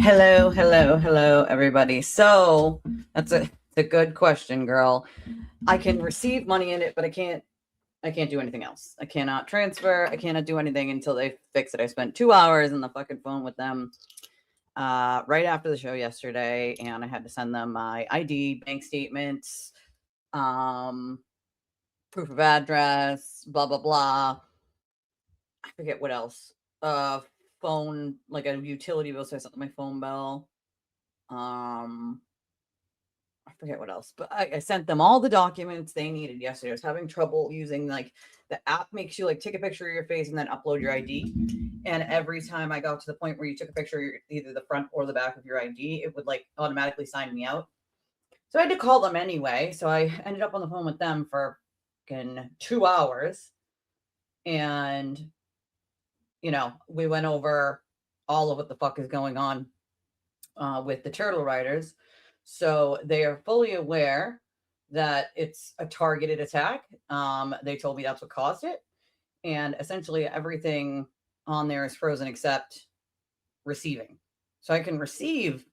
Hello, everybody. So that's a good question, girl. I can receive money in it, but I can't do anything else. I cannot transfer. I cannot do anything until they fix it. I spent 2 hours on the fucking phone with them right after the show yesterday, and I had to send them my ID, bank statements, proof of address, blah blah blah. I forget what else. Phone, like a utility bill, so I sent them my phone bill. I forget what else, but I sent them all the documents they needed yesterday. I was having trouble using, like, the app makes you like take a picture of your face and then upload your ID. And every time I got to the point where you took a picture of either the front or the back of your ID, it would like automatically sign me out. So I had to call them anyway. So I ended up on the phone with them for 2 hours. And, we went over all of what the fuck is going on with the turtle riders. So they are fully aware that it's a targeted attack. They told me that's what caused it. And essentially everything on there is frozen except receiving. So I can receive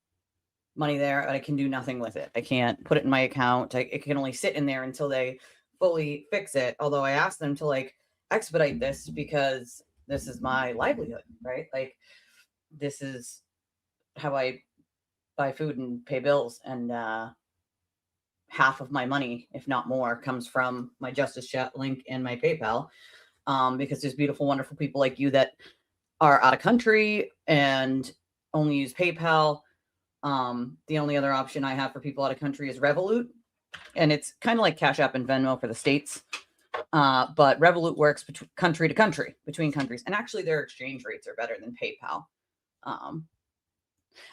money there, but I can do nothing with it. I can't put it in my account. It can only sit in there until they fully fix it. Although I asked them to like expedite this because this is my livelihood, right? Like, this is how I buy food and pay bills, and half of my money, if not more, comes from my Justice Chat link and my PayPal, because there's beautiful, wonderful people like you that are out of country and only use PayPal. The only other option I have for people out of country is Revolut, and it's kind of like Cash App and Venmo for the States. But Revolut works between country to country, between countries, and actually their exchange rates are better than PayPal.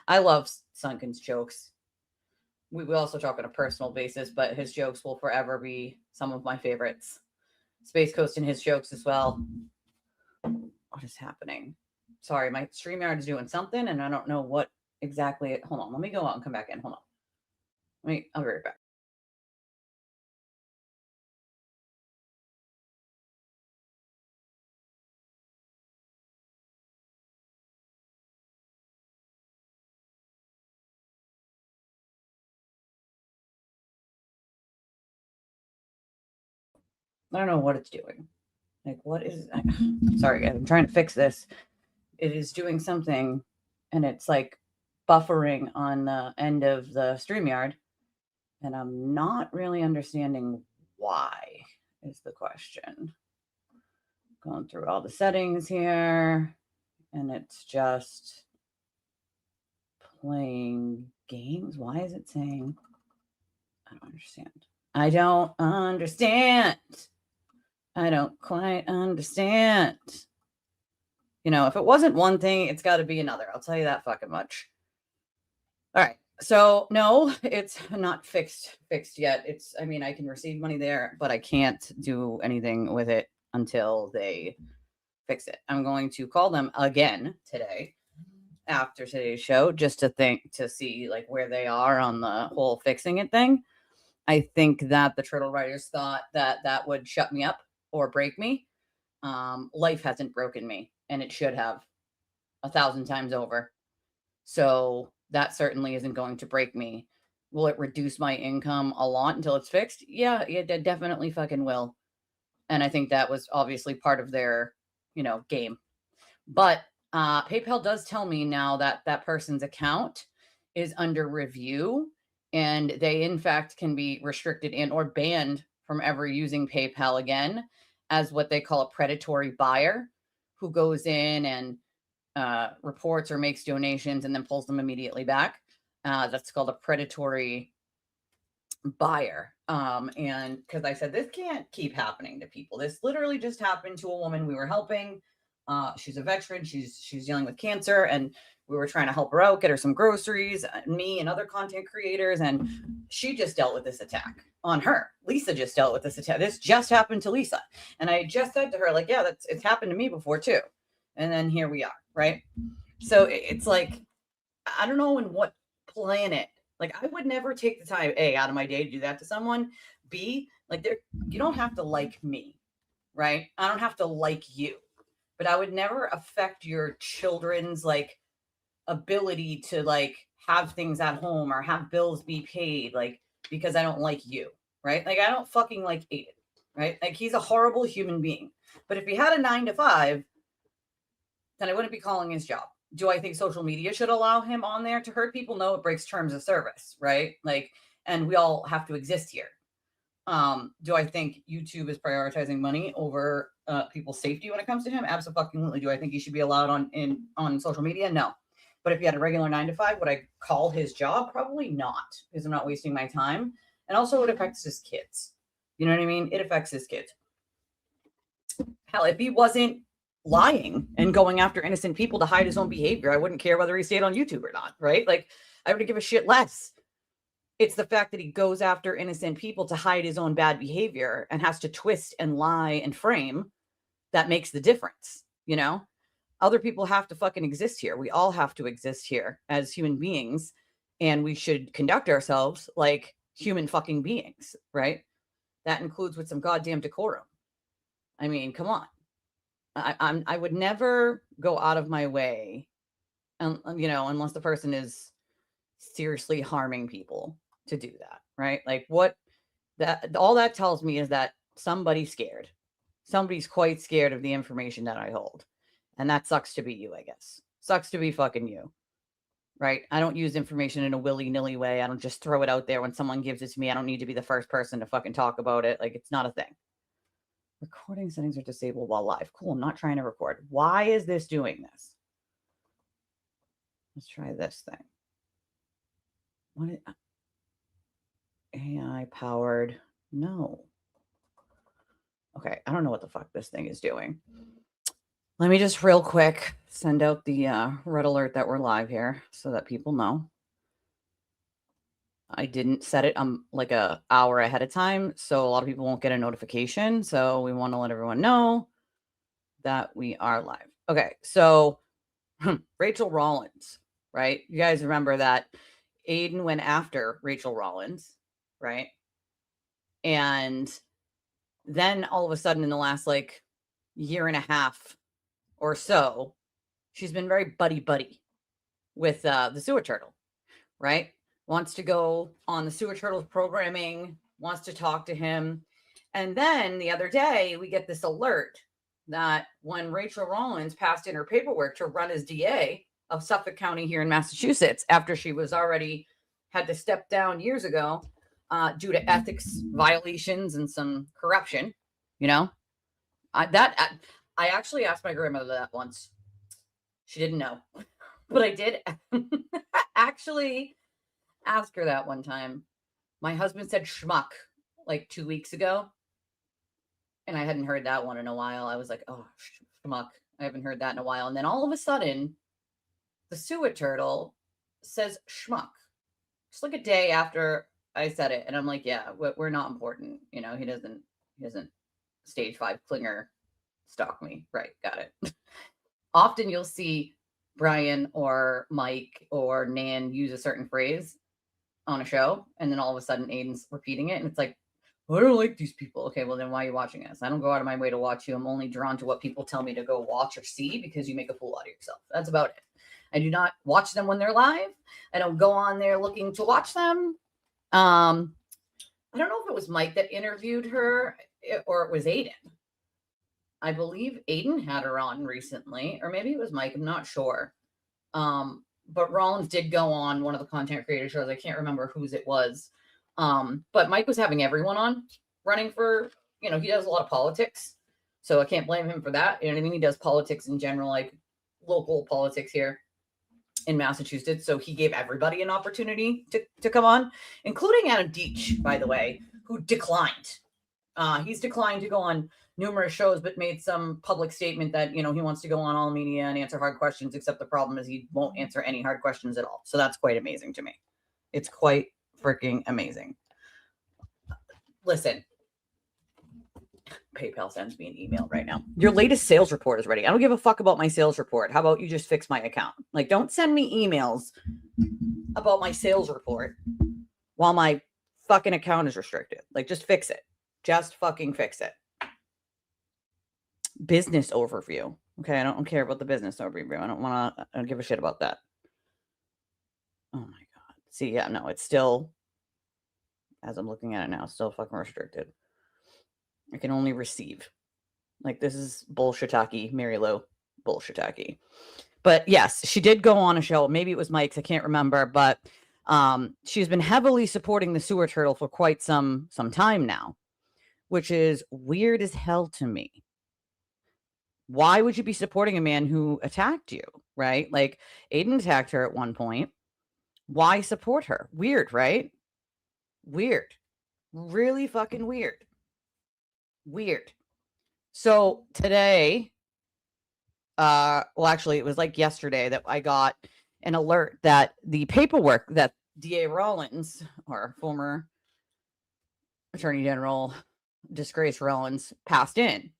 I love Sunken's jokes. We also talk on a personal basis, but his jokes will forever be some of my favorites. Space Coast and his jokes as well. What is happening? Sorry, my StreamYard is doing something, and I don't know what exactly. Hold on, let me go out and come back in. Hold on. I'll be right back. I don't know what it's doing. Like, what is... Sorry, I'm trying to fix this. It is doing something, and it's like buffering on the end of the StreamYard, and I'm not really understanding why, is the question. Going through all the settings here, and it's just playing games. Why is it saying... I don't understand. I don't quite understand. If it wasn't one thing, it's got to be another. I'll tell you that fucking much. All right. So no, it's not fixed yet. I can receive money there, but I can't do anything with it until they fix it. I'm going to call them again today after today's show just to see like where they are on the whole fixing it thing. I think that the Turtle Riders thought that would shut me up or break me. Life hasn't broken me, and it should have 1,000 times over. So that certainly isn't going to break me. Will it reduce my income a lot until it's fixed? Yeah, it definitely fucking will. And I think that was obviously part of their, game. But PayPal does tell me now that that person's account is under review, and they in fact can be restricted and or banned from ever using PayPal again as what they call a predatory buyer who goes in and reports or makes donations and then pulls them immediately back. That's called a predatory buyer. And because I said, this can't keep happening to people. This literally just happened to a woman we were helping. She's a veteran. She's dealing with cancer, and we were trying to help her out, get her some groceries, me and other content creators. And she just dealt with this attack on her. Lisa just dealt with this attack. This just happened to Lisa. And I just said to her, like, yeah, it's happened to me before too. And then here we are. Right. So it's like, I don't know in what planet, like, I would never take the time, A, out of my day to do that to someone. B, like, you don't have to like me, right? I don't have to like you, but I would never affect your children's, like, ability to like have things at home or have bills be paid, like, because I don't like you, right? Like, I don't fucking like Aiden, right? Like, he's a horrible human being. But if he had a 9 to 5, then I wouldn't be calling his job. Do I think social media should allow him on there to hurt people? No, it breaks terms of service, right? Like, and we all have to exist here. Do I think YouTube is prioritizing money over people's safety when it comes to him? Absolutely. Do I think he should be allowed on social media? No. But if he had a regular 9 to 5, would I call his job? Probably not, because I'm not wasting my time. And also, it affects his kids. You know what I mean? It affects his kids. Hell, if he wasn't lying and going after innocent people to hide his own behavior, I wouldn't care whether he stayed on YouTube or not, right? Like, I would give a shit less. It's the fact that he goes after innocent people to hide his own bad behavior and has to twist and lie and frame that makes the difference, you know? Other people have to fucking exist here. We all have to exist here as human beings, and we should conduct ourselves like human fucking beings, right? That includes with some goddamn decorum. I mean, come on. I would never go out of my way, you know, unless the person is seriously harming people to do that, right? Like, what that all that tells me is that somebody's scared. Somebody's quite scared of the information that I hold. And that sucks to be you, I guess. Sucks to be fucking you, right? I don't use information in a willy-nilly way. I don't just throw it out there when someone gives it to me. I don't need to be the first person to fucking talk about it. Like, it's not a thing. Recording settings are disabled while live. Cool, I'm not trying to record. Why is this doing this? Let's try this thing. What is AI powered? No. Okay, I don't know what the fuck this thing is doing. Let me just real quick send out the red alert that we're live here so that people know. I didn't set it like an hour ahead of time, so a lot of people won't get a notification. So we want to let everyone know that we are live. Okay, so Rachael Rollins, right? You guys remember that Aiden went after Rachael Rollins, right? And then all of a sudden in the last like year and a half or so, she's been very buddy with the sewer turtle, right? Wants to go on the sewer turtle's programming, wants to talk to him. And then the other day, we get this alert that when Rachael Rollins passed in her paperwork to run as DA of Suffolk County here in Massachusetts, after she was already had to step down years ago due to ethics violations and some corruption, you know, I actually asked my grandmother that once. She didn't know, but I did actually ask her that one time. My husband said schmuck like 2 weeks ago, and I hadn't heard that one in a while. I was like, oh, schmuck. I haven't heard that in a while. And then all of a sudden, the sewer turtle says schmuck. Just like a day after I said it. And I'm like, yeah, we're not important. You know, he doesn't stage 5 clinger stalk me. Right. Got it. Often you'll see Brian or Mike or Nan use a certain phrase on a show, and then all of a sudden Aiden's repeating it, and it's like, I don't like these people. Okay, well then why are you watching us? I don't go out of my way to watch you. I'm only drawn to what people tell me to go watch or see because you make a fool out of yourself. That's about it. I do not watch them when they're live. I don't go on there looking to watch them. I don't know if it was Mike that interviewed her or it was Aiden. I believe Aiden had her on recently, or maybe it was Mike. I'm not sure. But Rollins did go on one of the content creator shows. I can't remember whose it was. But Mike was having everyone on running for, you know, he does a lot of politics. So I can't blame him for that. You know what I mean? He does politics in general, like local politics here in Massachusetts. So he gave everybody an opportunity to come on, including Adam Deitch, by the way, who declined. He's declined to go on numerous shows, but made some public statement that, you know, he wants to go on all media and answer hard questions, except the problem is he won't answer any hard questions at all. So that's quite amazing to me. It's quite freaking amazing. Listen, PayPal sends me an email right now. Your latest sales report is ready. I don't give a fuck about my sales report. How about you just fix my account? Like, don't send me emails about my sales report while my fucking account is restricted. Like, just fix it. Just fucking fix it. Business overview. Okay, I don't care about the business overview. I don't give a shit about that. Oh my God. See, yeah, no, it's still, as I'm looking at it now, still fucking restricted. I can only receive. Like, this is bullshitaki, Mary Lou, bullshitaki. But yes, she did go on a show. Maybe it was Mike's, I can't remember, but she's been heavily supporting the sewer turtle for quite some time now, which is weird as hell to me. Why would you be supporting a man who attacked you, right? Like, Aiden attacked her at one point. Why support her? Weird, right? Weird. Really fucking weird. Weird. So today, well, actually, it was like yesterday that I got an alert that the paperwork that DA Rollins, or former Attorney General disgrace Rollins, passed in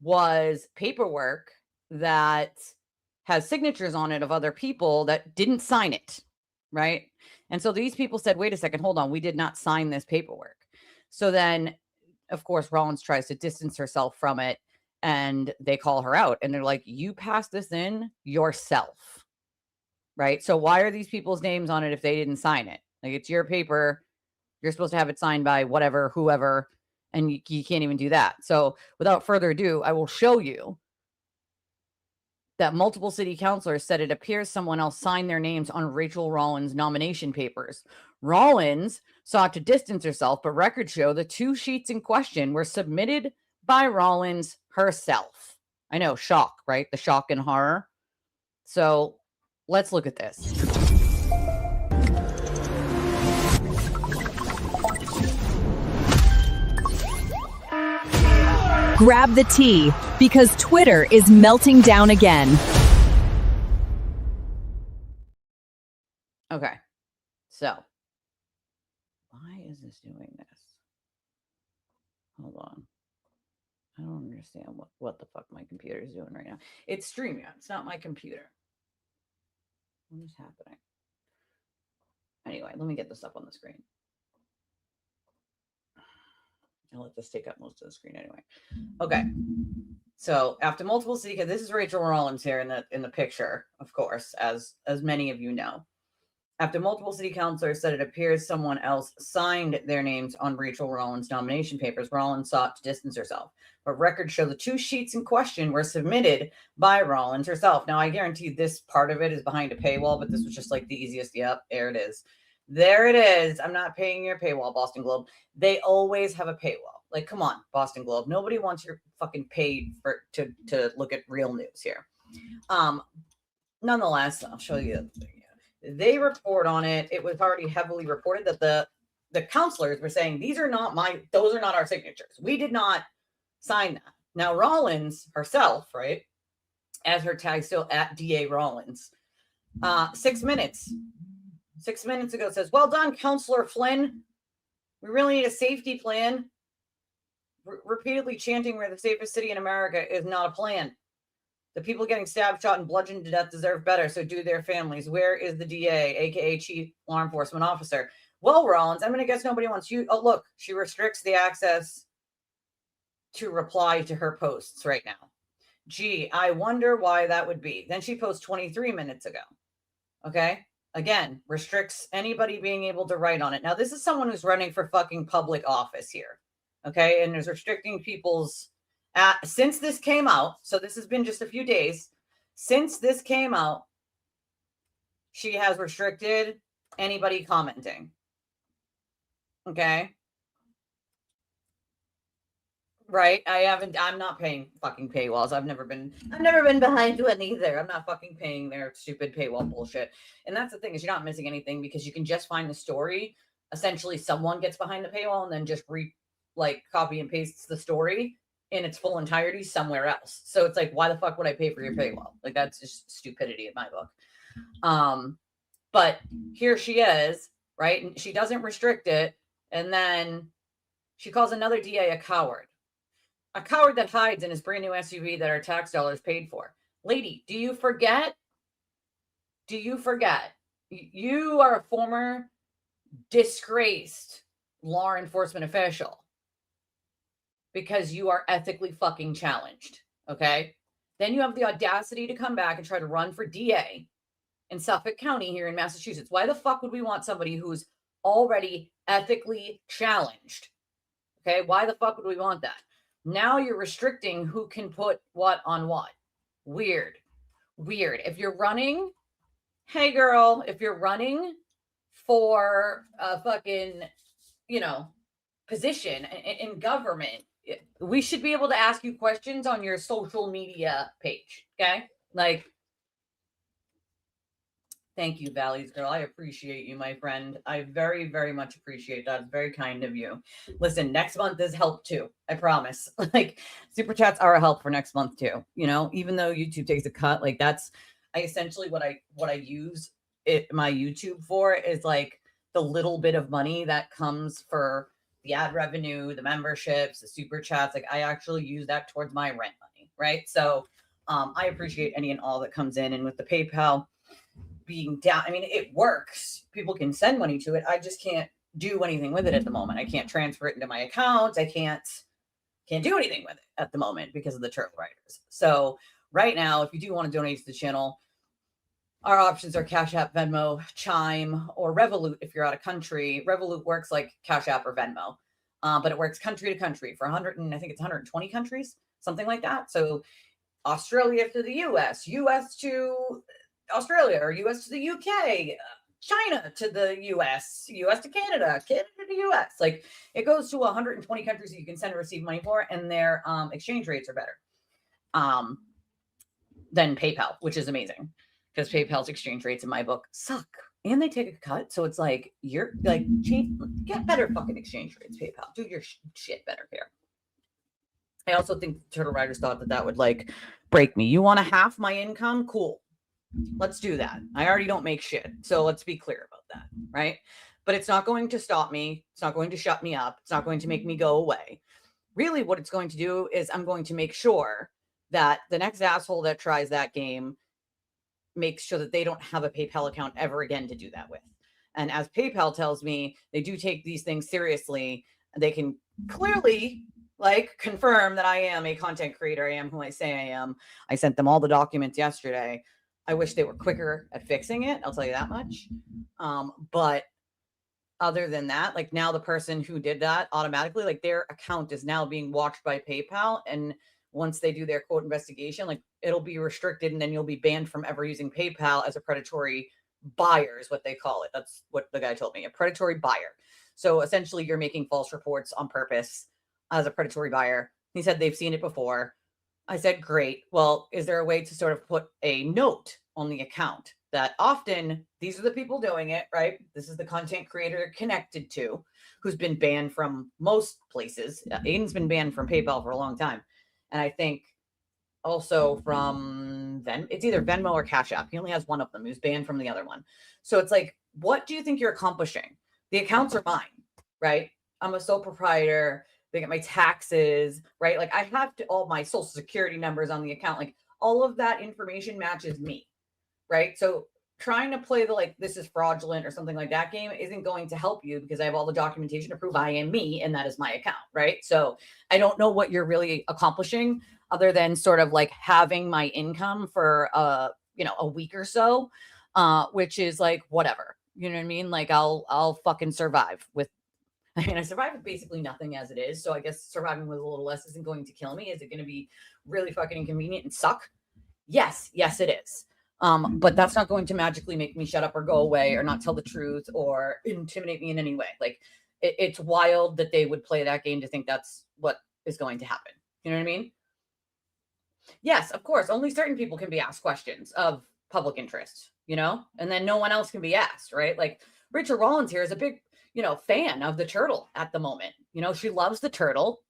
was paperwork that has signatures on it of other people that didn't sign it, right? And so these people said, wait a second, hold on, we did not sign this paperwork. So then, of course, Rollins tries to distance herself from it, and they call her out, and they're like, you passed this in yourself, right? So why are these people's names on it if they didn't sign it? Like, it's your paper. You're supposed to have it signed by whatever, whoever, and you can't even do that. So without further ado, I will show you that multiple city councilors said it appears someone else signed their names on Rachael Rollins' nomination papers. Rollins sought to distance herself, but records show the 2 sheets in question were submitted by Rollins herself. I know, shock, right? The shock and horror. So let's look at this. Grab the tea, because Twitter is melting down again. Okay, so why is this doing this? Hold on. I don't understand what the fuck my computer is doing right now. It's streaming. It's not my computer. What is happening? Anyway, let me get this up on the screen. I'll let this take up most of the screen anyway. Okay. So after multiple city, this is Rachael Rollins here in the picture, of course, as many of you know. After multiple city councilors said it appears someone else signed their names on Rachael Rollins' nomination papers, Rollins sought to distance herself. But records show the 2 sheets in question were submitted by Rollins herself. Now, I guarantee this part of it is behind a paywall, but this was just like the easiest. Yep, there it is. There it is. I'm not paying your paywall, Boston Globe. They always have a paywall. Like, come on, Boston Globe. Nobody wants your fucking paid to look at real news here. Nonetheless, I'll show you. They report on it. It was already heavily reported that the counselors were saying, those are not our signatures. We did not sign that. Now, Rollins herself, right, as her tag still at DA Rollins, 6 minutes ago says, well done, Counselor Flynn. We really need a safety plan. Repeatedly chanting we're the safest city in America is not a plan. The people getting stabbed, shot, and bludgeoned to death deserve better, so do their families. Where is the DA, a.k.a. Chief Law Enforcement Officer? Well, Rollins, I'm going to guess nobody wants you. Oh, look, she restricts the access to reply to her posts right now. Gee, I wonder why that would be. Then she posts 23 minutes ago. Okay? Again, restricts anybody being able to write on it. Now, this is someone who's running for fucking public office here. Okay? And is restricting people's... since this came out, so this has been just a few days, since this came out, she has restricted anybody commenting. Okay? Right? I'm not paying fucking paywalls. I've never been behind one either. I'm not fucking paying their stupid paywall bullshit. And that's the thing, is you're not missing anything, because you can just find the story. Essentially, someone gets behind the paywall and then just copy and pastes the story in its full entirety somewhere else. So it's like, why the fuck would I pay for your paywall? Like, that's just stupidity in my book. But here she is, right? And she doesn't restrict it. And then she calls another DA a coward. A coward that hides in his brand new SUV that our tax dollars paid for. Lady, do you forget? Do you forget? You are a former disgraced law enforcement official, because you are ethically fucking challenged, okay? Then you have the audacity to come back and try to run for DA, in Suffolk County here in Massachusetts. Why the fuck would we want somebody who's already ethically challenged? Okay, why the fuck would we want that? Now you're restricting who can put what on what. Weird. If you're running, hey girl, if you're running for a fucking, position in government, we should be able to ask you questions on your social media page. Okay, like, thank you, Valleys girl. I appreciate you, my friend. I very, very much appreciate that. It's very kind of you. Listen, next month is help too. I promise. Like, super chats are a help for next month too. Even though YouTube takes a cut, like I essentially what I use my YouTube for is like the little bit of money that comes for the ad revenue, the memberships, the super chats. Like, I actually use that towards my rent money, right? So I appreciate any and all that comes in. And with the PayPal being down, I mean, it works. People can send money to it. I just can't do anything with it at the moment. I can't transfer it into my account. I can't do anything with it at the moment because of the turtle riders. So right now, if you do want to donate to the channel, our options are Cash App, Venmo, Chime, or Revolut if you're out of country. Revolut works like Cash App or Venmo, but it works country to country for 120 countries, something like that. So Australia to the US, US to Australia, or US to the UK, China to the US, US to Canada, Canada to the US. Like, it goes to 120 countries that you can send and receive money for, and their exchange rates are better than PayPal, which is amazing because PayPal's exchange rates in my book suck, and they take a cut. So it's like, you're like, get better fucking exchange rates, PayPal. Do your shit better here. I also think Turtle Riders thought that would like break me. You want to half my income? Cool. Let's do that. I already don't make shit. So let's be clear about that, right? But it's not going to stop me. It's not going to shut me up. It's not going to make me go away. Really, what it's going to do is I'm going to make sure that the next asshole that tries that game makes sure that they don't have a PayPal account ever again to do that with. And as PayPal tells me, they do take these things seriously. They can clearly confirm that I am a content creator. I am who I say I am. I sent them all the documents yesterday. I wish they were quicker at fixing it. I'll tell you that much. But other than that, like, now the person who did that automatically, like, their account is now being watched by PayPal. And once they do their quote investigation, like, it'll be restricted, and then you'll be banned from ever using PayPal as a predatory buyer is what they call it. That's what the guy told me, a predatory buyer. So essentially you're making false reports on purpose as a predatory buyer. He said they've seen it before. I said, great. Well, is there a way to sort of put a note on the account that often these are the people doing it, right? This is the content creator connected to, who's been banned from most places. Aiden's been banned from PayPal for a long time. And I think also from it's either Venmo or Cash App. He only has one of them. He was banned from the other one. So it's like, what do you think you're accomplishing? The accounts are mine, right? I'm a sole proprietor. They get my taxes, right? Like, I have all my social security numbers on the account. Like, all of that information matches me, right? So trying to play the, like, this is fraudulent or something like that game isn't going to help you, because I have all the documentation to prove I am me, and that is my account, right? So I don't know what you're really accomplishing other than sort of like having my income for a week or so, which is like, whatever, you know what I mean? Like, I'll fucking survive with. I mean, I survived with basically nothing as it is. So I guess surviving with a little less isn't going to kill me. Is it going to be really fucking inconvenient and suck? Yes, it is. But that's not going to magically make me shut up or go away or not tell the truth or intimidate me in any way. Like, it's wild that they would play that game to think that's what is going to happen. You know what I mean? Yes, of course. Only certain people can be asked questions of public interest, and then no one else can be asked, right? Like, Rachael Rollins here is a big, fan of the turtle at the moment. She loves the turtle.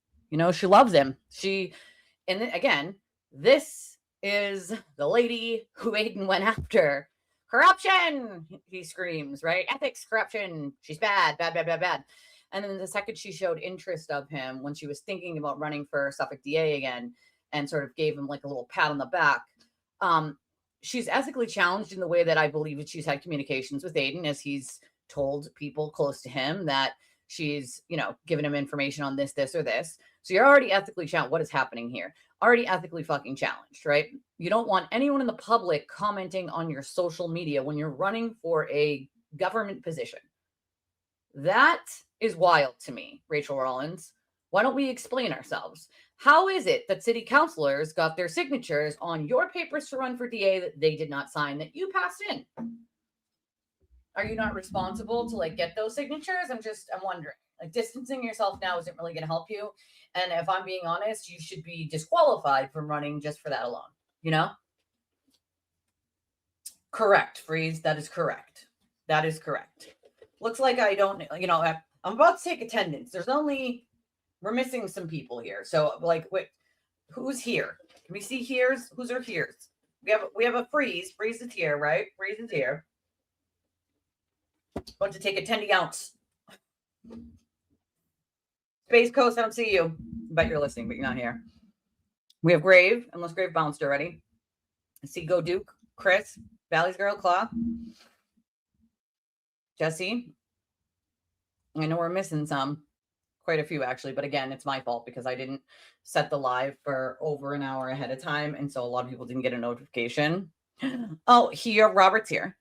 She loves him. And then, again, this is the lady who Aiden went after. Corruption, he screams, right? Ethics, corruption. She's bad. And then the second she showed interest of him, when she was thinking about running for Suffolk DA again, and sort of gave him like a little pat on the back, she's ethically challenged in the way that I believe that she's had communications with Aiden, as he's told people close to him that She's, giving him information on this, or this. So you're already ethically challenged. What is happening here? Already ethically fucking challenged, right? You don't want anyone in the public commenting on your social media when you're running for a government position. That is wild to me, Rachael Rollins. Why don't we explain ourselves? How is it that city councilors got their signatures on your papers to run for DA that they did not sign, that you passed in? Are you not responsible to get those signatures? I'm wondering. Distancing yourself now isn't really going to help you. And if I'm being honest, you should be disqualified from running just for that alone. Correct, Freeze. That is correct. That is correct. Looks like I don't, I'm about to take attendance. We're missing some people here. So wait, who's here? Can we see here's? Who's our here's? We have a Freeze. Freeze is here, right? Freeze is here. About to take attendee ounce. Space Coast, I don't see you. I bet you're listening, but you're not here. We have Grave, unless Grave bounced already. I see Go Duke, Chris, Valley's Girl, Claw, Jesse. I know we're missing some. Quite a few, actually. But again, it's my fault because I didn't set the live for over an hour ahead of time. And so a lot of people didn't get a notification. Oh, here, Robert's here.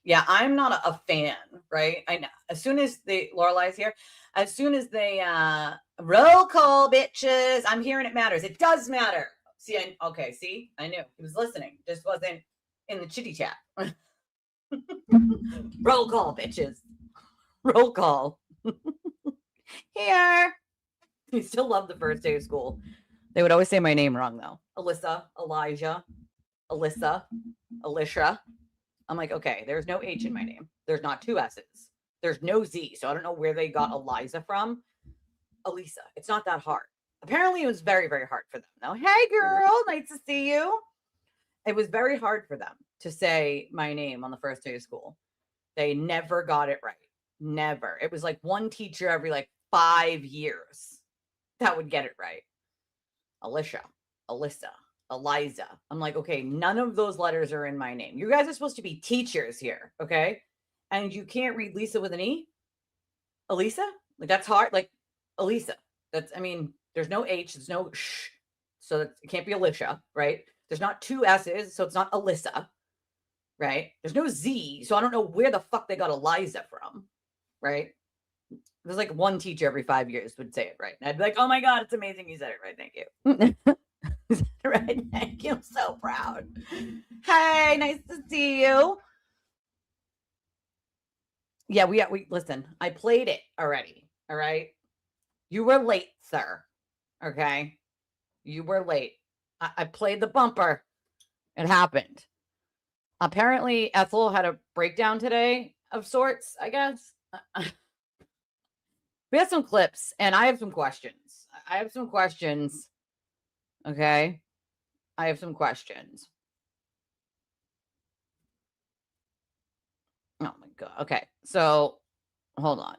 Yeah, I'm not a fan, right? I know. As soon as Lorelei's here, as soon as they roll call, bitches, I'm hearing it matters. It does matter. See, I knew he was listening. Just wasn't in the chitty chat. Roll call, bitches. Roll call. Here. We still love the first day of school. They would always say my name wrong, though. Alyssa, Elijah, Alyssa, Alicia. I'm like, okay, there's no H in my name. There's not two S's. There's no Z. So I don't know where they got Eliza from. Elisa. It's not that hard. Apparently, it was very, very hard for them. Now, hey, girl. Nice to see you. It was very hard for them to say my name on the first day of school. They never got it right. Never. It was like one teacher every 5 years that would get it right. Alicia, Alyssa, Eliza. I'm like, okay, none of those letters are in my name. You guys are supposed to be teachers here, okay? And you can't read Lisa with an E? Elisa? That's hard. Elisa. There's no H, there's no sh. So it can't be Alicia, right? There's not two S's, so it's not Alyssa, right? There's no Z, so I don't know where the fuck they got Eliza from, right? There's one teacher every 5 years would say it right. And I'd be like, oh my God, it's amazing you said it right. Thank you. Right? Thank you. I'm so proud. Hey, nice to see you. Yeah, we listen. I played it already. All right. You were late, sir. Okay. You were late. I played the bumper. It happened. Apparently, Ethel had a breakdown today of sorts, I guess. We have some clips and I have some questions. Okay. I have some questions. Oh my God. Okay. So hold on.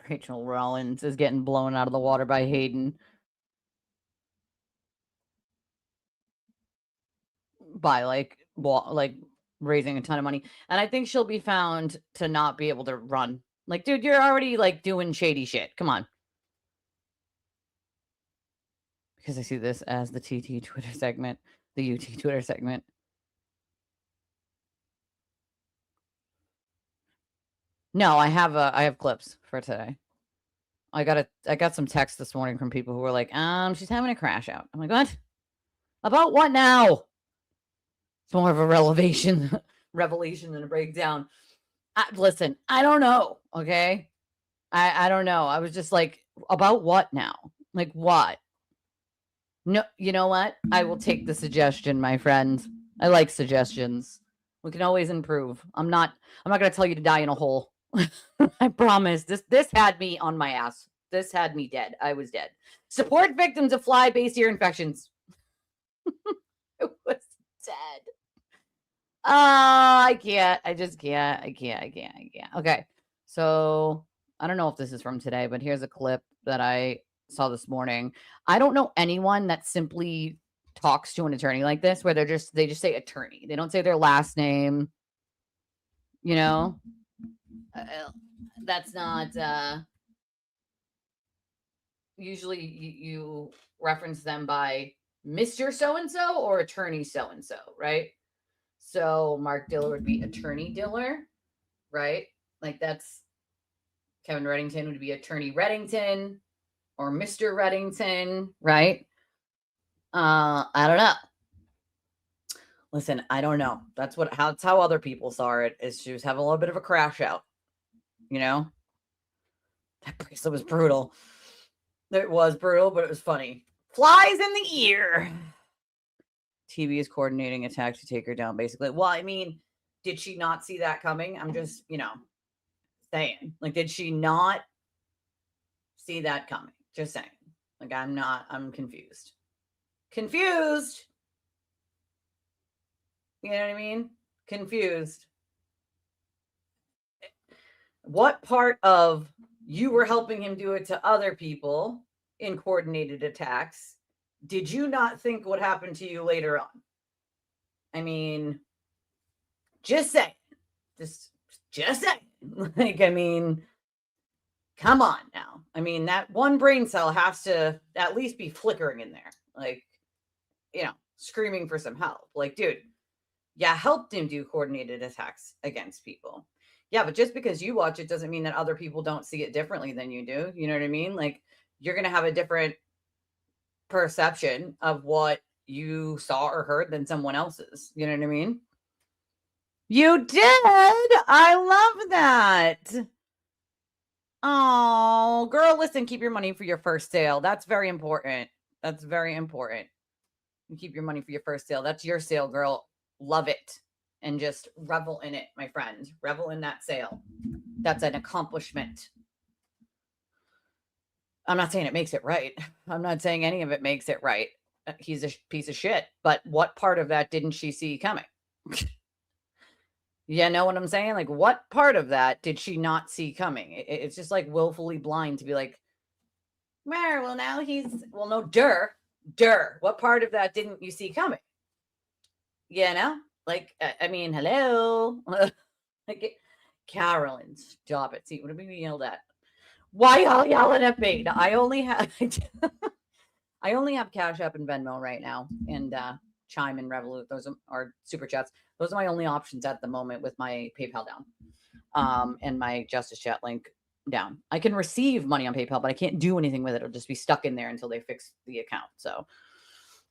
Rachael Rollins is getting blown out of the water by Hayden. By raising a ton of money. And I think she'll be found to not be able to run. Dude, you're already doing shady shit. Come on. Because I see this as the TT Twitter segment, the UT Twitter segment. No, I have clips for today. I got some text this morning from people who were like, she's having a crash out. I'm like, what? About what now? It's more of a revelation than a breakdown. Listen, I don't know. Okay. I don't know. I was just like, about what now? What? No, you know what? I will take the suggestion, my friend. I like suggestions. We can always improve. I'm not going to tell you to die in a hole. I promise. This had me on my ass. This had me dead. I was dead. Support victims of fly-based ear infections. It was dead. I can't. I just can't. I can't. Okay. So I don't know if this is from today, but here's a clip that I saw this morning. I don't know anyone that simply talks to an attorney like this, where they just say attorney. They don't say their last name. That's not, usually you reference them by Mr. So-and-so or attorney so-and-so, right? So Mark Diller would be attorney Diller, right? Like that's Kevin Reddington would be attorney Reddington or Mr. Reddington, right? I don't know. Listen, I don't know. That's how other people saw it, is she was having a little bit of a crash out, you know? That bracelet was brutal. It was brutal, but it was funny. Flies in the ear. TV is coordinating attack to take her down, basically. Well, I mean, did she not see that coming? I'm just, saying. Like, did she not see that coming? Just saying. Like, I'm confused. Confused. You know what I mean? Confused. What part of you were helping him do it to other people in coordinated attacks did you not think would happen to you later on? I mean, just saying. Just saying. Like, I mean, come on now. I mean, that one brain cell has to at least be flickering in there. Like, screaming for some help. Like, dude, yeah, helped him do coordinated attacks against people. Yeah, but just because you watch it doesn't mean that other people don't see it differently than you do. You know what I mean? Like, you're going to have a different perception of what you saw or heard than someone else's. You know what I mean? You did. I love that. Oh, girl, listen, keep your money for your first sale. That's very important. That's very important. You keep your money for your first sale. That's your sale, girl. Love it. And just revel in it, my friend. Revel in that sale. That's an accomplishment. I'm not saying it makes it right. I'm not saying any of it makes it right. He's a piece of shit. But what part of that didn't she see coming? You know what I'm saying? Like, what part of that did she not see coming? It's just like willfully blind to be like, well, now no, what part of that didn't you see coming? Like, I mean, hello. Like, Carolyn, stop it. See, what are we being yelled at? Why y'all yelling at me? I only have Cash App and Venmo right now, and Chime and Revolut. Those are super chats. Those are my only options at the moment with my PayPal down, and my Justice Chat link down. I can receive money on PayPal, but I can't do anything with it. It'll just be stuck in there until they fix the account. So,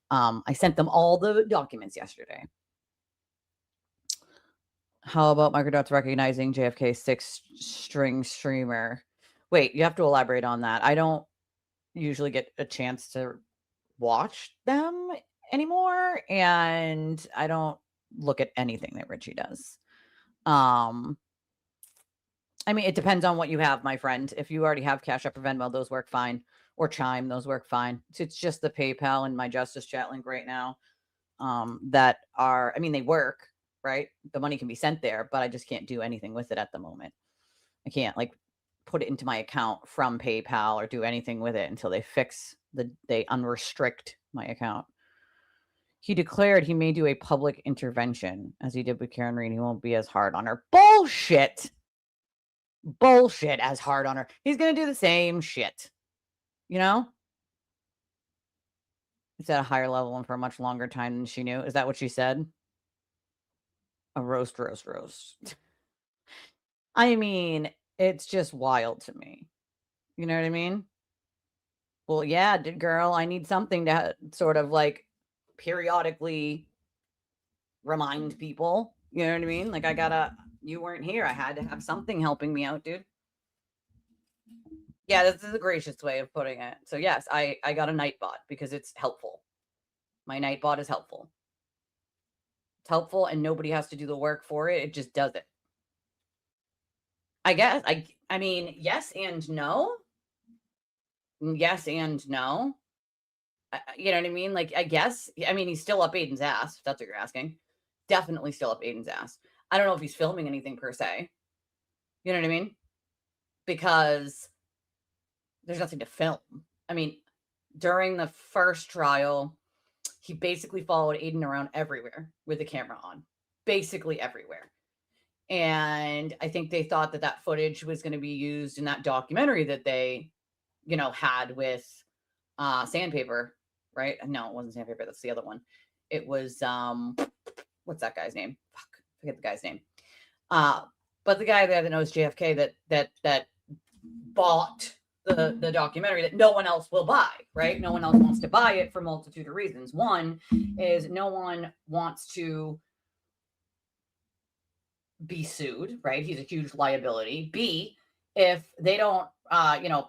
I sent them all the documents yesterday. How about Microdots recognizing JFK 6-string streamer? Wait, you have to elaborate on that. I don't usually get a chance to watch them anymore, and I don't look at anything that Richie does. I mean, it depends on what you have, my friend. If you already have Cash App or Venmo, those work fine. Or Chime, those work fine. It's just the PayPal and my Justice Chat link right now that are, I mean, they work, right? The money can be sent there, but I just can't do anything with it at the moment. I can't like put it into my account from PayPal or do anything with it until they they unrestrict my account. He declared he may do a public intervention as he did with Karen Reed. He won't be as hard on her. Bullshit. Bullshit as hard on her. He's going to do the same shit. You know? It's at a higher level and for a much longer time than she knew. Is that what she said? A roast. I mean, it's just wild to me. You know what I mean? Well, yeah, girl, I need something to sort of like periodically remind people. You know what I mean? Like, you weren't here. I had to have something helping me out, dude. Yeah, this is a gracious way of putting it. So yes, I got a Nightbot because it's helpful. My Nightbot is helpful. It's helpful and nobody has to do the work for it. It just does it. I guess. I mean, yes and no. Yes and no. You know what I mean? Like, I guess. I mean, he's still up Aiden's ass, if that's what you're asking. Definitely still up Aiden's ass. I don't know if he's filming anything per se. You know what I mean? Because there's nothing to film. I mean, during the first trial, he basically followed Aiden around everywhere with the camera on. Basically everywhere. And I think they thought that that footage was going to be used in that documentary that they, had with Sandpaper, right? No, it wasn't Sandpaper. That's the other one. It was, what's that guy's name? Fuck, forget the guy's name. But the guy that knows JFK that bought the documentary that no one else will buy, right? No one else wants to buy it for a multitude of reasons. One is no one wants to be sued, right? He's a huge liability. B, if they don't,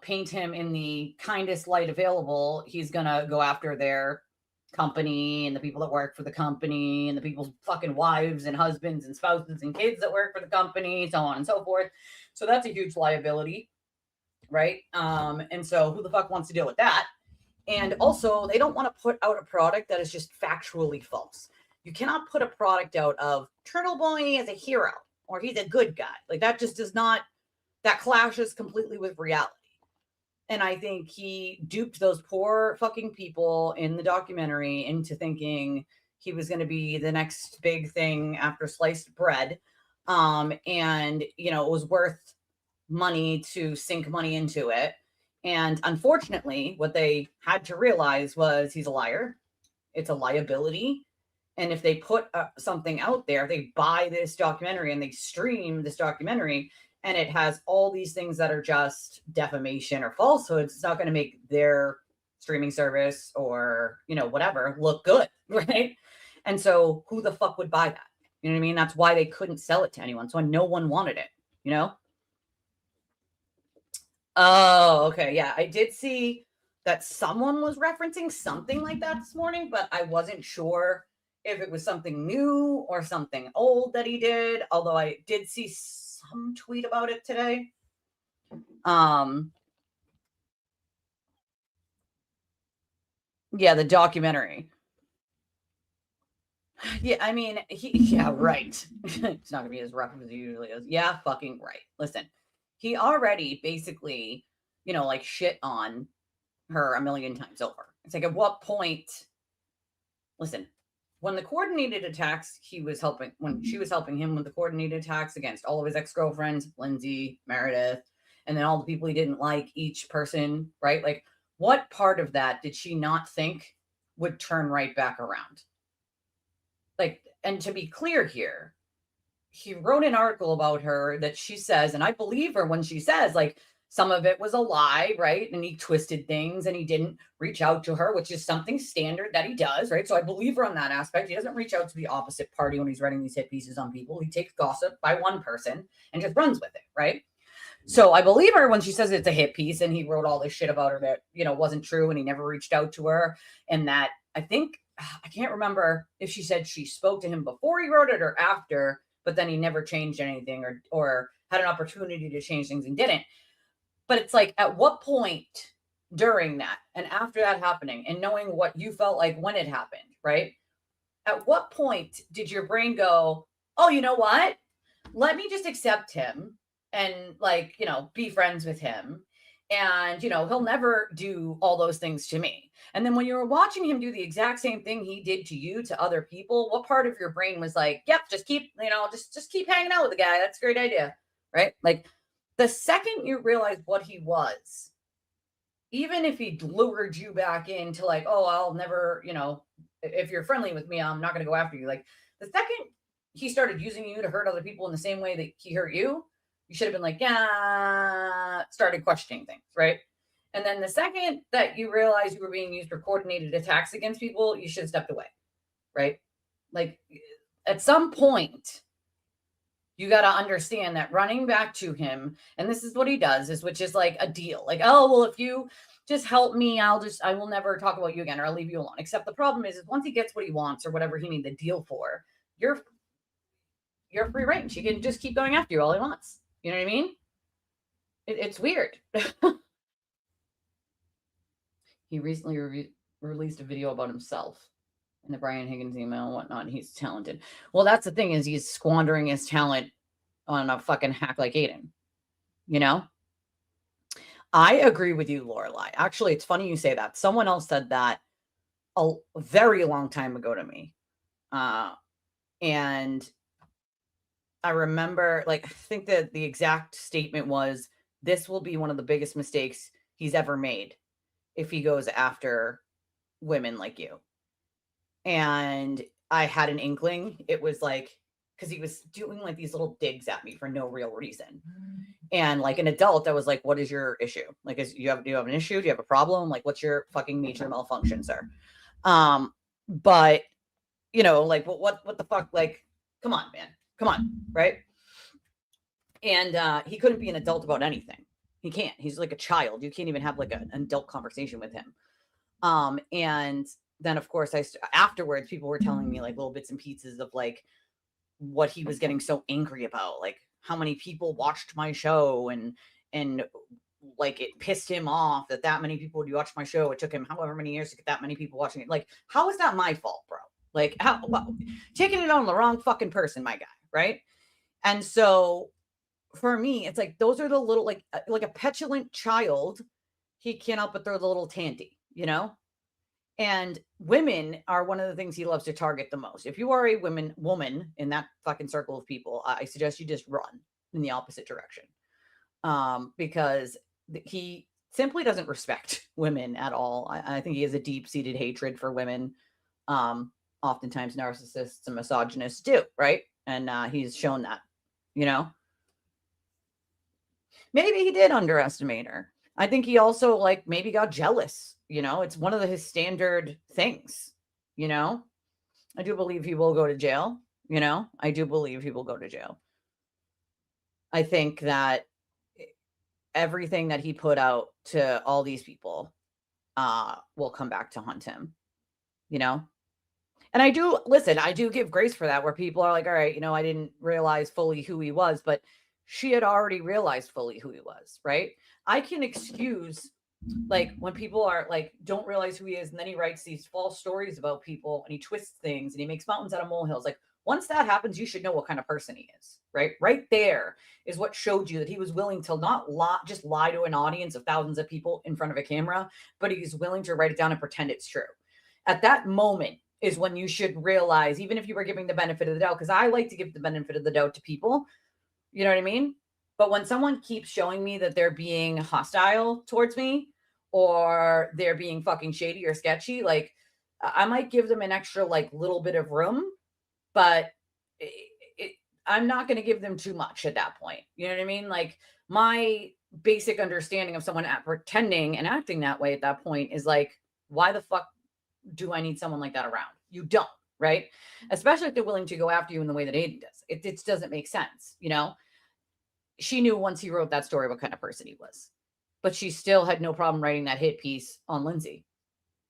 paint him in the kindest light available, he's gonna go after their company and the people that work for the company and the people's fucking wives and husbands and spouses and kids that work for the company, so on and so forth. So that's a huge liability, right? And so who the fuck wants to deal with that? And also, they don't want to put out a product that is just factually false. You cannot put a product out of Turtle Boy as a hero or he's a good guy. Like that just does not, that clashes completely with reality. And I think he duped those poor fucking people in the documentary into thinking he was going to be the next big thing after sliced bread. And, it was worth money to sink money into it. And unfortunately, what they had to realize was he's a liar. It's a liability. And if they put something out there, they buy this documentary and they stream this documentary, and it has all these things that are just defamation or falsehoods, it's not going to make their streaming service or, whatever look good, right? And so who the fuck would buy that? You know what I mean? That's why they couldn't sell it to anyone. So no one wanted it, Oh, okay. Yeah, I did see that someone was referencing something like that this morning, but I wasn't sure if it was something new or something old that he did, although I did see some tweet about it today. Yeah, the documentary. Yeah, I mean, yeah, right. It's not gonna be as rough as it usually is. Yeah, fucking right. Listen, he already basically, shit on her a million times over. It's like, at what point? Listen, when the coordinated attacks, when she was helping him with the coordinated attacks against all of his ex-girlfriends, Lindsay, Meredith, and then all the people he didn't like, each person, right? Like, what part of that did she not think would turn right back around? Like, and to be clear here, he wrote an article about her that she says, and I believe her when she says, like, some of it was a lie, right? And he twisted things and he didn't reach out to her, which is something standard that he does, right? So I believe her on that aspect. He doesn't reach out to the opposite party when he's writing these hit pieces on people. He takes gossip by one person and just runs with it, right? So I believe her when she says it's a hit piece and he wrote all this shit about her that, wasn't true and he never reached out to her. And that I can't remember if she said she spoke to him before he wrote it or after, but then he never changed anything or had an opportunity to change things and didn't. But it's like, at what point during that and after that happening and knowing what you felt like when it happened, right? At what point did your brain go, oh, you know what? Let me just accept him and be friends with him. And, he'll never do all those things to me. And then when you were watching him do the exact same thing he did to you, to other people, what part of your brain was like, yep, just keep, just keep hanging out with the guy. That's a great idea. Right? Like, the second you realize what he was, even if he lured you back into like, oh, I'll never, if you're friendly with me, I'm not going to go after you. Like, the second he started using you to hurt other people in the same way that he hurt you, you should have been like, yeah, started questioning things, right? And then the second that you realize you were being used for coordinated attacks against people, you should have stepped away, right? Like, at some point, you got to understand that running back to him, and this is what he does, which is like a deal. Like, oh, well, if you just help me, I will never talk about you again, or I'll leave you alone. Except the problem is once he gets what he wants or whatever he made the deal for, you're free range. He can just keep going after you all he wants. You know what I mean? It's weird. He recently released a video about himself in the Brian Higgins email and whatnot. And he's talented. Well, that's the thing, is he's squandering his talent on a fucking hack like Aiden. I agree with you, Lorelai. Actually, it's funny you say that. Someone else said that a very long time ago to me. And I remember, like, I think that the exact statement was, this will be one of the biggest mistakes he's ever made if he goes after women like you. And I had an inkling. It was like, because he was doing like these little digs at me for no real reason. And like an adult, I was like, what is your issue? Like, do you have an issue? Do you have a problem? Like, what's your fucking major malfunction, sir? But you know, like, what the fuck? Like, come on, man. Come on. Right. And he couldn't be an adult about anything. He can't. He's like a child. You can't even have like an adult conversation with him. And then of course afterwards people were telling me like little bits and pieces of like what he was getting so angry about, like how many people watched my show, and like it pissed him off that many people would watch my show. It took him however many years to get that many people watching it. Like, how is that my fault, bro? Like, how taking it on the wrong fucking person, my guy, right? And so for me, it's like those are the little like a petulant child. He can't help but throw the little tanty, you know? And women are one of the things he loves to target the most. If you are a woman in that fucking circle of people, I suggest you just run in the opposite direction. Because he simply doesn't respect women at all. I think he has a deep-seated hatred for women. Oftentimes narcissists and misogynists do, right? And he's shown that, you know? Maybe he did underestimate her. I think he also like maybe got jealous. You know, it's one of his standard things, you know. I do believe he will go to jail, you know. I do believe he will go to jail. I think that everything that he put out to all these people will come back to haunt him, you know. And I do give grace for that, where people are like, all right, you know, I didn't realize fully who he was, but she had already realized fully who he was, right? I can excuse like when people are like don't realize who he is, and then he writes these false stories about people and he twists things and he makes mountains out of molehills. Like, once that happens, you should know what kind of person he is, right? Right there is what showed you that he was willing to not just lie to an audience of thousands of people in front of a camera, but he's willing to write it down and pretend it's true. At that moment is when you should realize, even if you were giving the benefit of the doubt, because I like to give the benefit of the doubt to people, you know what I mean? But when someone keeps showing me that they're being hostile towards me, or they're being fucking shady or sketchy, like I might give them an extra like little bit of room, but I'm not going to give them too much at that point. You know what I mean? Like, my basic understanding of someone pretending and acting that way at that point is like, why the fuck do I need someone like that around? You don't, right? Especially if they're willing to go after you in the way that Aiden does. It doesn't make sense, you know? She knew once he wrote that story what kind of person he was, but she still had no problem writing that hit piece on Lindsay.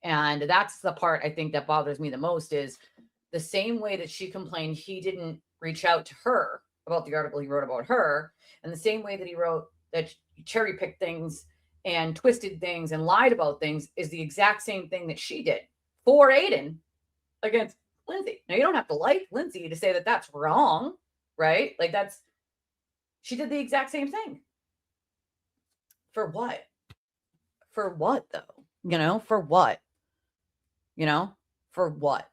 And that's the part I think that bothers me the most, is the same way that she complained he didn't reach out to her about the article he wrote about her, and the same way that he wrote that cherry picked things and twisted things and lied about things, is the exact same thing that she did for Aiden against Lindsay. Now, you don't have to like Lindsay to say that that's wrong, right? Like, she did the exact same thing. For what? For what, though? You know, for what? You know, for what?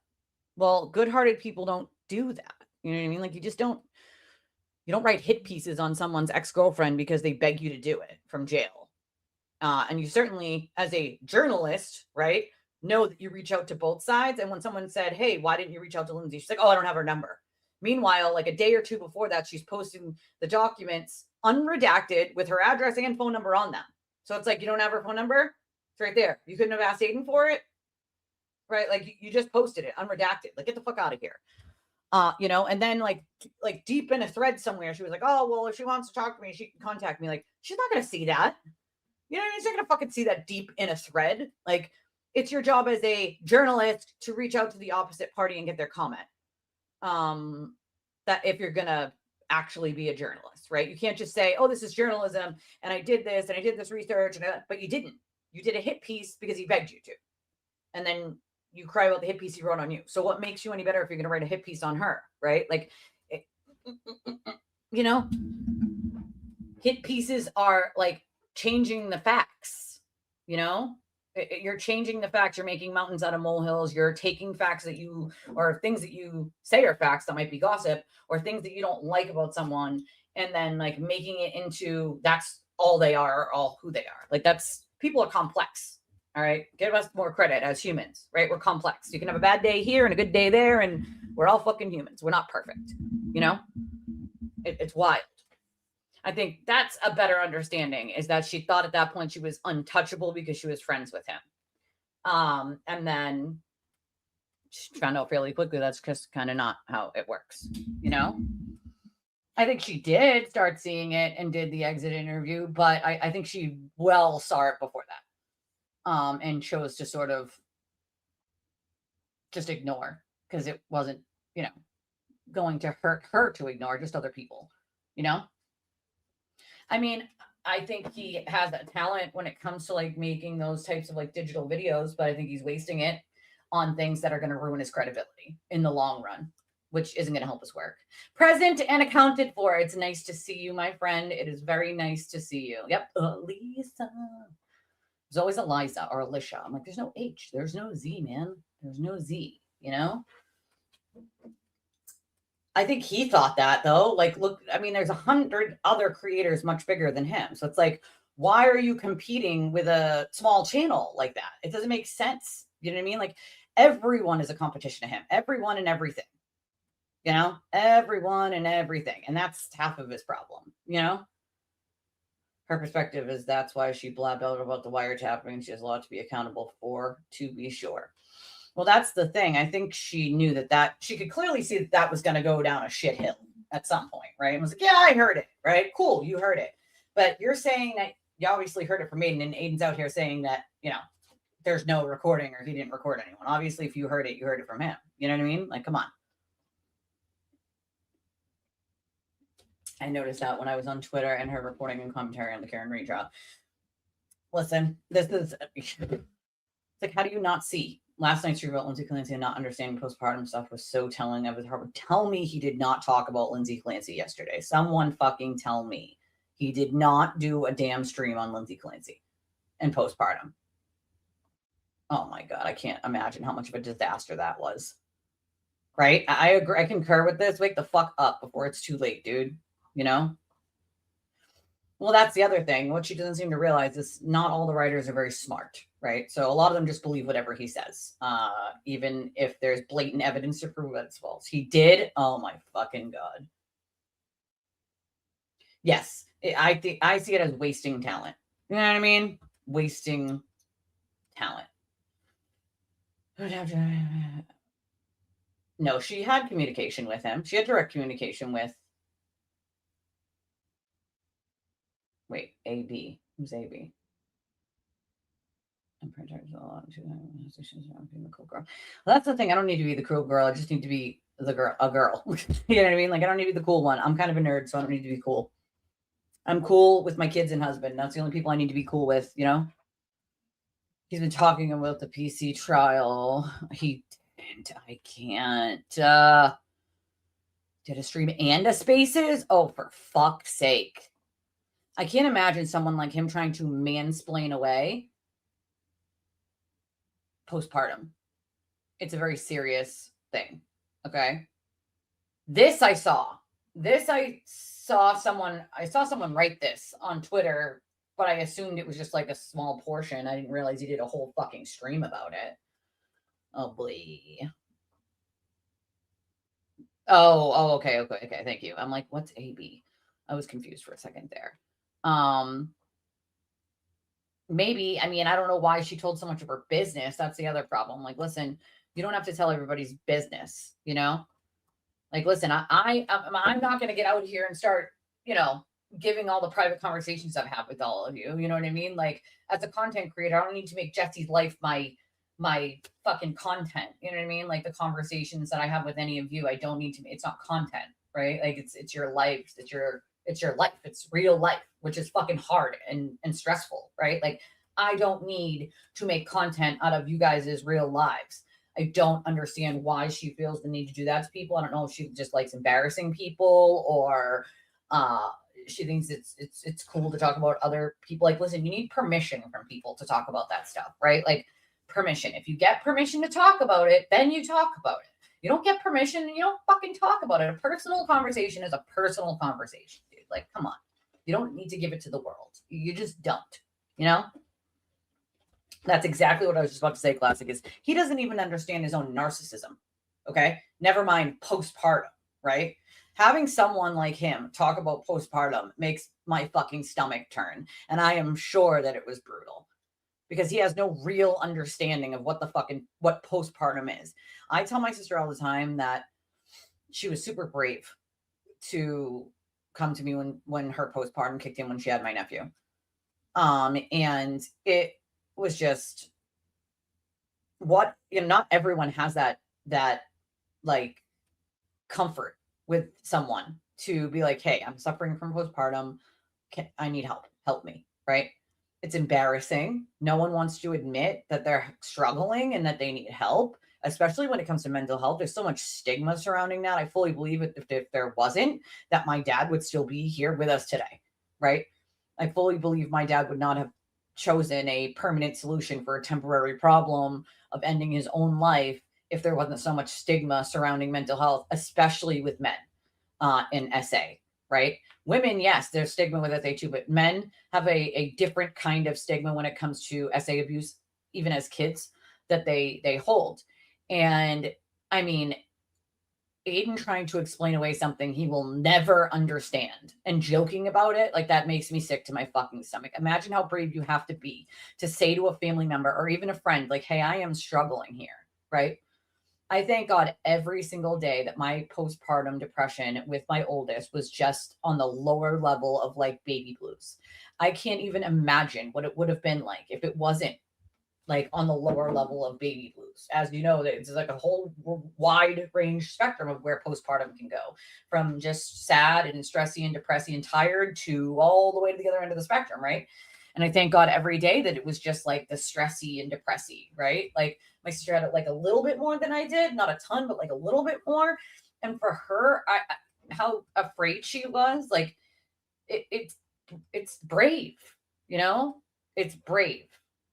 Well, good-hearted people don't do that. You know what I mean? Like, you don't write hit pieces on someone's ex-girlfriend because they beg you to do it from jail. And you certainly, as a journalist, right, know that you reach out to both sides. And when someone said, hey, why didn't you reach out to Lindsay? She's like, oh, I don't have her number. Meanwhile, like a day or two before that, she's posting the documents unredacted with her address and phone number on them. So it's like, you don't have her phone number? It's right there. You couldn't have asked Aiden for it? Right? Like, you just posted it unredacted. Like, get the fuck out of here. You know, and then like deep in a thread somewhere, she was like, oh, well, if she wants to talk to me, she can contact me. Like, she's not going to see that. You know what I mean? She's not going to fucking see that deep in a thread. Like, it's your job as a journalist to reach out to the opposite party and get their comment. That if you're going to actually be a journalist, right? You can't just say, oh, this is journalism, and I did this, and I did this research, but you didn't. You did a hit piece because he begged you to. And then you cry about the hit piece he wrote on you. So what makes you any better if you're going to write a hit piece on her, right? Like, you know, hit pieces are like changing the facts, you know? You're changing the facts. You're making mountains out of molehills. You're taking facts that you, or things that you say are facts that might be gossip, or things that you don't like about someone, and then like making it into that's all they are, or all who they are. Like that's, people are complex. All right. Give us more credit as humans, right? We're complex. You can have a bad day here and a good day there, and we're all fucking humans. We're not perfect. You know, it's wild. I think that's a better understanding, is that she thought at that point she was untouchable because she was friends with him. And then she found out fairly quickly that's just kind of not how it works, you know? I think she did start seeing it and did the exit interview, but I think she well saw it before that. And chose to sort of just ignore, because it wasn't, you know, going to hurt her to ignore, just other people, you know? I mean, I think he has a talent when it comes to like making those types of like digital videos, but I think he's wasting it on things that are going to ruin his credibility in the long run, which isn't going to help his work. Present and accounted for. It's nice to see you, my friend. It is very nice to see you. Yep. Lisa. There's always a Liza or Alicia. I'm like, there's no H. There's no Z, man. There's no Z, you know? I think he thought that though. Like, look, I mean, there's 100 other creators much bigger than him. So it's like, why are you competing with a small channel like that? It doesn't make sense. You know what I mean? Like, everyone is a competition to him. Everyone and everything. You know? Everyone and everything. And that's half of his problem, you know? Her perspective is that's why she blabbed out about the wiretapping. She has a lot to be accountable for, to be sure. Well, that's the thing. I think she knew that she could clearly see that was going to go down a shit hill at some point, right? And was like, yeah, I heard it, right? Cool, you heard it. But you're saying that you obviously heard it from Aiden, and Aiden's out here saying that, you know, there's no recording or he didn't record anyone. Obviously, if you heard it, you heard it from him. You know what I mean? Like, come on. I noticed that when I was on Twitter and her reporting and commentary on the Karen Reid trial. Listen, this is, it's like, how do you not see? Last night's review about Lindsay Clancy and not understanding postpartum stuff was so telling of his heart. Tell me he did not talk about Lindsay Clancy yesterday. Someone fucking tell me he did not do a damn stream on Lindsay Clancy and postpartum. Oh my God, I can't imagine how much of a disaster that was. Right? I agree. I concur with this. Wake the fuck up before it's too late, dude. You know? Well, that's the other thing. What she doesn't seem to realize is not all the writers are very smart, right? So a lot of them just believe whatever he says, even if there's blatant evidence to prove that it's false. He did. Oh my fucking God. Yes, I think I see it as wasting talent. You know what I mean? Wasting talent. No, she had communication with him. She had direct communication with. Wait, AB. Who's AB? I'm pretty a lot of being the cool girl. Well, that's the thing. I don't need to be the cool girl. I just need to be a girl. You know what I mean? Like, I don't need to be the cool one. I'm kind of a nerd, so I don't need to be cool. I'm cool with my kids and husband. That's the only people I need to be cool with, you know? He's been talking about the PC trial. He didn't. I can't. Did a stream and a spaces? Oh, for fuck's sake. I can't imagine someone like him trying to mansplain away postpartum. It's a very serious thing. Okay. I saw someone write this on Twitter, but I assumed it was just like a small portion. I didn't realize he did a whole fucking stream about it. Oh boy. Oh, okay. Thank you. I'm like, what's AB? I was confused for a second there. Maybe, I mean, I don't know why she told so much of her business. That's the other problem. Like, listen, you don't have to tell everybody's business, you know? Like, listen, I'm not going to get out here and start, you know, giving all the private conversations I've had with all of you. You know what I mean? Like, as a content creator, I don't need to make Jesse's life my fucking content. You know what I mean? Like, the conversations that I have with any of you, I don't need to, it's not content, right? Like, it's your life. It's your life. It's real life, which is fucking hard and stressful, right? Like, I don't need to make content out of you guys' real lives. I don't understand why she feels the need to do that to people. I don't know if she just likes embarrassing people or she thinks it's cool to talk about other people. Like, listen, you need permission from people to talk about that stuff, right? Like, permission. If you get permission to talk about it, then you talk about it. You don't get permission, you don't fucking talk about it. A personal conversation is a personal conversation, dude. Like, come on. You don't need to give it to the world. You just don't, you know? That's exactly what I was just about to say, Classic, is he doesn't even understand his own narcissism, okay? Never mind postpartum, right? Having someone like him talk about postpartum makes my fucking stomach turn. And I am sure that it was brutal because he has no real understanding of what postpartum is. I tell my sister all the time that she was super brave to come to me when her postpartum kicked in when she had my nephew. And it was just not everyone has that like comfort with someone to be like, hey, I'm suffering from postpartum. I need help me, right? It's embarrassing. No one wants to admit that they're struggling and that they need help, especially when it comes to mental health. There's so much stigma surrounding that. I fully believe if there wasn't, that my dad would still be here with us today, right? I fully believe my dad would not have chosen a permanent solution for a temporary problem of ending his own life if there wasn't so much stigma surrounding mental health, especially with men in SA, right? Women, yes, there's stigma with SA too, but men have a different kind of stigma when it comes to SA abuse, even as kids, that they hold. And I mean, Aiden trying to explain away something he will never understand and joking about it, like, that makes me sick to my fucking stomach. Imagine how brave you have to be to say to a family member or even a friend, like, hey, I am struggling here, right? I thank God every single day that my postpartum depression with my oldest was just on the lower level of like baby blues. I can't even imagine what it would have been like if it wasn't like on the lower level of baby blues. As you know, it's like a whole wide range spectrum of where postpartum can go, from just sad and stressy and depressy and tired to all the way to the other end of the spectrum, right? And I thank God every day that it was just like the stressy and depressy, right? Like, my sister had it like a little bit more than I did, not a ton, but like a little bit more. And for her, how afraid she was, like, it's brave, you know? It's brave.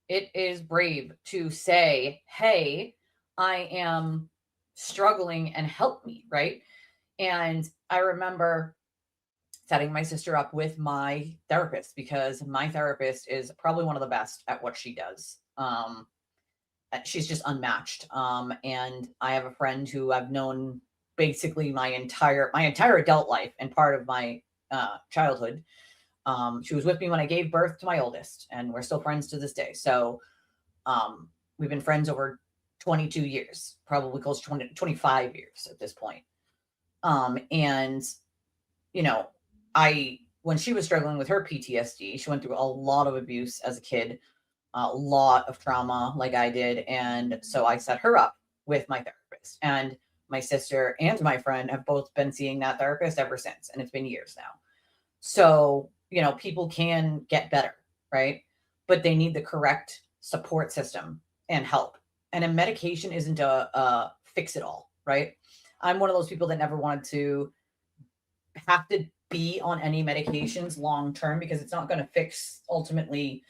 It is brave to say, hey, I am struggling and help me, right? And I remember setting my sister up with my therapist, because my therapist is probably one of the best at what she does. She's just unmatched. And I have a friend who I've known basically my entire adult life and part of my childhood. She was with me when I gave birth to my oldest, and we're still friends to this day. So we've been friends over 22 years, probably close to 25 years at this point. And, you know, when she was struggling with her PTSD, she went through a lot of abuse as a kid, a lot of trauma like I did. And so I set her up with my therapist, and my sister and my friend have both been seeing that therapist ever since. And it's been years now. So, you know, people can get better, right? But they need the correct support system and help. And a medication isn't a fix it all, right? I'm one of those people that never wanted to have to be on any medications long term, because it's not going to fix ultimately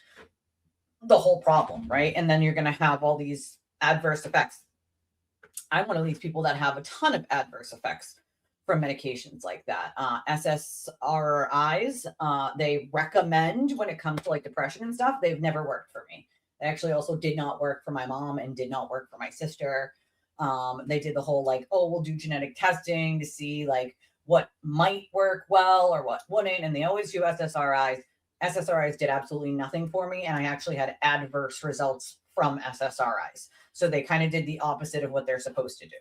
the whole problem, right? And then you're going to have all these adverse effects. I'm one of these people that have a ton of adverse effects from medications like that. SSRIs, they recommend when it comes to like depression and stuff. They've never worked for me. They actually also did not work for my mom and did not work for my sister. They did the whole like, oh, we'll do genetic testing to see like what might work well or what wouldn't. And they always do SSRIs. SSRIs did absolutely nothing for me. And I actually had adverse results from SSRIs. So they kind of did the opposite of what they're supposed to do.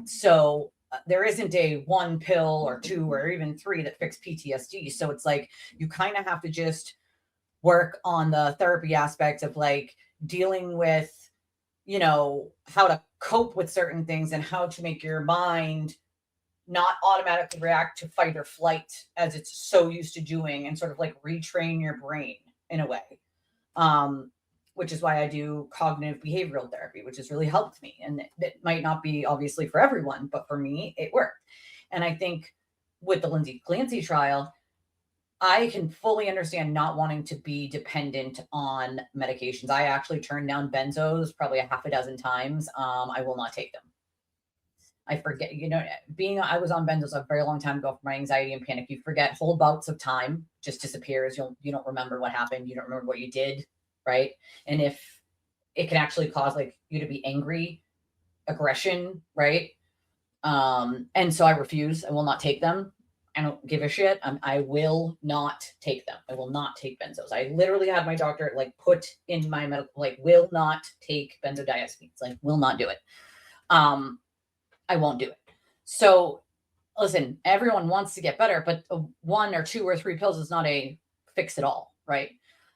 So there isn't a one pill or two or even three that fix PTSD. So it's like, you kind of have to just work on the therapy aspect of like dealing with, you know, how to cope with certain things and how to make your mind not automatically react to fight or flight as it's so used to doing, and sort of like retrain your brain in a way. Which is why I do cognitive behavioral therapy, which has really helped me. And it might not be obviously for everyone, but for me, it worked. And I think with the Lindsay Clancy trial, I can fully understand not wanting to be dependent on medications. I actually turned down benzos probably a half a dozen times. I will not take them. I forget, I was on benzos a very long time ago for my anxiety and panic. You forget whole bouts of time just disappears. You don't remember what happened. You don't remember what you did, right? And if it can actually cause like you to be angry, aggression, right? And so I refuse. I will not take them. I don't give a shit. I will not take them. I will not take benzos. I literally had my doctor like put in my medical, like, will not take benzodiazepines. Like, will not do it. I won't do it. So listen, everyone wants to get better, but 1 or 2 or 3 pills is not a fix at all, right?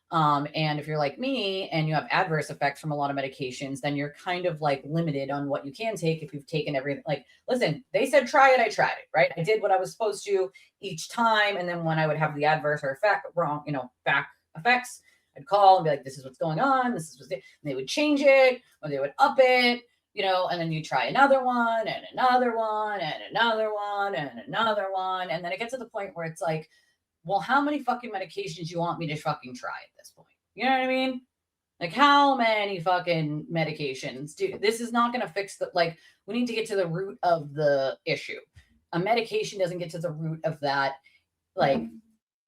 And if you're like me and you have adverse effects from a lot of medications, then you're kind of like limited on what you can take if you've taken everything. Like, listen, they said try it, I tried it, right? I did what I was supposed to each time, and then when I would have the adverse or back effects, I'd call and be like, "This is what's going on. This is and they would change it or they would up it." And then you try another one and another one and another one and another one. And then it gets to the point where it's like, well, how many fucking medications you want me to fucking try at this point? You know what I mean? Like, how many fucking medications this is not going to fix like, we need to get to the root of the issue. A medication doesn't get to the root of that, like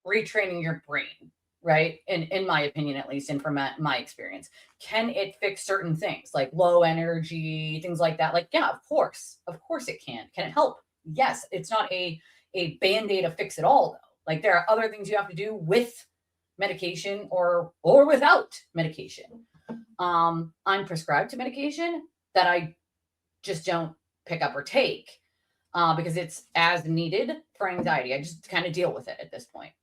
retraining your brain, right? In my opinion, at least, and from my experience. Can it fix certain things like low energy, things like that? Like, yeah, of course it can. Can it help? Yes. It's not a band-aid to fix it all, though. Like, there are other things you have to do with medication or without medication. I'm prescribed to medication that I just don't pick up or take because it's as needed for anxiety. I just kind of deal with it at this point.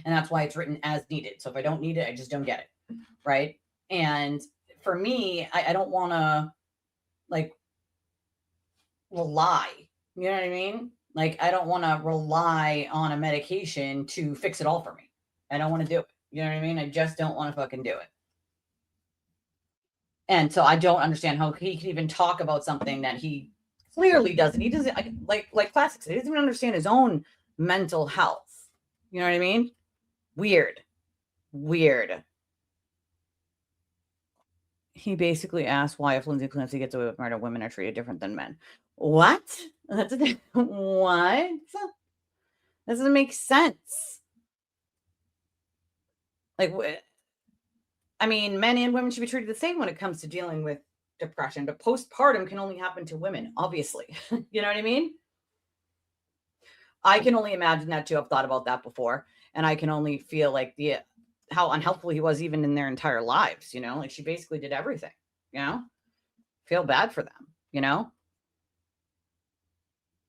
And that's why it's written as needed. So if I don't need it, I just don't get it. Right. And for me, I don't want to like rely. You know what I mean? Like, I don't want to rely on a medication to fix it all for me. I don't want to do it. You know what I mean? I just don't want to fucking do it. And so I don't understand how he can even talk about something that he clearly doesn't. He doesn't like classics. He doesn't even understand his own mental health. You know what I mean? Weird. He basically asked why if Lindsay Clancy gets away with murder, women are treated different than men. What? What? That doesn't make sense. Like, I mean, men and women should be treated the same when it comes to dealing with depression, but postpartum can only happen to women, obviously. You know what I mean? I can only imagine that too. I've thought about that before, and I can only feel like how unhelpful he was even in their entire lives. Like, she basically did everything. Feel bad for them.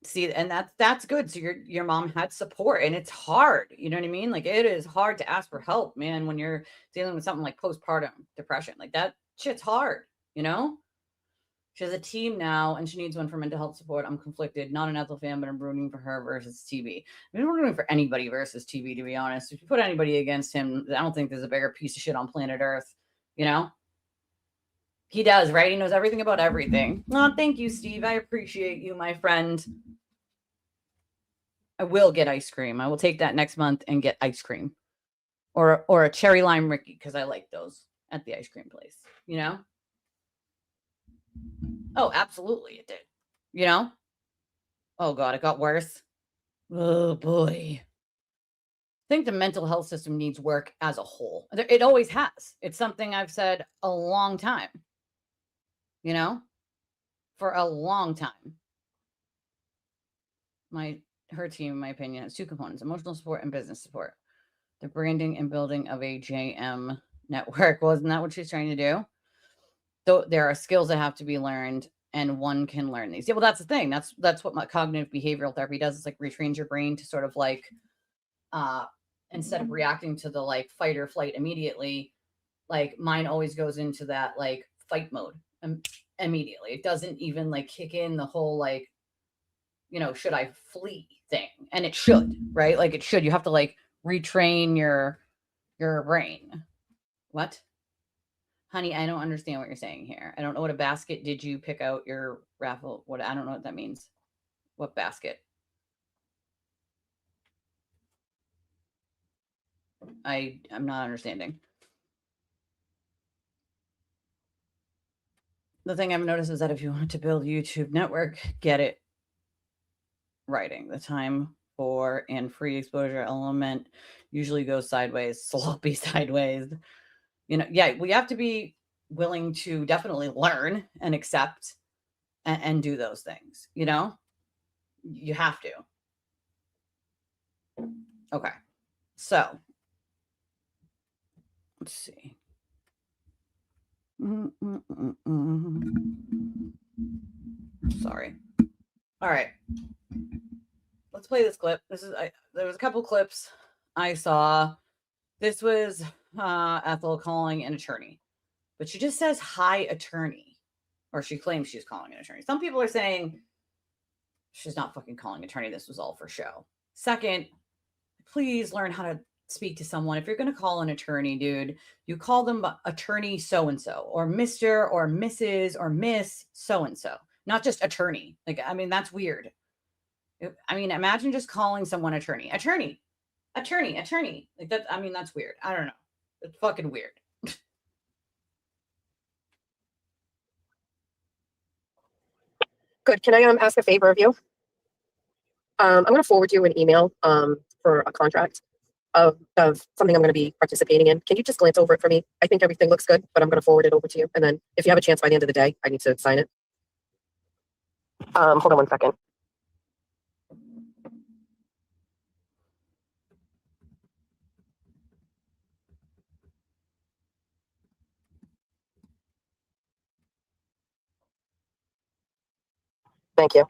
See, and that's good. So your mom had support, and it's hard. You know what I mean? Like, it is hard to ask for help, man, when you're dealing with something like postpartum depression. Like, that shit's hard. She has a team now, and she needs one for mental health support. I'm conflicted, not an Ethel fan, but I'm rooting for her versus TB. I'm rooting for anybody versus TB, to be honest. If you put anybody against him, I don't think there's a bigger piece of shit on planet Earth. He does, right? He knows everything about everything. Oh, thank you, Steve. I appreciate you, my friend. I will get ice cream. I will take that next month and get ice cream. Or a cherry lime Ricky, because I like those at the ice cream place. Oh, absolutely it did. Oh, God, it got worse. Oh, boy. I think the mental health system needs work as a whole. It always has. It's something I've said a long time. For a long time. Her team, in my opinion, has 2 components: emotional support and business support. The branding and building of a JM network. Well, isn't that what she's trying to do? So there are skills that have to be learned, and one can learn these. Yeah, well, that's the thing. That's what my cognitive behavioral therapy does. It's like retrains your brain to sort of like, instead of reacting to the like fight or flight immediately, like mine always goes into that like fight mode immediately. It doesn't even like kick in the whole like, should I flee thing? And it should, right? Like, it should. You have to like retrain your brain. What? Honey, I don't understand what you're saying here. I don't know what a basket did you pick out your raffle. I don't know what that means. What basket? I'm not understanding. The thing I've noticed is that if you want to build a YouTube network, get it writing. The time for and free exposure element usually goes sideways, sloppy sideways. Yeah, we have to be willing to definitely learn and accept and do those things. You have to. Okay. So let's see. Sorry. All right. Let's play this clip. There was a couple clips I saw. This was Ethel calling an attorney, but she just says hi attorney, or she claims she's calling an attorney. Some people are saying she's not fucking calling attorney. This was all for show. Second, please learn how to speak to someone. If you're going to call an attorney, dude, you call them attorney so-and-so or Mr. or Mrs. or Miss so-and-so, not just attorney. Like, I mean, that's weird. I mean, imagine just calling someone attorney. Like that. I mean, that's weird. I don't know. It's fucking weird. Good. Can I ask a favor of you? I'm going to forward you an email for a contract of something I'm going to be participating in. Can you just glance over it for me? I think everything looks good, but I'm going to forward it over to you. And then if you have a chance by the end of the day, I need to sign it. Hold on one second. Thank you.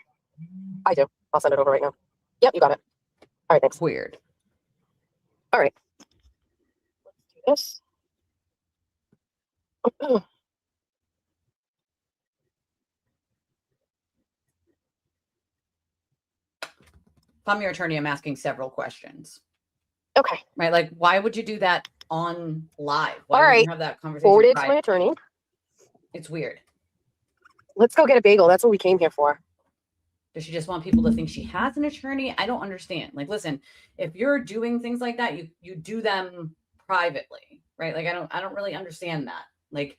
I do. I'll send it over right now. Yep, you got it. All right, thanks. Weird. All right. Let's do this. If I'm your attorney, I'm asking several questions. Okay. Right? Like, why would you do that on live? Why All would right. you have that conversation? Forward it to my attorney. It's weird. Let's go get a bagel. That's what we came here for. Does she just want people to think she has an attorney? I don't understand. Like, listen, if you're doing things like that, you do them privately, right? Like, I don't really understand that. Like,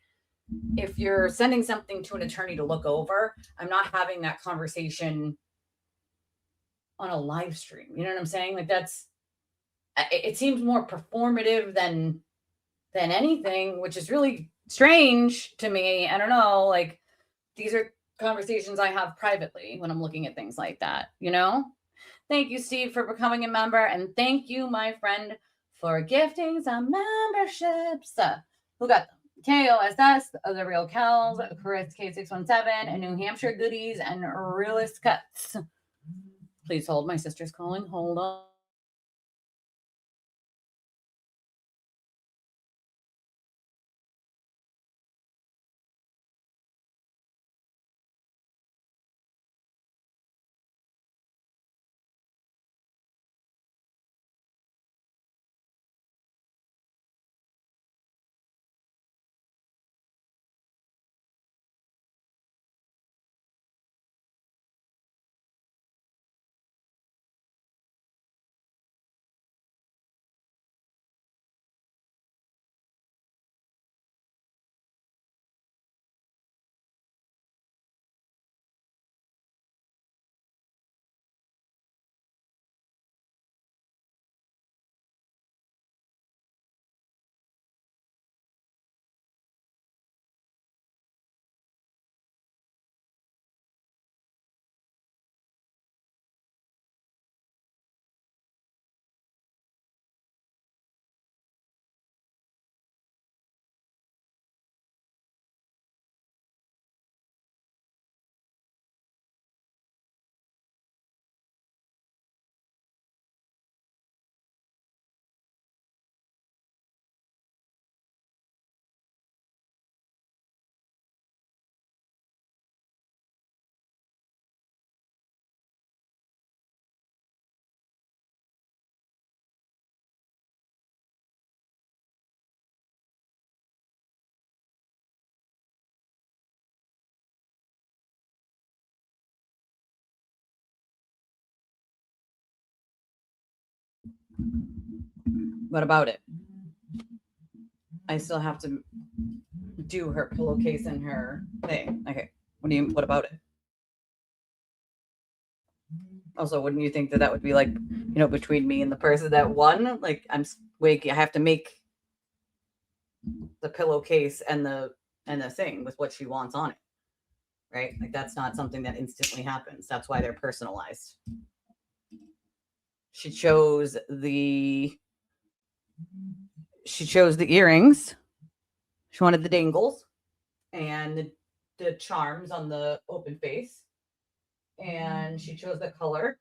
if you're sending something to an attorney to look over, I'm not having that conversation on a live stream. You know what I'm saying? Like, it seems more performative than anything, which is really strange to me. I don't know. Like, these are conversations I have privately when I'm looking at things like that, Thank you, Steve, for becoming a member. And thank you, my friend, for gifting some memberships. Who got them? KOSS, The Real Kells, Chris K617, and New Hampshire Goodies, and Realist Cuts. Please hold. My sister's calling. Hold on. What about it? I still have to do her pillowcase and her thing. Okay. What about it? Also, wouldn't you think that that would be like, between me and the person that won? Like, I have to make the pillowcase and the thing with what she wants on it. Right? Like, that's not something that instantly happens. That's why they're personalized. She chose the earrings. She wanted the dangles and the charms on the open face. And she chose the color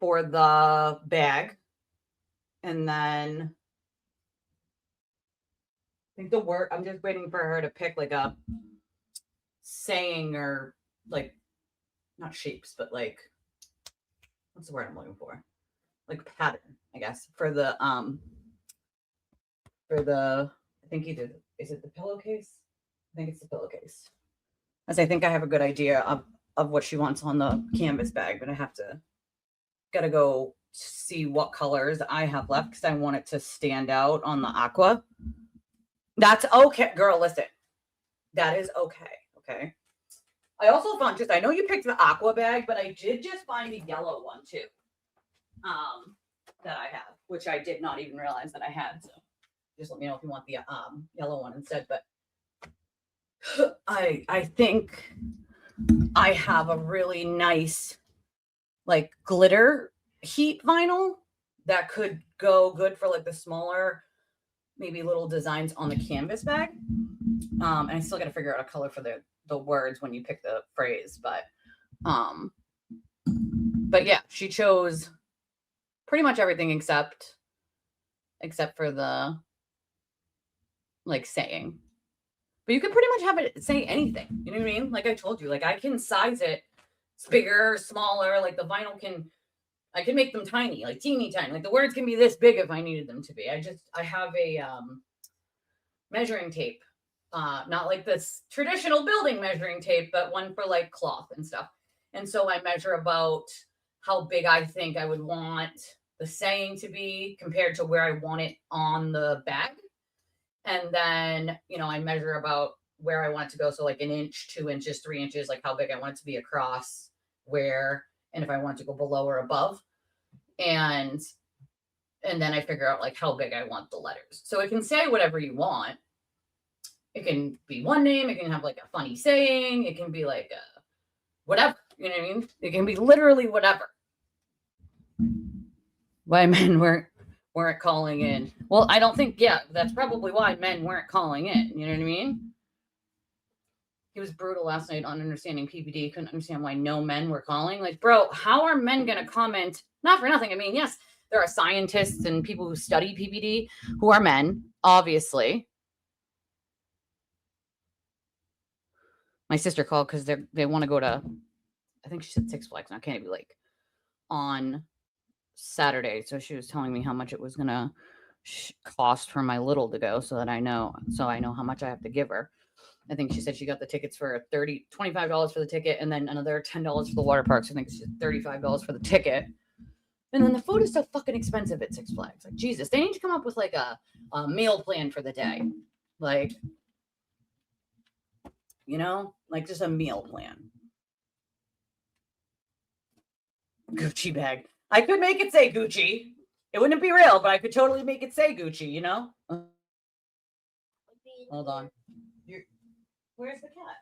for the bag. And then I think the word, I'm just waiting for her to pick like a saying or like, not shapes, but like, what's the word I'm looking for? Like pattern, I guess, for the, I think either, is it the pillowcase? I think it's the pillowcase. As I think I have a good idea of what she wants on the canvas bag, but I gotta go see what colors I have left because I want it to stand out on the aqua. That's okay, girl. Listen, that is okay. Okay. I also found I know you picked the aqua bag, but I did just find a yellow one too. That I have, which I did not even realize that I had. So just let me know if you want the yellow one instead. But I think I have a really nice like glitter heat vinyl that could go good for like the smaller, maybe little designs on the canvas bag. And I still got to figure out a color for the words when you pick the phrase, but yeah, she chose pretty much everything except for the like saying. But you can pretty much have it say anything. You know what I mean? Like I told you, like I can size it. It's bigger, smaller. Like the vinyl I can make them tiny, like teeny tiny. Like the words can be this big if I needed them to be. I have a measuring tape. Not like this traditional building measuring tape, but one for like cloth and stuff. And so I measure about how big I think I would want the saying to be compared to where I want it on the bag. And then, I measure about where I want it to go. So like an inch, 2 inches, 3 inches, like how big I want it to be across, where, and if I want it to go below or above. And then I figure out like how big I want the letters. So it can say whatever you want. It can be one name. It can have like a funny saying. It can be like whatever, you know what I mean? It can be literally whatever. Why men weren't calling in. Well, I don't think, that's probably why men weren't calling in. You know what I mean? He was brutal last night on understanding PPD. Couldn't understand why no men were calling. Like, bro, how are men going to comment? Not for nothing. I mean, yes, there are scientists and people who study PPD who are men, obviously. My sister called because they want to go to, I think she said Six Flags, now Canopy Lake, on Saturday. So she was telling me how much it was going to cost for my little to go so I know how much I have to give her. I think she said she got the tickets for $25 for the ticket and then another $10 for the water parks. I think she said $35 for the ticket. And then the food is so fucking expensive at Six Flags. Like, Jesus, they need to come up with like a meal plan for the day. Like, like just a meal plan. Gucci bag. I could make it say Gucci. It wouldn't be real, but I could totally make it say Gucci, Hold on. Where's the cat?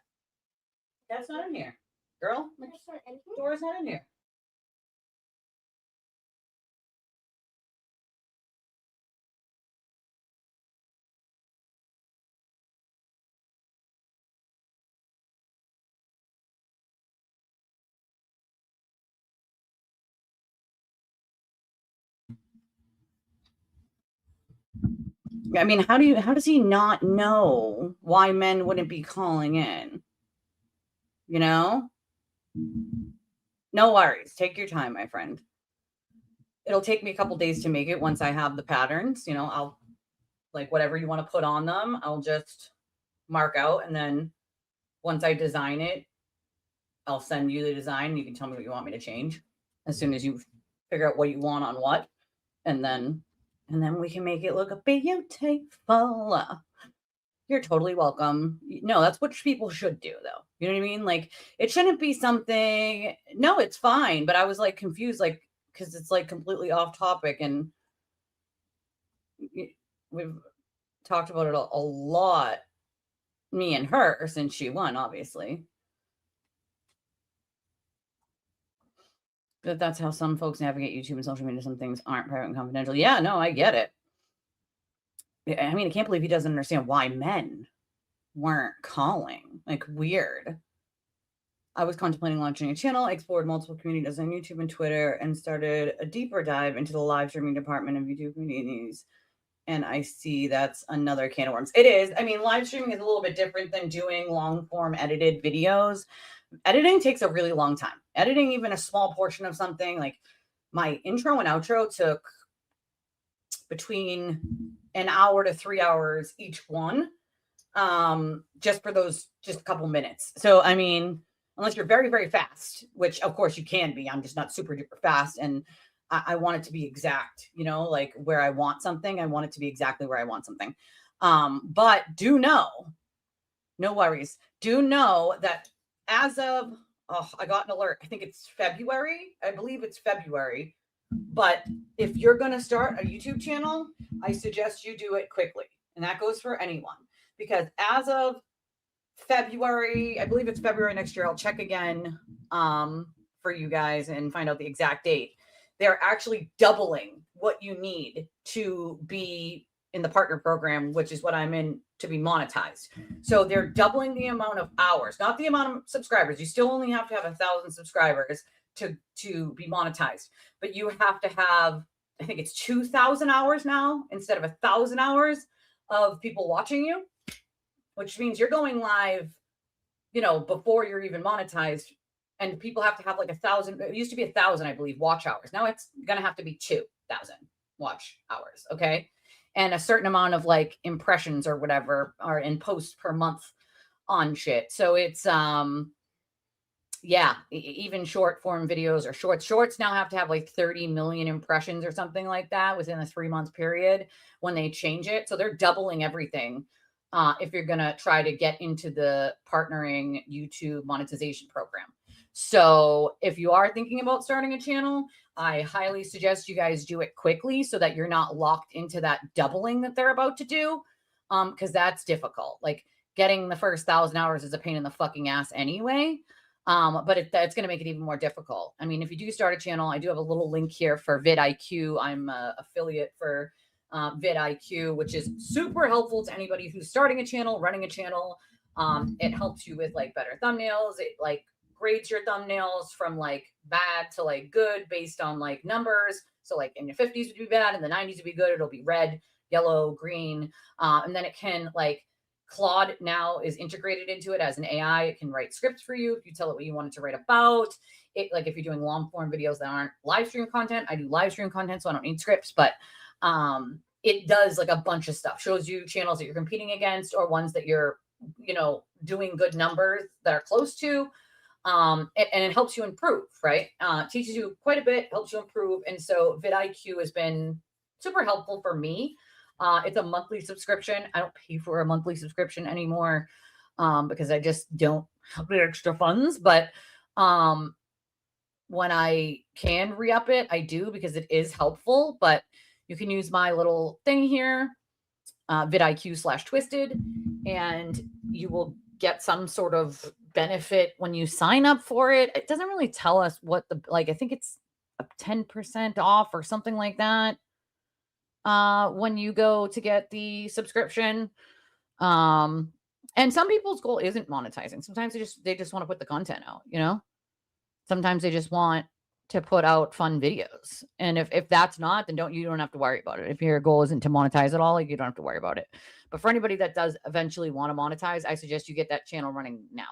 Cat's not in here. Girl, Dora's not in here. I mean, how does he not know why men wouldn't be calling in? No worries. Take your time, my friend. It'll take me a couple days to make it once I have the patterns. I'll like whatever you want to put on them, I'll just mark out. And then once I design it, I'll send you the design. You can tell me what you want me to change as soon as you figure out what you want on what. And then we can make it look beautiful. You're totally welcome. No, that's what people should do, though. You know what I mean? Like, it shouldn't be something. No, it's fine. But I was like confused, like, because it's like completely off topic, and we've talked about it a lot, me and her, since she won, obviously. But that's how some folks navigate YouTube and social media. Some things aren't private and confidential. Yeah, no, I get it. I mean, I can't believe he doesn't understand why men weren't calling. Like, weird. I was contemplating launching a channel. I explored multiple communities on YouTube and Twitter and started a deeper dive into the live streaming department of YouTube communities. And I see that's another can of worms. It is. I mean, live streaming is a little bit different than doing long form edited videos. Editing takes a really long time. Editing even a small portion of something, like my intro and outro took between an hour to 3 hours each one, just for those, just a couple minutes. So, I mean, unless you're very, very fast, which of course you can be, I'm just not super duper fast. And I want it to be exact, you know, like where I want something, I want it to be exactly where I want something. But do know, no worries. Do know that as of, I got an alert. I think it's February. I believe it's February. But if you're going to start a YouTube channel, I suggest you do it quickly. And that goes for anyone. Because as of February, I believe it's February next year, I'll check again for you guys and find out the exact date. They're actually doubling what you need to be in the partner program, which is what I'm in, to be monetized. So they're doubling the amount of hours, not the amount of subscribers. You still only have to have 1,000 subscribers to be monetized, but you have to have, I think it's 2,000 hours now instead of 1,000 hours of people watching you, which means you're going live, you know, before you're even monetized. And people have to have like 1,000. It used to be 1,000, I believe, watch hours. Now it's going to have to be 2,000 watch hours. Okay. And a certain amount of like impressions or whatever are in posts per month on shit. So it's, yeah, even short form videos or shorts now have to have like 30 million impressions or something like that within a 3-month period when they change it. So they're doubling everything. If you're going to try to get into the partnering YouTube monetization program. So if you are thinking about starting a channel, I highly suggest you guys do it quickly so that you're not locked into that doubling that they're about to do. Because that's difficult. Like getting the first 1,000 hours is a pain in the fucking ass anyway. But it's going to make it even more difficult. I mean, if you do start a channel, I do have a little link here for vidIQ. I'm an affiliate for vidIQ, which is super helpful to anybody who's starting a channel, running a channel. It helps you with like better thumbnails. It like grades your thumbnails from like bad to like good based on like numbers. So like in the 50s would be bad, in the 90s would be good. It'll be red, yellow, green. And then it can like, Claude now is integrated into it as an AI. It can write scripts for you if you tell it what you want it to write about. It, like if you're doing long form videos that aren't live stream content, I do live stream content, so I don't need scripts, but it does like a bunch of stuff. Shows you channels that you're competing against or ones that you're, you know, doing good numbers that are close to. And it helps you improve, right? Teaches you quite a bit, helps you improve. And so vidIQ has been super helpful for me. It's a monthly subscription. I don't pay for a monthly subscription anymore because I just don't have the extra funds. But when I can re-up it, I do because it is helpful. But you can use my little thing here, vidIQ/twisted, and you will get some sort of benefit when you sign up for it. It doesn't really tell us what the, like, I think it's a 10% off or something like that when you go to get the subscription. And some people's goal isn't monetizing. Sometimes they just want to put the content out, you know? Sometimes they just want to put out fun videos. And if that's not, then you don't have to worry about it. If your goal isn't to monetize at all, like, you don't have to worry about it. But for anybody that does eventually want to monetize, I suggest you get that channel running now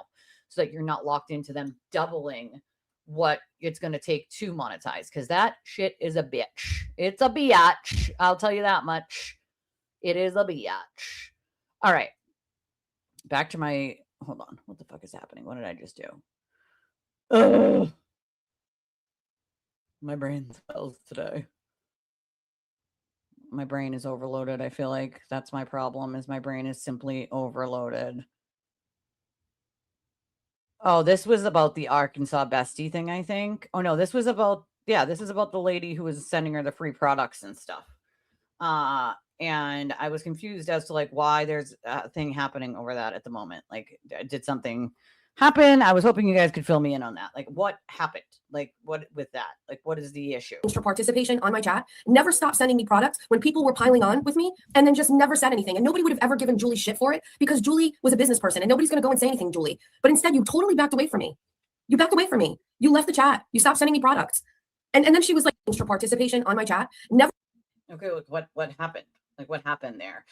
so that you're not locked into them doubling what it's going to take to monetize, because that shit is a bitch. It's a biatch. I'll tell you that much. It is a biatch. All right. Back to my, hold on. What the fuck is happening? What did I just do? Ugh. My brain cells today. My brain is overloaded. I feel like that's my problem, is my brain is simply overloaded. Oh, this was about the Arkansas bestie thing, I think. Oh no, this was about, yeah, this is about the lady who was sending her the free products and stuff. And I was confused as to like why there's a thing happening over that at the moment. Like, did something happen? I was hoping you guys could fill me in on that. Like, what happened? Like, what with that? Like, what is the issue? For participation on my chat, never stopped sending me products when people were piling on with me, and then just never said anything. And nobody would have ever given Julie shit for it because Julie was a business person and nobody's going to go and say anything, Julie. But instead, you totally backed away from me. You backed away from me. You left the chat. You stopped sending me products. And then she was like, for participation on my chat, never. Okay, look, what happened? Like, what happened there?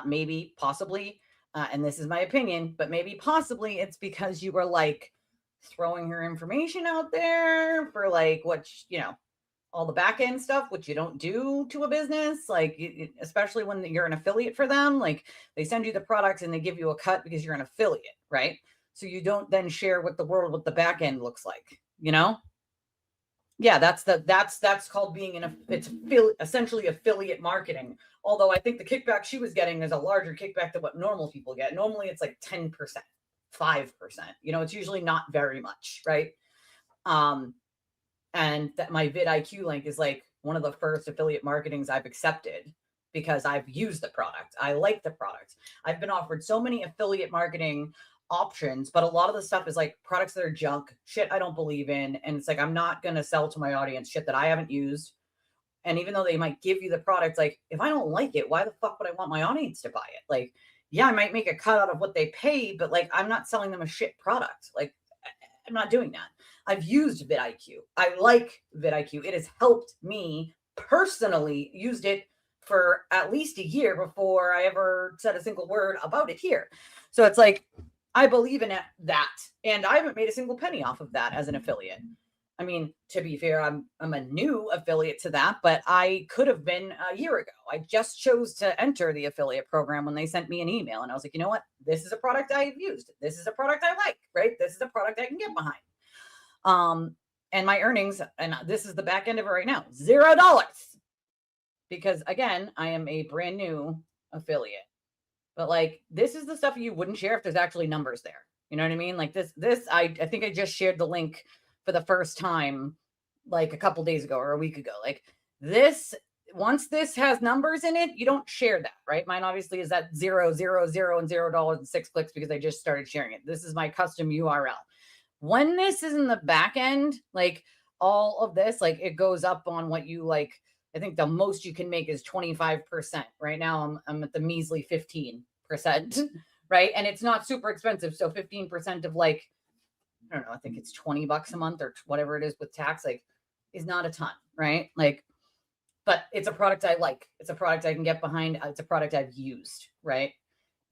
Maybe, possibly, and this is my opinion, but maybe possibly it's because you were like throwing her information out there for like what, you know, all the back end stuff, which you don't do to a business, like especially when you're an affiliate for them. Like, they send you the products and they give you a cut because you're an affiliate, right? So you don't then share with the world what the back end looks like, you know? Yeah, that's called being it's essentially affiliate marketing. Although I think the kickback she was getting is a larger kickback than what normal people get. Normally it's like 10%, 5%. You know, it's usually not very much, right? And that my vidIQ link is like one of the first affiliate marketings I've accepted because I've used the product. I like the product. I've been offered so many affiliate marketing options, but a lot of the stuff is like products that are junk, shit I don't believe in. And it's like, I'm not going to sell to my audience shit that I haven't used. And even though they might give you the product, like if I don't like it, why the fuck would I want my audience to buy it? Like, yeah, I might make a cut out of what they pay, but like, I'm not selling them a shit product. Like, I'm not doing that. I've used vidIQ. I like vidIQ. It has helped me personally, used it for at least a year before I ever said a single word about it here. So it's like, I believe in that. And I haven't made a single penny off of that as an affiliate. I mean, to be fair, I'm a new affiliate to that, but I could have been a year ago. I just chose to enter the affiliate program when they sent me an email. And I was like, you know what? This is a product I've used. This is a product I like, right? This is a product I can get behind. And my earnings, and this is the back end of it right now, $0. Because again, I am a brand new affiliate. But like, this is the stuff you wouldn't share if there's actually numbers there. You know what I mean? Like this, I think I just shared the link for the first time, like a couple days ago or a week ago. Like this, once this has numbers in it, you don't share that, right? Mine obviously is at 0, 0, 0 and $0 and 6 clicks because I just started sharing it. This is my custom URL. When this is in the back end, like all of this, like it goes up on what you like. I think the most you can make is 25%. Right now I'm at the measly 15%, right? And it's not super expensive. So 15% of like, I don't know, I think it's $20 a month or whatever it is with tax, like is not a ton, right? Like, but it's a product I like. It's a product I can get behind. It's a product I've used, right?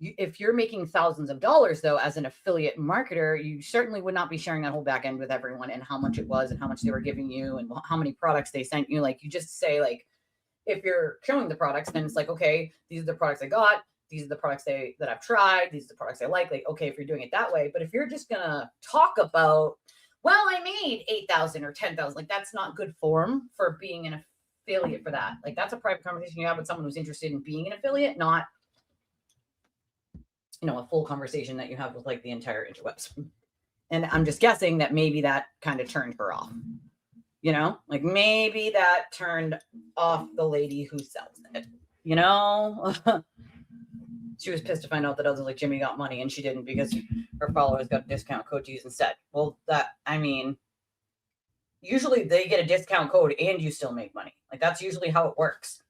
If you're making thousands of dollars though, as an affiliate marketer, you certainly would not be sharing that whole back end with everyone and how much it was and how much they were giving you and how many products they sent you. Like you just say like, if you're showing the products, then it's like, okay, these are the products I got. These are the products that I've tried. These are the products I like. Like, okay, if you're doing it that way, but if you're just going to talk about, well, I made 8,000 or 10,000, like that's not good form for being an affiliate for that. Like that's a private conversation you have with someone who's interested in being an affiliate, not, you know, a full conversation that you have with like the entire interwebs. And I'm just guessing that maybe that kind of turned her off, you know, like maybe that turned off the lady who sells it, you know. She was pissed to find out that others like Jimmy got money and she didn't because her followers got a discount code to use instead. Well, I mean, usually they get a discount code and you still make money. Like that's usually how it works.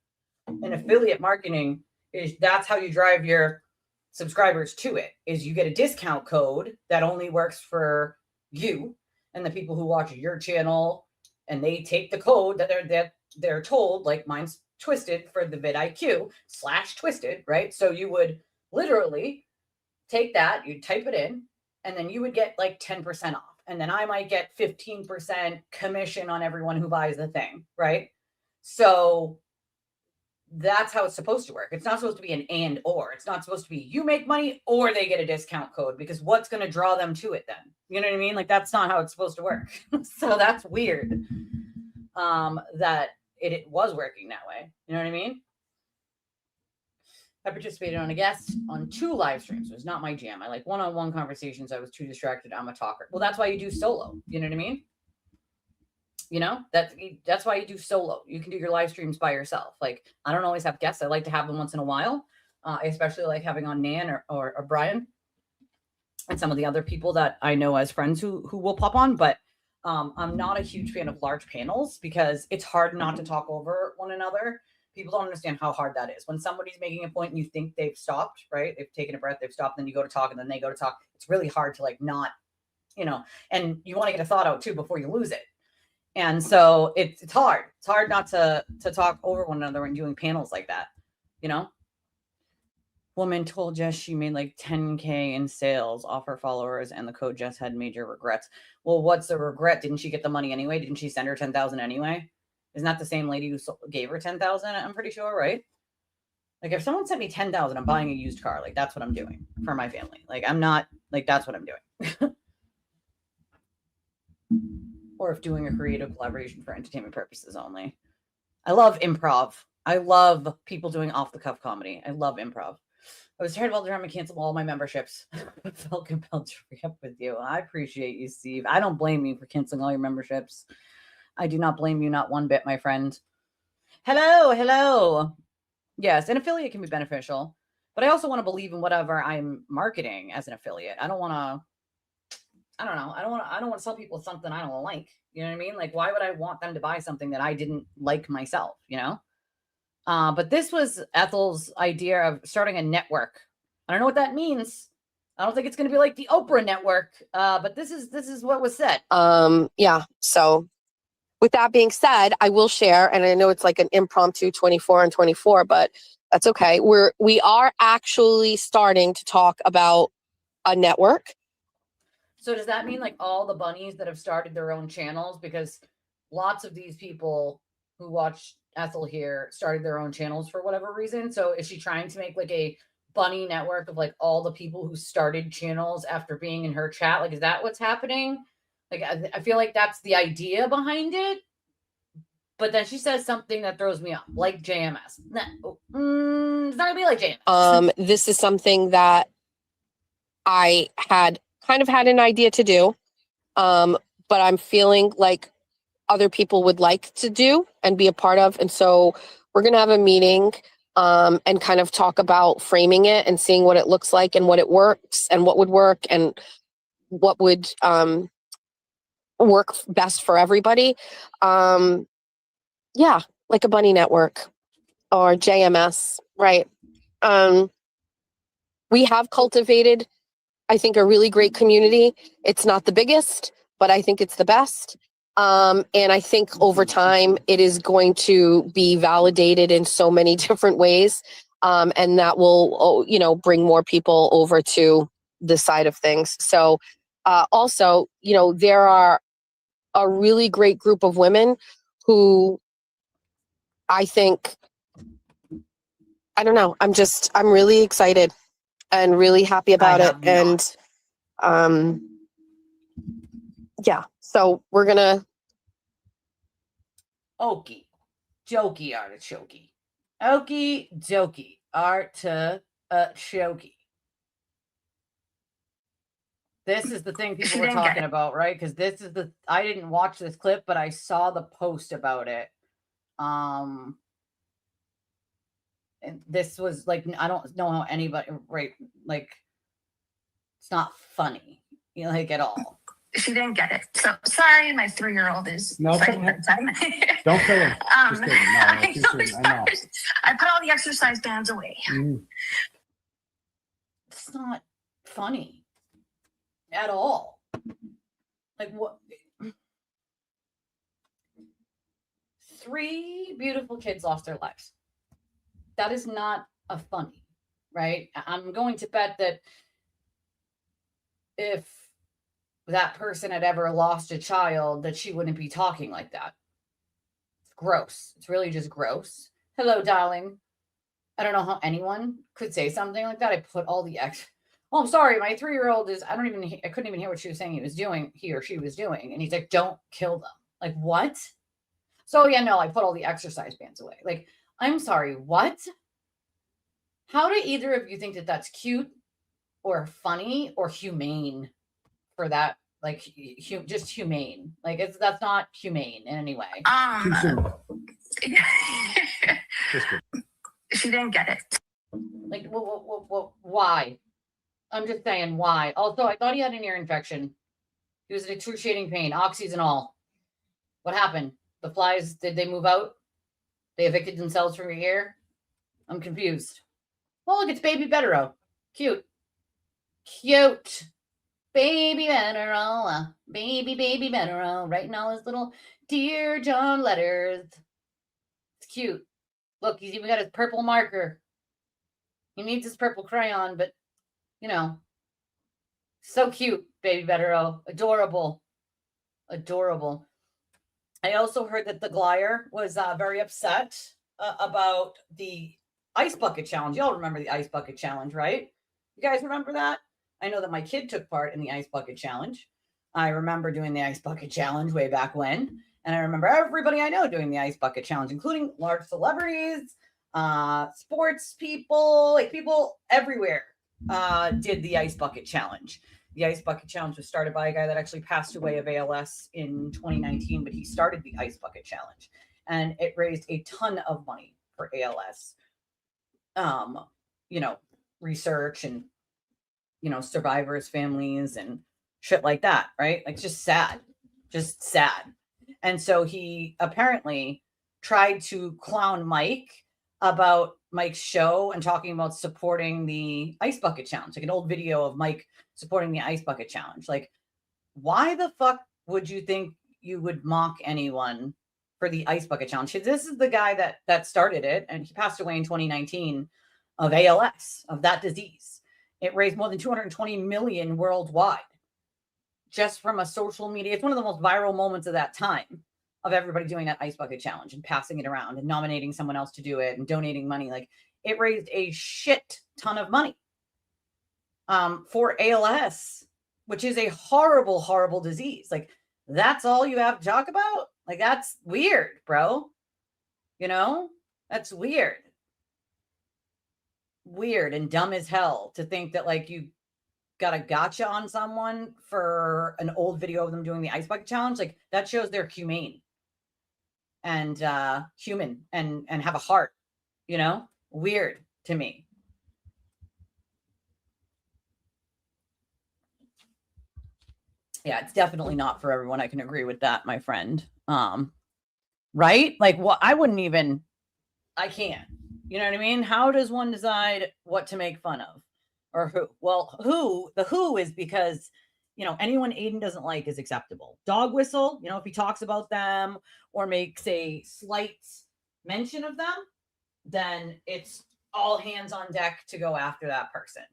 And affiliate marketing that's how you drive your subscribers to it, is you get a discount code that only works for you and the people who watch your channel, and they take the code that they're told, like mine's Twisted for the vidIQ /Twisted, right? So you would literally take that, you type it in, and then you would get like 10% off. And then I might get 15% commission on everyone who buys the thing, right? So that's how it's supposed to work. It's not supposed to be an and or. It's not supposed to be you make money or they get a discount code, because what's going to draw them to it then? You know what I mean? Like that's not how it's supposed to work. So that's weird that it was working that way. You know what I mean? I participated on a guest on 2 live streams. It was not my jam. I like one-on-one conversations. I was too distracted. I'm a talker. Well, that's why you do solo. You know what I mean? You know, that's why you do solo. You can do your live streams by yourself. Like, I don't always have guests. I like to have them once in a while. I especially like having on Nan or Brian and some of the other people that I know as friends who will pop on. But I'm not a huge fan of large panels because it's hard not to talk over one another. People don't understand how hard that is. When somebody's making a point and you think they've stopped, right? They've taken a breath, they've stopped, then you go to talk and then they go to talk. It's really hard to like not, you know, and you want to get a thought out too before you lose it. And so it's hard. It's hard not to talk over one another when doing panels like that, you know? Woman told Jess she made like 10K in sales off her followers and the code Jess had major regrets. Well, what's the regret? Didn't she get the money anyway? Didn't she send her 10,000 anyway? Isn't that the same lady who gave her 10,000? I'm pretty sure, right? Like if someone sent me 10,000, I'm buying a used car. Like that's what I'm doing for my family. Like I'm not like, that's what I'm doing. Or if doing a creative collaboration for entertainment purposes only. I love improv. I love people doing off the cuff comedy. I love improv. I was tired of all the drama, canceled all my memberships. I felt compelled to re-up with you. I appreciate you, Steve. I don't blame you for canceling all your memberships. I do not blame you, not one bit, my friend. Hello. Yes, an affiliate can be beneficial, but I also want to believe in whatever I'm marketing as an affiliate. I don't want to sell people something I don't like. You know what I mean? Like, why would I want them to buy something that I didn't like myself, you know? But this was Ethel's idea of starting a network. I don't know what that means. I don't think it's going to be like the Oprah network. But this is what was said. Yeah. So with that being said, I will share, and I know it's like an impromptu 24 and 24, but that's okay. We are actually starting to talk about a network. So does that mean like all the bunnies that have started their own channels? Because lots of these people who watch Ethel here started their own channels for whatever reason. So is she trying to make like a bunny network of like all the people who started channels after being in her chat? Like, is that what's happening? Like, I feel like that's the idea behind it. But then she says something that throws me off, like JMS. No, it's not gonna be like JMS. This is something that I had kind of had an idea to do, but I'm feeling like other people would like to do and be a part of. And so we're going to have a meeting and kind of talk about framing it and seeing what it looks like and what it works and what would work and what would work best for everybody. Yeah, like a bunny network or JMS, right? We have cultivated, I think, a really great community. It's not the biggest, but I think it's the best. And I think over time, it is going to be validated in so many different ways. And that will, bring more people over to the side of things. So also, there are a really great group of women who I think, I don't know, I'm really excited and really happy about it. And yeah, so we're gonna Okie dokie artichoke. Okie dokie artichoke. This is the thing people were talking about, right? Because I didn't watch this clip, but I saw the post about it. And this was like, I don't know how anybody, right? Like, it's not funny, like at all. She didn't get it. So sorry, my 3-year-old is fighting that time. Don't kill him. Just kidding. No, I know. I put all the exercise bands away. It's not funny at all. Like what? 3 beautiful kids lost their lives. That is not a funny, right? I'm going to bet that if that person had ever lost a child, that she wouldn't be talking like that. It's gross. It's really just gross. Hello, darling. I don't know how anyone could say something like that. I put all the Oh, I'm sorry. My 3-year-old is, I couldn't even hear what she was saying he or she was doing. And he's like, don't kill them. Like, what? So yeah, no, I put all the exercise bands away. Like, I'm sorry, what? How do either of you think that that's cute or funny or humane for that? Like just humane. Like that's not humane in any way. Too soon. Just kidding. She didn't get it. Like why? I'm just saying why. Also, I thought he had an ear infection. He was in excruciating pain, oxys and all. What happened? The flies, did they move out? They evicted themselves from your ear? I'm confused. Oh, look, it's Baby Betero. Cute. Cute. Baby Betero. Baby Betero. Writing all his little Dear John letters. It's cute. Look, he's even got his purple marker. He needs his purple crayon, but, you know. So cute, Baby Betero. Adorable. Adorable. I also heard that the Glyer was very upset about the Ice Bucket Challenge. Y'all remember the Ice Bucket Challenge, right? You guys remember that? I know that my kid took part in the Ice Bucket Challenge. I remember doing the Ice Bucket Challenge way back when. And I remember everybody I know doing the Ice Bucket Challenge, including large celebrities, sports people, like people everywhere did the Ice Bucket Challenge. The Ice Bucket Challenge was started by a guy that actually passed away of ALS in 2019, but he started the Ice Bucket Challenge. And it raised a ton of money for ALS. You know, research and, you know, survivors, families, and shit like that, right? Like just sad. And so he apparently tried to clown Mike about Mike's show and talking about supporting the Ice Bucket Challenge, like an old video of Mike supporting the Ice Bucket Challenge. Like, why the fuck would you think you would mock anyone for the Ice Bucket Challenge? This is the guy that started it, and he passed away in 2019 of ALS, of that disease. It raised more than 220 million worldwide just from a social media. It's one of the most viral moments of that time, of everybody doing that Ice Bucket Challenge and passing it around and nominating someone else to do it and donating money. Like, it raised a shit ton of money for ALS, which is a horrible, horrible disease. Like, that's all you have to talk about? Like, that's weird, bro. You know, that's weird. Weird and dumb as hell to think that, like, you got a gotcha on someone for an old video of them doing the Ice Bucket Challenge. Like, that shows they're humane and human and have a heart, you know? Weird to me. Yeah, it's definitely not for everyone. I can agree with that, my friend. Right? Like, what? I can't. You know what I mean? How does one decide what to make fun of? Or who? Well, the who is because, you know, anyone Aiden doesn't like is acceptable. Dog whistle, you know, if he talks about them or makes a slight mention of them, then it's all hands on deck to go after that person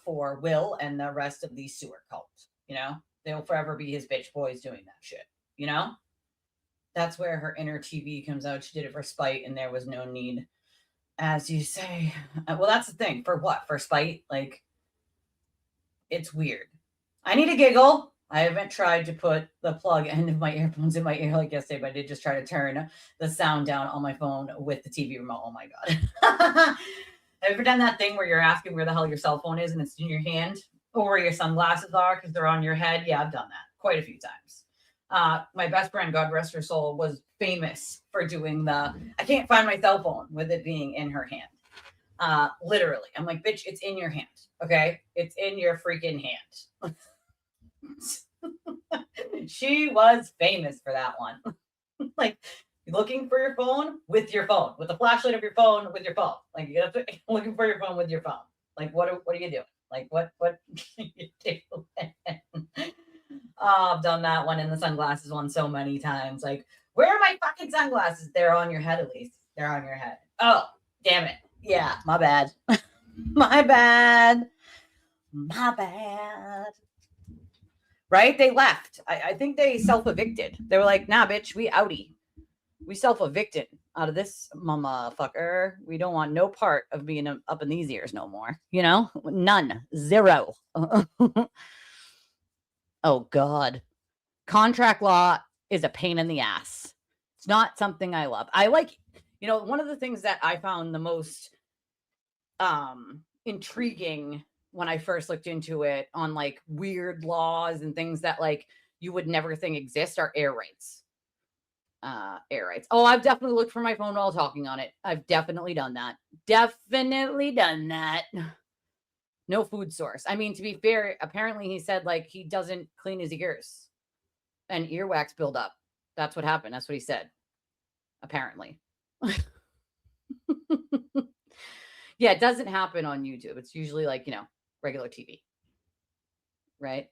for Will and the rest of the sewer cult. You know, they'll forever be his bitch boys doing that shit. You know, that's where her inner TV comes out. She did it for spite, and there was no need, as you say. Well, that's the thing. For what? For spite? Like, it's weird. I need a giggle. I haven't tried to put the plug end of my earphones in my ear like yesterday, but I did just try to turn the sound down on my phone with the TV remote. Oh my God. Have you ever done that thing where you're asking where the hell your cell phone is and it's in your hand, or where your sunglasses are because they're on your head? Yeah, I've done that quite a few times. My best friend, God rest her soul, was famous for doing I can't find my cell phone with it being in her hand. Literally. I'm like, bitch, it's in your hand. Okay. It's in your freaking hand. She was famous for that one. Like, looking for your phone with the flashlight of your phone with your phone. Like, you have to looking for your phone with your phone. Like, what are you doing? Like, what are you doing? Oh, I've done that one and the sunglasses one so many times. Like, where are my fucking sunglasses? They're on your head, at least. They're on your head. Oh, damn it. Yeah, my bad. My bad. Right? They left. I think they self-evicted. They were like, nah, bitch, we outie. We self-evicted out of this motherfucker. We don't want no part of being up in these ears no more. You know? None. Zero. Oh, God. Contract law is a pain in the ass. It's not something I love. I like, you know, one of the things that I found the most intriguing when I first looked into it on like weird laws and things that like you would never think exist are air rights. Air rights. Oh, I've definitely looked for my phone while talking on it. I've definitely done that. Definitely done that. No food source. I mean, to be fair, apparently he said like he doesn't clean his ears and earwax build up. That's what happened. That's what he said. Apparently. Yeah, it doesn't happen on YouTube. It's usually like, you know, regular TV. Right?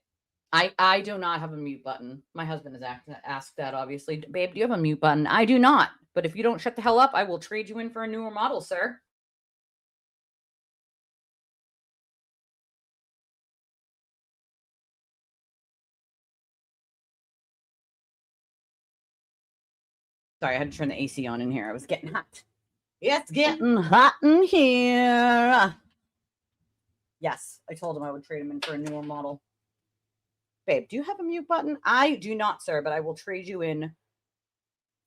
I do not have a mute button. My husband has asked that, obviously. Babe, do you have a mute button? I do not. But if you don't shut the hell up, I will trade you in for a newer model, sir. Sorry, I had to turn the AC on in here. I was getting hot. It's getting hot in here. Yes, I told him I would trade him in for a newer model. Babe, do you have a mute button? I do not, sir, but I will trade you in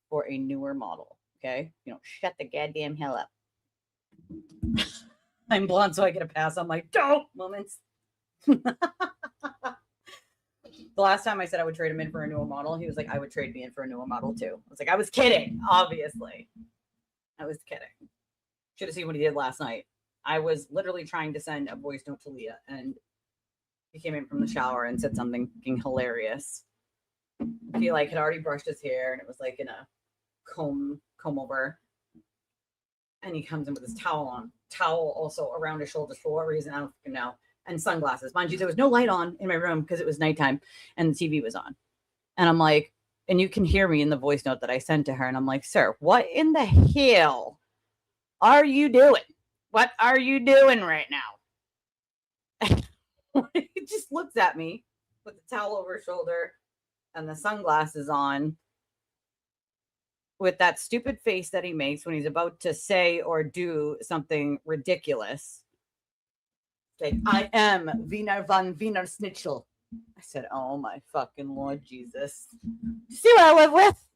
for a newer model. Okay? You know, shut the goddamn hell up. I'm blonde, so I get a pass on my don't moments. The last time I said I would trade him in for a newer model, he was like, I would trade me in for a newer model too. I was like, I was kidding, obviously. I was kidding. Should have seen what he did last night. I was literally trying to send a voice note to Leah, and he came in from the shower and said something hilarious. He like had already brushed his hair, and it was like in a comb over. And he comes in with his towel also around his shoulders for what reason, I don't fucking know. And sunglasses. Mind you, there was no light on in my room because it was nighttime and the TV was on. And I'm like, and you can hear me in the voice note that I sent to her. And I'm like, sir, what in the hell are you doing? What are you doing right now? He just looks at me with the towel over his shoulder and the sunglasses on with that stupid face that he makes when he's about to say or do something ridiculous. Like, I am Wiener von Wiener Schnitzel. I said, oh my fucking Lord Jesus. See what I live with?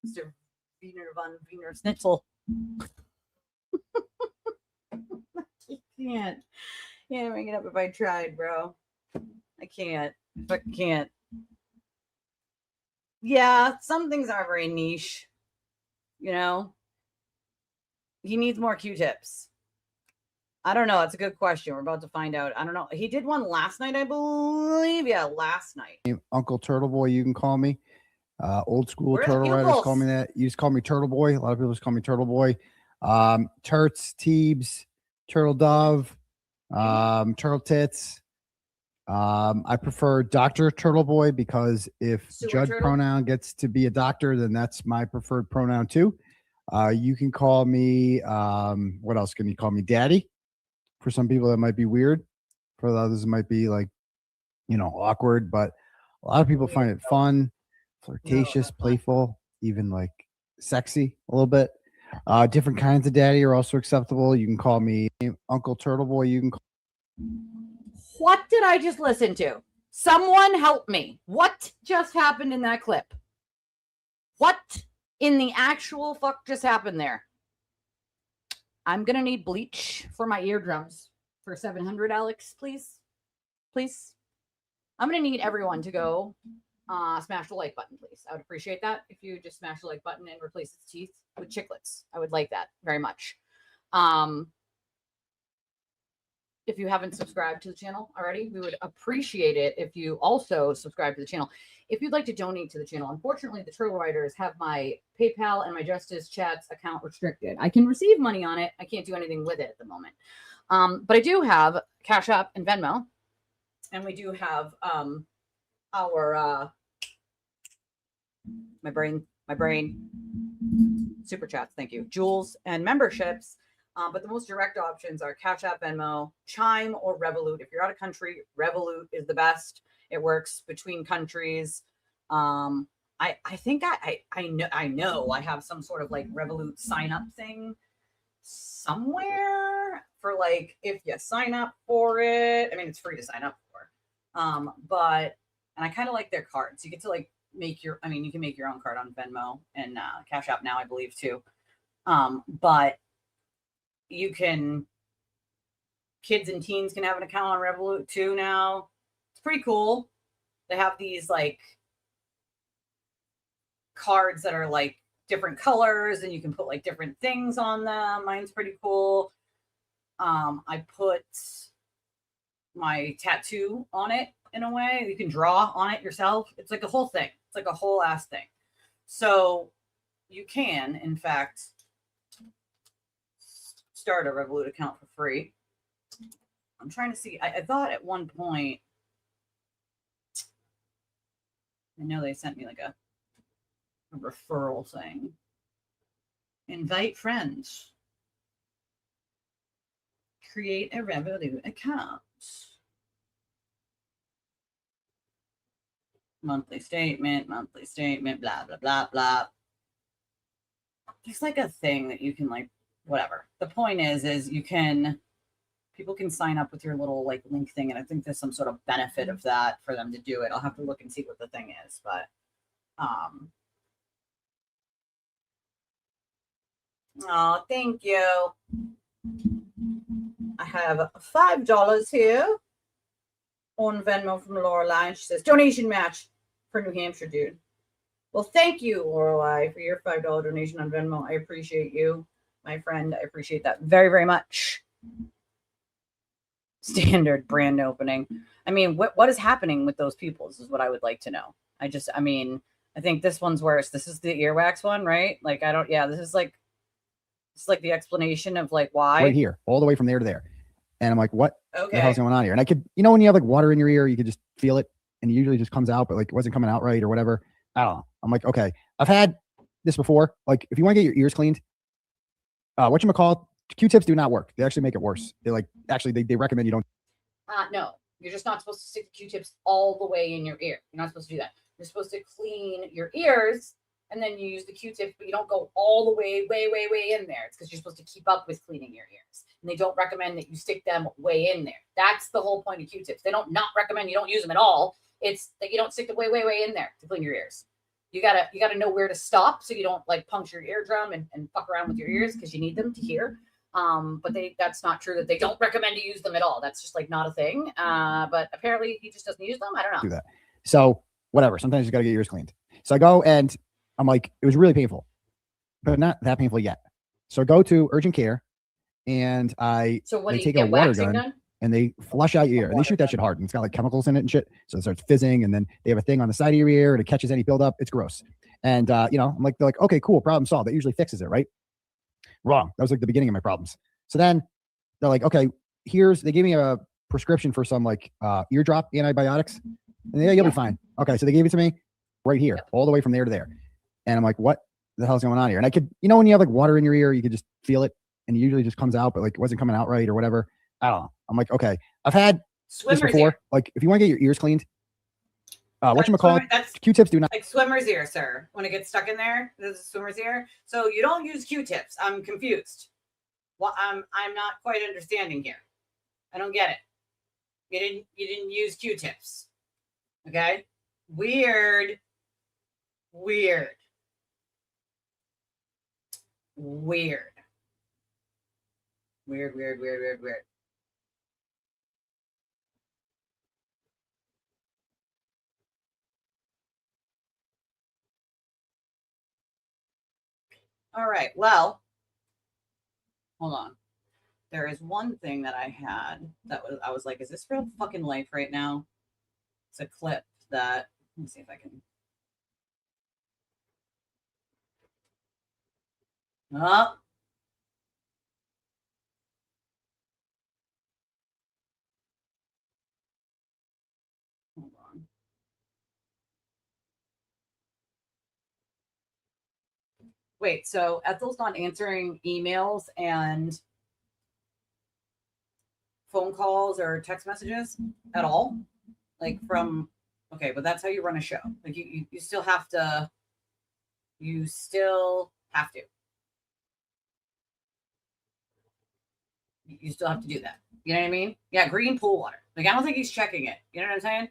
Mr. Wiener von Wiener Schnitzel. I can't bring it up if I tried, bro. I can't. Fucking can't. Yeah, some things are very niche. You know? He needs more Q-tips. I don't know. It's a good question. We're about to find out. I don't know. He did one last night, I believe. Yeah, last night. Uncle Turtle Boy, you can call me. Old school Where are the turtle riders pupils? call me that. You just call me Turtle Boy. A lot of people just call me Turtle Boy. Turts, Teebs, Turtle Dove, Turtle Tits. I prefer Dr. Turtle Boy because if Sewer Judd turtle? pronoun gets to be a doctor, then that's my preferred pronoun too. You can call me, what else can you call me? Daddy. For some people, that might be weird. For the others, it might be like, you know, awkward. But a lot of people find it fun, flirtatious, playful, even like sexy a little bit. Different kinds of daddy are also acceptable. You can call me Uncle Turtle Boy. You can call. What did I just listen to? Someone help me. What just happened in that clip? What in the actual fuck just happened there? I'm going to need bleach for my eardrums for 700, Alex, please. Please. I'm going to need everyone to go smash the like button, please. I would appreciate that if you just smash the like button and replace its teeth with chiclets. I would like that very much. If you haven't subscribed to the channel already, we would appreciate it if you also subscribe to the channel. If you'd like to donate to the channel, unfortunately, the Turtle Riders have my PayPal and my Justice Chats account restricted. I can receive money on it. I can't do anything with it at the moment. But I do have Cash App and Venmo. And we do have our my brain super chats. Thank you. Jules and memberships. But the most direct options are Cash App, Venmo, Chime, or Revolut. If you're out of country, Revolut is the best. It works between countries. I think I know I have some sort of like Revolut sign up thing somewhere for like if you sign up for it. I mean, it's free to sign up for. And I kind of like their cards. You get to like make your. I mean, you can make your own card on Venmo and Cash App now, I believe too. But you can kids and teens can have an account on Revolut too now. It's pretty cool. They have these like cards that are like different colors and you can put like different things on them. Mine's pretty cool. I put my tattoo on it in a way. You can draw on it yourself. It's like a whole thing. It's like a whole ass thing. So you can, in fact, start a Revolut account for free. I'm trying to see. I thought at one point, I know they sent me like a referral thing. Invite friends. Create a Revolut account. Monthly statement, blah, blah, blah, blah. There's like a thing that you can like, whatever. The point is you can, people can sign up with your little like link thing. And I think there's some sort of benefit of that for them to do it. I'll have to look and see what the thing is, but, oh, thank you. I have $5 here on Venmo from Lorelei. She says, donation match for New Hampshire, dude. Well, thank you, Lorelei, for your $5 donation on Venmo. I appreciate you, my friend. I appreciate that very, very much. Standard brand opening. I mean, what is happening with those people? This is what I would like to know. I think this one's worse. This is the earwax one, right? Like, this is like, it's like the explanation of like why. Right here, all the way from there to there. And I'm like, what Okay. the hell's going on here? And I could, when you have like water in your ear, you could just feel it and it usually just comes out, but like it wasn't coming out right or whatever. I don't know. I'm like, okay, I've had this before. Like if you want to get your ears cleaned, whatchamacallit, Q-tips do not work. They actually make it worse. They recommend you don't. No, you're just not supposed to stick the Q-tips all the way in your ear. You're not supposed to do that. You're supposed to clean your ears and then you use the Q-tips, but you don't go all the way in there. It's because you're supposed to keep up with cleaning your ears. And they don't recommend that you stick them way in there. That's the whole point of Q-tips. They don't not recommend you don't use them at all. It's that you don't stick them way in there to clean your ears. You gotta know where to stop so you don't like puncture your eardrum and fuck around with your ears because you need them to hear. But that's not true that they don't recommend to use them at all. That's just like not a thing. But apparently he just doesn't use them. I don't know. Do that. So whatever. Sometimes you got to get your ears cleaned. So I go and I'm like, it was really painful, but not that painful yet. So I go to urgent care and they take a water gun and they flush out your ear and they shoot that shit hard and it's got like chemicals in it and shit. So it starts fizzing and then they have a thing on the side of your ear and it catches any buildup. It's gross. And, I'm like, they're like, okay, cool. Problem solved. That usually fixes it. Right. Wrong. That was like the beginning of my problems. So then they're like, okay, they gave me a prescription for some like eardrop antibiotics. And you'll be fine. Okay. So they gave it to me right here, all the way from there to there. And I'm like, what the hell's going on here? And I could, when you have like water in your ear, you could just feel it and it usually just comes out, but like it wasn't coming out right or whatever. I don't know. I'm like, okay, I've had this before. Ear. Like if you want to get your ears cleaned, whatchamacallit, Q-tips do not. Like swimmer's ear, sir. When it gets stuck in there, there's a swimmer's ear. So you don't use Q-tips. I'm confused. Well, I'm not quite understanding here. I don't get it. You didn't use Q-tips. Okay? Weird. All right. Well, hold on. There is one thing that I had I was like, is this real fucking life right now? It's a clip that, let me see if I can. Oh. Hold on. Wait, so Ethel's not answering emails and phone calls or text messages at all? Like okay, but that's how you run a show. Like you still have to. You still have to do that. You know what I mean? Yeah, green pool water. Like I don't think he's checking it. You know what I'm saying?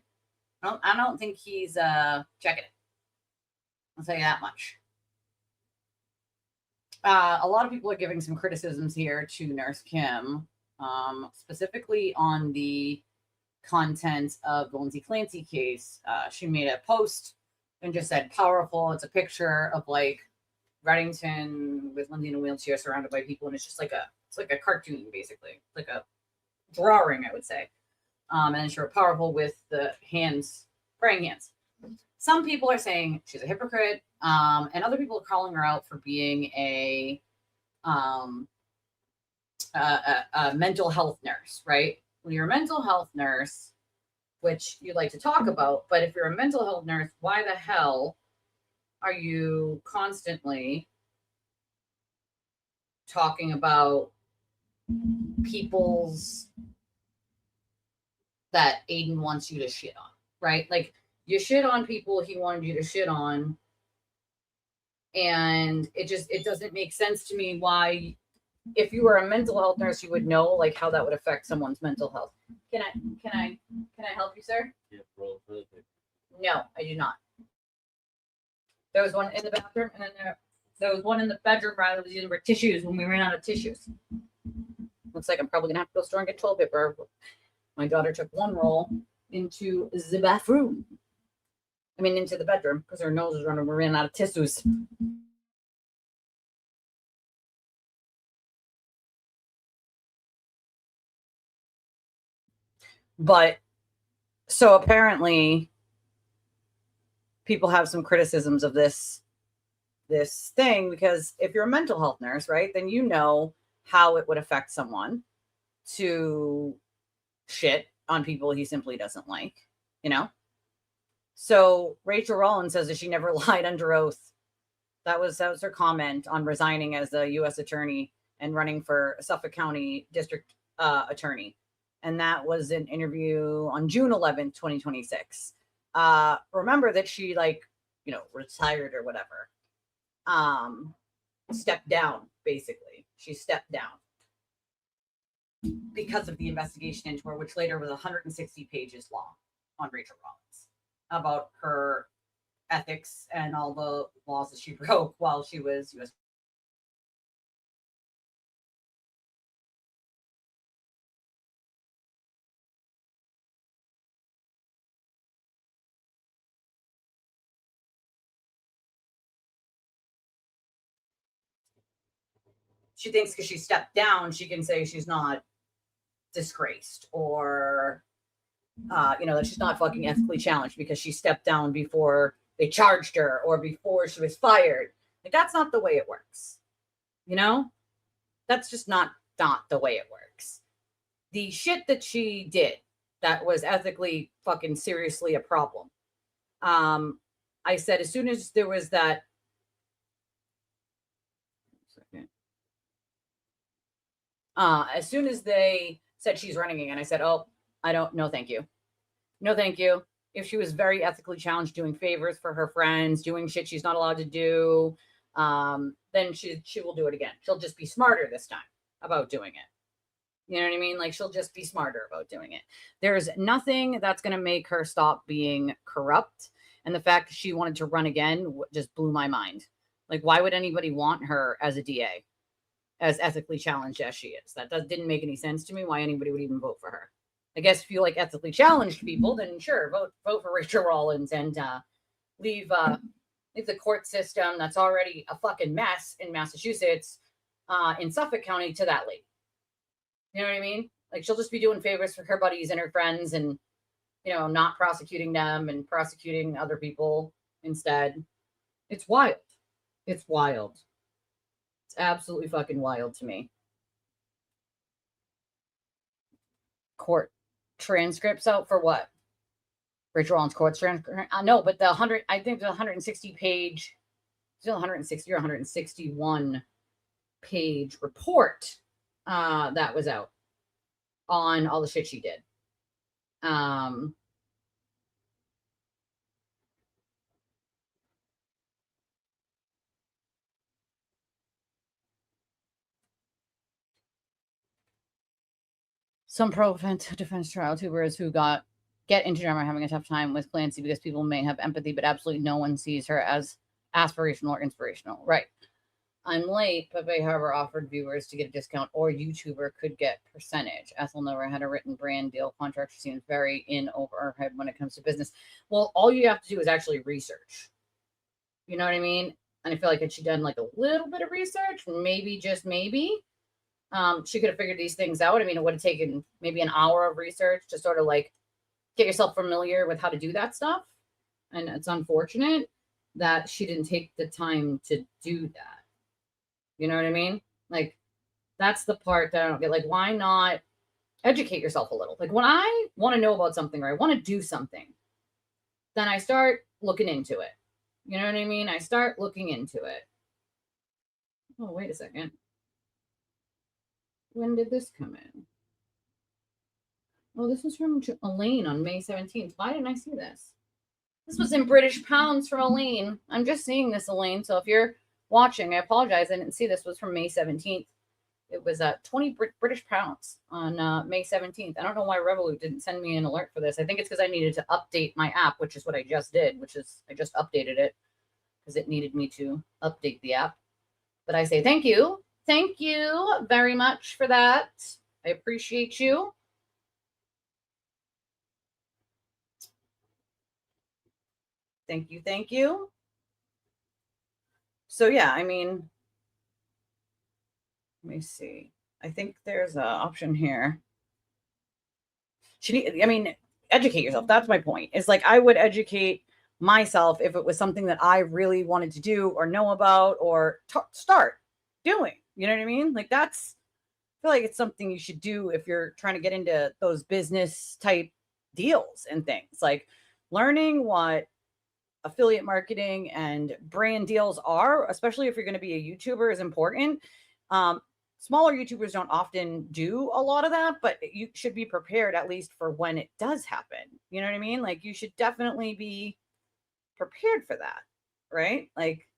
I don't think he's checking it. I'll tell you that much. A lot of people are giving some criticisms here to Nurse Kim. specifically on the content of the Lindsay Clancy case. She made a post and just said powerful. It's a picture of like Reddington with Lindsay in a wheelchair surrounded by people, and it's just like a cartoon, basically, like a drawing, I would say. And she wrote powerful with the hands, praying hands. Some people are saying she's a hypocrite, and other people are calling her out for being a mental health nurse, right? When you're a mental health nurse, which you like to talk about, but if you're a mental health nurse, why the hell are you constantly talking about people's that Aiden wants you to shit on, right? Like, you shit on people he wanted you to shit on, and it doesn't make sense to me why, if you were a mental health nurse, you would know like how that would affect someone's mental health. Can I help you, sir? Yeah, roll for the paper. No, I do not. There was one in the bathroom, and then there was one in the bedroom where I was using for tissues when we ran out of tissues. Looks like I'm probably gonna have to go to the store and get toilet paper. My daughter took one roll into the bathroom. I mean, into the bedroom because her nose was running. We ran out of tissues. But so apparently people have some criticisms of this thing, because if you're a mental health nurse, right, then you know how it would affect someone to shit on people he simply doesn't like, you know? So Rachael Rollins says that she never lied under oath. That was her comment on resigning as a U.S. attorney and running for Suffolk County District Attorney. And that was an interview on June 11th, 2026. Remember that she, like, you know, retired or whatever. Stepped down, basically. She stepped down because of the investigation into her, which later was 160 pages long on Rachael Rollins about her ethics and all the laws that she broke while she was U.S. She thinks because she stepped down, she can say she's not disgraced, or you know, that she's not fucking ethically challenged because she stepped down before they charged her or before she was fired. Like, that's not the way it works. You know, that's just not the way it works. The shit that she did that was ethically fucking seriously a problem. I said as soon as there was that. As soon as they said she's running again, I said, oh, I don't, no, thank you. No, thank you. If she was very ethically challenged, doing favors for her friends, doing shit she's not allowed to do, then she will do it again. She'll just be smarter this time about doing it. You know what I mean? Like, she'll just be smarter about doing it. There's nothing that's going to make her stop being corrupt. And the fact that she wanted to run again just blew my mind. Like, why would anybody want her as a DA? As ethically challenged as she is. That didn't make any sense to me, why anybody would even vote for her. I guess if you like ethically challenged people, then sure, vote for Rachael Rollins and leave the court system that's already a fucking mess in Massachusetts, in Suffolk County, to that lady. You know what I mean? Like, she'll just be doing favors for her buddies and her friends, and, you know, not prosecuting them and prosecuting other people instead. It's wild. It's wild. It's absolutely fucking wild to me. Court transcripts out for what? Rachael Rollins court transcript? No, but I think the 160 page, still 160 or 161 page report that was out on all the shit she did. Some pro-defense trial tubers who get into drama are having a tough time with Clancy because people may have empathy, but absolutely no one sees her as aspirational or inspirational. Right. I'm late, but they however offered viewers to get a discount or YouTuber could get percentage. Ethel never had a written brand deal contract. She seems very in over her head when it comes to business. Well, all you have to do is actually research. You know what I mean? And I feel like had she done like a little bit of research, maybe just maybe, she could have figured these things out. I mean, it would have taken maybe an hour of research to sort of like get yourself familiar with how to do that stuff. And it's unfortunate that she didn't take the time to do that. You know what I mean? Like, that's the part that I don't get. Like, why not educate yourself a little? Like, when I want to know about something or I want to do something, then I start looking into it. You know what I mean? I start looking into it. Oh, wait a second. When did this come in? Oh, this was from Elaine on May 17th. Why didn't I see this? This was in British pounds from Elaine. I'm just seeing this, Elaine. So if you're watching, I apologize. I didn't see this was from May 17th. It was 20 British pounds on May 17th. I don't know why Revolut didn't send me an alert for this. I think it's because I needed to update my app, which is what I just did, which is I just updated it because it needed me to update the app. But I say thank you. Thank you very much for that. I appreciate you. Thank you. Thank you. So yeah, I mean, let me see. I think there's an option here. Educate yourself. That's my point. It's like I would educate myself if it was something that I really wanted to do or know about or start doing. You know what I mean? Like I feel like it's something you should do if you're trying to get into those business type deals and things. Like learning what affiliate marketing and brand deals are, especially if you're going to be a YouTuber, is important. Smaller YouTubers don't often do a lot of that, but you should be prepared at least for when it does happen. You know what I mean? Like you should definitely be prepared for that, right? Like,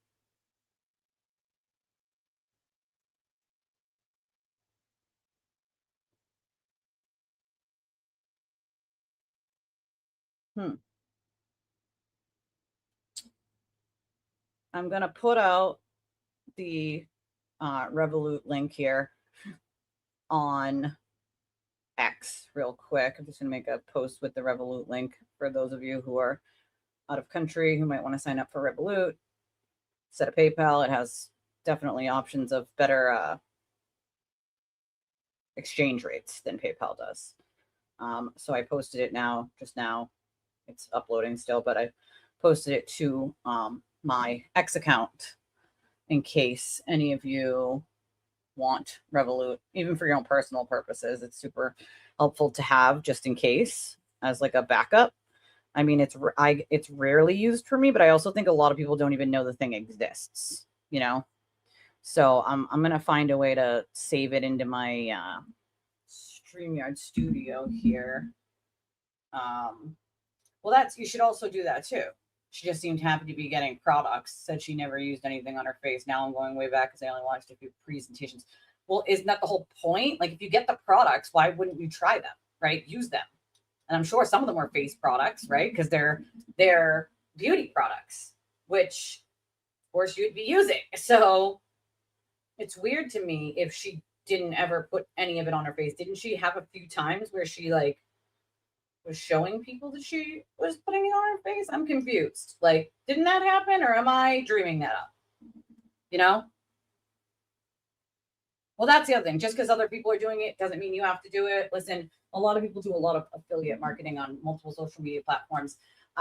I'm going to put out the Revolut link here on X real quick. I'm just going to make a post with the Revolut link for those of you who are out of country who might want to sign up for Revolut. Set a PayPal. It has definitely options of better exchange rates than PayPal does. So I posted it just now. It's uploading still, but I posted it to my X account in case any of you want Revolut, even for your own personal purposes. It's super helpful to have just in case as like a backup. I mean, it's rarely used for me, but I also think a lot of people don't even know the thing exists, you know? So I'm going to find a way to save it into my StreamYard studio here. Well, you should also do that too. She just seemed happy to be getting products, said she never used anything on her face. Now I'm going way back because I only watched a few presentations. Well, isn't that the whole point? Like if you get the products, why wouldn't you try them, right? Use them. And I'm sure some of them are face products, right? Because they're beauty products, which of course you'd be using. So it's weird to me if she didn't ever put any of it on her face. Didn't she have a few times where she like was showing people that she was putting it on her face? I'm confused. Like, didn't that happen or am I dreaming that up? You know? Well, that's the other thing. Just because other people are doing it doesn't mean you have to do it. Listen, a lot of people do a lot of affiliate marketing on multiple social media platforms.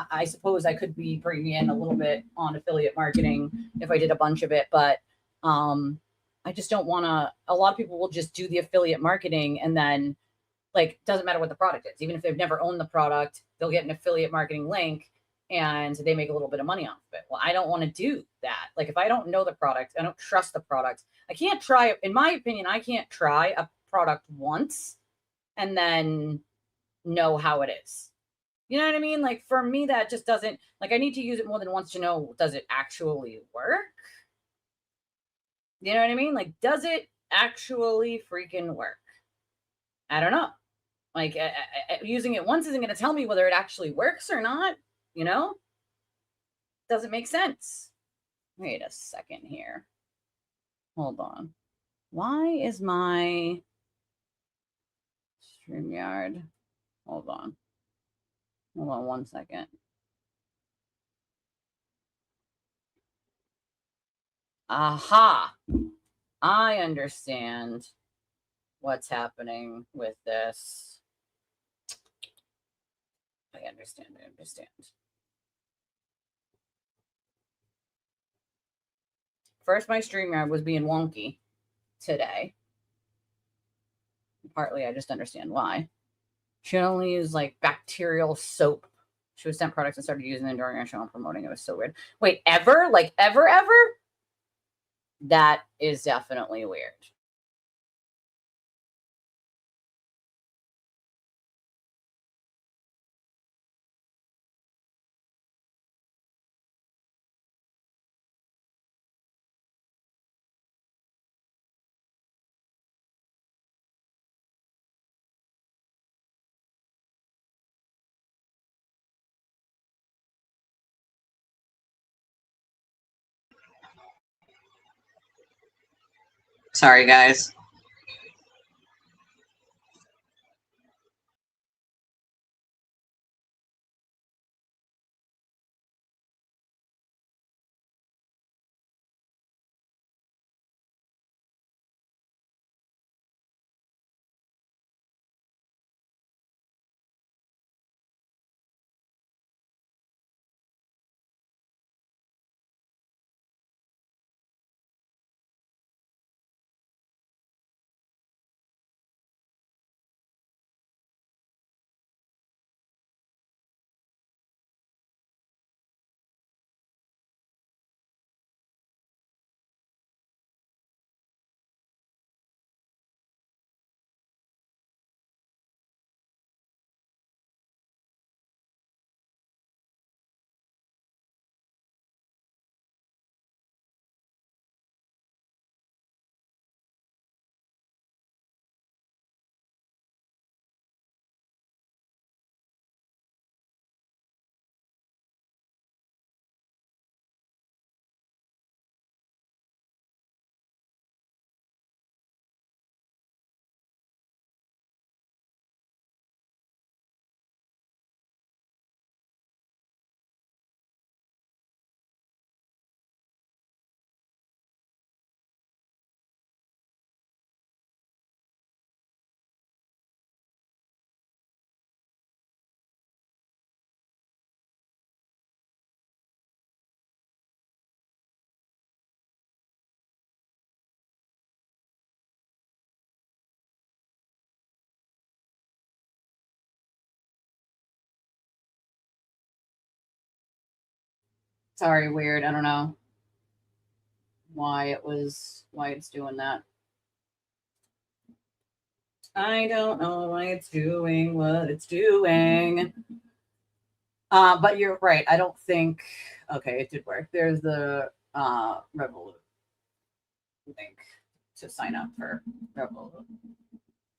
I suppose I could be bringing in a little bit on affiliate marketing if I did a bunch of it, but I just don't want to. A lot of people will just do the affiliate marketing and then like doesn't matter what the product is. Even if they've never owned the product, they'll get an affiliate marketing link and they make a little bit of money off of it. Well, I don't want to do that. Like if I don't know the product, I don't trust the product. I can't try it. In my opinion, I can't try a product once and then know how it is. You know what I mean? Like for me, that just doesn't, like I need to use it more than once to know, does it actually work? You know what I mean? Like, does it actually freaking work? I don't know. Like using it once isn't going to tell me whether it actually works or not. You know, doesn't make sense. Wait a second here. Hold on. Why is my StreamYard? Hold on. Hold on 1 second. Aha. I understand what's happening with this. I understand. First, my StreamYard was being wonky today. Partly, I just understand why. She only used like bacterial soap. She was sent products and started using them during our show and promoting. It was so weird. Wait, ever? Like ever? That is definitely weird. Sorry, guys. Sorry, weird. I don't know why it's doing that. I don't know why it's doing what it's doing. But you're right. I don't think. Okay, it did work. There's the Revolut link to sign up for Revolut.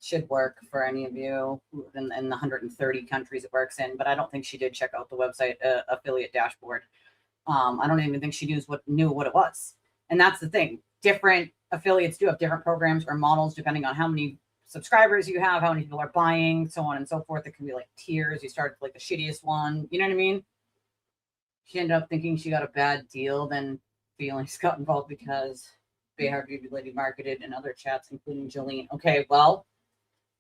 Should work for any of you in the 130 countries it works in. But I don't think she did check out the website affiliate dashboard. I don't even think she knew what it was. And that's the thing. Different affiliates do have different programs or models depending on how many subscribers you have, how many people are buying, so on and so forth. It can be like tiers. You start like the shittiest one. You know what I mean? She ended up thinking she got a bad deal. Then feelings got involved because Behar Beauty Lady marketed in other chats, including Jolene. Okay, well,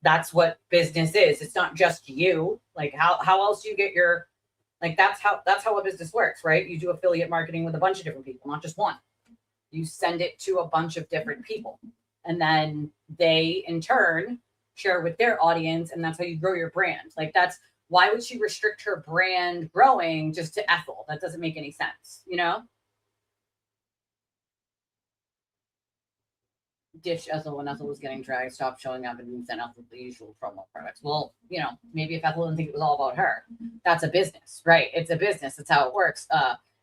that's what business is. It's not just you. Like how else do you get your that's how a business works, right? You do affiliate marketing with a bunch of different people, not just one. You send it to a bunch of different people, and then they in turn share with their audience, and that's how you grow your brand. Like that's why would she restrict her brand growing just to Ethel? That doesn't make any sense, you know? Ditch Ethel when Ethel was getting dragged, stopped showing up, and sent Ethel the usual promo products. Well, you know, maybe if Ethel didn't think it was all about her, that's a business, right? It's a business. That's how it works.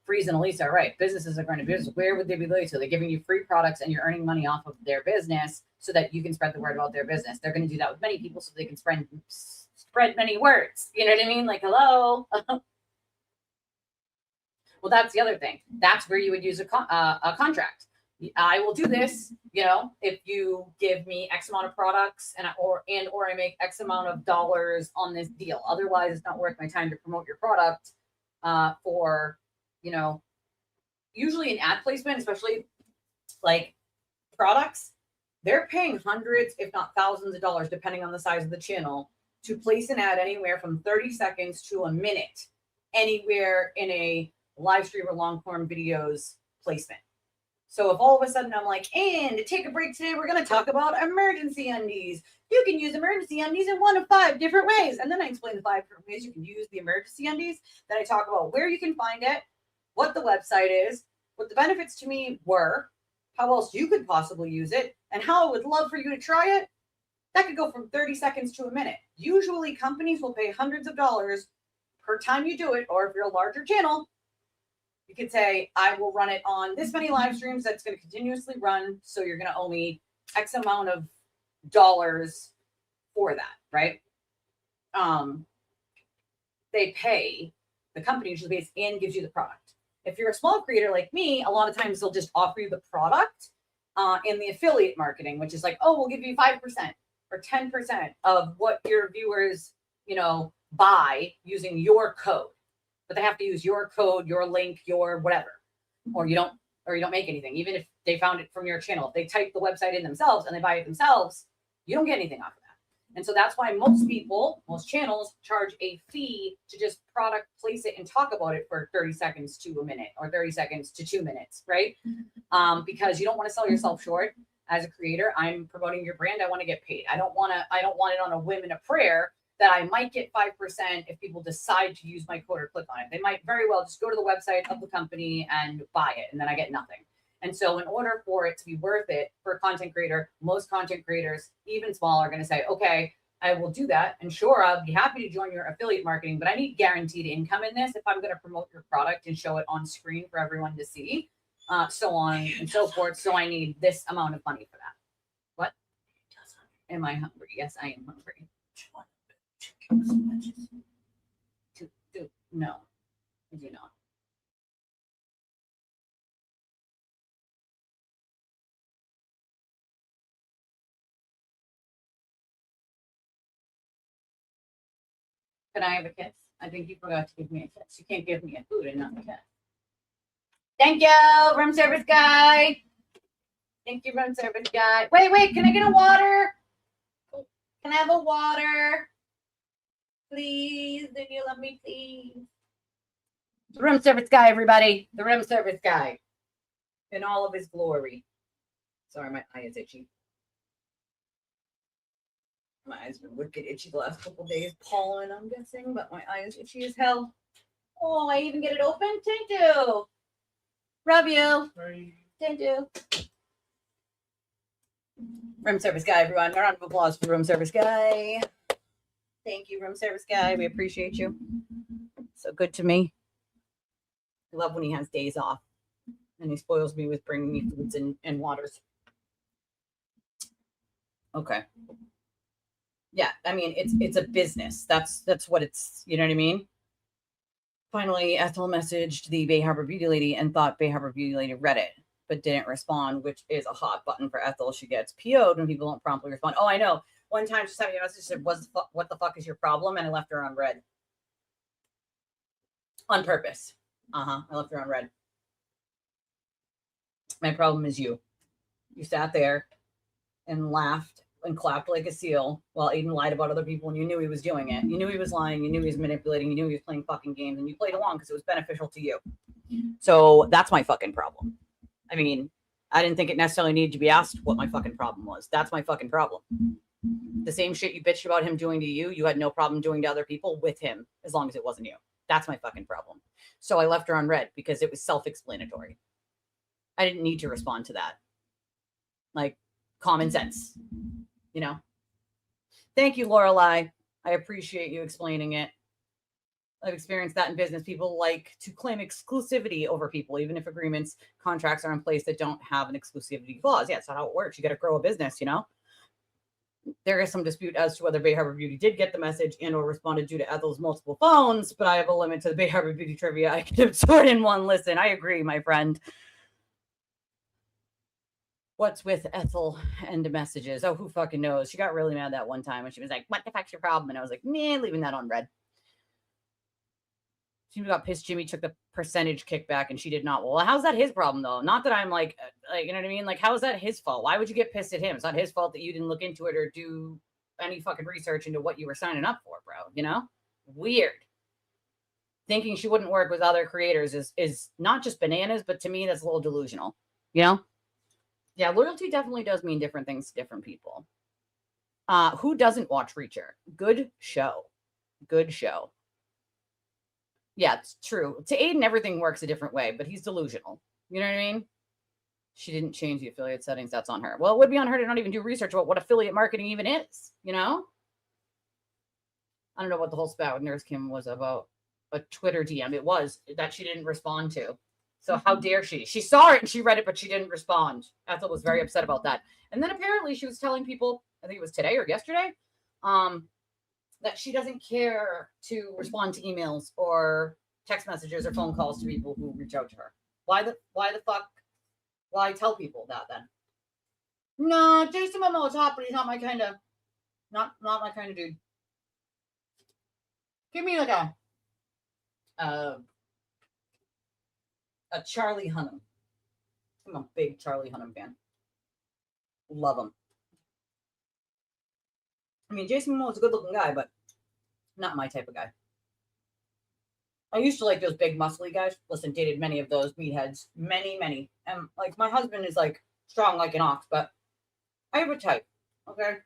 Freeze and Elisa are right. Businesses are going to business. Where would they be loyal to? They're giving you free products and you're earning money off of their business so that you can spread the word about their business. They're going to do that with many people so they can spread many words. You know what I mean? Like, hello. Well, that's the other thing. That's where you would use a contract. I will do this, if you give me X amount of products or I make X amount of dollars on this deal. Otherwise, it's not worth my time to promote your product for, usually an ad placement, especially like products. They're paying hundreds, if not thousands of dollars, depending on the size of the channel, to place an ad anywhere from 30 seconds to a minute, anywhere in a live stream or long form videos placement. So if all of a sudden I'm like, and to take a break today, we're going to talk about emergency undies. You can use emergency undies in 1 of 5 different ways. And then I explain the 5 different ways you can use the emergency undies. Then I talk about where you can find it, what the website is, what the benefits to me were, how else you could possibly use it, and how I would love for you to try it. That could go from 30 seconds to a minute. Usually companies will pay hundreds of dollars per time you do it, or if you're a larger channel, you could say, I will run it on this many live streams that's going to continuously run. So you're going to owe me X amount of dollars for that, right? They pay, the company usually pays and gives you the product. If you're a small creator like me, a lot of times they'll just offer you the product in the affiliate marketing, which is like, oh, we'll give you 5% or 10% of what your viewers, buy using your code. But they have to use your code, your link, your whatever, or you don't make anything. Even if they found it from your channel, if they type the website in themselves and they buy it themselves, you don't get anything off of that. And so that's why most channels charge a fee to just product place it and talk about it for 30 seconds to a minute or 30 seconds to 2 minutes, right? Because you don't want to sell yourself short. As a creator, I'm promoting your brand. I want to get paid. I don't want it on a whim and a prayer that I might get 5% if people decide to use my code or click on it. They might very well just go to the website of the company and buy it, and then I get nothing. And so in order for it to be worth it for a content creator, most content creators, even small, are going to say, okay, I will do that. And sure, I'll be happy to join your affiliate marketing, but I need guaranteed income in this if I'm going to promote your product and show it on screen for everyone to see, so on and so forth. So I need this amount of money for that. What? Am I hungry? Yes, I am hungry. No, I do not. Can I have a kiss? I think you forgot to give me a kiss. You can't give me a food and not a kiss. Thank you, room service guy. Thank you, room service guy. Wait, can I get a water? Can I have a water? Please, do you love me, please? The room service guy, everybody. The room service guy. In all of his glory. Sorry, my eye is itchy. My eyes been wicked itchy the last couple days. Pollen, I'm guessing, but my eye is itchy as hell. Oh, I even get it open? Thank you. Love you. Thank you. Room service guy, everyone. A round of applause for the room service guy. Thank you, room service guy. We appreciate you. So good to me. I love when he has days off and he spoils me with bringing me foods and waters. Okay. Yeah, I mean, it's a business. That's what it's, you know what I mean? Finally, Ethel messaged the Bay Harbor Beauty Lady and thought Bay Harbor Beauty Lady read it, but didn't respond, which is a hot button for Ethel. She gets PO'd when people don't promptly respond. Oh, I know. One time she sent me a message that said, what the fuck is your problem? And I left her on red. On purpose. I left her on red. My problem is you. You sat there and laughed and clapped like a seal while Aiden lied about other people, and you knew he was doing it. You knew he was lying. You knew he was manipulating. You knew he was playing fucking games, and you played along because it was beneficial to you. So that's my fucking problem. I mean, I didn't think it necessarily needed to be asked what my fucking problem was. That's my fucking problem. The same shit you bitched about him doing to you, you had no problem doing to other people with him, as long as it wasn't you. That's my fucking problem. So I left her on red because it was self-explanatory. I didn't need to respond to that. Like, common sense, you know? Thank you, Lorelai. I appreciate you explaining it. I've experienced that in business. People like to claim exclusivity over people, even if agreements, contracts are in place that don't have an exclusivity clause. Yeah, that's not how it works. You got to grow a business, you know? There is some dispute as to whether Bay Harbor Beauty did get the message and or responded due to Ethel's multiple phones, but I have a limit to the Bay Harbor Beauty trivia I can absorb in one listen. I agree, my friend. What's with Ethel and the messages? Oh, who fucking knows? She got really mad that one time and she was like, what the fuck's your problem? And I was like, man, leaving that on red. She got pissed. Jimmy took the percentage kickback and she did not. Well, how's that his problem though? Not that I'm like, you know what I mean? Like, how is that his fault? Why would you get pissed at him? It's not his fault that you didn't look into it or do any fucking research into what you were signing up for, bro. You know? Weird. Thinking she wouldn't work with other creators is not just bananas, but to me, that's a little delusional. You know? Yeah, loyalty definitely does mean different things to different people. Who doesn't watch Reacher? Good show. Good show. Yeah, it's true. To Aiden, everything works a different way, but he's delusional. You know what I mean? She didn't change the affiliate settings. That's on her. Well, it would be on her to not even do research about what affiliate marketing even is, you know? I don't know what the whole spat with Nurse Kim was about. A Twitter DM. It was that she didn't respond to. So how dare she? She saw it and she read it, but she didn't respond. Ethel was very upset about that. And then apparently she was telling people, I think it was today or yesterday, that she doesn't care to respond to emails or text messages or phone calls to people who reach out to her. Why the fuck? Why tell people that then? No, Jason Momoa is hot, but he's not my kind of, not my kind of dude. Give me like a Charlie Hunnam. I'm a big Charlie Hunnam fan. Love him. I mean, Jason Momoa is a good-looking guy, but not my type of guy. I used to like those big, muscly guys. Listen, dated many of those meatheads. Many. And, like, my husband is, like, strong like an ox, but I have a type, okay?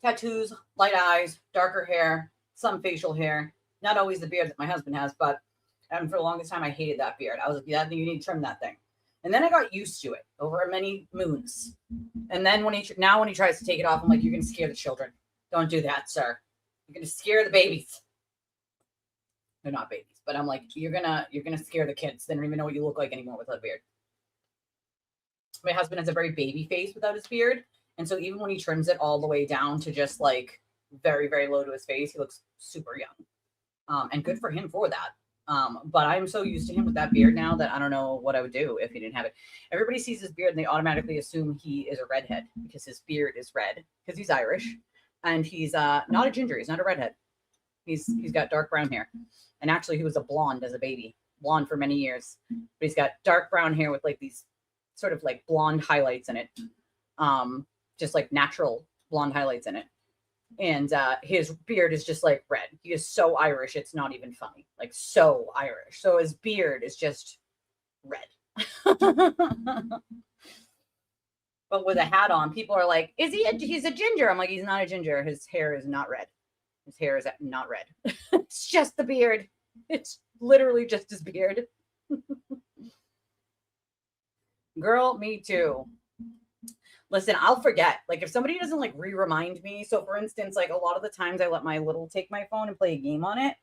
Tattoos, light eyes, darker hair, some facial hair. Not always the beard that my husband has, but for the longest time, I hated that beard. I was like, yeah, you need to trim that thing. And then I got used to it over many moons. And then when he tries to take it off, I'm like, you're going to scare the children. Don't do that, sir. You're going to scare the babies. They're not babies, but I'm like, you're going to scare the kids. They don't even know what you look like anymore without a beard. My husband has a very baby face without his beard. And so even when he trims it all the way down to just like very, very low to his face, he looks super young. And good for him for that. But I'm so used to him with that beard now that I don't know what I would do if he didn't have it. Everybody sees his beard and they automatically assume he is a redhead because his beard is red because he's Irish and he's not a ginger. He's not a redhead. He's got dark brown hair. And actually he was a blonde as a baby, blonde for many years, but he's got dark brown hair with like these sort of like blonde highlights in it. Just like natural blonde highlights in it. And his beard is just like red. He is so Irish, it's not even funny. Like so Irish. So his beard is just red. But with a hat on, people are like, he's a ginger? I'm like, he's not a ginger. His hair is not red. His hair is not red. It's just the beard. It's literally just his beard. Girl, me too. Listen, I'll forget. Like, if somebody doesn't, like, remind me. So, for instance, like, a lot of the times I let my little take my phone and play a game on it.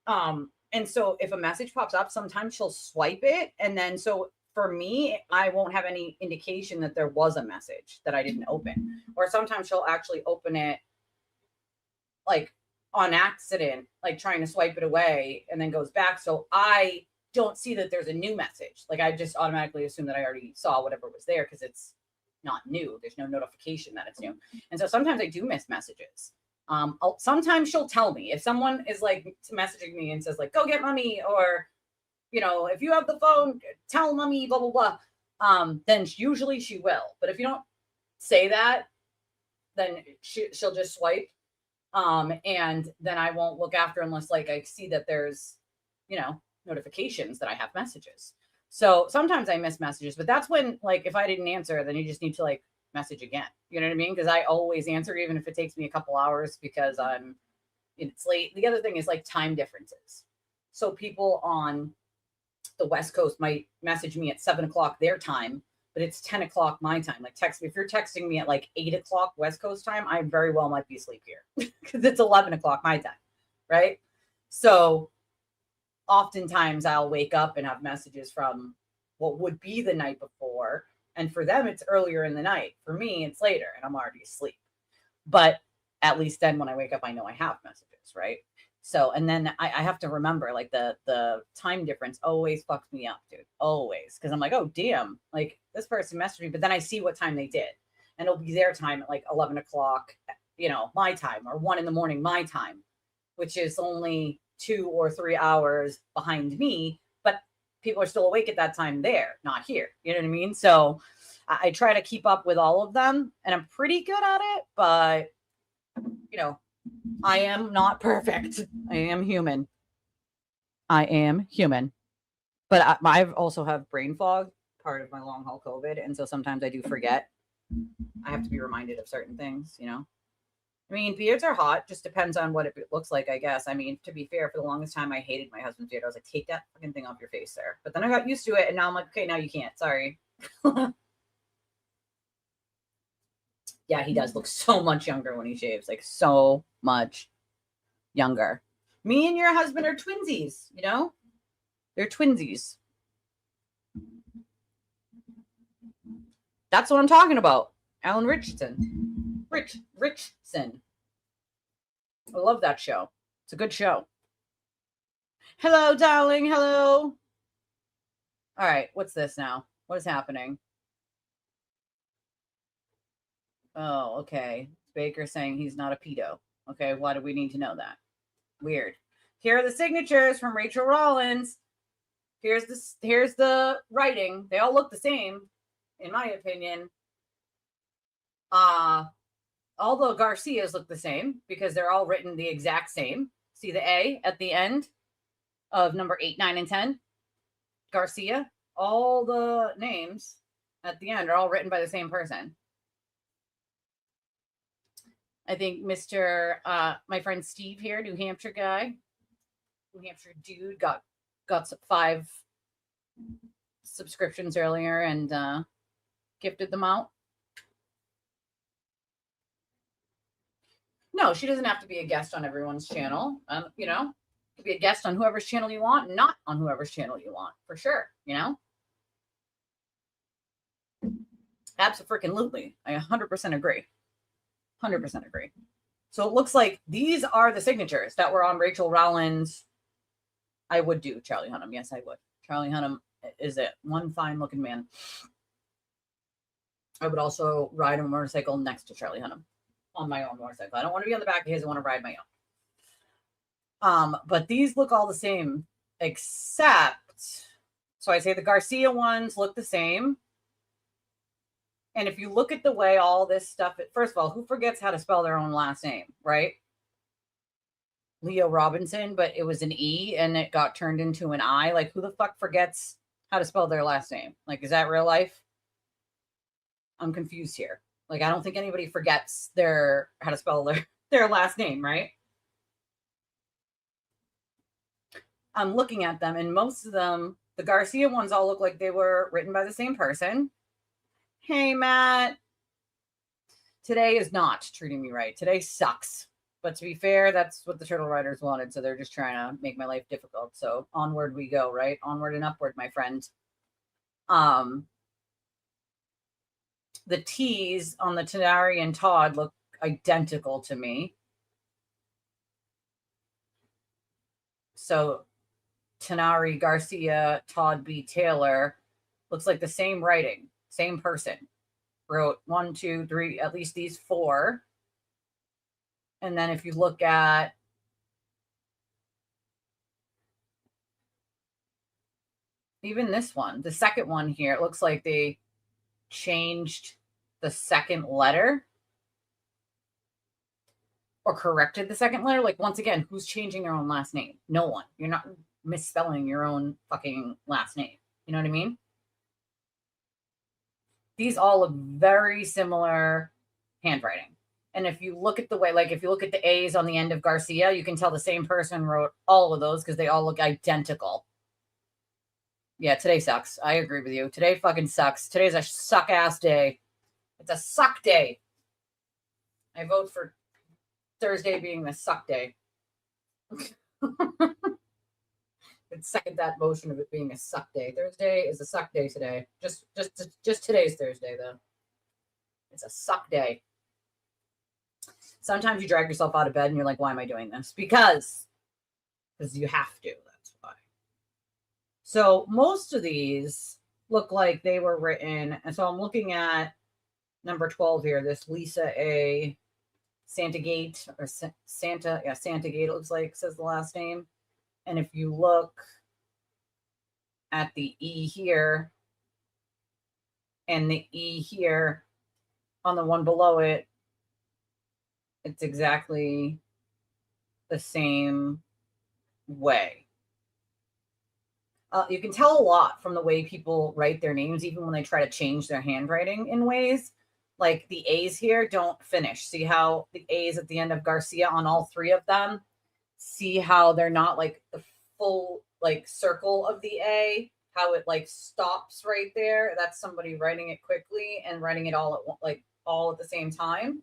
And so if a message pops up, sometimes she'll swipe it. And then, so for me, I won't have any indication that there was a message that I didn't open. Or sometimes she'll actually open it, like, on accident, like, trying to swipe it away and then goes back. So I don't see that there's a new message. Like, I just automatically assume that I already saw whatever was there because it's not new. There's no notification that it's new. And so sometimes I do miss messages. Sometimes she'll tell me if someone is like messaging me and says like, go get mommy, or, you know, if you have the phone, tell mommy, blah, blah, blah. Then usually she will. But if you don't say that, then she'll just swipe. And then I won't look after unless like I see that there's, you know, notifications that I have messages. So sometimes I miss messages, but that's when, like, if I didn't answer, then you just need to like message again. You know what I mean? Because I always answer, even if it takes me a couple hours because it's late. The other thing is like time differences. So people on the West Coast might message me at 7:00 their time, but it's 10:00 my time. Like if you're texting me at like 8:00 West Coast time, I very well might be asleep here because it's 11:00 my time. Right. So oftentimes I'll wake up and have messages from what would be the night before. And for them, it's earlier in the night. For me, it's later and I'm already asleep. But at least then when I wake up, I know I have messages, right? So, and then I have to remember like the time difference always fucks me up, dude. Always. Cause I'm like, oh damn, like this person messaged me, but then I see what time they did. And it'll be their time at like 11 o'clock, you know, my time, or 1 a.m, my time, which is only 2 or 3 hours behind me, but people are still awake at that time there, not here. You know what I mean? So I try to keep up with all of them, and I'm pretty good at it, but you know, I am not perfect. I am human. I am human. But I've also have brain fog, part of my long haul COVID. And so sometimes I do forget. I have to be reminded of certain things, you know? I mean, beards are hot. Just depends on what it looks like, I guess. I mean, to be fair, for the longest time, I hated my husband's beard. I was like, take that fucking thing off your face, sir. But then I got used to it. And now I'm like, okay, now you can't. Sorry. Yeah, he does look so much younger when he shaves. Like, so much younger. Me and your husband are twinsies, you know? They're twinsies. That's what I'm talking about. Alan Richardson. Richson. I love that show. It's a good show. Hello, darling. Hello. All right. What's this now? What is happening? Oh, okay. Baker saying he's not a pedo. Okay. Why do we need to know that? Weird. Here are the signatures from Rachael Rollins. Here's the writing. They all look the same, in my opinion. All the Garcias look the same because they're all written the exact same. See the A at the end of number 8, 9, and 10? Garcia. All the names at the end are all written by the same person. I think Mr. My friend Steve here, New Hampshire guy, New Hampshire dude, got 5 subscriptions earlier and gifted them out. No, she doesn't have to be a guest on everyone's channel. You know, you could be a guest on whoever's channel you want, not on whoever's channel you want, for sure. You know, absolutely. I 100% agree. 100% agree. So it looks like these are the signatures that were on Rachael Rollins. I would do Charlie Hunnam. Yes, I would. Charlie Hunnam is it. One fine looking man. I would also ride a motorcycle next to Charlie Hunnam on my own motorcycle. I don't want to be on the back of his. I want to ride my own. But these look all the same, except, so I say the Garcia ones look the same. And if you look at the way all this stuff, first of all, who forgets how to spell their own last name, right? Leo Robinson, but it was an E and it got turned into an I. Like, who the fuck forgets how to spell their last name? Like, is that real life? I'm confused here. Like, I don't think anybody forgets how to spell their last name, right? I'm looking at them, and most of them, the Garcia ones all look like they were written by the same person. Hey, Matt. Today is not treating me right. Today sucks. But to be fair, that's what the Turtle Riders wanted, so they're just trying to make my life difficult. So onward we go, right? Onward and upward, my friend. The T's on the Tanari and Todd look identical to me. So Tanari, Garcia, Todd B. Taylor looks like the same writing, same person. Wrote 1, 2, 3, at least these 4. And then if you look at even this one, the second one here, it looks like they changed the second letter or corrected the second letter. Like, once again, who's changing their own last name? No one. You're not misspelling your own fucking last name. You know what I mean? These all look very similar handwriting. And if you look at the way, like if you look at the A's on the end of Garcia, you can tell the same person wrote all of those because they all look identical. Yeah, today sucks. I agree with you. Today fucking sucks. Today's a suck-ass day. It's a suck day. I vote for Thursday being the suck day. I'd second that motion of it being a suck day. Thursday is a suck day today. Just today's Thursday, though. It's a suck day. Sometimes you drag yourself out of bed and you're like, why am I doing this? Because because you have to. That's why. So most of these look like they were written. And so I'm looking at number 12 here, this Lisa A. Santagate or Santa. Yeah, Santagate, it looks like, says the last name. And if you look at the E here and the E here on the one below it, it's exactly the same way. You can tell a lot from the way people write their names, even when they try to change their handwriting in ways. Like the A's here don't finish. See how the A's at the end of Garcia on all three of them? See how they're not like the full like circle of the A, how it like stops right there. That's somebody writing it quickly and writing it all at the same time.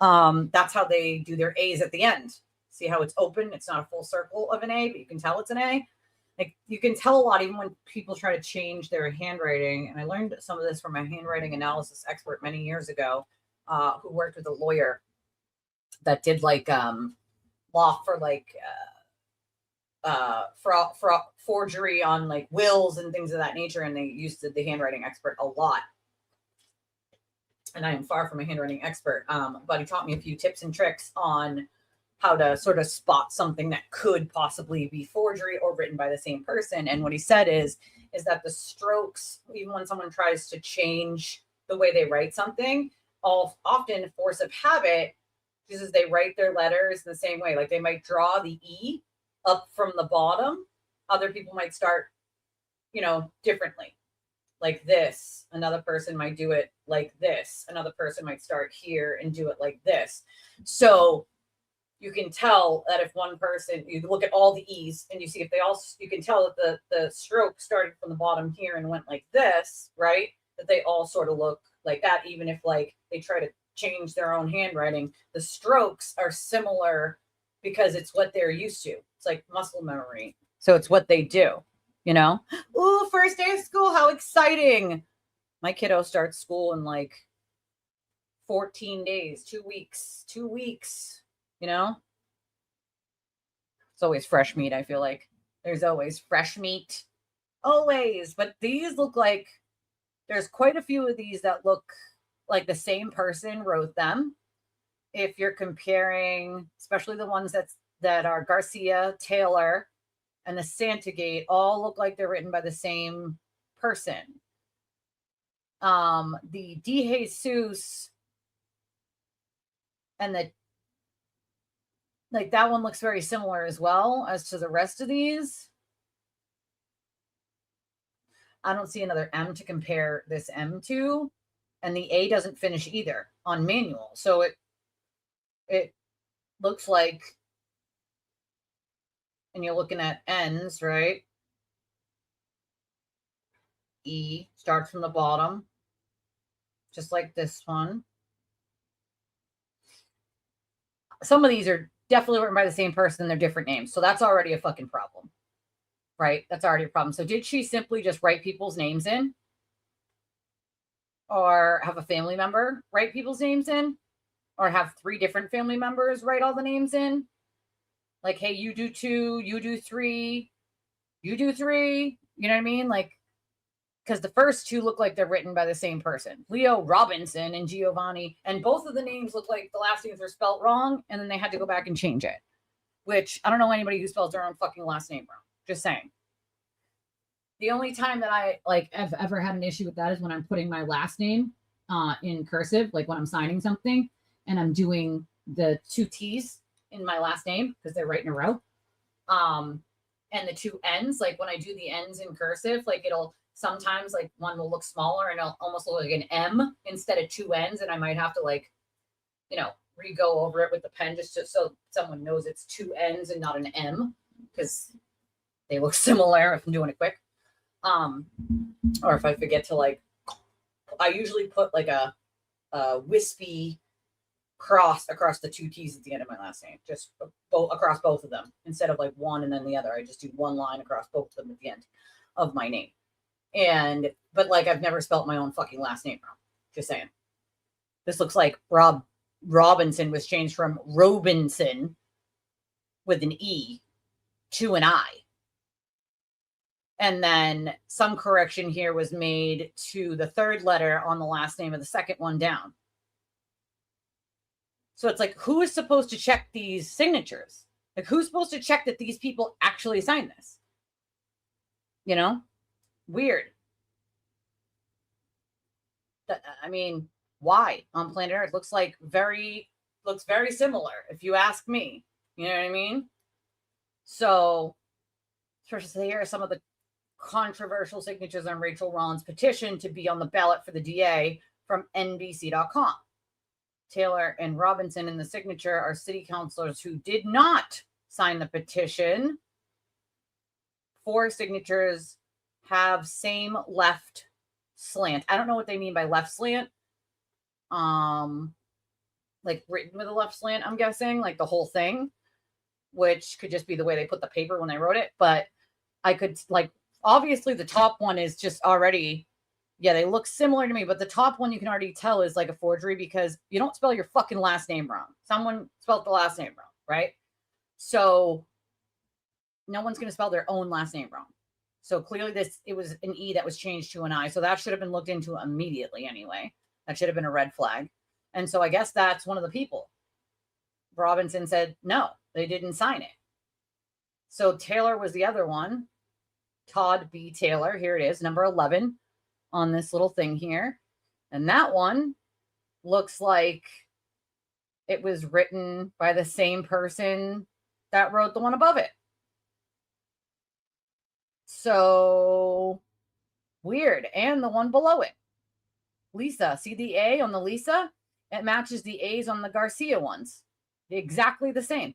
That's how they do their A's at the end. See how it's open? It's not a full circle of an A, but you can tell it's an A. Like you can tell a lot even when people try to change their handwriting. And I learned some of this from a handwriting analysis expert many years ago, who worked with a lawyer that did like law for like forgery on like wills and things of that nature. And they used the handwriting expert a lot. And I am far from a handwriting expert, but he taught me a few tips and tricks on how to sort of spot something that could possibly be forgery or written by the same person. And what he said is that the strokes, even when someone tries to change the way they write something, often force of habit, just as they write their letters in the same way. Like they might draw the E up from the bottom. Other people might start, differently. Like this. Another person might do it like this. Another person might start here and do it like this. So you can tell that if one person, you look at all the E's and you see if they all, you can tell that the stroke started from the bottom here and went like this, right? That they all sort of look like that, even if like they try to change their own handwriting. The strokes are similar because it's what they're used to. It's like muscle memory. So it's what they do, Ooh, first day of school. How exciting. My kiddo starts school in like 14 days, 2 weeks. It's always fresh meat. I feel like there's always fresh meat, always. But these look like there's quite a few of these that look like the same person wrote them. If you're comparing, especially the ones that are Garcia, Taylor, and the Santagate, all look like they're written by the same person. The De Jesus and the like that one looks very similar as well as to the rest of these. I don't see another M to compare this M to, and the A doesn't finish either on manual. So it looks like, and you're looking at N's, right? E starts from the bottom, just like this one. Some of these are definitely written by the same person. They're different names. So that's already a fucking problem, right? That's already a problem. So did she simply just write people's names in, or have a family member write people's names in, or have 3 different family members write all the names in? Like, hey, you do 2, you do 3, you do 3. You know what I mean? Like, because the first 2 look like they're written by the same person, Leo Robinson and Giovanni, and both of the names look like the last names were spelled wrong, and then they had to go back and change it, which I don't know anybody who spells their own fucking last name wrong. Just saying. The only time that I have ever had an issue with that is when I'm putting my last name in cursive, like when I'm signing something and I'm doing the 2 T's in my last name because they're right in a row. And the 2 N's, like when I do the N's in cursive, like it'll sometimes like one will look smaller and it'll almost look like an M instead of 2 N's. And I might have to re-go over it with the pen just so someone knows it's 2 N's and not an M, because they look similar if I'm doing it quick. Or if I forget to I usually put like a wispy cross across the 2 T's at the end of my last name, just across both of them, instead of like one and then the other. I just do one line across both of them at the end of my name. But I've never spelt my own fucking last name wrong. Just saying. This looks like Robinson was changed from Robinson with an E to an I. And then some correction here was made to the third letter on the last name of the second one down. So it's like, who is supposed to check these signatures? Like, who's supposed to check that these people actually signed this? You know? Weird. I mean, why on planet Earth? Looks very similar, if you ask me. You know what I mean? So, first, here are some of the controversial signatures on Rachael Rollins' petition to be on the ballot for the DA from NBC.com. Taylor and Robinson in the signature are city councilors who did not sign the petition. 4 signatures have same left slant. I don't know what they mean by left slant. Like written with a left slant, I'm guessing, like the whole thing, which could just be the way they put the paper when they wrote it. But I could, like, obviously the top one is just already, yeah, they look similar to me, but the top one you can already tell is like a forgery because you don't spell your fucking last name wrong. Someone spelled the last name wrong, right? So no one's going to spell their own last name wrong. So clearly it was an E that was changed to an I. So that should have been looked into immediately anyway. That should have been a red flag. And so I guess that's one of the people. Robinson said, no, they didn't sign it. So Taylor was the other one. Todd B. Taylor. Here it is, number 11 on this little thing here. And that one looks like it was written by the same person that wrote the one above it. So weird. And the one below it. Lisa. See the A on the Lisa? It matches the A's on the Garcia ones. Exactly the same.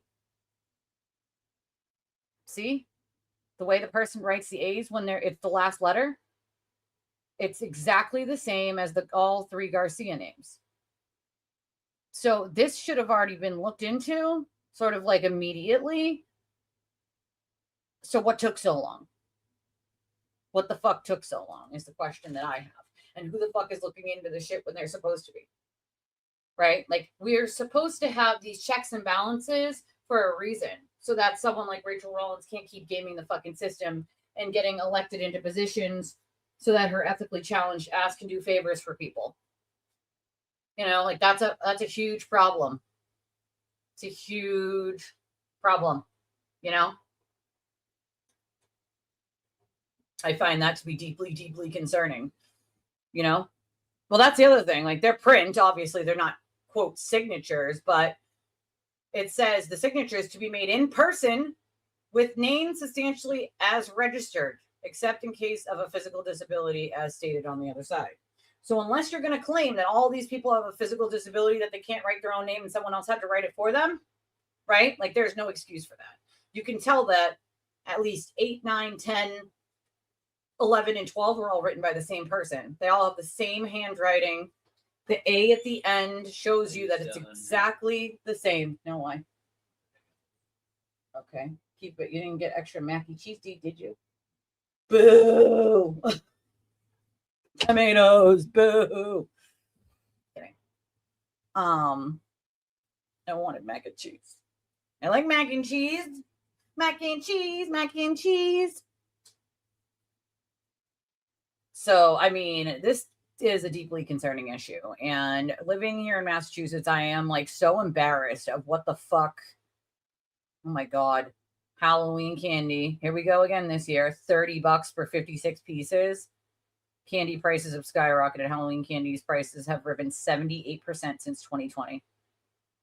See? The way the person writes the A's when it's the last letter. It's exactly the same as all 3 Garcia names. So this should have already been looked into, sort of like immediately. So what took so long? What the fuck took so long is the question that I have. And who the fuck is looking into the shit when they're supposed to be? Right? Like, we're supposed to have these checks and balances for a reason. So that someone like Rachael Rollins can't keep gaming the fucking system and getting elected into positions so that her ethically challenged ass can do favors for people. You know, like that's a huge problem. It's a huge problem, you know? I find that to be deeply, deeply concerning, you know? Well, that's the other thing. Like, their print, obviously, they're not, quote, signatures, but it says the signature is to be made in person with names substantially as registered, except in case of a physical disability as stated on the other side. So unless you're going to claim that all these people have a physical disability that they can't write their own name and someone else had to write it for them, right? Like, there's no excuse for that. You can tell that at least 8, 9, 10, 11, and 12 were all written by the same person. They all have the same handwriting. The A at the end shows you that it's exactly the same. No, why? Okay, keep it. You didn't get extra mac and cheese, did you? Boo! Tomatoes, boo! Kidding. I wanted mac and cheese. I like mac and cheese. Mac and cheese, mac and cheese. So, I mean, this is a deeply concerning issue. And living here in Massachusetts, I am like so embarrassed of what the fuck. Oh my God. Halloween candy. Here we go again this year. $30 for 56 pieces. Candy prices have skyrocketed. Halloween candy's prices have risen 78% since 2020.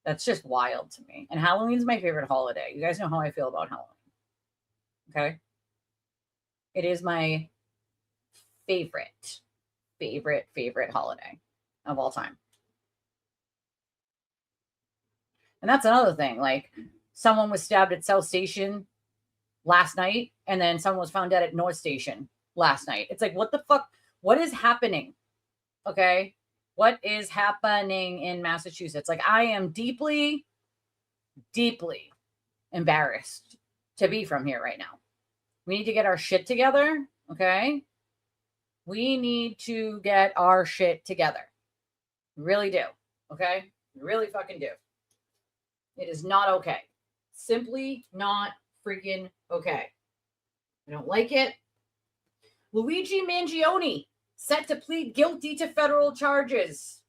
That's just wild to me. And Halloween's my favorite holiday. You guys know how I feel about Halloween. Okay? It is my favorite holiday of all time. And that's another thing. Like, someone was stabbed at South Station last night, and then someone was found dead at North Station last night. It's like, what the fuck? What is happening? Okay? What is happening in Massachusetts? Like, I am deeply, deeply embarrassed to be from here right now. We need to get our shit together. Okay? We need to get our shit together. We really do. Okay? We really fucking do. It is not okay. Simply not freaking okay. I don't like it. Luigi Mangione set to plead guilty to federal charges.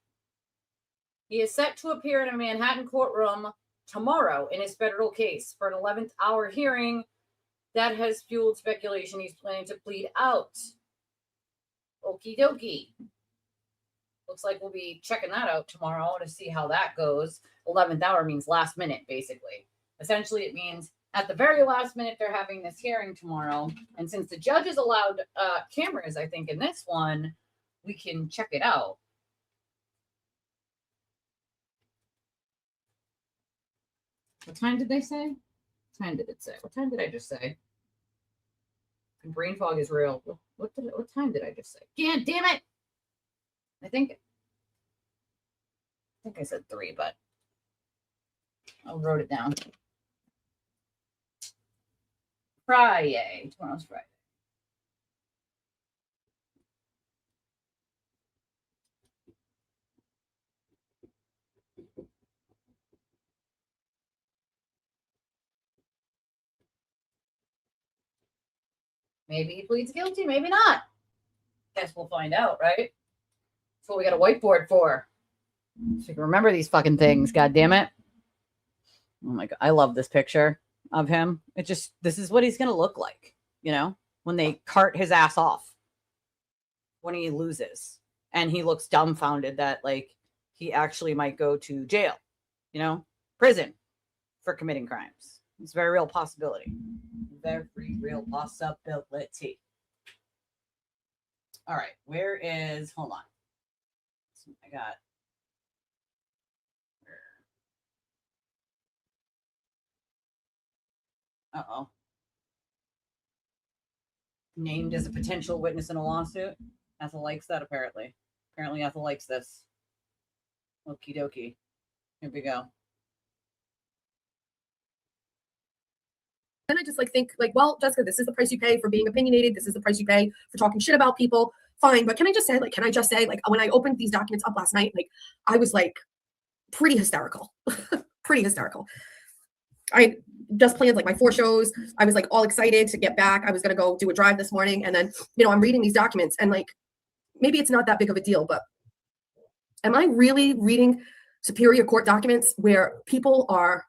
He is set to appear in a Manhattan courtroom tomorrow in his federal case for an 11th hour hearing that has fueled speculation he's planning to plead out. Okie dokie. Looks like we'll be checking that out tomorrow to see how that goes. 11th hour means last minute, basically. Essentially, it means at the very last minute they're having this hearing tomorrow. And since the judge is allowed cameras, I think, in this one, we can check it out. What time did they say? What time did it say? What time did I just say? Brain fog is real. What time did I just say? Yeah, damn it! I think I said 3, but I wrote it down. Friday. Tomorrow's Friday. Maybe he pleads guilty, maybe not. Guess we'll find out, right? That's what we got a whiteboard for. So you can remember these fucking things, god damn it. Oh my god, I love this picture of him. This is what he's gonna look like, you know, when they cart his ass off. When he loses. And he looks dumbfounded that like he actually might go to jail, you know, prison for committing crimes. It's a very real possibility. Very real possibility. All right, where is, hold on. I got, uh-oh. Named as a potential witness in a lawsuit. Ethel likes that, apparently. Apparently Ethel likes this. Okie dokie. Here we go. And I just like think like, well, Jessica, this is the price you pay for being opinionated. This is the price you pay for talking shit about people. Fine. But can I just say, like, when I opened these documents up last night, like, I was like pretty hysterical, pretty hysterical. I just planned like my 4 shows. I was like all excited to get back. I was going to go do a drive this morning. And then, you know, I'm reading these documents and like, maybe it's not that big of a deal, but am I really reading Superior Court documents where people are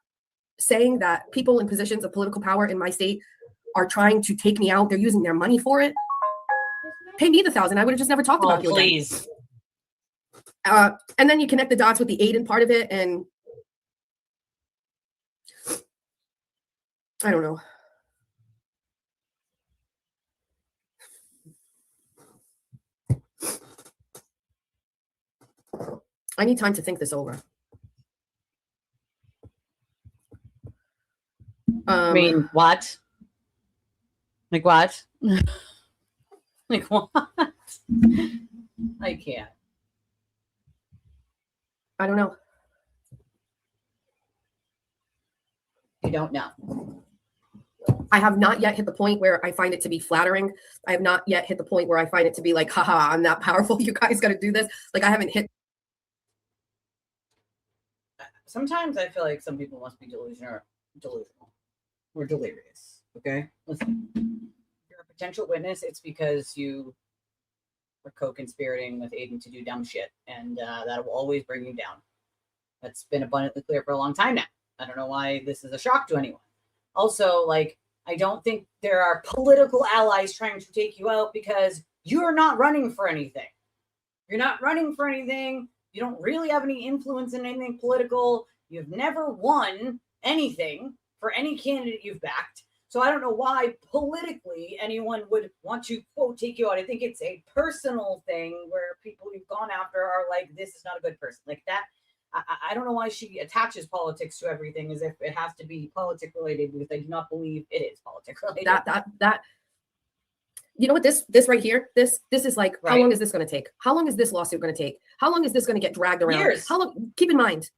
saying that people in positions of political power in my state are trying to take me out? They're using their money for it. Pay me the $1,000. I would have just never talked about you again. Please. And then you connect the dots with the Aiden part of it, and I don't know. I need time to think this over. I mean, what? Like what? Like what? I can't. I don't know. You don't know. I have not yet hit the point where I find it to be flattering. I have not yet hit the point where I find it to be like, haha, I'm that powerful. You guys got to do this. Like, I haven't hit. Sometimes I feel like some people must be delusional or delirious. Okay? Listen, if you're a potential witness, it's because you were co-conspirating with Aiden to do dumb shit, and that will always bring you down. That's been abundantly clear for a long time now. I don't know why this is a shock to anyone. Also, like, I don't think there are political allies trying to take you out because you're not running for anything. You're not running for anything. You don't really have any influence in anything political. You've never won anything for any candidate you've backed. So I don't know why politically anyone would want to, quote, take you out. I think it's a personal thing where people you've gone after are like, this is not a good person. Like that. I don't know why she attaches politics to everything as if it has to be politic related, because I do not believe it is politic related. That you know what, this right here, this is like, right. How long is this going to take? How long is this lawsuit going to take? How long is this going to get dragged around? Years. How long? Keep in mind.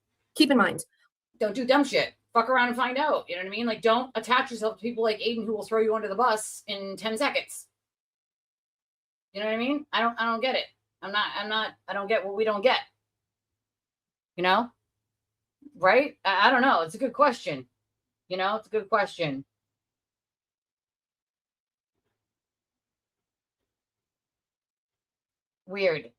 Don't do dumb shit. Fuck around and find out. You know what I mean? Like, don't attach yourself to people like Aiden who will throw you under the bus in 10 seconds. You know what I mean? I don't get it. I don't get what we don't get. You know? Right? I don't know. It's a good question. You know, it's a good question. Weird.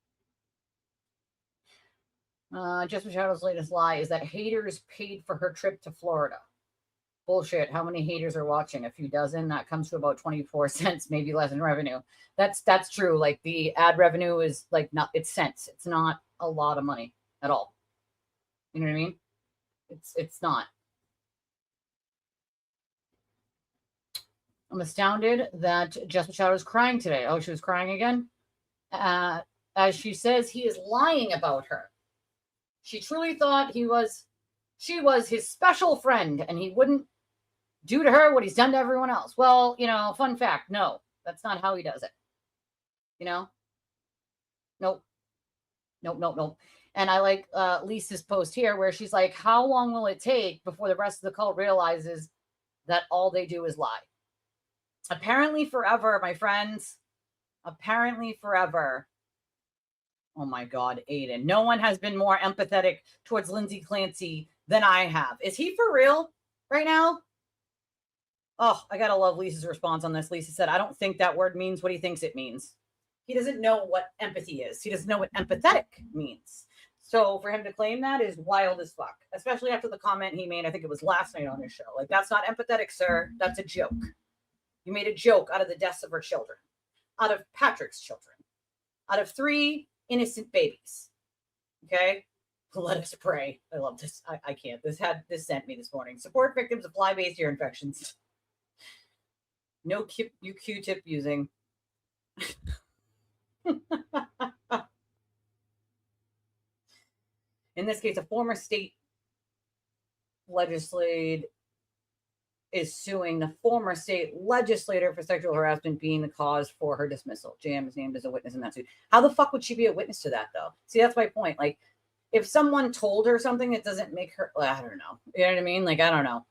Just Michelle's latest lie is that haters paid for her trip to Florida. Bullshit. How many haters are watching? A few dozen. That comes to about 24 cents, maybe less in revenue. That's true. Like the ad revenue is like not, it's cents. It's not a lot of money at all. You know what I mean? It's not. I'm astounded that Jess Machado is crying today. Oh, she was crying again? As she says, he is lying about her. She truly thought she was his special friend and he wouldn't do to her what he's done to everyone else. Well, fun fact, no, that's not how he does it. Nope. And I like Lisa's post here where she's like, how long will it take before the rest of the cult realizes that all they do is lie? Apparently forever, my friends. Apparently forever. Oh my God, Aiden. No one has been more empathetic towards Lindsay Clancy than I have. Is he for real right now? Oh, I gotta love Lisa's response on this. Lisa said, I don't think that word means what he thinks it means. He doesn't know what empathy is. He doesn't know what empathetic means. So for him to claim that is wild as fuck, especially after the comment he made, I think it was last night on his show. Like, that's not empathetic, sir. That's a joke. You made a joke out of the deaths of our children, out of Patrick's children, out of 3 innocent babies. Okay? Let us pray. I love this. I can't. This sent me this morning. Support victims of fly-based ear infections. No Q-tip using. In this case, a former state legislator is suing the former state legislator for sexual harassment being the cause for her dismissal. JM is named as a witness in that suit. How the fuck would she be a witness to that, though? See, that's my point. Like, if someone told her something, it doesn't make her, I don't know. You know what I mean? Like, I don't know.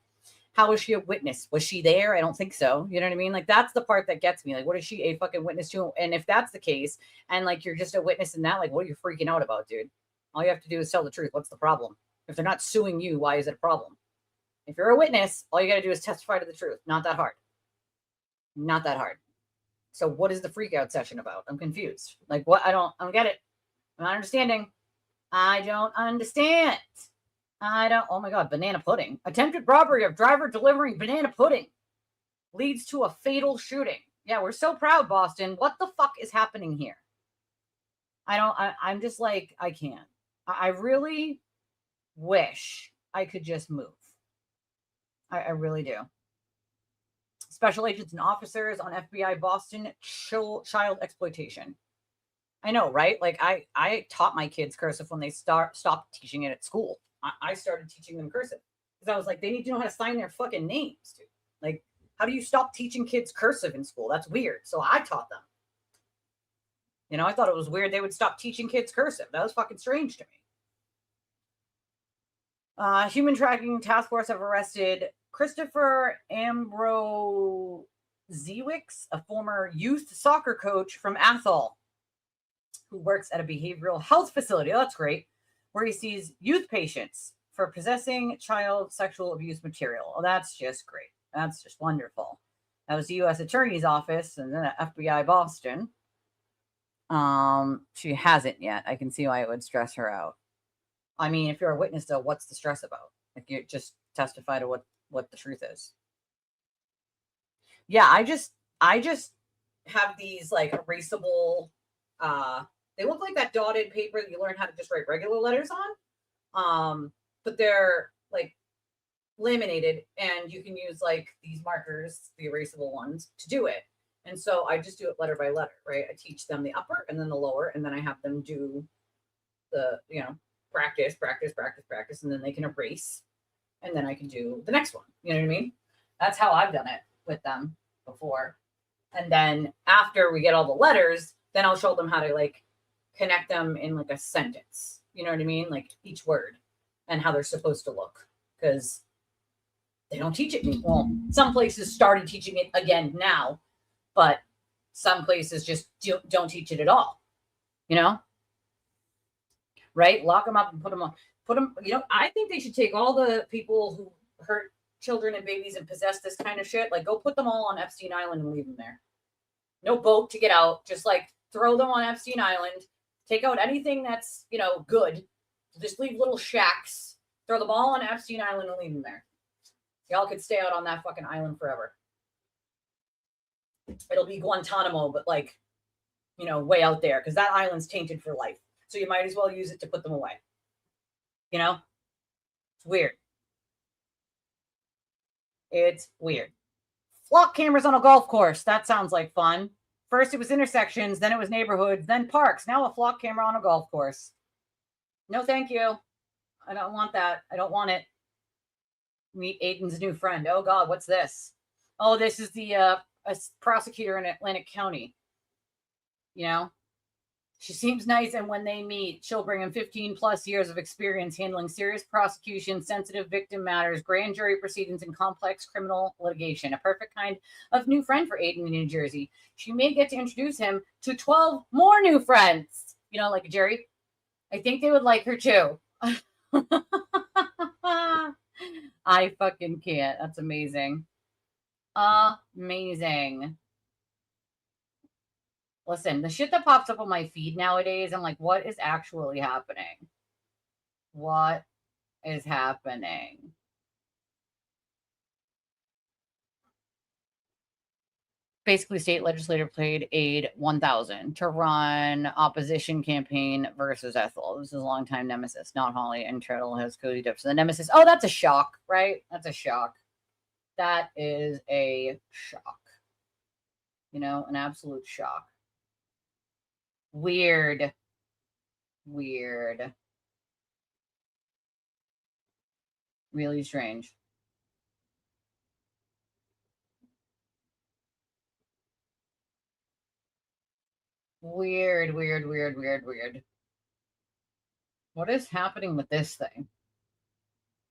How was she a witness? Was she there? I don't think so. You know what I mean? Like, that's the part that gets me. Like, what is she a fucking witness to? And if that's the case, and like, you're just a witness in that, like, what are you freaking out about, dude? All you have to do is tell the truth. What's the problem? If they're not suing you, why is it a problem? If you're a witness, all you got to do is testify to the truth. Not that hard. Not that hard. So what is the freak out session about? I'm confused. Like, what? I don't get it. I'm not understanding. I don't understand. Oh my God, banana pudding. Attempted robbery of driver delivering banana pudding leads to a fatal shooting. Yeah, we're so proud, Boston. What the fuck is happening here? I'm just like, I can't. I really wish I could just move. I really do. Special agents and officers on FBI Boston child exploitation. I know, right? Like, I taught my kids cursive when they stopped teaching it at school. I started teaching them cursive because I was like, they need to know how to sign their fucking names, dude. Like, how do you stop teaching kids cursive in school? That's weird. So I taught them. I thought it was weird they would stop teaching kids cursive. That was fucking strange to me. Human Tracking Task Force have arrested Christopher Ambrosiewicz, a former youth soccer coach from Athol, who works at a behavioral health facility. Oh, that's great. Where he sees youth patients for possessing child sexual abuse material. Oh, that's just great. That's just wonderful. That was the U.S. Attorney's Office and then FBI Boston. She hasn't yet. I can see why it would stress her out. I mean, if you're a witness, though, what's the stress about? Like, you just testify to what the truth is. Yeah, I just have these like erasable. They look like that dotted paper that you learn how to just write regular letters on. But they're like laminated, and you can use like these markers, the erasable ones, to do it. And so I just do it letter by letter, right? I teach them the upper and then the lower, and then I have them do the, practice, and then they can erase, and then I can do the next one. You know what I mean? That's how I've done it with them before. And then after we get all the letters, then I'll show them how to like connect them in like a sentence. You know what I mean? Like each word and how they're supposed to look, because they don't teach it. Well, some places started teaching it again now, but some places just don't teach it at all. Right? Lock them up and put them on. I think they should take all the people who hurt children and babies and possess this kind of shit, like go put them all on Epstein Island and leave them there. No boat to get out. Just like throw them on Epstein Island, take out anything that's, good. Just leave little shacks, throw them all on Epstein Island and leave them there. Y'all could stay out on that fucking island forever. It'll be Guantanamo, but like, way out there, because that island's tainted for life. So you might as well use it to put them away. It's weird. It's weird. Flock cameras on a golf course. That sounds like fun. First it was intersections, then it was neighborhoods, then parks. Now a flock camera on a golf course. No, thank you. I don't want that. I don't want it. Meet Aiden's new friend. Oh God, what's this? Oh, this is the a prosecutor in Atlantic County. She seems nice, and when they meet, she'll bring him 15 plus years of experience handling serious prosecution, sensitive victim matters, grand jury proceedings, and complex criminal litigation. A perfect kind of new friend for Aiden in New Jersey. She may get to introduce him to 12 more new friends. Like Jerry. I think they would like her too. I fucking can't. That's amazing. Amazing. Listen, the shit that pops up on my feed nowadays, I'm like, what is actually happening? What is happening? Basically, state legislator paid aid $1,000 to run opposition campaign versus Ethel. This is a longtime nemesis, not Holly, and Treadle has cozied up to the nemesis. Oh, that's a shock, right? That's a shock. That is a shock. An absolute shock. Weird. Really strange. Weird. What is happening with this thing?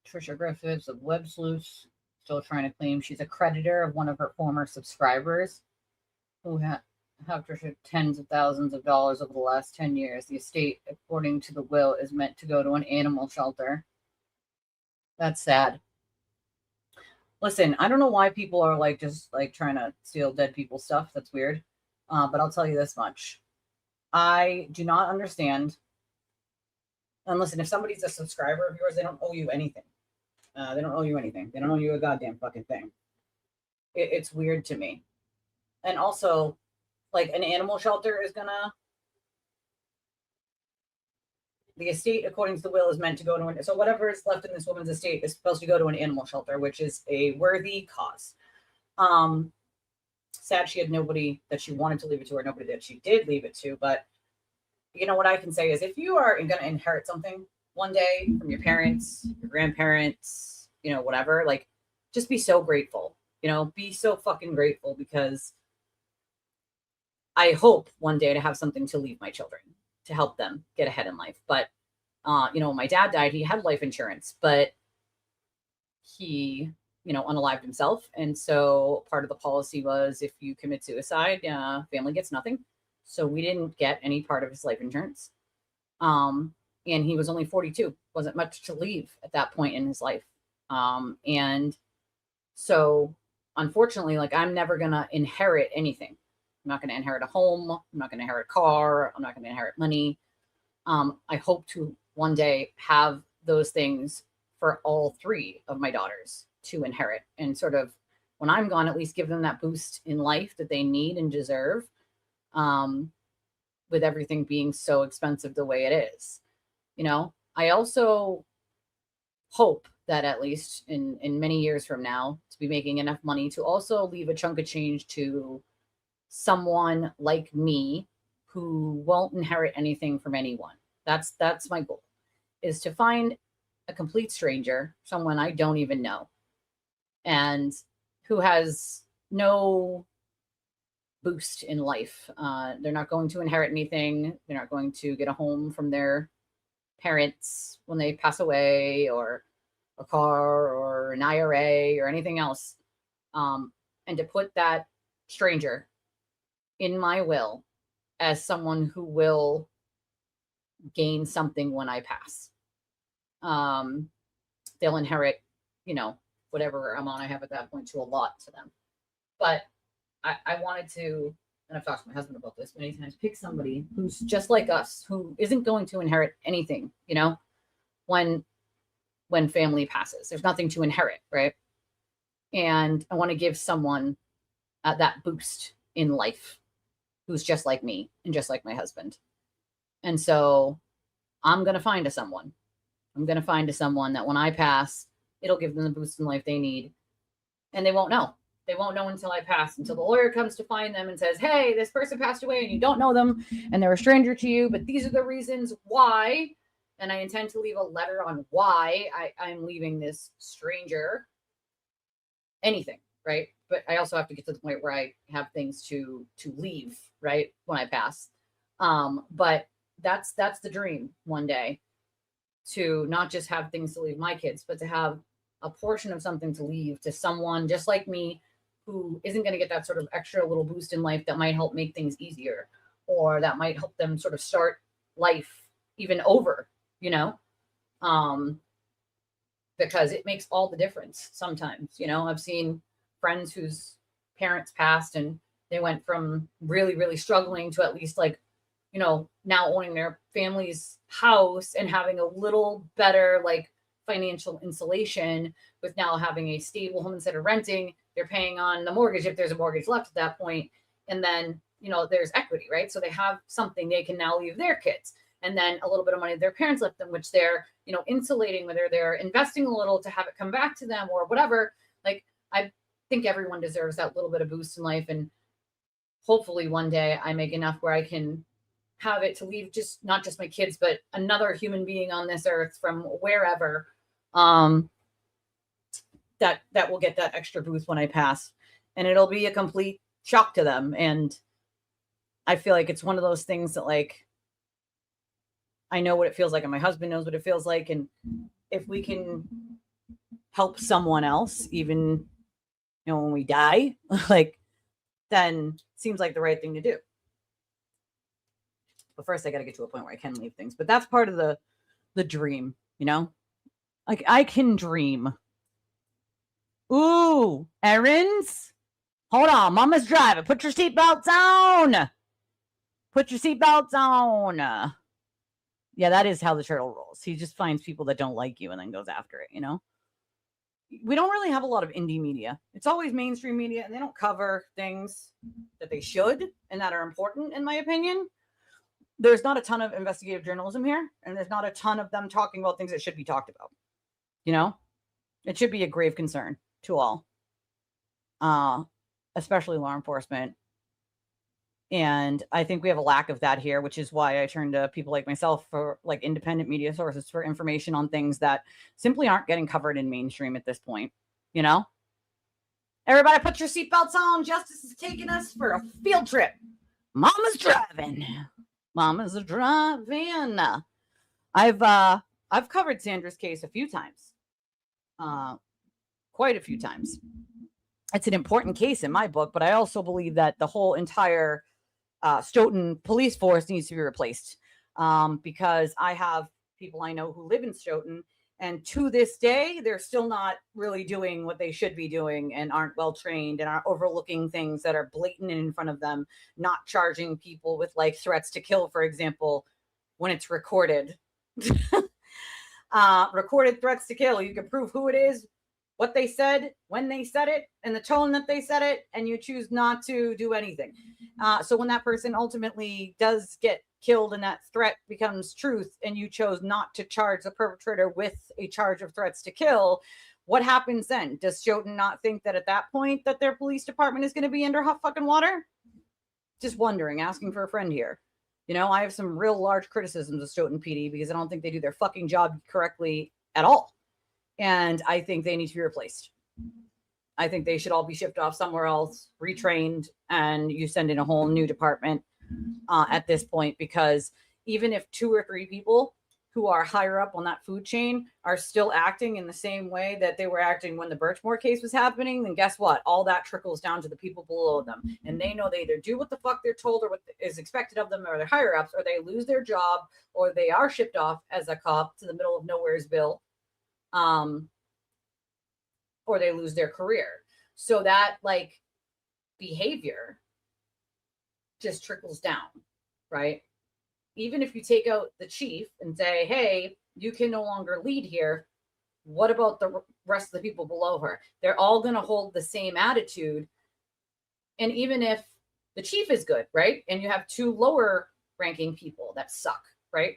Trisha Griffiths of Web Sleuths still trying to claim she's a creditor of one of her former subscribers who have Trisha tens of thousands of dollars over the last 10 years. The estate, according to the will, is meant to go to an animal shelter. That's sad. Listen, I don't know why people are just trying to steal dead people's stuff. That's weird. But I'll tell you this much. I do not understand. And listen, if somebody's a subscriber of yours, they don't owe you anything. They don't owe you anything. They don't owe you a goddamn fucking thing. It's weird to me. And also, an animal shelter is gonna... The estate, according to the will, is meant to go to so whatever is left in this woman's estate is supposed to go to an animal shelter, which is a worthy cause. Sad she had nobody that she wanted to leave it to, or nobody that she did leave it to. But what I can say is, if you are going to inherit something one day from your parents, your grandparents, whatever, just be so grateful. Be so fucking grateful, because I hope one day to have something to leave my children, to help them get ahead in life. But, when my dad died, he had life insurance, but he, unalived himself. And so part of the policy was, if you commit suicide, family gets nothing. So we didn't get any part of his life insurance. And he was only 42, wasn't much to leave at that point in his life. And so unfortunately, I'm never going to inherit anything. I'm not going to inherit a home. I'm not going to inherit a car. I'm not going to inherit money. I hope to one day have those things for all three of my daughters to inherit, and sort of, when I'm gone, at least give them that boost in life that they need and deserve, with everything being so expensive the way it is. I also hope that at least in many years from now, to be making enough money to also leave a chunk of change to someone like me who won't inherit anything from anyone. That's my goal, is to find a complete stranger, someone I don't even know, and who has no boost in life. They're not going to inherit anything. They're not going to get a home from their parents when they pass away, or a car, or an IRA, or anything else. And to put that stranger in my will as someone who will gain something when I pass. They'll inherit, whatever amount I have at that point, to allot to them. But I wanted to and I've talked to my husband about this many times, pick somebody who's just like us, who isn't going to inherit anything, you know, when family passes. There's nothing to inherit, right? And I want to give someone that boost in life who's just like me and just like my husband. And so I'm going to find someone. I'm going to find someone that when I pass, it'll give them the boost in life they need. And they won't know. They won't know until I pass, until the lawyer comes to find them and says, hey, this person passed away and you don't know them and they're a stranger to you, but these are the reasons why. And I intend to leave a letter on why I'm leaving this stranger anything, right? But I also have to get to the point where I have things to leave, right, when I pass. But that's the dream one day, to not just have things to leave my kids, but to have a portion of something to leave to someone just like me who isn't going to get that sort of extra little boost in life that might help make things easier, or that might help them sort of start life even over, you know, because it makes all the difference sometimes. You know, I've seen friends whose parents passed and they went from really, really struggling to at least, like, you know, now owning their family's house and having a little better, like, financial insulation, with now having a stable home instead of renting. They're paying on the mortgage if there's a mortgage left at that point. And then, you know, there's equity, right? So they have something they can now leave their kids. And then a little bit of money their parents left them, which they're, you know, insulating, whether they're investing a little to have it come back to them or whatever. Like, I think everyone deserves that little bit of boost in life. And hopefully one day I make enough where I can have it to leave just not just my kids, but another human being on this earth from wherever, that will get that extra boost when I pass, and it'll be a complete shock to them. And I feel like it's one of those things that, like, I know what it feels like and my husband knows what it feels like. And if we can help someone else, even, you know, when we die, like, then seems like the right thing to do. But first I got to get to a point where I can leave things. But that's part of the dream, you know? Like, I can dream. Ooh, errands? Hold on, Mama's driving. Put your seatbelts on. Put your seatbelts on. Yeah, that is how the turtle rolls. He just finds people that don't like you and then goes after it, you know? We don't really have a lot of indie media. It's always mainstream media, and they don't cover things that they should and that are important, in my opinion. There's not a ton of investigative journalism here, and there's not a ton of them talking about things that should be talked about. You know, it should be a grave concern to all, especially law enforcement. And I think we have a lack of that here, which is why I turn to people like myself for, like, independent media sources for information on things that simply aren't getting covered in mainstream at this point. You know, everybody put your seatbelts on. Justice is taking us for a field trip. Mama's driving. Mama's driving. I've covered Sandra's case a few times, quite a few times. It's an important case in my book, but I also believe that the whole entire Stoughton police force needs to be replaced, because I have people I know who live in Stoughton, and to this day, they're still not really doing what they should be doing, and aren't well trained, and are overlooking things that are blatant and in front of them, not charging people with, like, threats to kill, for example, when it's recorded. Recorded threats to kill. You can prove who it is, what they said, when they said it, and the tone that they said it, and you choose not to do anything. So when that person ultimately does get killed and that threat becomes truth, and you chose not to charge the perpetrator with a charge of threats to kill, what happens then? Does Stoughton not think that at that point that their police department is going to be under hot fucking water? Just wondering, asking for a friend here. You know, I have some real large criticisms of Stoughton PD because I don't think they do their fucking job correctly at all. And I think they need to be replaced. I think they should all be shipped off somewhere else, retrained, and you send in a whole new department at this point, because even if 2 or 3 people who are higher up on that food chain are still acting in the same way that they were acting when the Birchmore case was happening, then guess what? All that trickles down to the people below them. And they know they either do what the fuck they're told or what is expected of them, or their higher ups, or they lose their job, or they are shipped off as a cop to the middle of nowheresville. Or they lose their career. So that, like, behavior just trickles down, right? Even if you take out the chief and say, hey, you can no longer lead here, what about the rest of the people below her? They're all going to hold the same attitude. And even if the chief is good, right? And you have two lower ranking people that suck, right?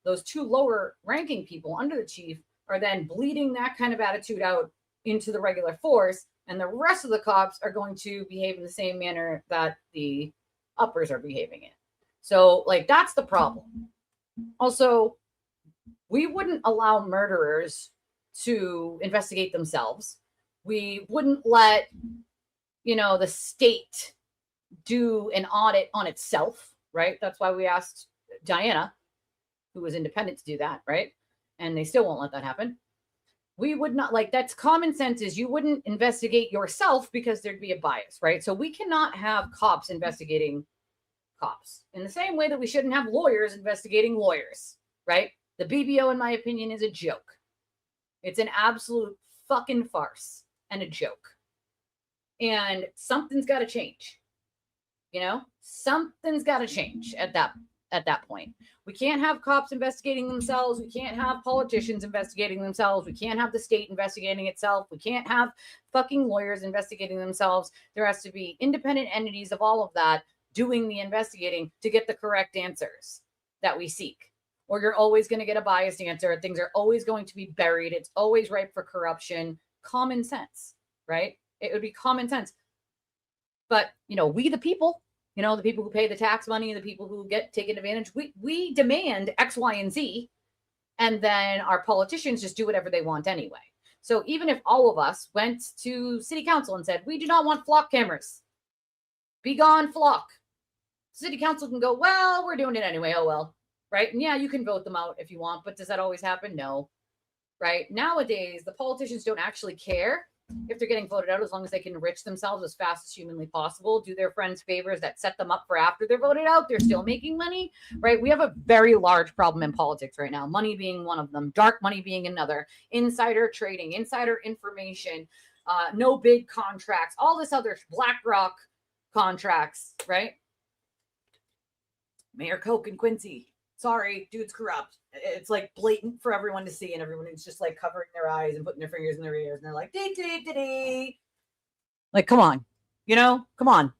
Those two lower ranking people under the chief are then bleeding that kind of attitude out into the regular force. And the rest of the cops are going to behave in the same manner that the uppers are behaving in. So, like, that's the problem. Also, we wouldn't allow murderers to investigate themselves. We wouldn't let, the state do an audit on itself, right? That's why we asked Diana, who was independent, to do that, right? And they still won't let that happen. We would not, like, that's common sense, is you wouldn't investigate yourself because there'd be a bias, right? So we cannot have cops investigating cops in the same way that we shouldn't have lawyers investigating lawyers, right? The BBO, in my opinion, is a joke. It's an absolute fucking farce and a joke. And something's got to change. Something's got to change at that point. We can't have cops investigating themselves. We can't have politicians investigating themselves. We can't have the state investigating itself. We can't have fucking lawyers investigating themselves. There has to be independent entities of all of that doing the investigating to get the correct answers that we seek. Or you're always going to get a biased answer. Things are always going to be buried. It's always ripe for corruption. Common sense, right? It would be common sense. But, we the people, the people who pay the tax money, the people who get taken advantage, we demand X, Y, and Z. And then our politicians just do whatever they want anyway. So even if all of us went to city council and said, we do not want flock cameras, be gone flock, city council can go, well, we're doing it anyway. Oh, well. Right. And yeah, you can vote them out if you want, but does that always happen? No. Right. Nowadays, the politicians don't actually care if they're getting voted out, as long as they can enrich themselves as fast as humanly possible, do their friends favors that set them up for after they're voted out. They're still making money, right? We have a very large problem in politics right now, money being one of them, dark money being another, insider trading, insider information, no bid contracts, all this other BlackRock contracts, right? Mayor Coke and Quincy. Sorry, dude's corrupt. It's like blatant for everyone to see, and everyone is just like covering their eyes and putting their fingers in their ears, and they're like, dee, dee, dee, dee. Like, come on, come on.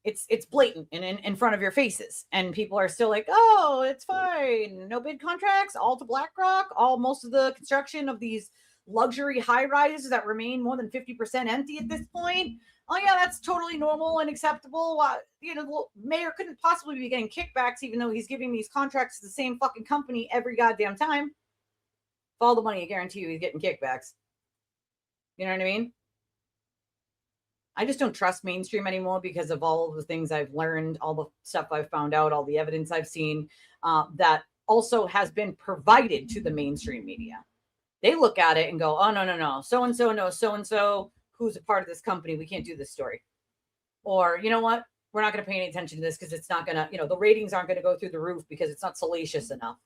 It's blatant and in front of your faces, and people are still like, oh, it's fine. No bid contracts, all to BlackRock, most of the construction of these luxury high rises that remain more than 50% empty at this point. Oh yeah, that's totally normal and acceptable. The mayor couldn't possibly be getting kickbacks, even though he's giving these contracts to the same fucking company every goddamn time. For all the money, I guarantee you he's getting kickbacks. You know what I mean? I just don't trust mainstream anymore because of all of the things I've learned, all the stuff I've found out, all the evidence I've seen that also has been provided to the mainstream media. They look at it and go, oh, no. So-and-so knows so-and-so who's a part of this company. We can't do this story. Or, you know what? We're not going to pay any attention to this because it's not going to, the ratings aren't going to go through the roof because it's not salacious enough.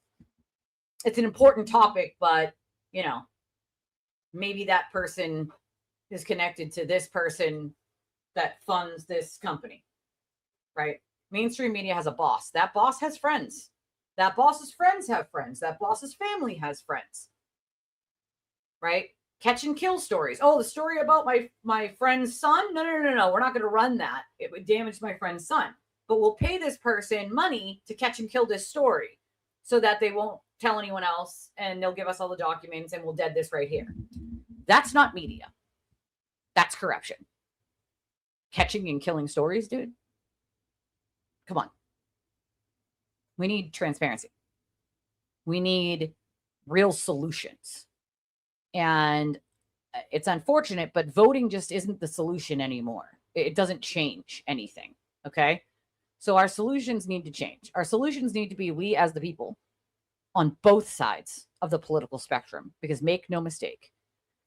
It's an important topic, but, maybe that person is connected to this person that funds this company, right? Mainstream media has a boss. That boss has friends. That boss's friends have friends. That boss's family has friends, right? Catch and kill stories. Oh, the story about my friend's son? No. We're not going to run that. It would damage my friend's son. But we'll pay this person money to catch and kill this story so that they won't tell anyone else, and they'll give us all the documents and we'll dead this right here. That's not media. That's corruption. Catching and killing stories, dude. Come on. We need transparency. We need real solutions. And it's unfortunate, but voting just isn't the solution anymore. It doesn't change anything. Okay. So our solutions need to change. Our solutions need to be we as the people on both sides of the political spectrum, because make no mistake,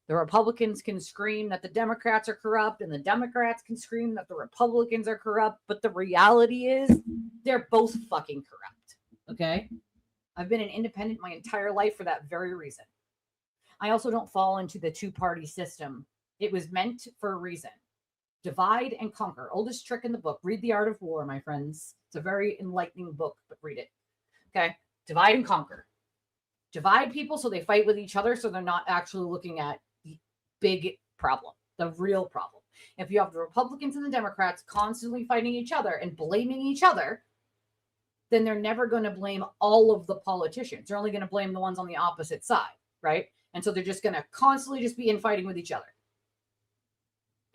the Republicans can scream that the Democrats are corrupt and the Democrats can scream that the Republicans are corrupt. But the reality is they're both fucking corrupt. Okay. I've been an independent my entire life for that very reason. I also don't fall into the two-party system. It was meant for a reason. Divide and conquer. Oldest trick in the book. Read The Art of War, my friends. It's a very enlightening book, but read it. Okay. Divide and conquer. Divide people so they fight with each other, so they're not actually looking at the big problem, the real problem. If you have the Republicans and the Democrats constantly fighting each other and blaming each other, then they're never going to blame all of the politicians. They're only going to blame the ones on the opposite side, right? And so they're just going to constantly just be infighting with each other,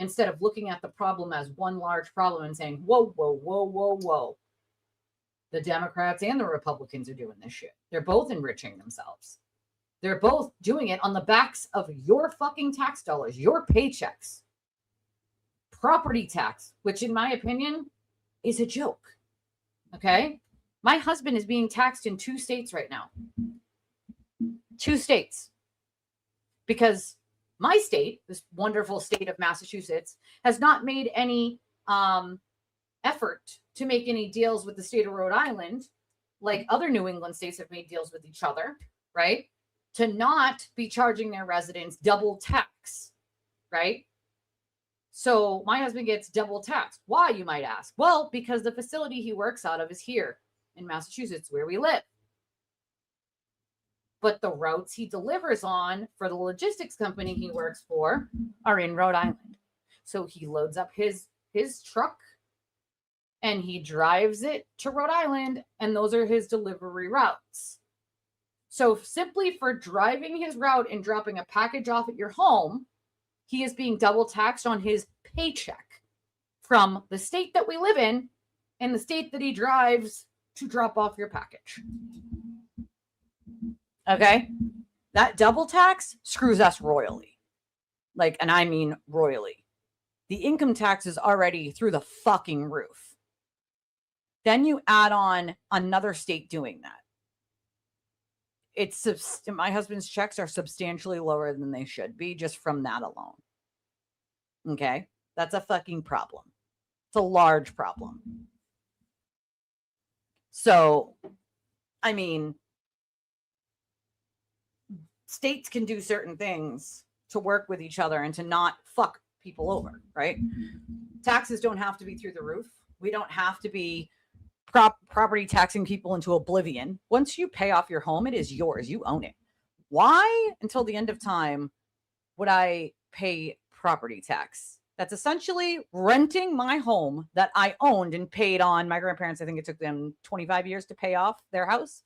instead of looking at the problem as one large problem and saying, whoa, whoa, whoa, whoa, whoa. The Democrats and the Republicans are doing this shit. They're both enriching themselves. They're both doing it on the backs of your fucking tax dollars, your paychecks. Property tax, which in my opinion is a joke. Okay? My husband is being taxed in 2 states right now. 2 states. Because my state, this wonderful state of Massachusetts, has not made any effort to make any deals with the state of Rhode Island, like other New England states have made deals with each other, right? To not be charging their residents double tax, right? So my husband gets double taxed. Why, you might ask? Well, because the facility he works out of is here in Massachusetts, where we live. But the routes he delivers on for the logistics company he works for are in Rhode Island. So he loads up his truck and he drives it to Rhode Island, and those are his delivery routes. So simply for driving his route and dropping a package off at your home, he is being double taxed on his paycheck from the state that we live in and the state that he drives to drop off your package. Okay? That double tax screws us royally. Like, and I mean royally. The income tax is already through the fucking roof. Then you add on another state doing that. My husband's checks are substantially lower than they should be just from that alone. Okay? That's a fucking problem. It's a large problem. So, I mean, states can do certain things to work with each other and to not fuck people over, right? Taxes don't have to be through the roof. We don't have to be property taxing people into oblivion. Once you pay off your home, it is yours. You own it. Why, until the end of time, would I pay property tax? That's essentially renting my home that I owned and paid on. My grandparents, I think it took them 25 years to pay off their house,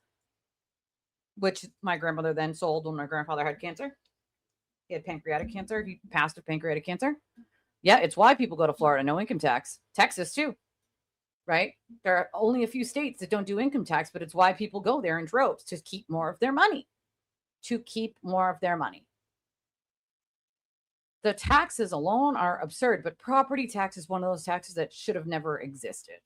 which my grandmother then sold when my grandfather had cancer. He had pancreatic cancer. He passed of pancreatic cancer. Yeah, it's why people go to Florida. No income tax. Texas, too. Right? There are only a few states that don't do income tax, but it's why people go there in droves, to keep more of their money. To keep more of their money. The taxes alone are absurd, but property tax is one of those taxes that should have never existed.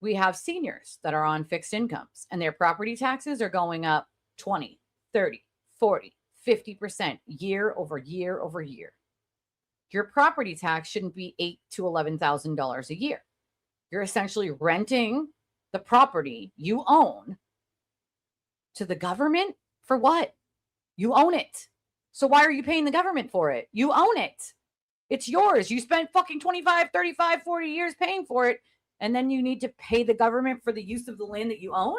We have seniors that are on fixed incomes, and their property taxes are going up 20, 30, 40, 50% year over year over year. Your property tax shouldn't be $8,000 to $11,000 a year. You're essentially renting the property you own to the government for what? You own it. So why are you paying the government for it? You own it. It's yours. You spent fucking 25, 35, 40 years paying for it, and then you need to pay the government for the use of the land that you own?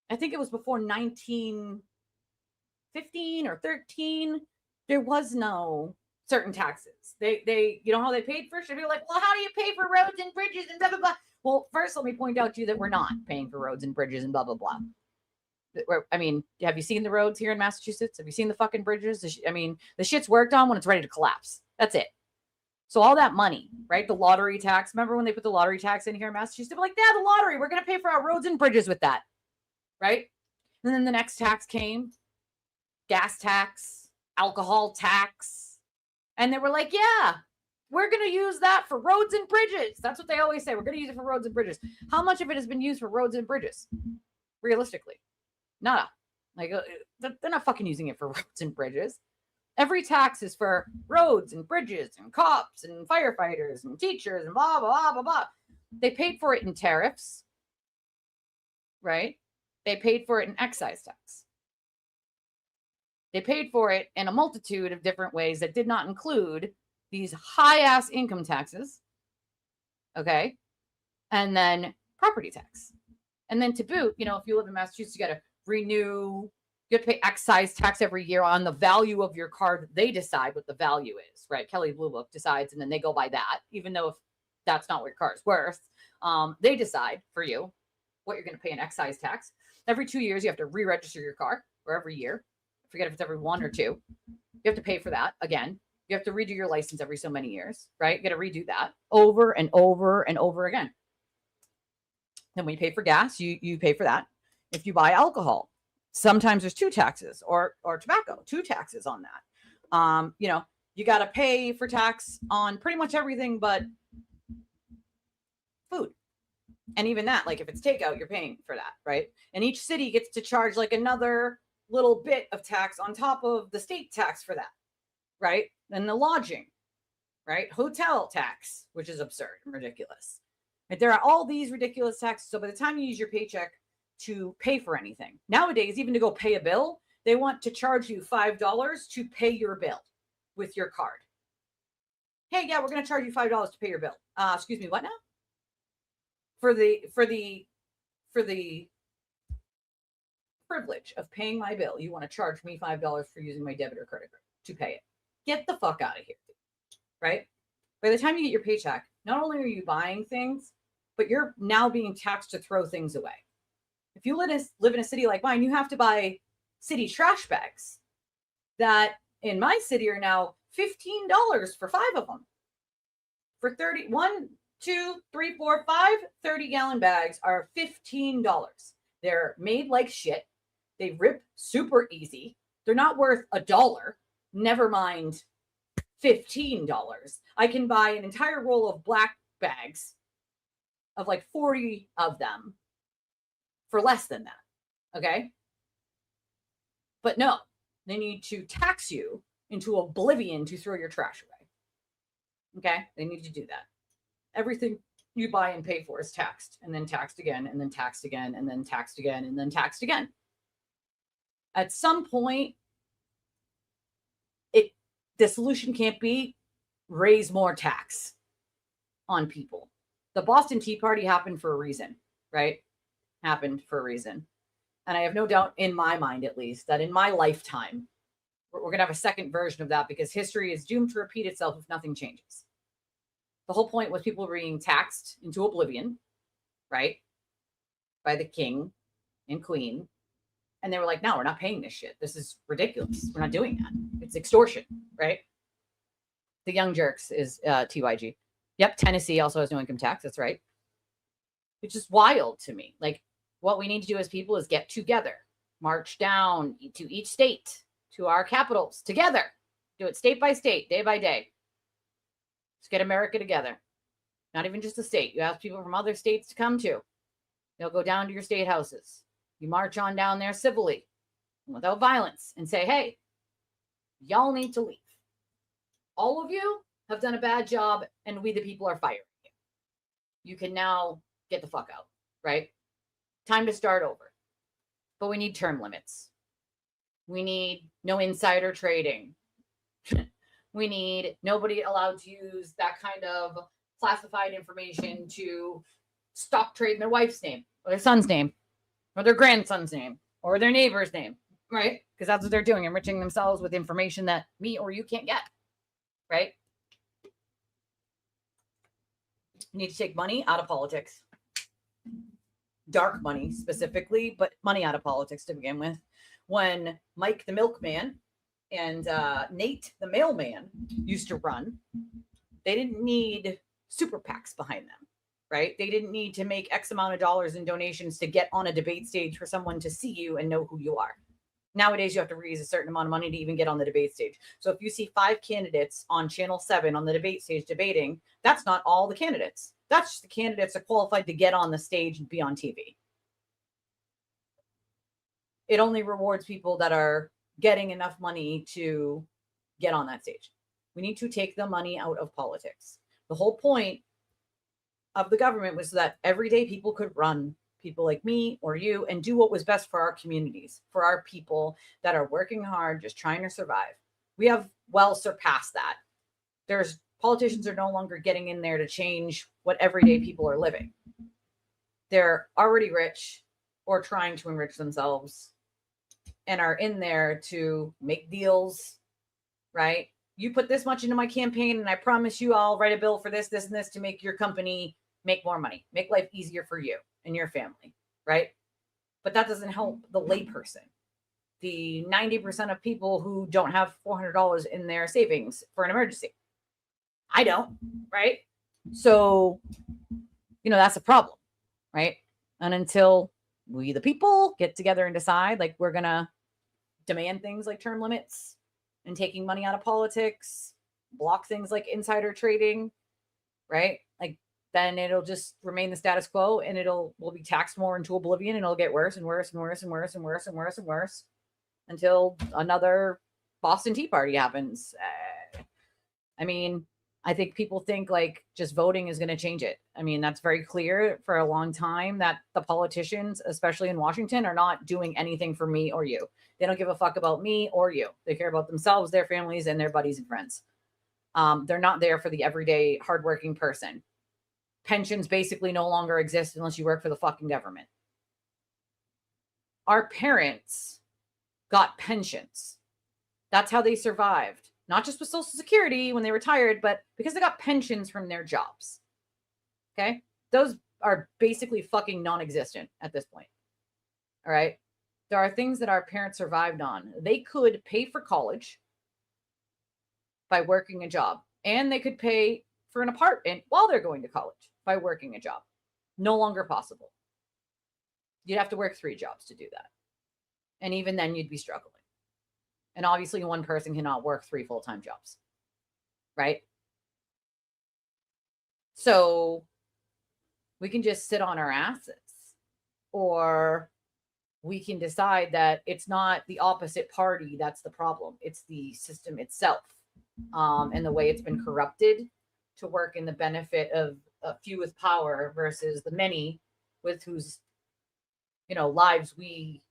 I think it was before 1915 or 13. There was no certain taxes. They you know how they paid for it? Should be like, well, how do you pay for roads and bridges and blah, blah, blah? Well, first, let me point out to you that we're not paying for roads and bridges and blah, blah, blah. I mean, have you seen the roads here in Massachusetts? Have you seen the fucking bridges? I mean, the shit's worked on when it's ready to collapse. That's it. So all that money, right? The lottery tax. Remember when they put the lottery tax in here in Massachusetts? They were like, yeah, the lottery. We're going to pay for our roads and bridges with that. Right? And then the next tax came. Gas tax, alcohol tax. And they were like, yeah, we're going to use that for roads and bridges. That's what they always say. We're going to use it for roads and bridges. How much of it has been used for roads and bridges? Realistically. Nada. Like, they're not fucking using it for roads and bridges. Every tax is for roads and bridges and cops and firefighters and teachers and blah, blah, blah, blah. They paid for it in tariffs, right? They paid for it in excise tax. They paid for it in a multitude of different ways that did not include these high-ass income taxes, okay? And then property tax. And then to boot, you know, if you live in Massachusetts, you got to renew, you have to pay excise tax every year on the value of your card. They decide what the value is, right? Kelly Blue Book decides, and then they go by that, even though if that's not what your car is worth. They decide for you what you're going to pay in excise tax. Every 2 years, you have to re-register your car, or every year. I forget if it's every 1 or 2. You have to pay for that again. You have to redo your license every so many years, right? You got to redo that over and over and over again. Then when you pay for gas, you pay for that. If you buy alcohol, sometimes there's 2 taxes, or tobacco, 2 taxes on that. You know, you got to pay for tax on pretty much everything but food. And even that, like if it's takeout, you're paying for that, right? And each city gets to charge like another little bit of tax on top of the state tax for that, right? And the lodging, right? Hotel tax, which is absurd and ridiculous. Right? There are all these ridiculous taxes. So by the time you use your paycheck to pay for anything, nowadays, even to go pay a bill, they want to charge you $5 to pay your bill with your card. Hey, yeah, we're going to charge you $5 to pay your bill. Excuse me, what now? For the privilege of paying my bill, you want to charge me $5 for using my debit or credit card to pay it. Get the fuck out of here, right? By the time you get your paycheck, not only are you buying things, but you're now being taxed to throw things away. If you live in a city like mine, you have to buy city trash bags that in my city are now $15 for 5 of them. For 1, 2, 3, 4, 5 30-gallon bags are $15. They're made like shit. They rip super easy. They're not worth $1. Never mind $15. I can buy an entire roll of black bags of like 40 of them for less than that. Okay. But no, they need to tax you into oblivion to throw your trash away. Okay. They need to do that. Everything you buy and pay for is taxed, and then taxed again, and then taxed again, and then taxed again, and then taxed again. At some point, the solution can't be raise more tax on people. The Boston Tea Party happened for a reason, right? Happened for a reason. And I have no doubt in my mind, at least, that in my lifetime, we're going to have a second version of that, because history is doomed to repeat itself if nothing changes. The whole point was people being taxed into oblivion, right? By the king and queen. And they were like, no, we're not paying this shit. This is ridiculous. We're not doing that. It's extortion, right? The Young Jerks is TYG. Yep, Tennessee also has no income tax. That's right. It's just wild to me. Like, what we need to do as people is get together, march down to each state, to our capitals together. Do it state by state, day by day. Let's get America together. Not even just a state. You ask people from other states to come to. They'll go down to your state houses. You march on down there civilly, without violence, and say, hey, y'all need to leave. All of you have done a bad job, and we the people are firing you. You can now get the fuck out, right? Time to start over. But we need term limits. We need no insider trading. We need nobody allowed to use that kind of classified information to stock trade in their wife's name, or their son's name, or their grandson's name, or their neighbor's name, right? Because that's what they're doing, enriching themselves with information that me or you can't get, right? You need to take money out of politics. Dark money specifically, but money out of politics to begin with. When Mike the Milkman and Nate the Mailman used to run, they didn't need super PACs behind them, right? They didn't need to make X amount of dollars in donations to get on a debate stage for someone to see you and know who you are. Nowadays, you have to raise a certain amount of money to even get on the debate stage. So if you see 5 candidates on Channel 7 on the debate stage debating, that's not all the candidates. That's just the candidates that are qualified to get on the stage and be on TV. It only rewards people that are getting enough money to get on that stage. We need to take the money out of politics. The whole point of the government was that everyday people could run, people like me or you, and do what was best for our communities, for our people that are working hard, just trying to survive. We have well surpassed that. There's politicians are no longer getting in there to change what everyday people are living. They're already rich or trying to enrich themselves and are in there to make deals, right? You put this much into my campaign and I promise you I'll write a bill for this, this, and this to make your company make more money, make life easier for you and your family, right? But that doesn't help the layperson, the 90% of people who don't have $400 in their savings for an emergency. I don't, right? So, that's a problem, right? And until we, the people, get together and decide, like, we're going to demand things like term limits and taking money out of politics, block things like insider trading, right? Like, then it'll just remain the status quo and we'll be taxed more into oblivion, and it'll get worse and worse and worse and worse and worse and worse and worse until another Boston Tea Party happens. I mean, I think people think like just voting is going to change it. I mean, that's very clear for a long time that the politicians, especially in Washington, are not doing anything for me or you. They don't give a fuck about me or you. They care about themselves, their families, and their buddies and friends. They're not there for the everyday hardworking person. Pensions basically no longer exist unless you work for the fucking government. Our parents got pensions. That's how they survived. Not just with Social Security when they retired, but because they got pensions from their jobs. Okay? Those are basically fucking non-existent at this point. All right? There are things that our parents survived on. They could pay for college by working a job, and they could pay for an apartment while they're going to college by working a job. No longer possible. You'd have to work 3 jobs to do that. And even then, you'd be struggling. And obviously, one person cannot work 3 full-time jobs, right? So we can just sit on our asses, or we can decide that it's not the opposite party that's the problem. It's the system itself, and the way it's been corrupted to work in the benefit of a few with power versus the many with whose, lives we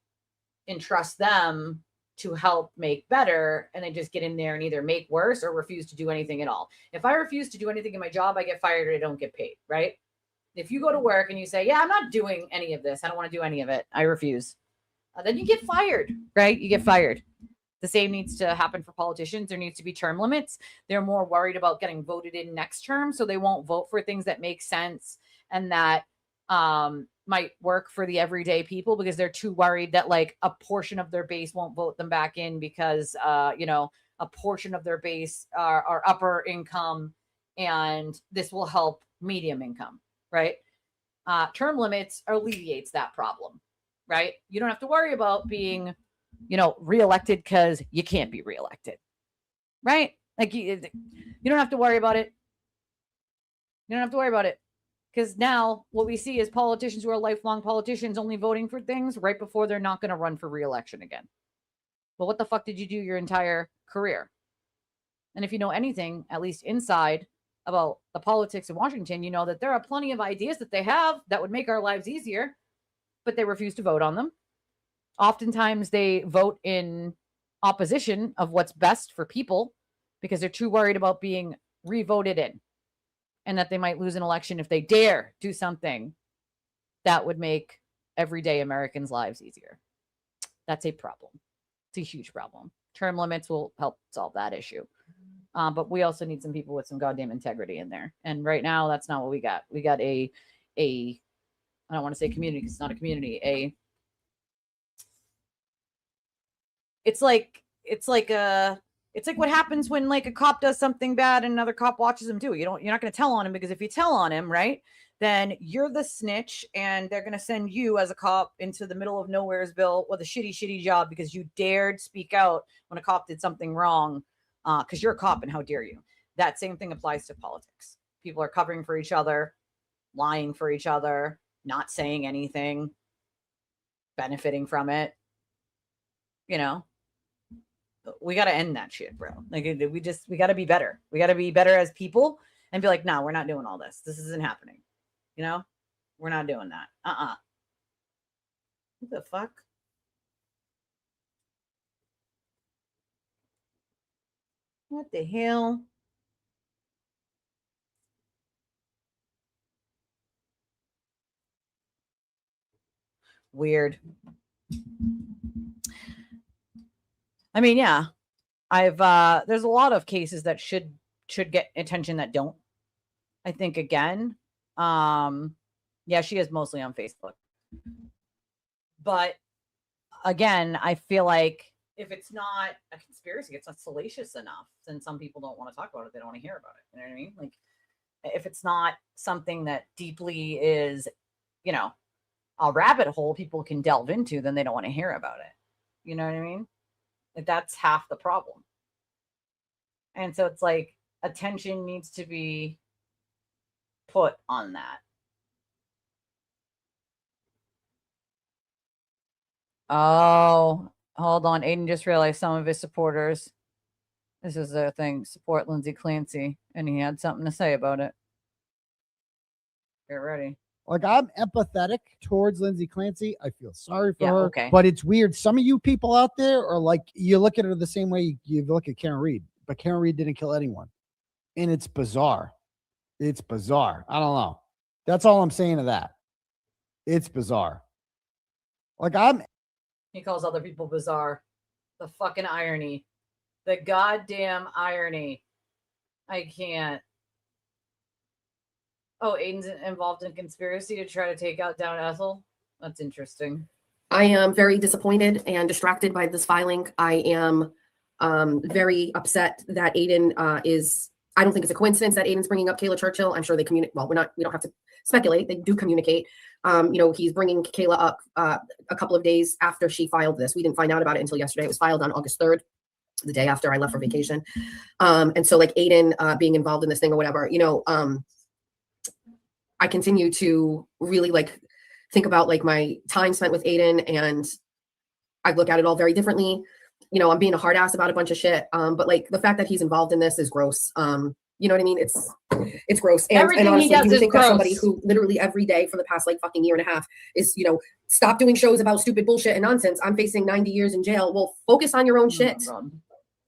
entrust them to help make better, and they just get in there and either make worse or refuse to do anything at all. If I refuse to do anything in my job, I get fired or I don't get paid, right? If you go to work and you say, yeah, I'm not doing any of this, I don't want to do any of it, I refuse, then you get fired, right? You get fired. The same needs to happen for politicians. There needs to be term limits. They're more worried about getting voted in next term, so they won't vote for things that make sense and that might work for the everyday people, because they're too worried that like a portion of their base won't vote them back in because a portion of their base are upper income, and this will help medium income, right? Term limits alleviates that problem, right? You don't have to worry about being reelected because you can't be reelected, right? Like you don't have to worry about it. You don't have to worry about it. Because now what we see is politicians who are lifelong politicians only voting for things right before they're not going to run for re-election again. Well, what the fuck did you do your entire career? And if you know anything, at least inside, about the politics in Washington, you know that there are plenty of ideas that they have that would make our lives easier, but they refuse to vote on them. Oftentimes they vote in opposition of what's best for people because they're too worried about being re-voted in, and that they might lose an election if they dare do something that would make everyday Americans' lives easier. That's a problem. It's a huge problem. Term limits will help solve that issue. But we also need some people with some goddamn integrity in there. And right now, that's not what we got. We got I don't want to say community because it's not a community. It's like what happens when like a cop does something bad and another cop watches him do it. You're not going to tell on him, because if you tell on him, right, then you're the snitch, and they're going to send you as a cop into the middle of nowheresville with a shitty job because you dared speak out when a cop did something wrong, because you're a cop and how dare you. That same thing applies to politics. People are covering for each other, lying for each other, not saying anything, benefiting from it. We got to end that shit, bro. Like we got to be better. We got to be better as people and be like, no, we're not doing all this. This isn't happening. We're not doing that. What the fuck? What the hell? Weird. I mean, yeah. There's a lot of cases that should get attention that don't. I think again. Yeah, she is mostly on Facebook. But again, I feel like if it's not a conspiracy, it's not salacious enough, then some people don't want to talk about it. They don't want to hear about it. You know what I mean? Like, if it's not something that deeply is, you know, a rabbit hole people can delve into, then they don't want to hear about it. You know what I mean? Like, that's half the problem. And so it's like attention needs to be put on that. Oh, hold on. Aiden just realized some of his supporters, this is their thing, support Lindsay Clancy, and he had something to say about it. Get ready. Like, I'm empathetic towards Lindsay Clancy. I feel sorry for Yeah, her. okay. But it's weird. Some of you people out there are like, you look at her the same way you look at Karen Reed, but Karen Reed didn't kill anyone. And it's bizarre. It's bizarre. I don't know. That's all I'm saying to that. It's bizarre. Like, He calls other people bizarre. The fucking irony. The goddamn irony. I can't. Oh, Aiden's involved in conspiracy to try to take out Down Ethel. That's interesting. I am very disappointed and distracted by this filing. I am very upset that Aiden is. I don't think it's a coincidence that Aiden's bringing up Kayla Churchill. I'm sure they communicate. Well, we don't have to speculate. They do communicate. He's bringing Kayla up a couple of days after she filed this. We didn't find out about it until yesterday. It was filed on August 3rd, the day after I left for vacation. And so, like, Aiden being involved in this thing or whatever, I continue to really think about my time spent with Aiden, and I look at it all very differently. I'm being a hard ass about a bunch of shit. But the fact that he's involved in this is gross. You know what I mean? It's gross. And honestly, he does you is think gross. that somebody who literally every day for the past fucking year and a half is, stop doing shows about stupid bullshit and nonsense. I'm facing 90 years in jail. Well, focus on your own shit.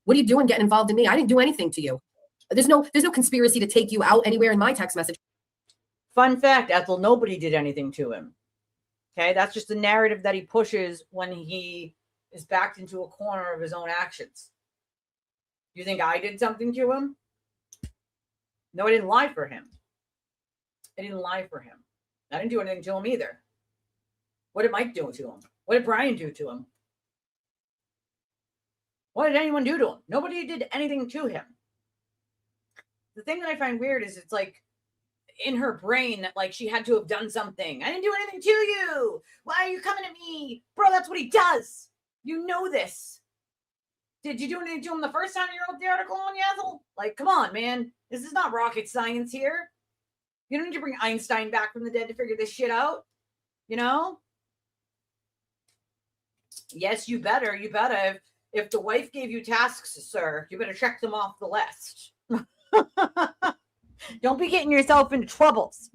What are you doing getting involved in me? I didn't do anything to you. There's no conspiracy to take you out anywhere in my text message. Fun fact, Ethel, nobody did anything to him. Okay, that's just the narrative that he pushes when he is backed into a corner of his own actions. You think I did something to him? No, I didn't lie for him. I didn't lie for him. I didn't do anything to him either. What did Mike do to him? What did Brian do to him? What did anyone do to him? Nobody did anything to him. The thing that I find weird is it's in her brain that she had to have done something. I didn't do anything to you. Why are you coming at me? Bro, that's what he does. You know this. Did you do anything to him the first time you wrote the article on Ethel? Come on, man. This is not rocket science here. You don't need to bring Einstein back from the dead to figure this shit out. Yes, you better. You better. If the wife gave you tasks, sir, you better check them off the list. Don't be getting yourself into troubles.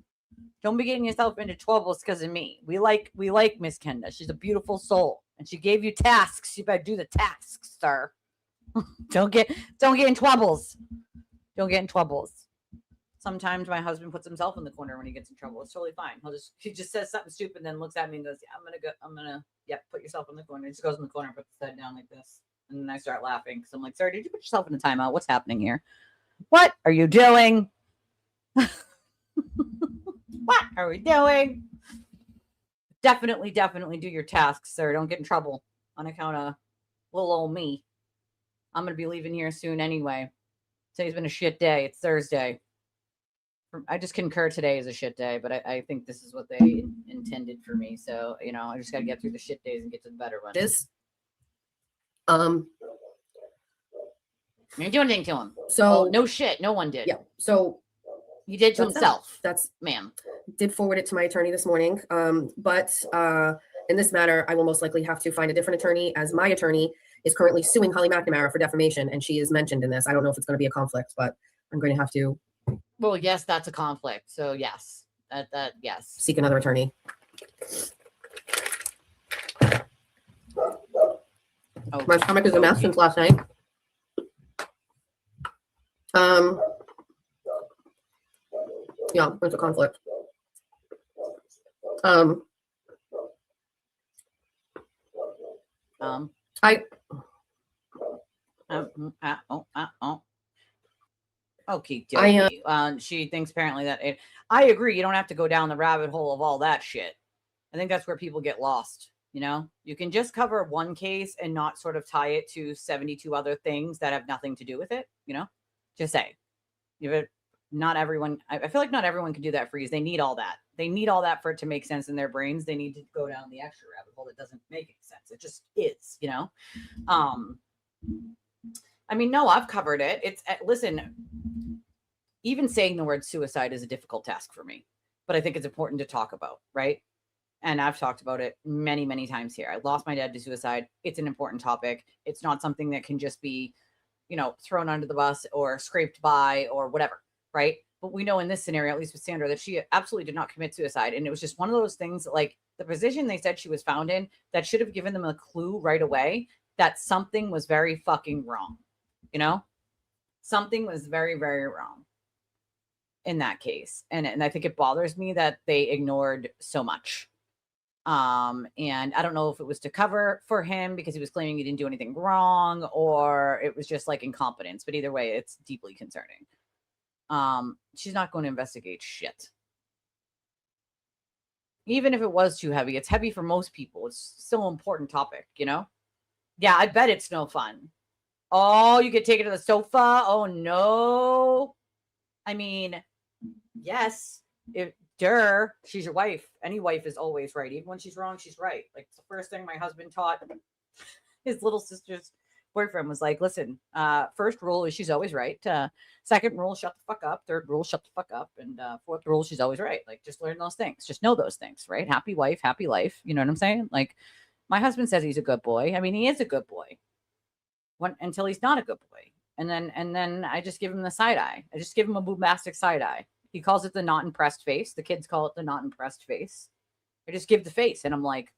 Don't be getting yourself into troubles because of me. We like Miss Kenda. She's a beautiful soul. And she gave you tasks. You better do the tasks, sir. Don't get in troubles. Don't get in troubles. Sometimes my husband puts himself in the corner when he gets in trouble. It's totally fine. He just says something stupid and then looks at me and goes, put yourself in the corner. He just goes in the corner and puts his head down like this. And then I start laughing. So I'm like, sir, did you put yourself in a timeout? What's happening here? What are you doing? What are we doing? Definitely do your tasks, sir. Don't get in trouble on account of little old me. I'm going to be leaving here soon anyway. Today's been a shit day. It's Thursday. I just concur today is a shit day, but I think this is what they intended for me. So, I just got to get through the shit days and get to the better ones. You didn't do anything to him. So no shit. No one did. Yeah. So he did to himself. That's ma'am. Did forward it to my attorney this morning. But in this matter, I will most likely have to find a different attorney, as my attorney is currently suing Holly McNamara for defamation, and she is mentioned in this. I don't know if it's going to be a conflict, but I'm going to have to. Well, yes, that's a conflict. So yes, that yes. Seek another attorney. Oh, My stomach is a mess since last night. Yeah, it's a conflict. I Okay, dokie. She thinks apparently that I agree. You don't have to go down the rabbit hole of all that shit. I think that's where people get lost. You know, you can just cover one case and not sort of tie it to 72 other things that have nothing to do with it. You know, just say, not everyone. I feel like not everyone can do that freeze. They need all that. They need all that for it to make sense in their brains. They need to go down the extra rabbit hole that doesn't make any sense. It just is. You know. I mean, no, I've covered it. It's listen. Even saying the word suicide is a difficult task for me, but I think it's important to talk about, right? And I've talked about it many, many times here. I lost my dad to suicide. It's an important topic. It's not something that can just be, thrown under the bus or scraped by or whatever, right? But we know in this scenario, at least with Sandra, that she absolutely did not commit suicide. And it was just one of those things, like the position they said she was found in, that should have given them a clue right away that something was very fucking wrong. Something was very, very wrong in that case. And I think it bothers me that they ignored so much. And I don't know if it was to cover for him because he was claiming he didn't do anything wrong, or it was just like incompetence. But either way, it's deeply concerning. She's not going to investigate shit. Even if it was too heavy, it's heavy for most people. It's still an important topic, Yeah, I bet it's no fun. Oh, you could take it to the sofa? Oh, no. I mean, yes, she's your wife. Any wife is always right. Even when she's wrong, she's right. Like, it's the first thing my husband taught his little sister's boyfriend was like, listen, first rule is she's always right. Second rule, shut the fuck up. Third rule, shut the fuck up. And fourth rule, she's always right. Like, just learn those things. Just know those things, right? Happy wife, happy life. You know what I'm saying? Like, my husband says he's a good boy. I mean, he is a good boy. Until he's not a good boy. And then I just give him the side eye. I just give him a bombastic side eye. He calls it the not impressed face. The kids call it the not impressed face. I just give the face. And I'm like,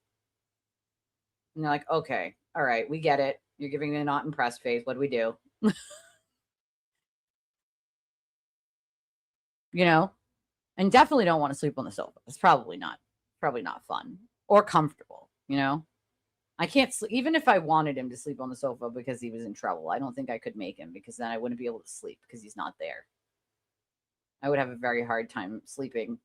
and they're like, okay, all right, we get it. You're giving me a not impressed face. What do we do? And definitely don't want to sleep on the sofa. It's probably not fun or comfortable, I can't sleep. Even if I wanted him to sleep on the sofa because he was in trouble, I don't think I could make him, because then I wouldn't be able to sleep because he's not there. I would have a very hard time sleeping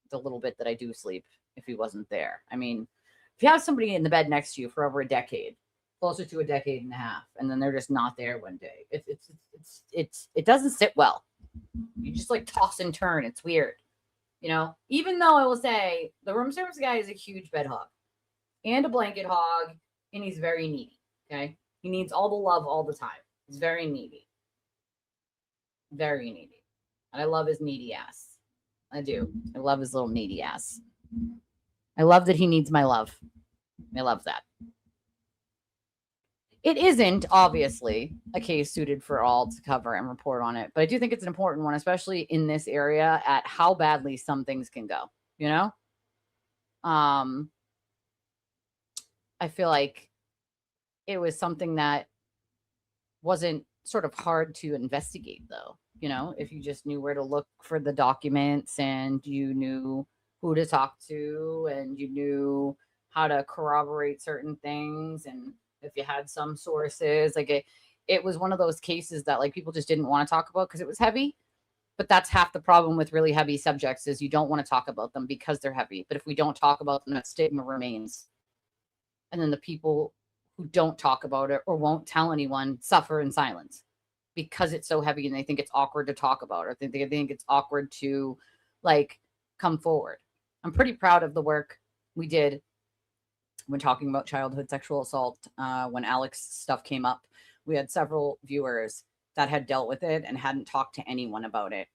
the little bit that I do sleep if he wasn't there. I mean, if you have somebody in the bed next to you for over a decade, closer to a decade and a half, and then they're just not there one day, it doesn't sit well. You just like toss and turn. It's weird, Even though I will say the room service guy is a huge bed hog and a blanket hog, and he's very needy. Okay, he needs all the love all the time. He's very needy, and I love his needy ass. I do. I love his little needy ass. I love that he needs my love. I love that. It isn't obviously a case suited for all to cover and report on it, but I do think it's an important one, especially in this area, at how badly some things can go. I feel like it was something that wasn't sort of hard to investigate, though. If you just knew where to look for the documents, and you knew who to talk to, and you knew how to corroborate certain things, and if you had some sources, like it was one of those cases that like people just didn't want to talk about because it was heavy. But that's half the problem with really heavy subjects, is you don't want to talk about them because they're heavy. But if we don't talk about them, that stigma remains. And then the people who don't talk about it or won't tell anyone suffer in silence because it's so heavy, and they think it's awkward to talk about, or they think it's awkward to like come forward. I'm pretty proud of the work we did when talking about childhood sexual assault. When Alex's stuff came up, we had several viewers that had dealt with it and hadn't talked to anyone about it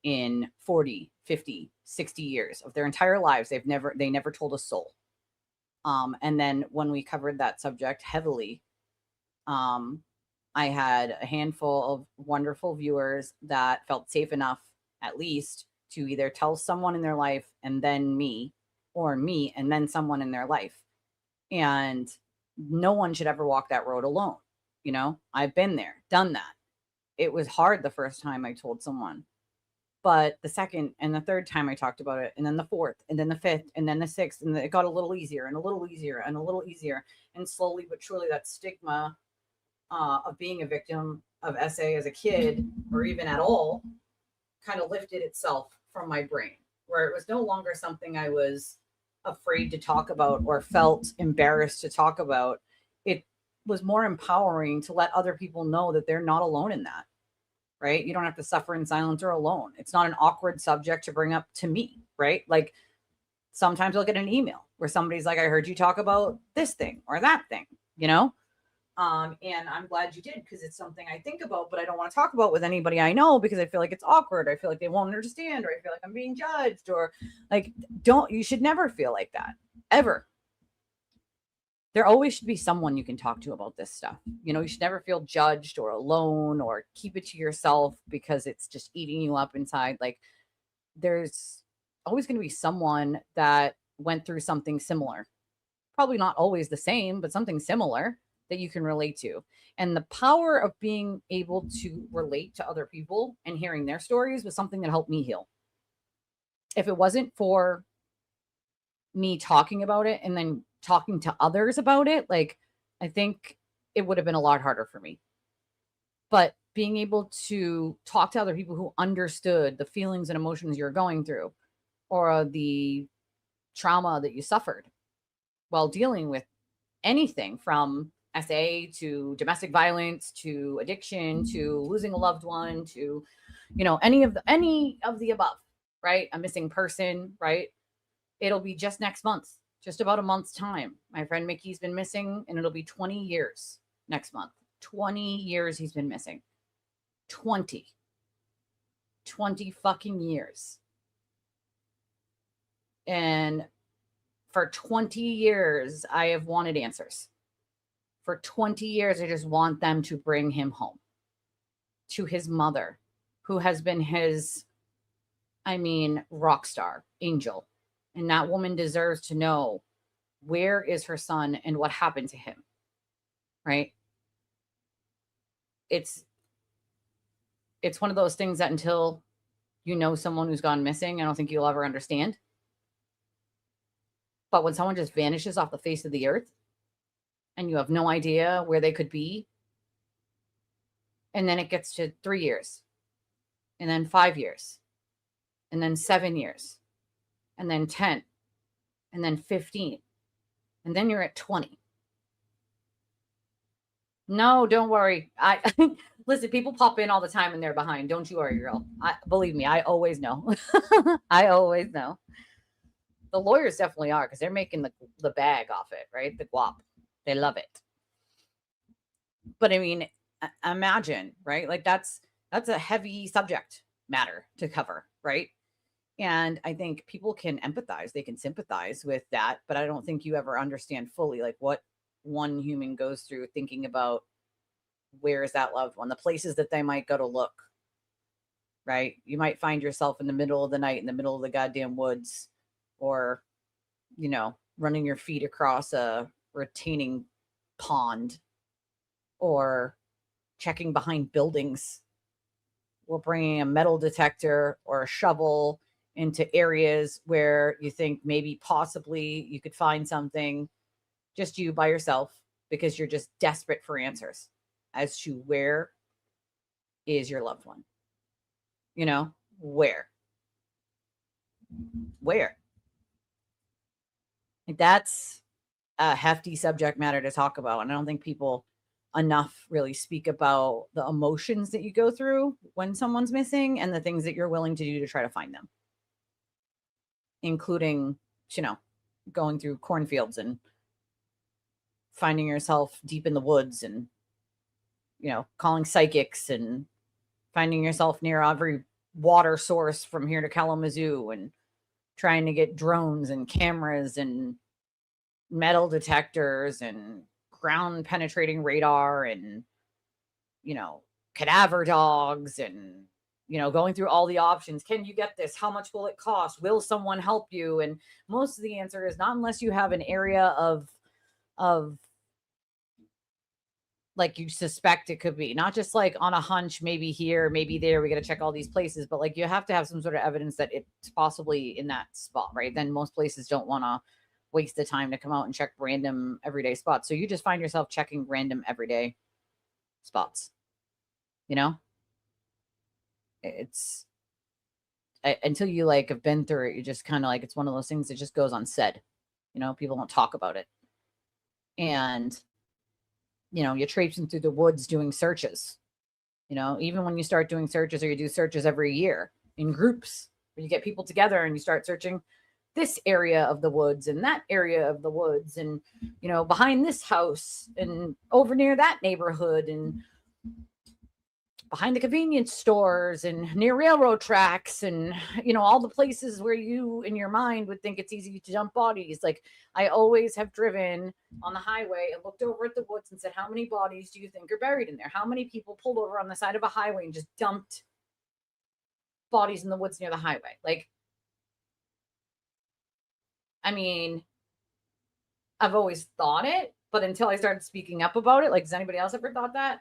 in 40, 50, 60 years of their entire lives. They never told a soul. And then when we covered that subject heavily, I had a handful of wonderful viewers that felt safe enough, at least, to either tell someone in their life and then me, or me and then someone in their life. And no one should ever walk that road alone. You know, I've been there, done that. It was hard the first time I told someone, but the second and the third time I talked about it, and then the fourth, and then the fifth, and then the sixth, and it got a little easier and a little easier and a little easier. And slowly but surely that stigma of being a victim of SA as a kid, or even at all, kind of lifted itself from my brain, where it was no longer something I was afraid to talk about or felt embarrassed to talk about. It was more empowering to let other people know that they're not alone in that, right? You don't have to suffer in silence or alone. It's not an awkward subject to bring up to me, right? Like sometimes I'll get an email where somebody's like, I heard you talk about this thing or that thing, you know? And I'm glad you did, because it's something I think about, but I don't want to talk about with anybody I know because I feel like it's awkward. I feel like they won't understand, or I feel like I'm being judged, or like, you should never feel like that ever. There always should be someone you can talk to about this stuff. You know, you should never feel judged or alone or keep it to yourself because it's just eating you up inside. Like there's always going to be someone that went through something similar. Probably not always the same, but something similar that you can relate to. And the power of being able to relate to other people and hearing their stories was something that helped me heal. If it wasn't for me talking about it and then talking to others about it, like I think it would have been a lot harder for me. But being able to talk to other people who understood the feelings and emotions you're going through, or the trauma that you suffered while dealing with anything from SA to domestic violence to addiction to losing a loved one to, you know, any of the above, right? A missing person, right? It'll be just next month, just about a month's time. My friend Mickey's been missing, and it'll be 20 years next month. 20 years he's been missing. 20 fucking years. And for 20 years, I have wanted answers. For 20 years, I just want them to bring him home to his mother, who has been his, rock star, angel. And that woman deserves to know where is her son and what happened to him, right? It's one of those things that until you know someone who's gone missing, I don't think you'll ever understand. But when someone just vanishes off the face of the earth and you have no idea where they could be, and then it gets to 3 years, and then 5 years, and then 7 years, and then 10, and then 15, and then you're at 20. No, don't worry. Listen, people pop in all the time and they're behind. Don't you worry, girl. Believe me, I always know. I always know. The lawyers definitely are, because they're making the bag off it, right? The guap. They love it. But imagine, right? Like that's a heavy subject matter to cover, right? And I think people can empathize, they can sympathize with that, but I don't think you ever understand fully like what one human goes through thinking about where is that loved one, the places that they might go to look, right? You might find yourself in the middle of the night, in the middle of the goddamn woods, or, running your feet across a retaining pond, or checking behind buildings, or bringing a metal detector or a shovel into areas where you think maybe possibly you could find something, just you by yourself, because you're just desperate for answers as to where is your loved one. Where? That's a hefty subject matter to talk about. And I don't think people enough really speak about the emotions that you go through when someone's missing and the things that you're willing to do to try to find them, including, going through cornfields and finding yourself deep in the woods and, calling psychics and finding yourself near every water source from here to Kalamazoo and trying to get drones and cameras and metal detectors and ground penetrating radar and, cadaver dogs and, going through all the options. Can you get this? How much will it cost? Will someone help you? And most of the answer is not unless you have an area of like you suspect it could be, not just like on a hunch, maybe here, maybe there, we got to check all these places, but like you have to have some sort of evidence that it's possibly in that spot, right? Then most places don't want to waste the time to come out and check random everyday spots. So you just find yourself checking random everyday spots, you know? It's until you like have been through it, you just kind of like, it's one of those things that just goes unsaid, you know, people don't talk about it. And you know, you're traipsing through the woods doing searches. You know, even when you start doing searches or you do searches every year in groups, where you get people together and you start searching this area of the woods and that area of the woods and, you know, behind this house and over near that neighborhood and behind the convenience stores and near railroad tracks and, you know, all the places where you in your mind would think it's easy to dump bodies. Like I always have driven on the highway and looked over at the woods and said, how many bodies do you think are buried in there? How many people pulled over on the side of a highway and just dumped bodies in the woods near the highway? Like, I mean, I've always thought it, but until I started speaking up about it, like, has anybody else ever thought that?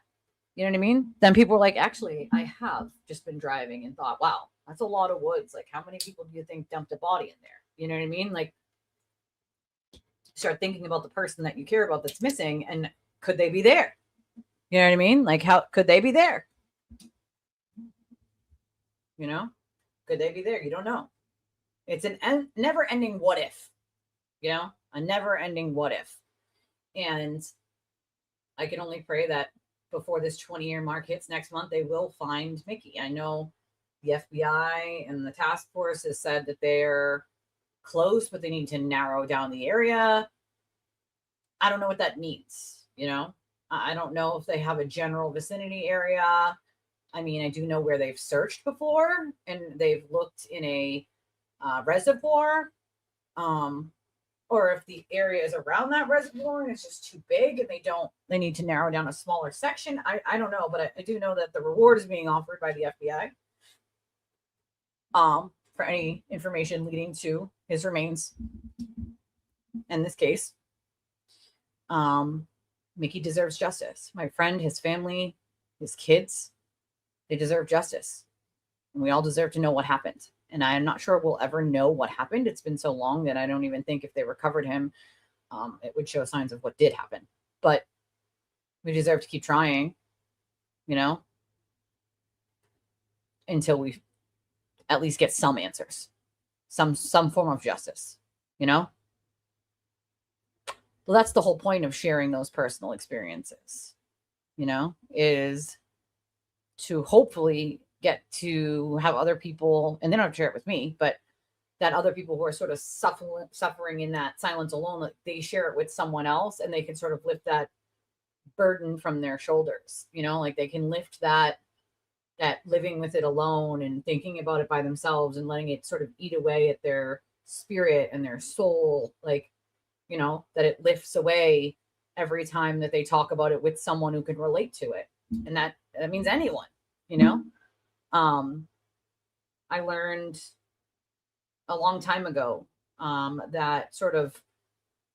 You know what I mean? Then people were like, actually, I have just been driving and thought, wow, that's a lot of woods. Like, how many people do you think dumped a body in there? You know what I mean? Like, start thinking about the person that you care about that's missing and could they be there? You know what I mean? Like, how could they be there? You know, could they be there? You don't know. It's an never ending what if, you know, a never ending what if. And I can only pray that before this 20-year mark hits next month, they will find Mickey. I know the FBI and the task force has said that they're close, but they need to narrow down the area. I don't know what that means. You know, I don't know if they have a general vicinity area. I mean, I do know where they've searched before and they've looked in a reservoir, or if the area is around that reservoir and it's just too big and they need to narrow down a smaller section. I don't know, but I do know that the reward is being offered by the FBI for any information leading to his remains. In this case, Mickey deserves justice. My friend, his family, his kids, they deserve justice. And we all deserve to know what happened. And I'm not sure we'll ever know what happened. It's been so long that I don't even think if they recovered him, it would show signs of what did happen. But we deserve to keep trying, you know, until we at least get some answers, some form of justice, you know? Well, that's the whole point of sharing those personal experiences, you know, is to hopefully get to have other people, and they don't have to share it with me, but that other people who are sort of suffering in that silence alone, that they share it with someone else and they can sort of lift that burden from their shoulders, you know, like they can lift that living with it alone and thinking about it by themselves and letting it sort of eat away at their spirit and their soul, like, you know, that it lifts away every time that they talk about it with someone who can relate to it. And that means anyone, you know. I learned a long time ago that sort of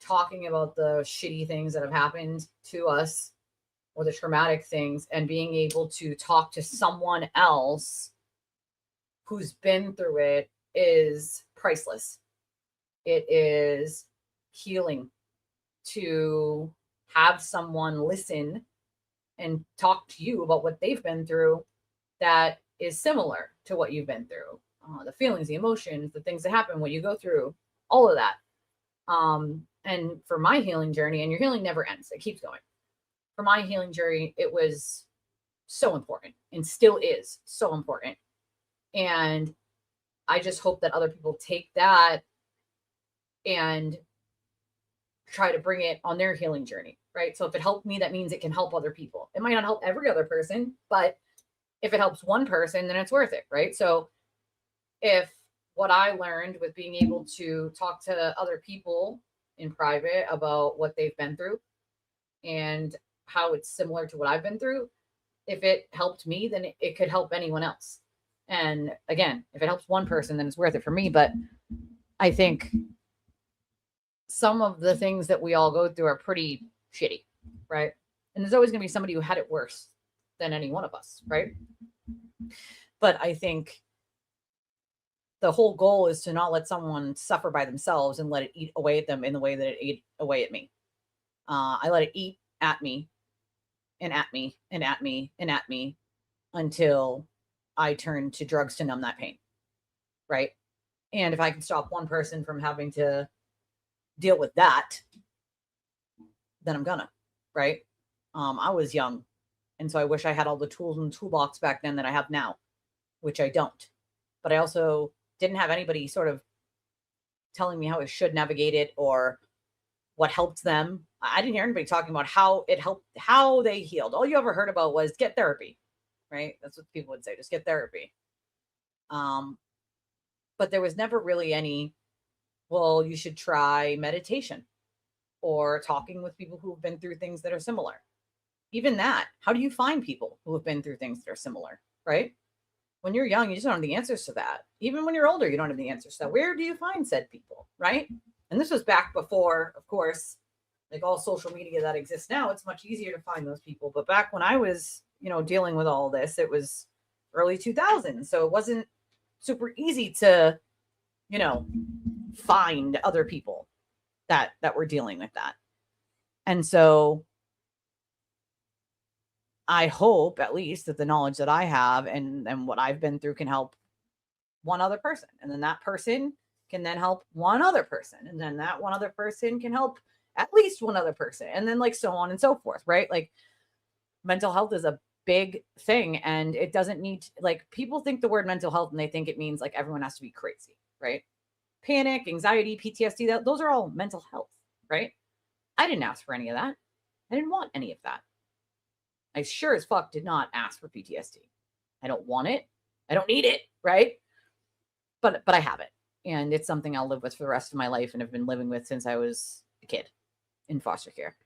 talking about the shitty things that have happened to us or the traumatic things and being able to talk to someone else who's been through it is priceless. It is healing to have someone listen and talk to you about what they've been through that is similar to what you've been through, the feelings, the emotions, the things that happen, what you go through, all of that. And for my healing journey, and your healing never ends, it keeps going. For my healing journey, it was so important and still is so important. And I just hope that other people take that and try to bring it on their healing journey, right? So if it helped me, that means it can help other people. It might not help every other person, but if it helps one person, then it's worth it, right? So if what I learned with being able to talk to other people in private about what they've been through and how it's similar to what I've been through, if it helped me, then it could help anyone else. And again, if it helps one person, then it's worth it for me. But I think some of the things that we all go through are pretty shitty, right? And there's always going to be somebody who had it worse than any one of us, right? But I think the whole goal is to not let someone suffer by themselves and let it eat away at them in the way that it ate away at me. I let it eat at me and at me and at me and at me until I turned to drugs to numb that pain, right? And if I can stop one person from having to deal with that, then I'm gonna, right? I was young, and so I wish I had all the tools in the toolbox back then that I have now, which I don't. But I also didn't have anybody sort of telling me how I should navigate it or what helped them. I didn't hear anybody talking about how it helped, how they healed. All you ever heard about was get therapy, right? That's what people would say, just get therapy. But there was never really any, well, you should try meditation or talking with people who have been through things that are similar. Even that, how do you find people who have been through things that are similar, right? When you're young, you just don't have the answers to that. Even when you're older, you don't have the answers to that. Where do you find said people, right? And this was back before, of course, like all social media that exists now. It's much easier to find those people. But back when I was, dealing with all this, it was early 2000s. So it wasn't super easy to, find other people that were dealing with that. And so I hope at least that the knowledge that I have and what I've been through can help one other person. And then that person can then help one other person. And then that one other person can help at least one other person. And then like so on and so forth, right? Like mental health is a big thing. And it doesn't need to, like people think the word mental health and they think it means like everyone has to be crazy, right? Panic, anxiety, PTSD, those are all mental health, right? I didn't ask for any of that. I didn't want any of that. I sure as fuck did not ask for PTSD. I don't want it. I don't need it, right? But I have it. And it's something I'll live with for the rest of my life and have been living with since I was a kid in foster care.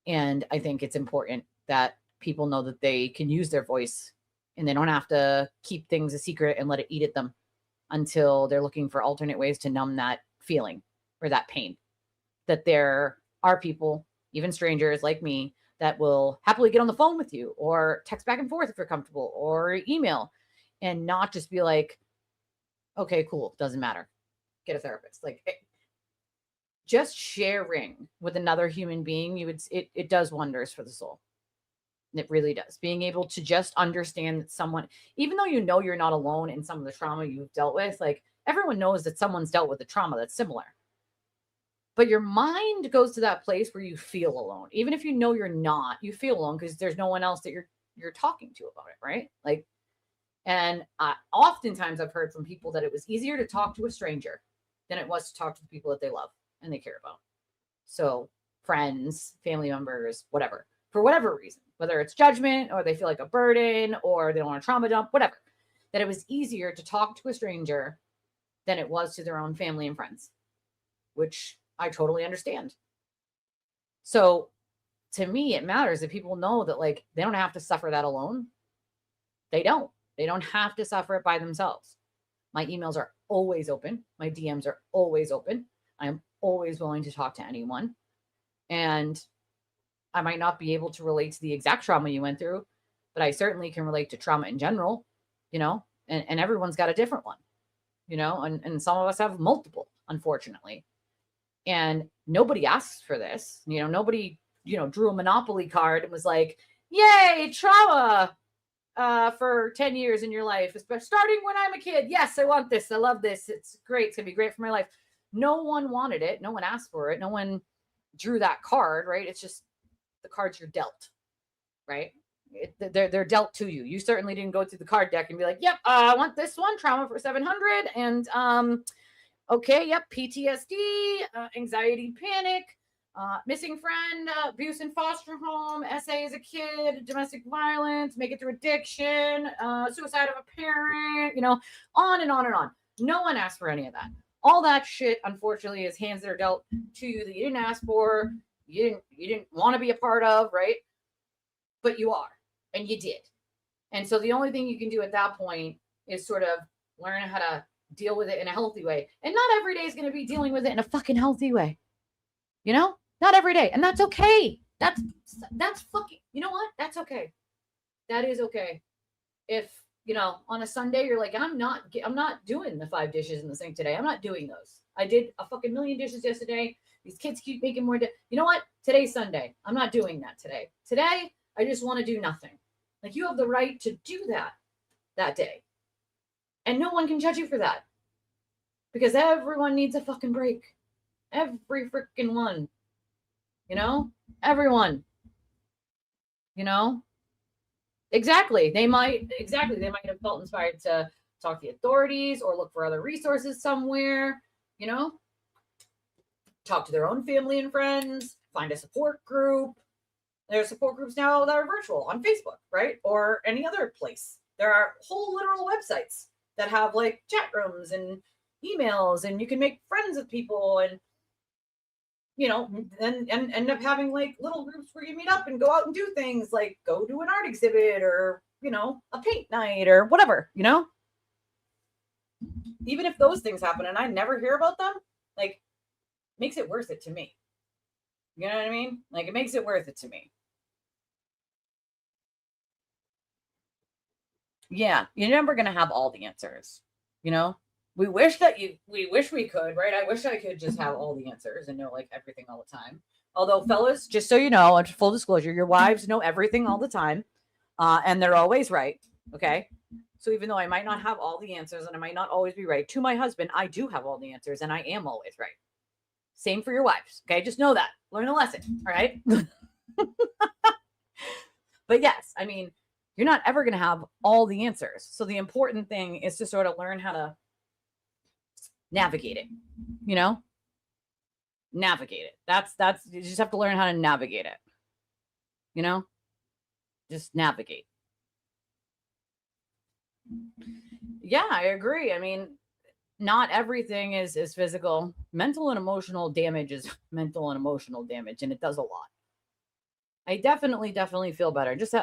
And I think it's important that people know that they can use their voice and they don't have to keep things a secret and let it eat at them until they're looking for alternate ways to numb that feeling or that pain. That there are people, even strangers like me, that will happily get on the phone with you or text back and forth if you're comfortable or email and not just be like, okay, cool, doesn't matter. Get a therapist. Like just sharing with another human being, it does wonders for the soul. It really does. Being able to just understand that someone, even though you're not alone in some of the trauma you've dealt with, like everyone knows that someone's dealt with a trauma that's similar. But your mind goes to that place where you feel alone. Even if you're not, you feel alone because there's no one else that you're talking to about it, right? Like, and oftentimes I've heard from people that it was easier to talk to a stranger than it was to talk to the people that they love and they care about. So friends, family members, whatever, for whatever reason, whether it's judgment or they feel like a burden or they don't want to trauma dump, whatever, that it was easier to talk to a stranger than it was to their own family and friends, which I totally understand. So to me, it matters that people know that like they don't have to suffer that alone. They don't have to suffer it by themselves. My emails are always open. My DMs are always open. I am always willing to talk to anyone. And I might not be able to relate to the exact trauma you went through, but I certainly can relate to trauma in general, and everyone's got a different one, and some of us have multiple, unfortunately. And nobody asks for this. Nobody, drew a Monopoly card and was like, yay, trauma for 10 years in your life, especially starting when I'm a kid. Yes, I want this. I love this. It's great. It's going to be great for my life. No one wanted it. No one asked for it. No one drew that card, right? It's just the cards you're dealt, right? They're dealt to you. You certainly didn't go through the card deck and be like, yep, I want this one, trauma for 700. And, okay, yep, PTSD, anxiety, panic, missing friend, abuse in foster home, SA as a kid, domestic violence, make it through addiction, suicide of a parent, on and on and on. No one asked for any of that. All that shit, unfortunately, is hands that are dealt to you that you didn't ask for, you didn't want to be a part of, right? But you are, and you did. And so the only thing you can do at that point is sort of learn how to deal with it in a healthy way. And not every day is going to be dealing with it in a fucking healthy way. Not every day. And that's okay. That's fucking, you know what? That's okay. That is okay. If, on a Sunday, you're like, I'm not doing the 5 dishes in the sink today. I'm not doing those. I did a fucking million dishes yesterday. These kids keep making more. You know what? Today's Sunday. I'm not doing that today. Today, I just want to do nothing. Like, you have the right to do that day. And no one can judge you for that. Because everyone needs a fucking break. Every freaking one. Everyone. Exactly. They might have felt inspired to talk to the authorities or look for other resources somewhere, talk to their own family and friends, find a support group. There are support groups now that are virtual on Facebook, right? Or any other place. There are whole literal websites that have like chat rooms and emails, and you can make friends with people and and end up having like little groups where you meet up and go out and do things like go to an art exhibit or, a paint night or whatever, Even if those things happen and I never hear about them, like, makes it worth it to me. You know what I mean? Like, it makes it worth it to me. Yeah, you're never going to have all the answers, We wish we could, right? I wish I could just have all the answers and know like everything all the time. Although, fellas, just so you know, and full disclosure, your wives know everything all the time, and they're always right. Okay, so even though I might not have all the answers and I might not always be right, to my husband, I do have all the answers and I am always right. Same for your wives. Okay, just know that. Learn a lesson. All right. But yes, I mean, you're not ever going to have all the answers. So the important thing is to sort of learn how to navigate it, navigate it. That's you just have to learn how to navigate it, just navigate. Yeah, I agree. I mean, not everything is physical. Mental and emotional damage is mental and emotional damage, and it does a lot. I definitely feel better. Just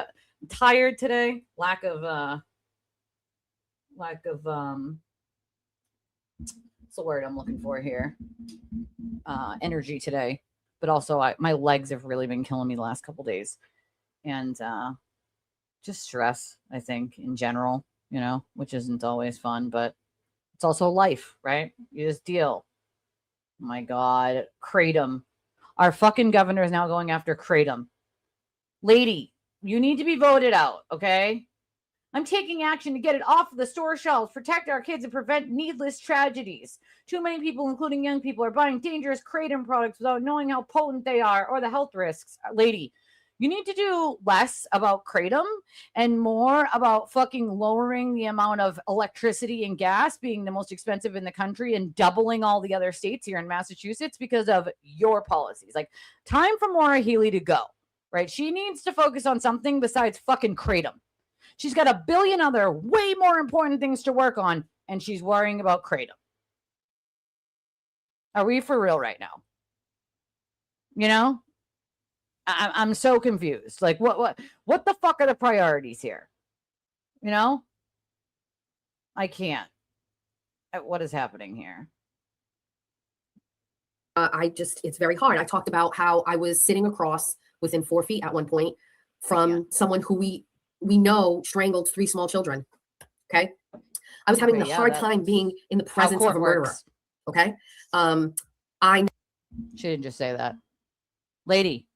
tired today. Lack of what's the word I'm looking for here? Energy today, but also my legs have really been killing me the last couple days, and just stress. I think in general, which isn't always fun, but it's also life, right? You just deal. Oh my God, Kratom. Our fucking governor is now going after Kratom. Lady, you need to be voted out, okay? I'm taking action to get it off of the store shelves, protect our kids, and prevent needless tragedies. Too many people, including young people, are buying dangerous Kratom products without knowing how potent they are or the health risks. Lady, you need to do less about Kratom and more about fucking lowering the amount of electricity and gas being the most expensive in the country and doubling all the other states here in Massachusetts because of your policies. Like, time for Maura Healey to go, right? She needs to focus on something besides fucking Kratom. She's got a billion other way more important things to work on, and she's worrying about Kratom. Are we for real right now? I'm so confused. Like, what the fuck are the priorities here? I can't. What is happening here? It's very hard. I talked about how I was sitting across within 4 feet at one point from someone who we know strangled 3 small children. Okay. I was having a hard time being in the presence of a murderer. Works. Okay. She didn't just say that. Lady,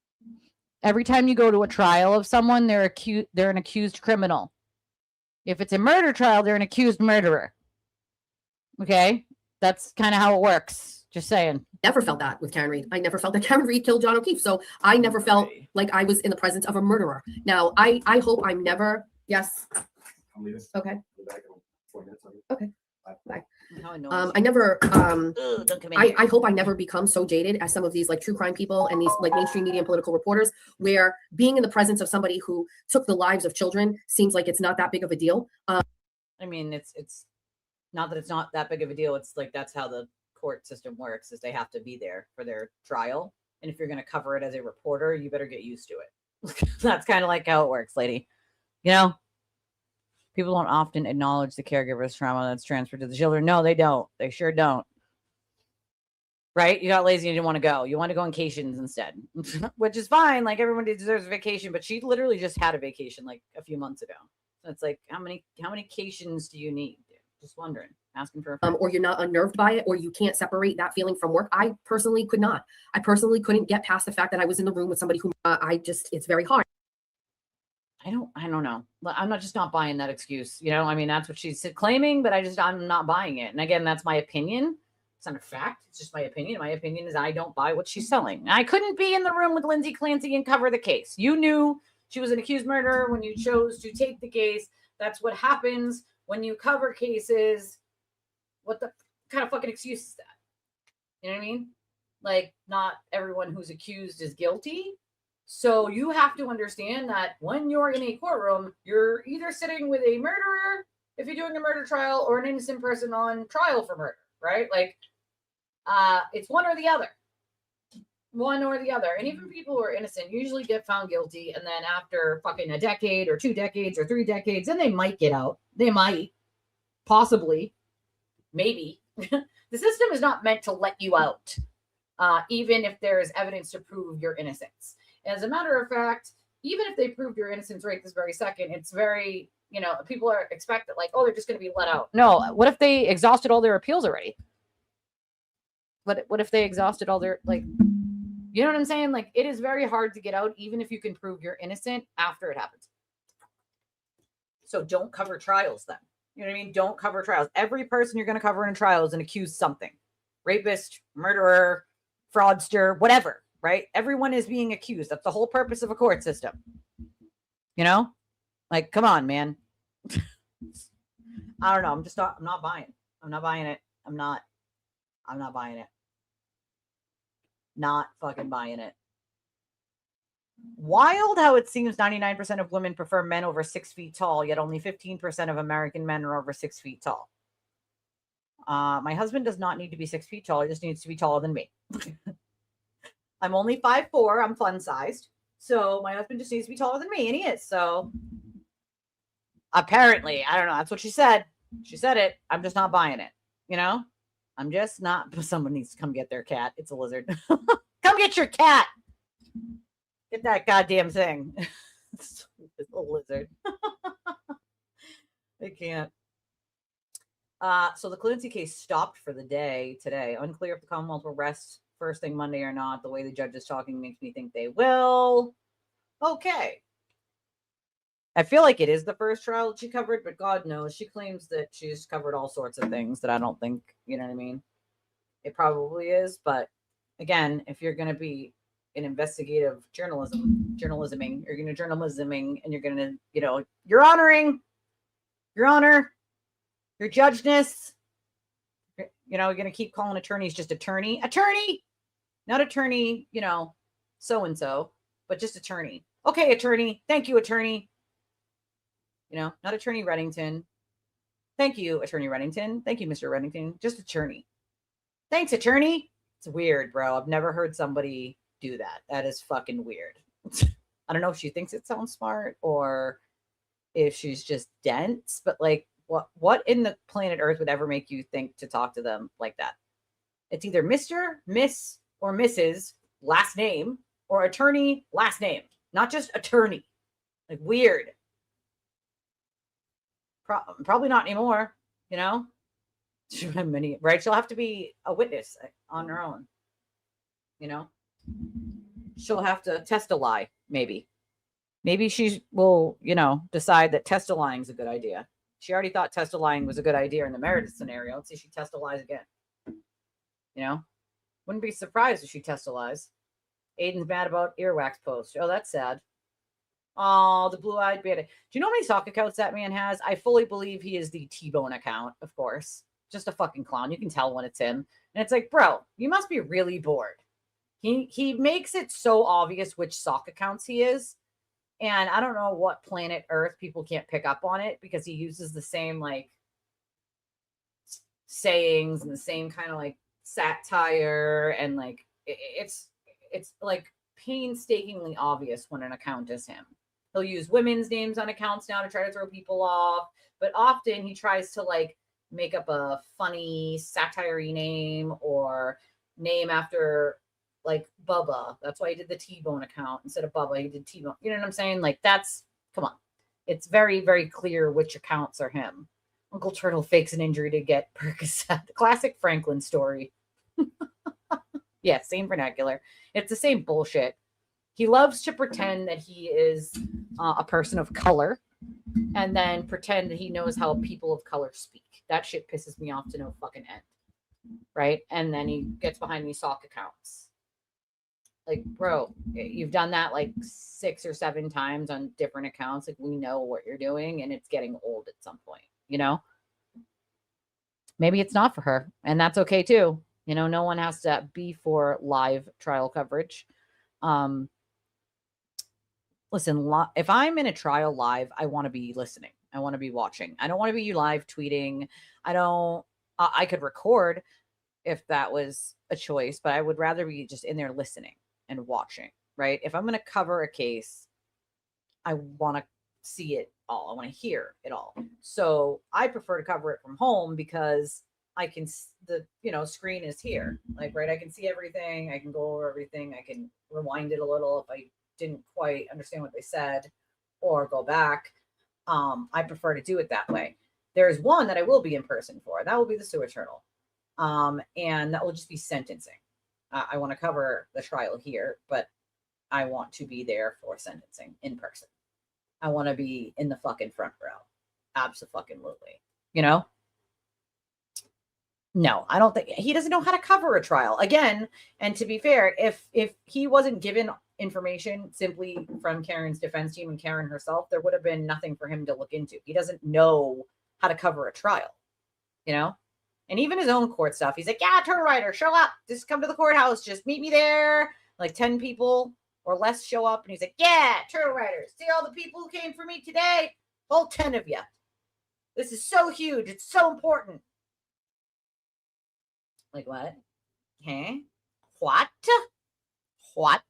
every time you go to a trial of someone, they're an accused criminal. If it's a murder trial, they're an accused murderer. Okay. That's kind of how it works. Just saying. Never felt that with Karen Reed. I never felt that Karen Reed killed John O'Keefe. So I never felt like I was in the presence of a murderer. Now, I hope I'm never. Yes. Okay. Okay. Bye. I never. I hope I never become so jaded as some of these like true crime people and these like mainstream media and political reporters, where being in the presence of somebody who took the lives of children seems like it's not that big of a deal. I mean, it's not that it's not that big of a deal. It's like that's how the court system works, is they have to be there for their trial, and if you're going to cover it as a reporter, you better get used to it. That's kind of like how it works, lady. People don't often acknowledge the caregiver's trauma that's transferred to the children. No, they don't. They sure don't. right? You got lazy and you didn't want to go. You want to go on vacations instead, which is fine. Like everybody deserves a vacation, but she literally just had a vacation like a few months ago. So it's like, how many vacations do you need? Dude? Just wondering, asking for a friend. Or you're not unnerved by it, or you can't separate that feeling from work. I personally could not. I personally couldn't get past the fact that I was in the room with somebody who it's very hard. I don't know. I'm not buying that excuse. You know, I mean, that's what she's claiming, but I'm not buying it. And again, that's my opinion. It's not a fact. It's just my opinion. My opinion is I don't buy what she's selling. I couldn't be in the room with Lindsay Clancy and cover the case. You knew she was an accused murderer when you chose to take the case. That's what happens when you cover cases. What the kind of fucking excuse is that? You know what I mean? Like, not everyone who's accused is guilty. So you have to understand that when you're in a courtroom, you're either sitting with a murderer, if you're doing a murder trial, or an innocent person on trial for murder, right? Like, it's one or the other. One or the other. And even people who are innocent usually get found guilty, and then after fucking a decade or 2 decades or 3 decades, then they might get out. They might. Possibly. Maybe. The system is not meant to let you out, even if there is evidence to prove your innocence. As a matter of fact, even if they proved your innocence right this very second, it's very, people are expected like, oh, they're just going to be let out. No, what if they exhausted all their appeals already? What if they exhausted all their, like, you know what I'm saying? Like, it is very hard to get out, even if you can prove you're innocent after it happens. So don't cover trials then. You know what I mean? Don't cover trials. Every person you're going to cover in a trial is an accused something. Rapist, murderer, fraudster, whatever. Right? Everyone is being accused. That's the whole purpose of a court system. You know? Like, come on, man. I don't know. I'm not buying. I'm not buying it. I'm not buying it. Not fucking buying it. Wild how it seems 99% of women prefer men over 6 feet tall, yet only 15% of American men are over 6 feet tall. My husband does not need to be 6 feet tall. He just needs to be taller than me. I'm only 5'4". I'm fun sized. So my husband just needs to be taller than me, and he is. So apparently, I don't know. That's what she said. She said it. I'm just not buying it. You know? I'm just not. Someone needs to come get their cat. It's a lizard. Come get your cat. Get that goddamn thing. It's a lizard. I can't. So the Clancy case stopped for the day today. Unclear if the Commonwealth will rest first thing Monday or not. The way the judge is talking makes me think they will. Okay. I feel like it is the first trial that she covered, but God knows she claims that she's covered all sorts of things that I don't think, you know what I mean? It probably is, but again, if you're going to be an investigative journalisming, you're going to journalisming, and you're going to, you're honoring your honor, your judgeness. You're going to keep calling attorneys just attorney, not attorney, so-and-so, but just attorney. Okay, attorney. Thank you, attorney. Not attorney Reddington. Thank you, attorney Reddington. Thank you, Mr. Reddington. Just attorney. Thanks, attorney. It's weird, bro. I've never heard somebody do that. That is fucking weird. I don't know if she thinks it sounds smart or if she's just dense, but like, what in the planet Earth would ever make you think to talk to them like that? It's either Mr., Miss, or Mrs. last name, or attorney last name, not just attorney. Like, weird. Probably not anymore, right? She'll have to be a witness on her own, She'll have to test a lie, maybe. Maybe she will, decide that test-a-lying is a good idea. She already thought test-a-lying was a good idea in the Meredith scenario. Let's see if she test-a-lies again. Wouldn't be surprised if she test-a-lies. Aiden's mad about earwax post. Oh, that's sad. Oh, the blue-eyed bandit. Do you know how many sock accounts that man has? I fully believe he is the T-Bone account, of course. Just a fucking clown. You can tell when it's him. And it's like, bro, you must be really bored. He makes it so obvious which sock accounts he is. And I don't know what planet Earth people can't pick up on it because he uses the same, like, sayings and the same kind of, like, satire. And, like, it's like, painstakingly obvious when an account is him. He'll use women's names on accounts now to try to throw people off, but often he tries to like make up a funny satire name or name after like Bubba. That's why he did the T-Bone account instead of Bubba. He did T-Bone. You know what I'm saying? Like that's, come on. It's very, very clear which accounts are him. Uncle Turtle fakes an injury to get Percocet. Classic Franklin story. Yeah, same vernacular. It's the same bullshit. He loves to pretend that he is a person of color and then pretend that he knows how people of color speak. That shit pisses me off to no fucking end. Right? And then he gets behind these sock accounts. Like, bro, you've done that like 6 or 7 times on different accounts. Like, we know what you're doing and it's getting old at some point, you know? Maybe it's not for her, and that's okay too. You know, no one has to be for live trial coverage. Listen, if I'm in a trial live, I want to be listening. I want to be watching. I don't want to be live tweeting. I could record if that was a choice, but I would rather be just in there listening and watching, right? If I'm going to cover a case, I want to see it all. I want to hear it all. So I prefer to cover it from home because I can, screen is here. Like, right. I can see everything. I can go over everything. I can rewind it a little if I didn't quite understand what they said or go back. I prefer to do it that way. There's one that I will be in person for. That will be the Sewer Turtle. And that will just be sentencing. I want to cover the trial here, but I want to be there for sentencing in person. I want to be in the fucking front row. Abso-fucking-lutely. You know? No, I don't think he doesn't know how to cover a trial. Again, and to be fair, if he wasn't given information simply from Karen's defense team and Karen herself, there would have been nothing for him to look into. He doesn't know how to cover a trial, you know? And even his own court stuff, he's like, yeah, turtle rider, show up. Just come to the courthouse. Just meet me there. Like 10 people or less show up. And he's like, yeah, turtle riders. See all the people who came for me today? All 10 of you. This is so huge. It's so important. Like what? Huh? What? What?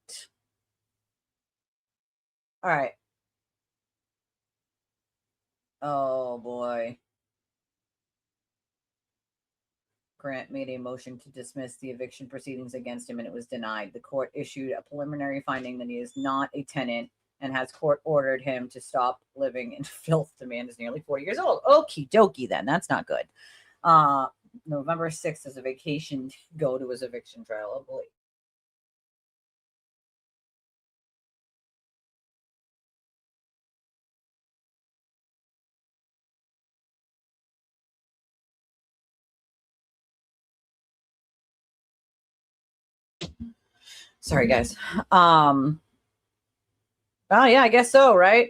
All right. Oh boy. Grant made a motion to dismiss the eviction proceedings against him and it was denied. The court issued a preliminary finding that he is not a tenant and has court ordered him to stop living in filth. The man is nearly 40 years old. Okie dokie then. That's not good. November 6th is a vacation to go to his eviction trial. Oh boy. Sorry, guys. Oh, yeah, I guess so, right?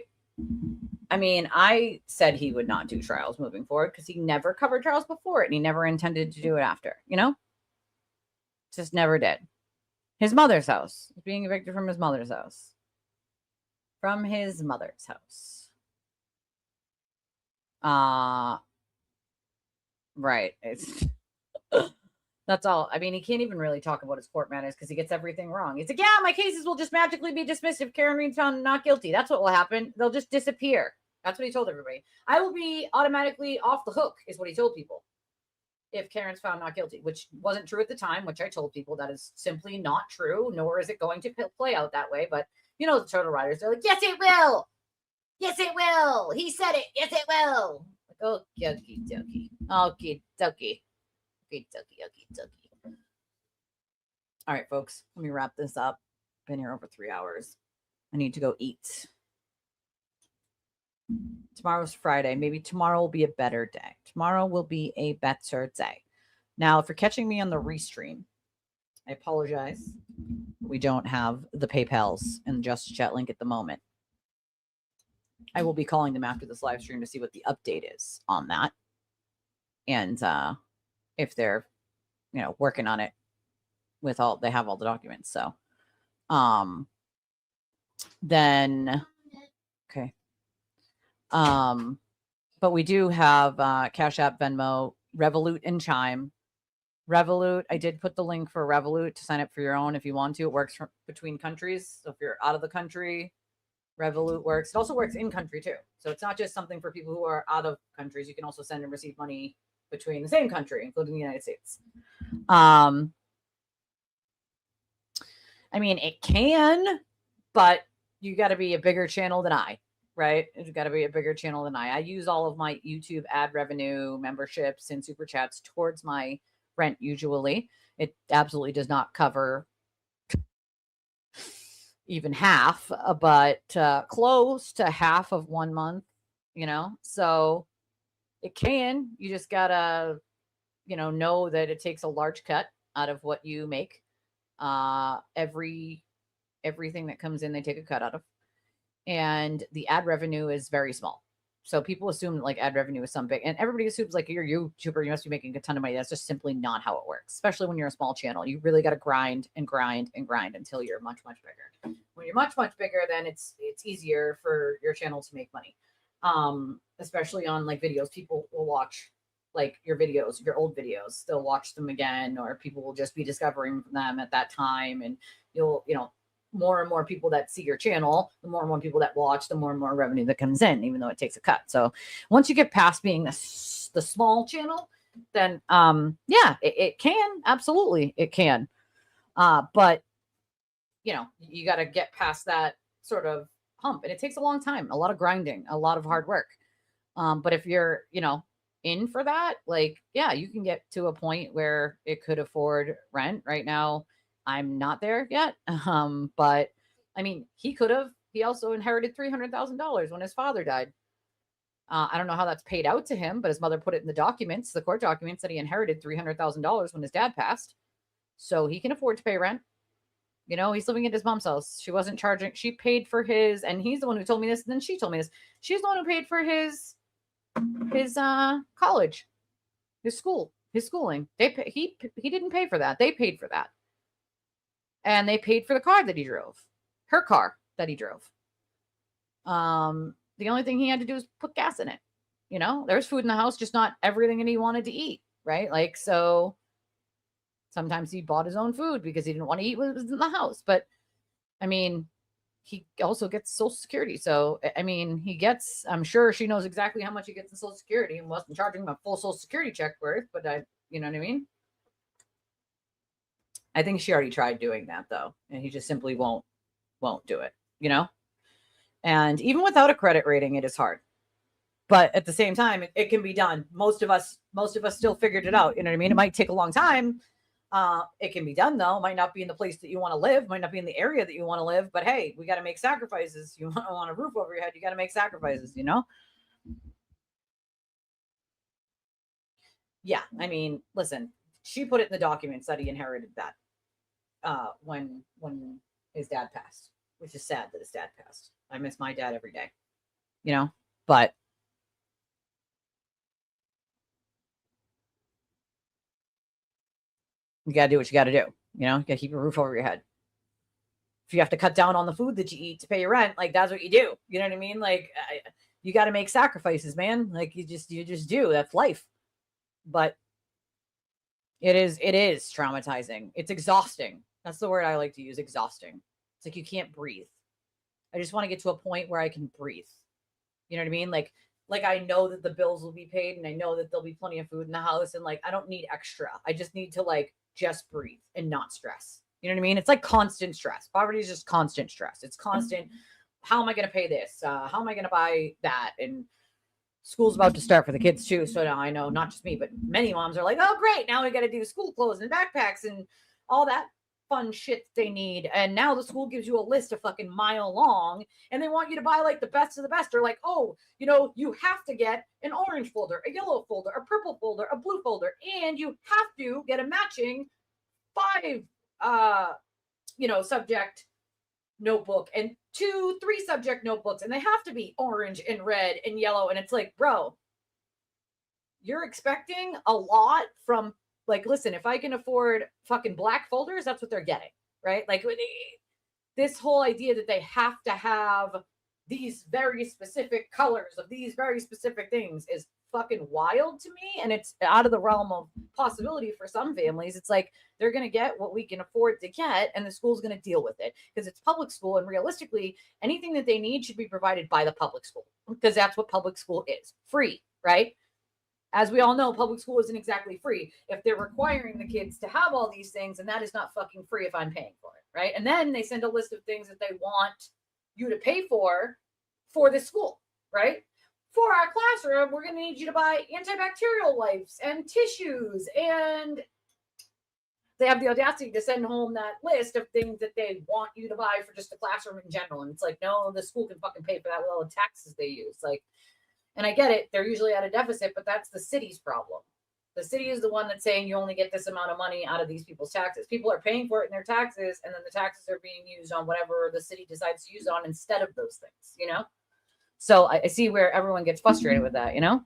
I mean, I said he would not do trials moving forward because he never covered trials before it and he never intended to do it after, you know? Just never did. His mother's house. Being evicted from his mother's house. From his mother's house. Right. It's... That's all. I mean, he can't even really talk about his court matters because he gets everything wrong. He's like, yeah, my cases will just magically be dismissed if Karen Reed's found not guilty. That's what will happen. They'll just disappear. That's what he told everybody. I will be automatically off the hook, is what he told people, if Karen's found not guilty, which wasn't true at the time, which I told people that is simply not true, nor is it going to play out that way. But, you know, the turtle riders, they're like, yes, it will. Yes, it will. He said it. Yes, it will. Like, okie dokie. Okie dokie. All right, folks, let me wrap this up. Been here over 3 hours. I need to go eat. Tomorrow's Friday. Maybe tomorrow will be a better day. Tomorrow will be a better day. Now, if you're catching me on the restream, I apologize. We don't have the PayPals and Just Chat link at the moment. I will be calling them after this live stream to see what the update is on that. And if they're, working on it with they have all the documents. So, then, okay. But we do have Cash App, Venmo, Revolut, and Chime. Revolut, I did put the link for Revolut to sign up for your own if you want to. It works between countries. So if you're out of the country, Revolut works. It also works in country too. So it's not just something for people who are out of countries. You can also send and receive money between the same country, including the United States. I mean, it can, but you got to be a bigger channel than I, right? It's got to be a bigger channel than I use all of my YouTube ad revenue, memberships, and super chats towards my rent usually. It absolutely does not cover even half, but close to half of 1 month, so it can. You just gotta, know that it takes a large cut out of what you make. Everything that comes in, they take a cut out of, and the ad revenue is very small. So people assume like ad revenue is some big, and everybody assumes like you're a YouTuber, you must be making a ton of money. That's just simply not how it works, especially when you're a small channel. You really got to grind and grind and grind until you're much, much bigger. When you're much, much bigger, then it's easier for your channel to make money. Especially on like videos, people will watch like your videos, your old videos, they'll watch them again, or people will just be discovering them at that time. And you'll, more and more people that see your channel, the more and more people that watch, the more and more revenue that comes in, even though it takes a cut. So once you get past being the small channel, then yeah, it can, absolutely it can. But you got to get past that sort of hump, and it takes a long time, a lot of grinding, a lot of hard work. But if you're, in for that, like, yeah, you can get to a point where it could afford rent. Right now, I'm not there yet. But I mean, he also inherited $300,000 when his father died. I don't know how that's paid out to him, but his mother put it in the court documents, that he inherited $300,000 when his dad passed. So he can afford to pay rent. He's living at his mom's house. She wasn't charging. She paid for his, and he's the one who told me this. And then she told me this. She's the one who paid for his college, his schooling. He didn't pay for that. They paid for that. And they paid for the car that he drove, her car that he drove. The only thing he had to do was put gas in it. There's food in the house, just not everything that he wanted to eat. Right. Like, so sometimes he bought his own food because he didn't want to eat what was in the house. But I mean, he also gets Social Security. So, I mean, I'm sure she knows exactly how much he gets in Social Security, and wasn't charging him a full Social Security check worth, but you know what I mean? I think she already tried doing that though, and he just simply won't do it, And even without a credit rating, it is hard. But at the same time, it can be done. Most of us still figured it out. You know what I mean? It might take a long time. It can be done though. It might not be in the place that you want to live, might not be in the area that you want to live, but hey, we got to make sacrifices. You want a roof over your head, you got to make sacrifices, Yeah, I mean, listen, she put it in the documents that he inherited that when his dad passed, which is sad that his dad passed. I miss my dad every day, but you got to do what you got to do. You got to keep a roof over your head. If you have to cut down on the food that you eat to pay your rent, like, that's what you do. You know what I mean? Like, you got to make sacrifices, man. Like, you just do. That's life. But it is traumatizing. It's exhausting. That's the word I like to use, exhausting. It's like you can't breathe. I just want to get to a point where I can breathe. You know what I mean? Like I know that the bills will be paid, and I know that there'll be plenty of food in the house, and like, I don't need extra. I just need to like just breathe and not stress. You know what I mean? It's like constant stress. Poverty is just constant stress. It's constant. How am I going to pay this? How am I going to buy that? And school's about to start for the kids too. So now I know not just me, but many moms are like, oh, great. Now we got to do school clothes and backpacks and all that fun shit they need. And now the school gives you a list a fucking mile long, and they want you to buy like the best of the best. They're like, oh, you have to get an orange folder, a yellow folder, a purple folder, a blue folder, and you have to get a matching 5 subject notebook and 2-3 subject notebooks, and they have to be orange and red and yellow. And it's like, bro, you're expecting a lot from, like, listen, if I can afford fucking black folders, that's what they're getting, right? Like, this whole idea that they have to have these very specific colors of these very specific things is fucking wild to me. And it's out of the realm of possibility for some families. It's like, they're going to get what we can afford to get, and the school's going to deal with it because it's public school. And realistically, anything that they need should be provided by the public school, because that's what public school is, free, right? as we all know, public school isn't exactly free. If they're requiring the kids to have all these things, and that is not fucking free if I'm paying for it, right? And then they send a list of things that they want you to pay for this school, right? For our classroom, we're going to need you to buy antibacterial wipes and tissues, and they have the audacity to send home that list of things that they want you to buy for just the classroom in general. And it's like, no, the school can fucking pay for that with all the taxes they use. Like, and I get it, they're usually at a deficit, but that's the city's problem. The city is the one that's saying you only get this amount of money out of these people's taxes. People are paying for it in their taxes, and then the taxes are being used on whatever the city decides to use on instead of those things, you know? So I see where everyone gets frustrated with that, you know?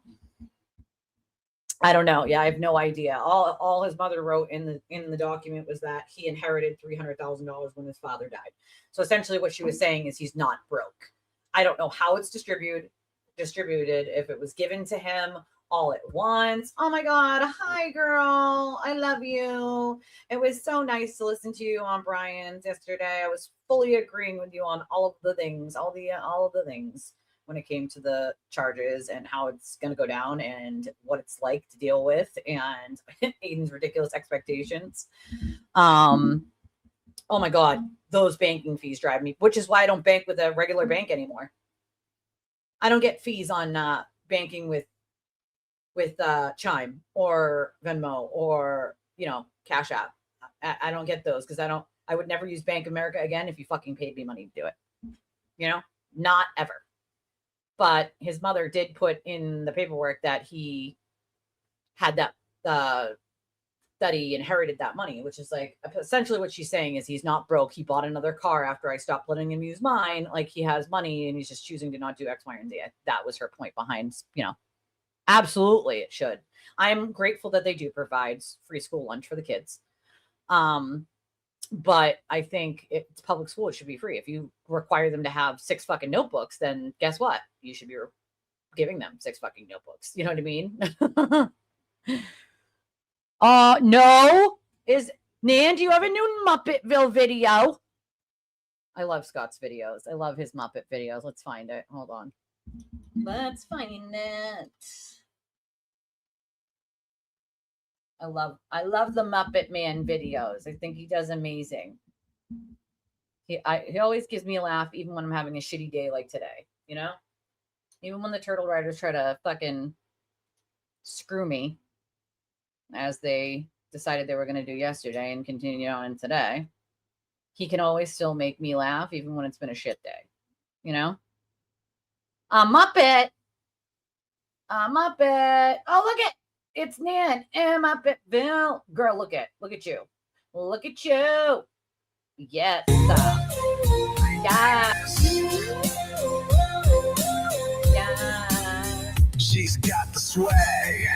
I don't know. Yeah, I have no idea. All his mother wrote in the document was that he inherited $300,000 when his father died. So essentially what she was saying is he's not broke. I don't know how it's distributed, if it was given to him all at once. Oh my God. Hi, girl. I love you. It was so nice to listen to you on Brian's yesterday. I was fully agreeing with you on all of the things, all of the things when it came to the charges and how it's going to go down and what it's like to deal with, and Aiden's ridiculous expectations. Oh my God, those banking fees drive me, which is why I don't bank with a regular bank anymore. I don't get fees on banking with Chime or Venmo or, you know, Cash App. I don't get those because I would never use Bank of America again if you fucking paid me money to do it. You know, not ever. But his mother did put in the paperwork that he had that, that he inherited that money, which is like essentially what she's saying is he's not broke. He bought another car after I stopped letting him use mine. Like he has money and he's just choosing to not do X, Y, and Z. That was her point behind, you know, absolutely it should. I'm grateful that they do provide free school lunch for the kids. But I think it's public school. It should be free. If you require them to have 6 fucking notebooks, then guess what? You should be giving them 6 fucking notebooks. You know what I mean? No. Nan, do you have a new Muppetville video? I love Scott's videos. I love his Muppet videos. Let's find it. Hold on. Let's find it. I love the Muppet Man videos. I think he does amazing. He always gives me a laugh, even when I'm having a shitty day like today, you know? Even when the Turtle Riders try to fucking screw me, as they decided they were going to do yesterday and continue on today, he can always still make me laugh, even when it's been a shit day, you know? Muppet. Muppet. Oh, look at it's Nan and Muppetville. Girl, look at you. Look at you. Yes. Yeah. She's got the swag,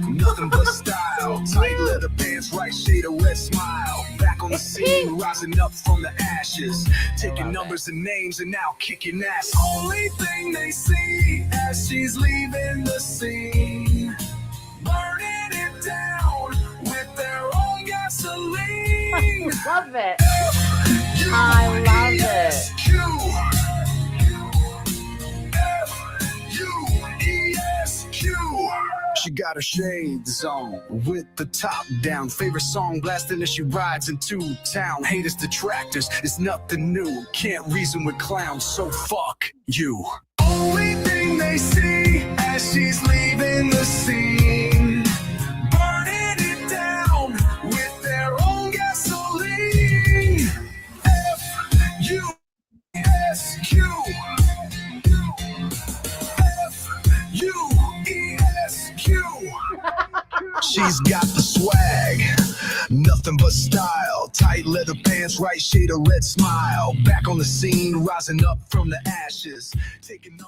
nothing but style. Tight leather pants, right shade of red smile. Back on the scene, rising up from the ashes. Taking numbers and names and now kicking ass. Only thing they see as she's leaving the scene. Burning it down with their own gasoline. Love it. I love it. She got her shades on with the top down. Favorite song blasting as she rides into town. Haters, detractors, it's nothing new. Can't reason with clowns, so fuck you. Only thing they see as she's leaving the scene. Burning it down with their own gasoline. F-U-S-Q. She's got the swag, nothing but style. Tight leather pants, right shade of red smile. Back on the scene, rising up from the ashes.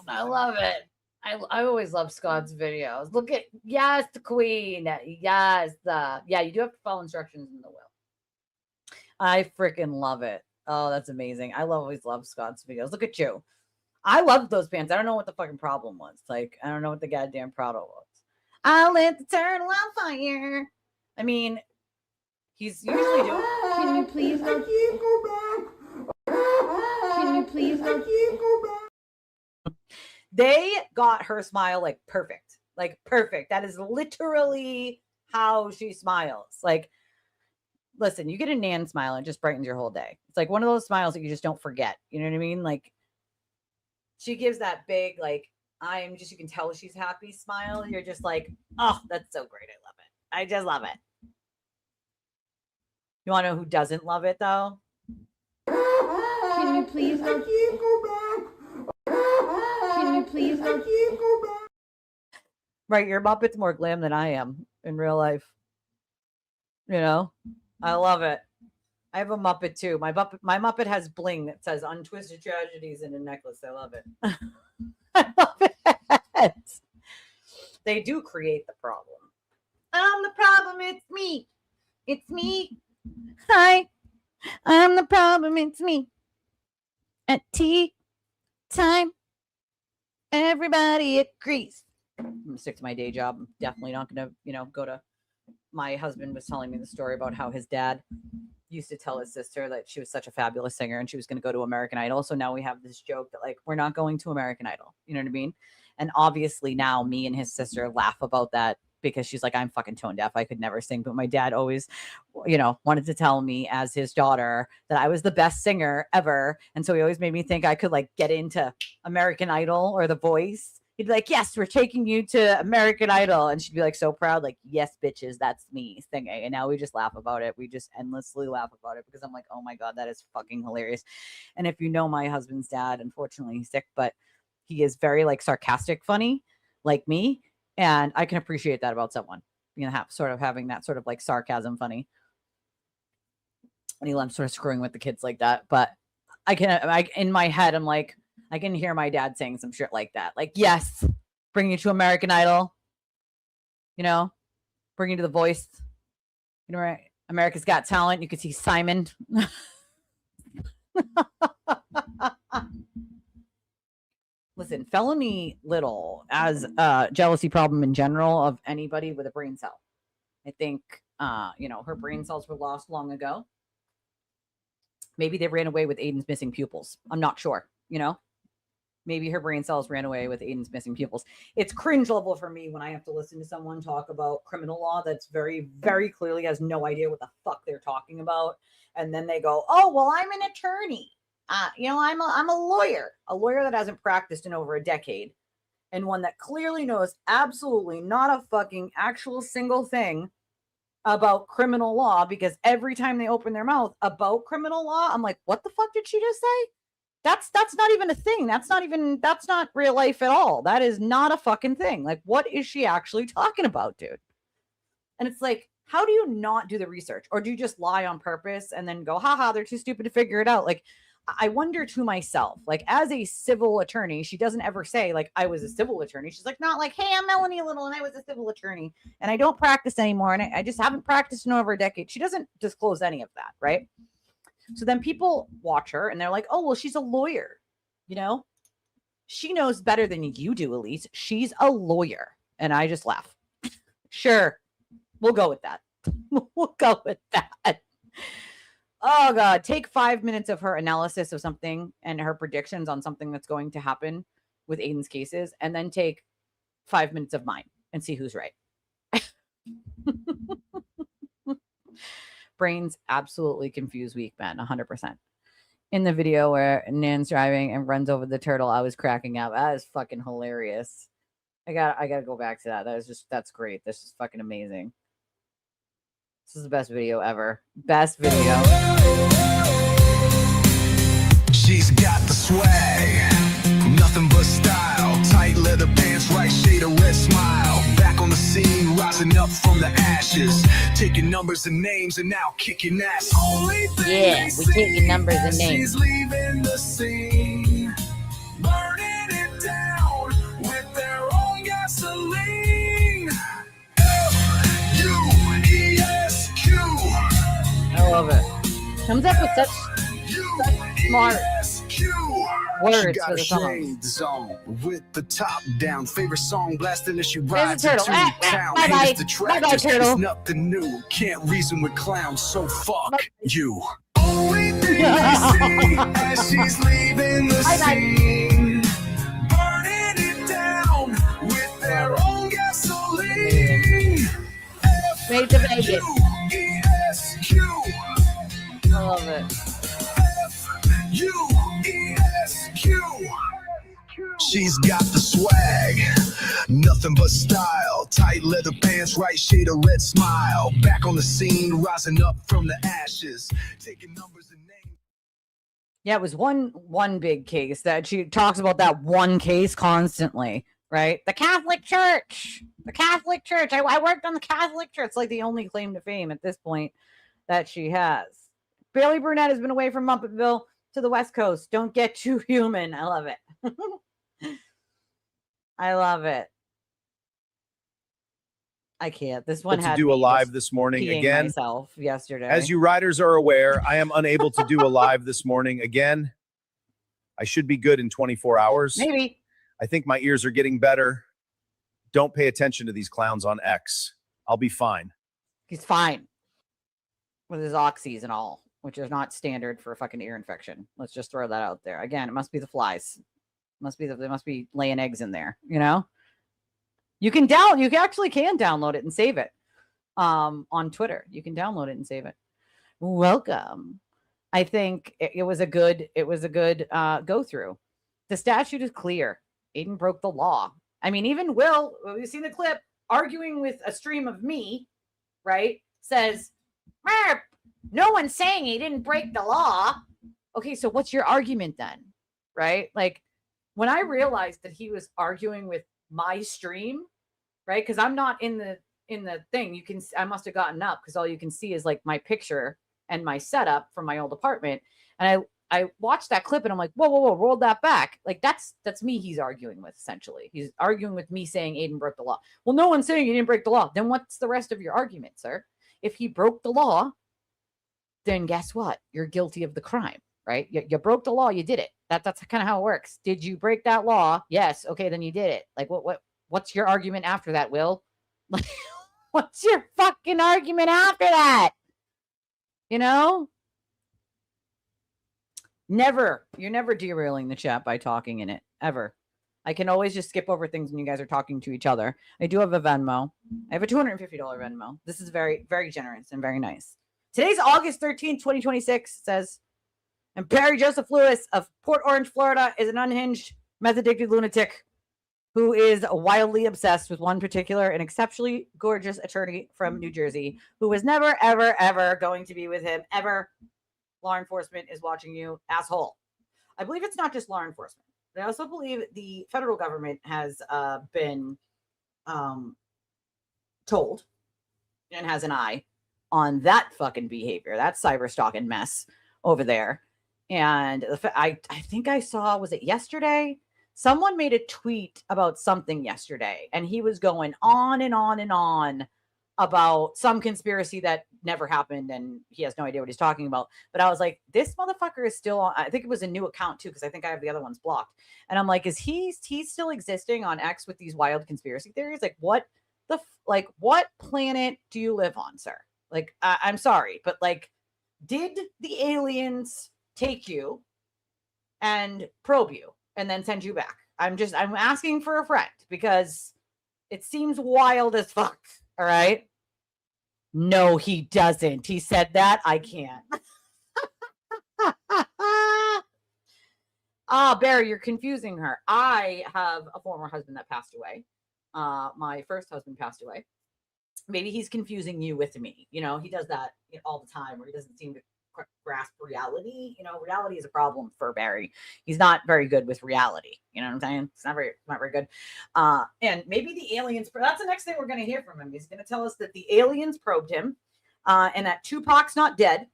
I love it. I always love Scott's videos. Look at, yes, the queen. Yes, yeah, you do have to follow instructions in the will. I freaking love it. Oh, that's amazing. I always love Scott's videos. Look at you. I love those pants. I don't know what the fucking problem was. Like, I don't know what the goddamn problem was. I'll let the turtle on fire. I mean, he's usually doing. Can you please go? I can't go back. Can you please go? I can't go back. They got her smile like perfect. Like perfect. That is literally how she smiles. Like, listen, you get a Nan smile and it just brightens your whole day. It's like one of those smiles that you just don't forget. You know what I mean? Like, she gives that big, like, you can tell she's happy smile. You're just like, oh, that's so great. I love it. I just love it. You want to know who doesn't love it, though? Can you please go? I can't go back. Can you please go? I can't go back. Right, your Muppet's more glam than I am in real life. You know? I love it. I have a Muppet, too. My Muppet has bling that says Untwisted Tragedies in a necklace. I love it. I love it. They do create the problem. I'm the problem. It's me. It's me. Hi. I'm the problem. It's me. At tea time, everybody agrees. I'm going to stick to my day job. I'm definitely not going to, go to. My husband was telling me the story about how his dad used to tell his sister that she was such a fabulous singer and she was going to go to American Idol. So now we have this joke that, like, we're not going to American Idol. You know what I mean? And obviously now me and his sister laugh about that because she's like, I'm fucking tone deaf. I could never sing. But my dad always, wanted to tell me as his daughter that I was the best singer ever. And so he always made me think I could, like, get into American Idol or The Voice. He'd be like, yes, we're taking you to American Idol. And she'd be like, so proud, like, yes, bitches, that's me singing. And now we just laugh about it. We just endlessly laugh about it because I'm like, oh my God, that is fucking hilarious. And if you know my husband's dad, unfortunately, he's sick, but he is very, like, sarcastic funny, like me. And I can appreciate that about someone, having that sort of, like, sarcasm funny. And he loves sort of screwing with the kids like that. But in my head, I'm like, I can hear my dad saying some shit like that. Like, yes, bring you to American Idol. Bring you to The Voice. Right? America's Got Talent. You could see Simon. Listen, Felony Little as a jealousy problem in general of anybody with a brain cell. I think, her brain cells were lost long ago. Maybe they ran away with Aiden's missing pupils. I'm not sure, Maybe her brain cells ran away with Aiden's missing pupils. It's cringe level for me when I have to listen to someone talk about criminal law that's very, very clearly has no idea what the fuck they're talking about. And then they go, oh, well, I'm an attorney. I'm a lawyer that hasn't practiced in over a decade. And one that clearly knows absolutely not a fucking actual single thing about criminal law, because every time they open their mouth about criminal law, I'm like, what the fuck did she just say? That's not even a thing. That's not real life at all. That is not a fucking thing. Like, what is she actually talking about, dude? And it's like, how do you not do the research? Or do you just lie on purpose and then go, haha, they're too stupid to figure it out? Like, I wonder to myself, like, as a civil attorney, she doesn't ever say, like, I was a civil attorney. She's like, not like, hey, I'm Melanie Little and I was a civil attorney and I don't practice anymore. And I just haven't practiced in over a decade. She doesn't disclose any of that, right? So then people watch her and they're like, oh, well, she's a lawyer. She knows better than you do, Elise. She's a lawyer. And I just laugh. Sure. We'll go with that. We'll go with that. Oh, God. Take 5 minutes of her analysis of something and her predictions on something that's going to happen with Aiden's cases, and then take 5 minutes of mine and see who's right. Brains absolutely confuse weak men, 100%. In the video where Nan's driving and runs over the turtle, I was cracking up. That is fucking hilarious. I gotta go back to that. That's great. This is fucking amazing. This is the best video ever. Best video. She's got the swag, nothing but style. Tight leather pants, right shade of red smile. Back on the scene, rising up from the ashes. Taking numbers and names and now kicking ass. Only thing Yeah, we taking numbers and names. She's leaving the scene, burning it down with their own gasoline. F-U-E-S-Q. I love it. Comes up with such smart words for the song. Zone with the top down, favorite song blasting as she There's rides a turtle. into town. Bye-bye. Haters detractors, Bye-bye, turtle. it's nothing new. Can't reason with clowns, so fuck you. Only thing they see as she's leaving the Bye-bye. scene, burning it down with their own gas. Made to Vegas. F-U-E-S-Q. I love it. F-U-E-S-Q. She's got the swag, nothing but style. Tight leather pants, right shade of red smile. Back on the scene, rising up from the ashes. Taking numbers and names. Yeah, it was one big case that she talks about, that one case constantly, right? The Catholic Church. The Catholic Church. I worked on the Catholic Church. It's like the only claim to fame at this point that she has. Bailey Burnett has been away from Muppetville to the West Coast. Don't get too human. I love it. I love it. I can't. This one To had do a me live just this morning peeing again. myself yesterday. As you riders are aware, I am unable to do a live this morning again. I should be good in 24 hours. Maybe. I think my ears are getting better. Don't pay attention to these clowns on X. I'll be fine. He's fine with his oxys and all, which is not standard for a fucking ear infection. Let's just throw that out there. Again, it must be the flies. They must be laying eggs in there, you know? You actually can download it and save it. On Twitter. You can download it and save it. Welcome. I think it was a good go through. The statute is clear. Aiden broke the law. I mean, even Will, we've seen the clip, arguing with a stream of me, right? Says, no one's saying he didn't break the law. Okay, so what's your argument then? Right? Like, when I realized that he was arguing with my stream, right? Because I'm not in the thing. I must have gotten up because all you can see is like my picture and my setup from my old apartment. And I watched that clip and I'm like, whoa, roll that back. Like that's me he's arguing with, essentially. He's arguing with me saying Aiden broke the law. Well, no one's saying he didn't break the law. Then what's the rest of your argument, sir? If he broke the law, then guess what? You're guilty of the crime, right? You broke the law, you did it. That's kind of how it works. Did you break that law? Yes. Okay, then you did it. Like what's your argument after that, Will? Like what's your fucking argument after that? You know? You're never derailing the chat by talking in it, ever. I can always just skip over things when you guys are talking to each other. I do have a Venmo. I have a $250 Venmo. This is very, very generous and very nice. Today's August 13th, 2026, says, and Barry Joseph Lewis of Port Orange, Florida, is an unhinged, meth-addicted lunatic who is wildly obsessed with one particular and exceptionally gorgeous attorney from New Jersey who was never, ever, ever going to be with him, ever. Law enforcement is watching you, asshole. I believe it's not just law enforcement. I also believe the federal government has been told and has an eye on that fucking behavior, that cyber stalking mess over there. And I think I saw, was it yesterday? Someone made a tweet about something yesterday, and he was going on and on and on about some conspiracy that never happened, and he has no idea what he's talking about. But I was like, this motherfucker is still on. I think it was a new account too, because I think I have the other ones blocked. And I'm like, is he's still existing on X with these wild conspiracy theories? Like, what planet do you live on, sir? Like, I'm sorry, but like, did the aliens take you and probe you and then send you back? I'm asking for a friend because it seems wild as fuck. All right. No, he doesn't. He said that. I can't. Barry, you're confusing her. I have a former husband that passed away. My first husband passed away. Maybe he's confusing you with me. You know, he does that all the time where he doesn't seem to grasp reality. You know, reality is a problem for Barry. He's not very good with reality. You know what I'm saying? It's not very good. And maybe the aliens, that's the next thing we're going to hear from him. He's going to tell us that the aliens probed him and that Tupac's not dead.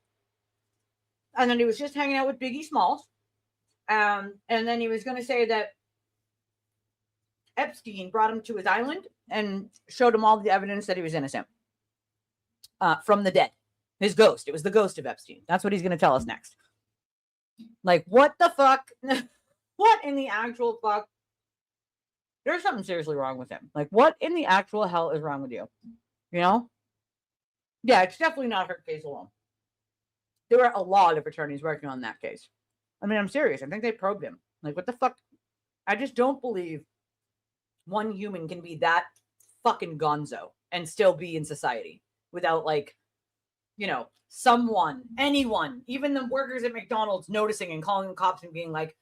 And then he was just hanging out with Biggie Smalls. And then he was going to say that Epstein brought him to his island and showed him all the evidence that he was innocent from the dead. His ghost. It was the ghost of Epstein. That's what he's going to tell us next. Like, what the fuck? What in the actual fuck? There's something seriously wrong with him. Like, what in the actual hell is wrong with you? You know? Yeah, it's definitely not her case alone. There were a lot of attorneys working on that case. I mean, I'm serious. I think they probed him. Like, what the fuck? I just don't believe one human can be that fucking gonzo and still be in society. without like, you know, someone, anyone, even the workers at McDonald's noticing and calling the cops and being like,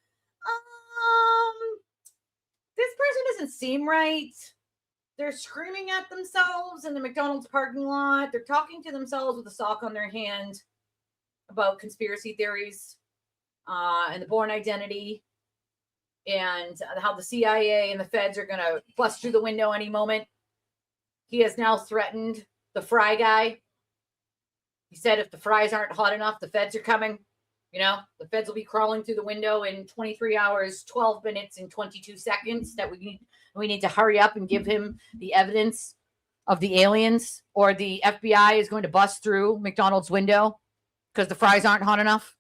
this person doesn't seem right. They're screaming at themselves in the McDonald's parking lot. They're talking to themselves with a sock on their hand about conspiracy theories and the Bourne Identity and how the CIA and the feds are going to bust through the window any moment. He has now threatened the fry guy. He said if the fries aren't hot enough, the feds are coming. You know, the feds will be crawling through the window in 23 hours, 12 minutes, and 22 seconds. That we need to hurry up and give him the evidence of the aliens, or the FBI is going to bust through McDonald's window because the fries aren't hot enough.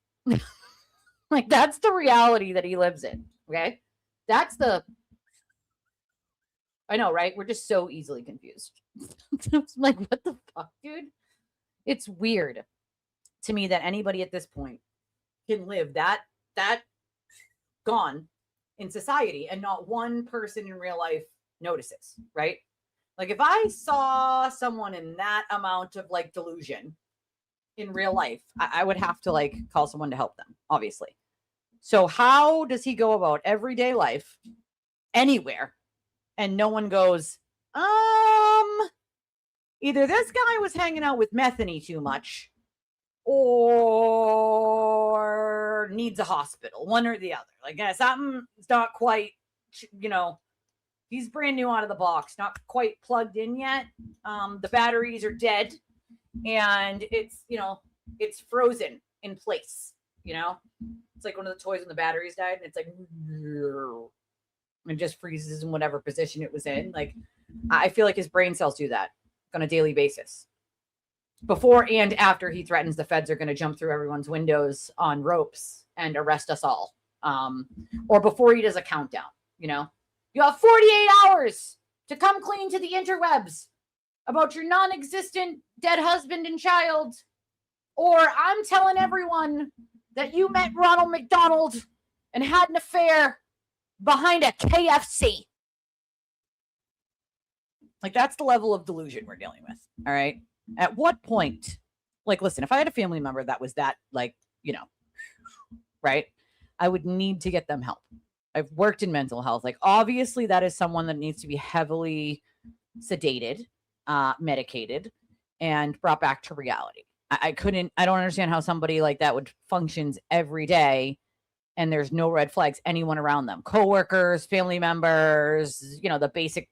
Like, that's the reality that he lives in. Okay. That's the, I know, right? We're just so easily confused. It's like, what the fuck, dude? It's weird to me that anybody at this point can live that gone in society and not one person in real life notices, right? Like, if I saw someone in that amount of like delusion in real life, I would have to like call someone to help them, obviously. So how does he go about everyday life anywhere and no one goes, either this guy was hanging out with Methany too much or needs a hospital, one or the other. Like, something's not quite, you know, he's brand new out of the box, not quite plugged in yet. The batteries are dead and it's, you know, it's frozen in place, you know? It's like one of the toys when the batteries died and it's like, and just freezes in whatever position it was in. Like, I feel like his brain cells do that on a daily basis. Before and after he threatens the feds are going to jump through everyone's windows on ropes and arrest us all. Or before he does a countdown, you know, you have 48 hours to come clean to the interwebs about your non-existent dead husband and child. Or I'm telling everyone that you met Ronald McDonald and had an affair behind a KFC. Like, that's the level of delusion we're dealing with. All right. At what point, like, listen, if I had a family member that was that, like, you know, right, I would need to get them help. I've worked in mental health. Like, obviously that is someone that needs to be heavily sedated, medicated, and brought back to reality. I don't understand how somebody like that would functions every day and there's no red flags, anyone around them, coworkers, family members, you know, the basic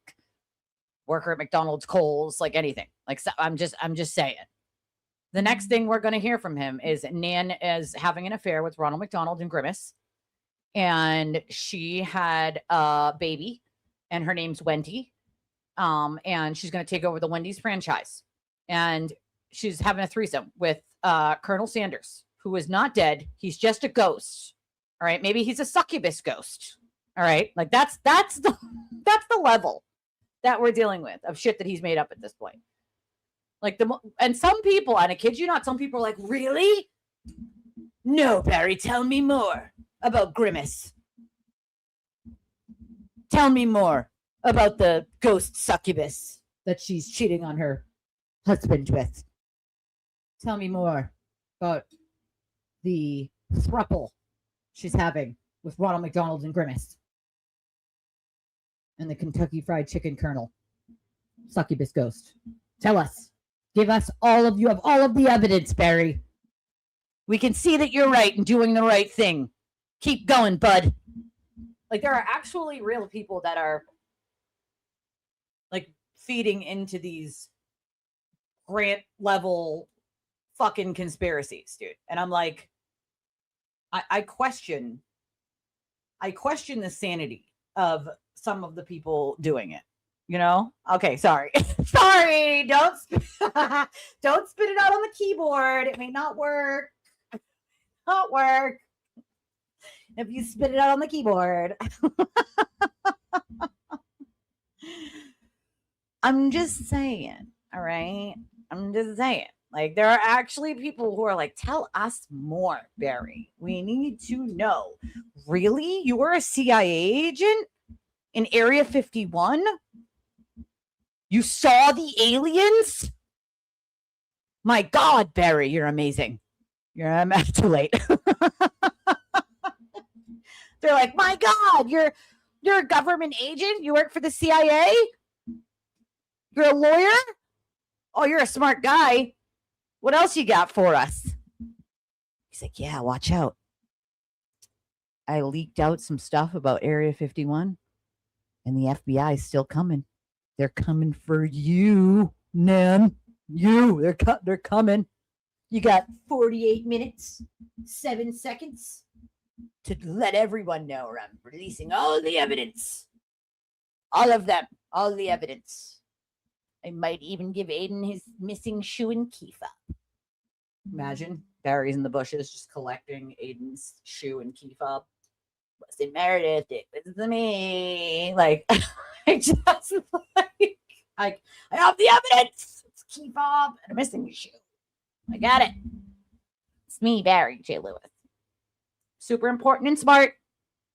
worker at McDonald's, Kohl's, like anything. Like, so I'm just saying. The next thing we're going to hear from him is Nan is having an affair with Ronald McDonald and Grimace. And she had a baby and her name's Wendy. And she's going to take over the Wendy's franchise. And she's having a threesome with Colonel Sanders, who is not dead. He's just a ghost. All right. Maybe he's a succubus ghost. All right. Like, that's the level that we're dealing with of shit that he's made up at this point. Like, and some people, and I kid you not, some people are like, really? No, Barry, tell me more about Grimace. Tell me more about the ghost succubus that she's cheating on her husband with. Tell me more about the throuple she's having with Ronald McDonald and Grimace. And the Kentucky Fried Chicken Colonel. Succubus ghost. Tell us. Give us all of you have all of the evidence, Barry. We can see that you're right and doing the right thing. Keep going, bud. Like, there are actually real people that are like feeding into these grant level fucking conspiracies, dude. And I'm like, I question the sanity of some of the people doing it, you know? Okay, sorry. Sorry, don't spit it out on the keyboard. It may not work. Not work. If you spit it out on the keyboard. I'm just saying, all right? I'm just saying. Like, there are actually people who are like, tell us more, Barry. We need to know. Really? You were a CIA agent in Area 51? You saw the aliens? My God, Barry, you're amazing. You're too late. They're like, my God, you're a government agent. You work for the CIA. You're a lawyer. Oh, you're a smart guy. What else you got for us? He's like, yeah, watch out. I leaked out some stuff about Area 51, and the FBI is still coming. They're coming for you, Nan. You. They're coming. You got 48 minutes, 7 seconds to let everyone know I'm releasing all the evidence. All of them. All the evidence. I might even give Aiden his missing shoe and key fob. Imagine Barry's in the bushes just collecting Aiden's shoe and key fob. Wasn't Meredith, it was me. Like, I just like, I have the evidence. It's a key fob and a missing shoe. I got it. It's me, Barry J. Lewis. Super important and smart.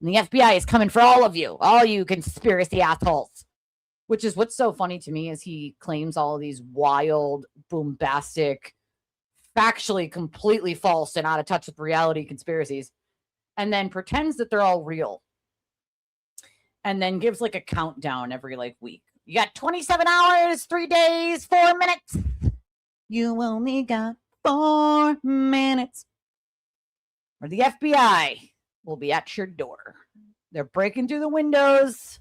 And the FBI is coming for all you conspiracy assholes. Which is what's so funny to me is he claims all of these wild, bombastic, factually completely false and out of touch with reality conspiracies, and then pretends that they're all real. And then gives like a countdown every like week. You got 27 hours, 3 days, 4 minutes. You only got 4 minutes. Or the FBI will be at your door. They're breaking through the windows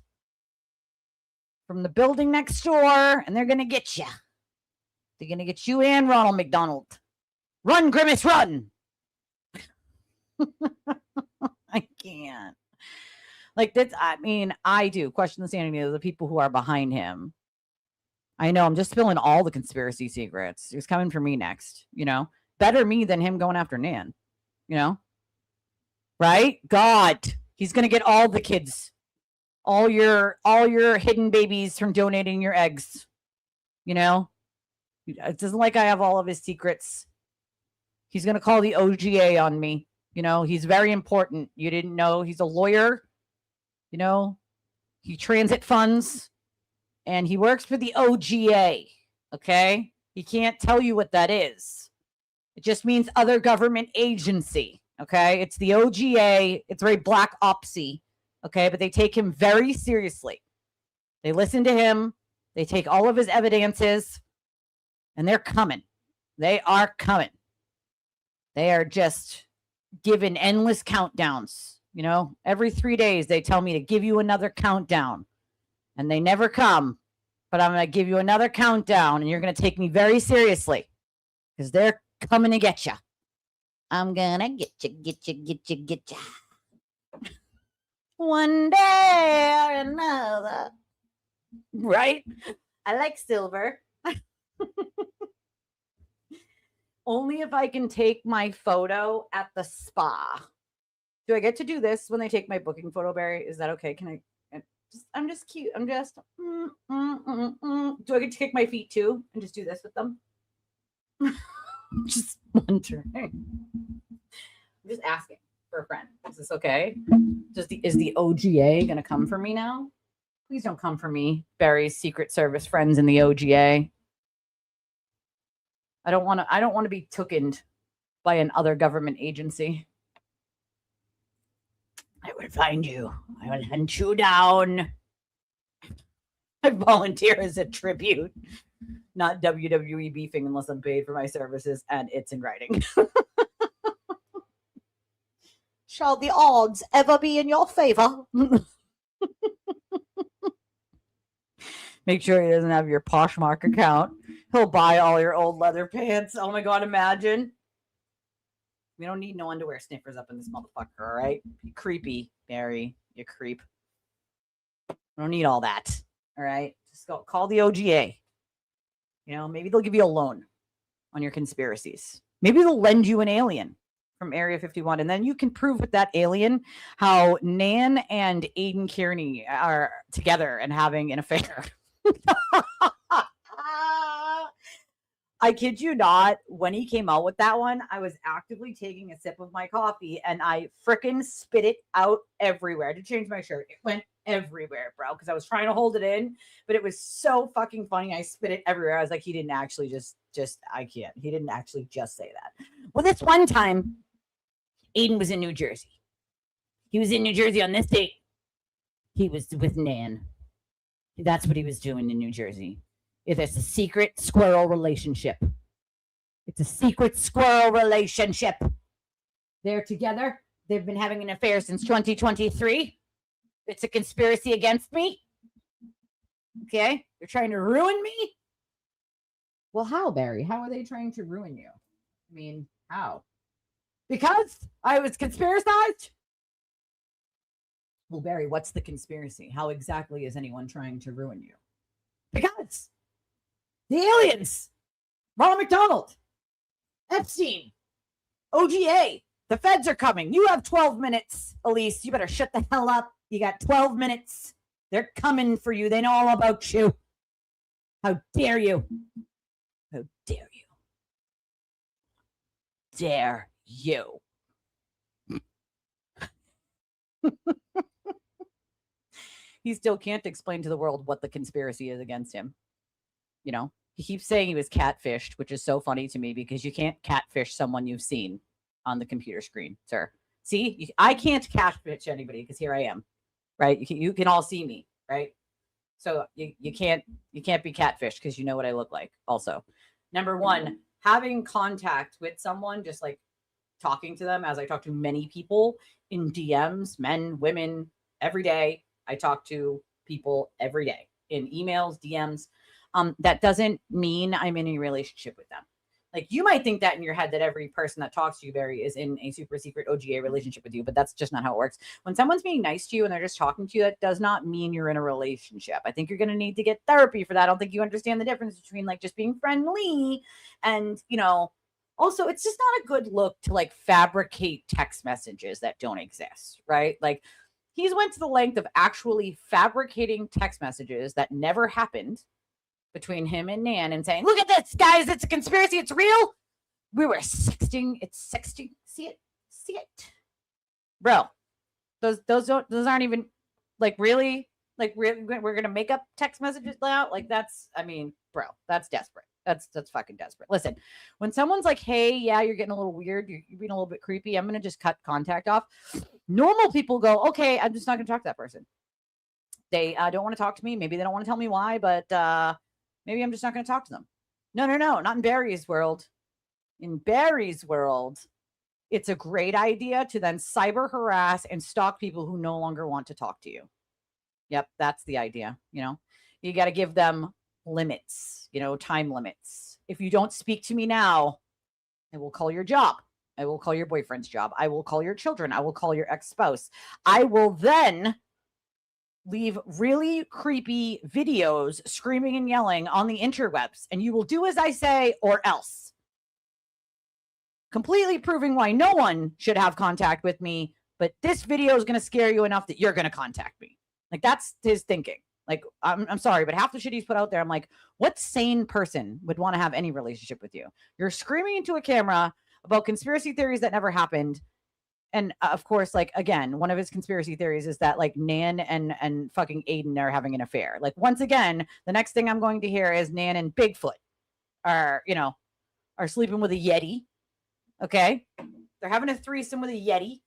from the building next door, and they're going to get you. They're going to get you and Ronald McDonald. Run, Grimace, run! I can't. Like, that's, I mean, I do question the sanity of the people who are behind him. I know, I'm just spilling all the conspiracy secrets. He's coming for me next, you know? Better me than him going after Nan, you know? Right? God, he's going to get all the kids. All your hidden babies from donating your eggs. You know? It doesn't like I have all of his secrets. He's going to call the OGA on me. You know, he's very important. You didn't know he's a lawyer. You know, he transit funds and he works for the OGA. Okay? He can't tell you what that is. It just means other government agency. Okay? It's the OGA. It's very black opsy. Okay, but they take him very seriously. They listen to him. They take all of his evidences, and they're coming. They are coming. They are just given endless countdowns. You know, every 3 days they tell me to give you another countdown, and they never come. But I'm going to give you another countdown, and you're going to take me very seriously because they're coming to get you. I'm going to get you. One day or another. Right? I like silver. Only if I can take my photo at the spa. Do I get to do this when they take my booking photo, Barry? Is that okay? Can I? I'm just cute. I'm just. Do I get to kick my feet too and just do this with them? Just wondering. I'm just asking for a friend. Is this okay? Is the OGA gonna come for me now? Please don't come for me, Barry's Secret Service friends in the OGA. I don't want to be tookened by an other government agency. I will find you. I will hunt you down. I volunteer as a tribute, not WWE beefing unless I'm paid for my services, and it's in writing. Shall the odds ever be in your favor? Make sure he doesn't have your Poshmark account. He'll buy all your old leather pants. Oh my God, imagine. We don't need no underwear sniffers up in this motherfucker, all right? You creepy, Barry. You creep. We don't need all that, all right? Just go call the OGA. You know, maybe they'll give you a loan on your conspiracies. Maybe they'll lend you an alien from Area 51, and then you can prove with that alien how Nan and Aiden Kearney are together and having an affair. I kid you not, when he came out with that one, I was actively taking a sip of my coffee and I freaking spit it out everywhere. I had to change my shirt. It went everywhere, bro, because I was trying to hold it in, but it was so fucking funny. I spit it everywhere. I was like, he didn't actually I can't. He didn't actually just say that. Well, this one time, Aiden was in New Jersey. He was in New Jersey on this date. He was with Nan. That's what he was doing in New Jersey. It's a secret squirrel relationship. It's a secret squirrel relationship. They're together. They've been having an affair since 2023. It's a conspiracy against me. Okay? They're trying to ruin me. Well, how, Barry? How are they trying to ruin you? I mean, how? Because I was conspiracized? Well, Barry, what's the conspiracy? How exactly is anyone trying to ruin you? Because the aliens, Ronald McDonald, Epstein, OGA, the feds are coming. You have 12 minutes, Elise. You better shut the hell up. You got 12 minutes. They're coming for you. They know all about you. How dare you? How dare you? Dare you? He still can't explain to the world what the conspiracy is against him. You know, he keeps saying he was catfished, which is so funny to me because you can't catfish someone you've seen on the computer screen, sir. See, I can't catfish anybody because here I am, right? You can all see me, right? So you can't be catfished because you know what I look like. Also, number one, having contact with someone, just like talking to them, as I talk to many people in DMs, men, women, every day. I talk to people every day in emails, DMs. That doesn't mean I'm in a relationship with them. Like, you might think that in your head that every person that talks to you, Barry, is in a super secret OGA relationship with you, but that's just not how it works. When someone's being nice to you and they're just talking to you, that does not mean you're in a relationship. I think you're going to need to get therapy for that. I don't think you understand the difference between like just being friendly and, you know, also it's just not a good look to like fabricate text messages that don't exist, right? Like, he's went to the length of actually fabricating text messages that never happened between him and Nan and saying, look at this, guys, it's a conspiracy, it's real. We were sexting, it's sexting. See it. Bro, those aren't even like really, we're gonna make up text messages now. Like, that's, I mean, bro, that's desperate. That's fucking desperate. Listen, when someone's like, hey, yeah, you're getting a little weird, you're being a little bit creepy, I'm gonna just cut contact off. Normal people go, okay, I'm just not gonna talk to that person. They don't want to talk to me. Maybe they don't want to tell me why, but maybe I'm just not going to talk to them. No, not in Barry's world. In Barry's world, it's a great idea to then cyber harass and stalk people who no longer want to talk to you. Yep, that's the idea. You know, you got to give them limits, you know, time limits. If you don't speak to me now, I will call your job. I will call your boyfriend's job. I will call your children. I will call your ex-spouse. I will then leave really creepy videos screaming and yelling on the interwebs, and you will do as I say or else. Completely proving why no one should have contact with me, but this video is going to scare you enough that you're going to contact me. Like, that's his thinking. Like, I'm sorry, but half the shit he's put out there, I'm like, what sane person would want to have any relationship with you? You're screaming into a camera about conspiracy theories that never happened. And of course, like, again, one of his conspiracy theories is that like Nan and fucking Aiden are having an affair. Like, once again, the next thing I'm going to hear is Nan and Bigfoot are sleeping with a Yeti. Okay. They're having a threesome with a Yeti.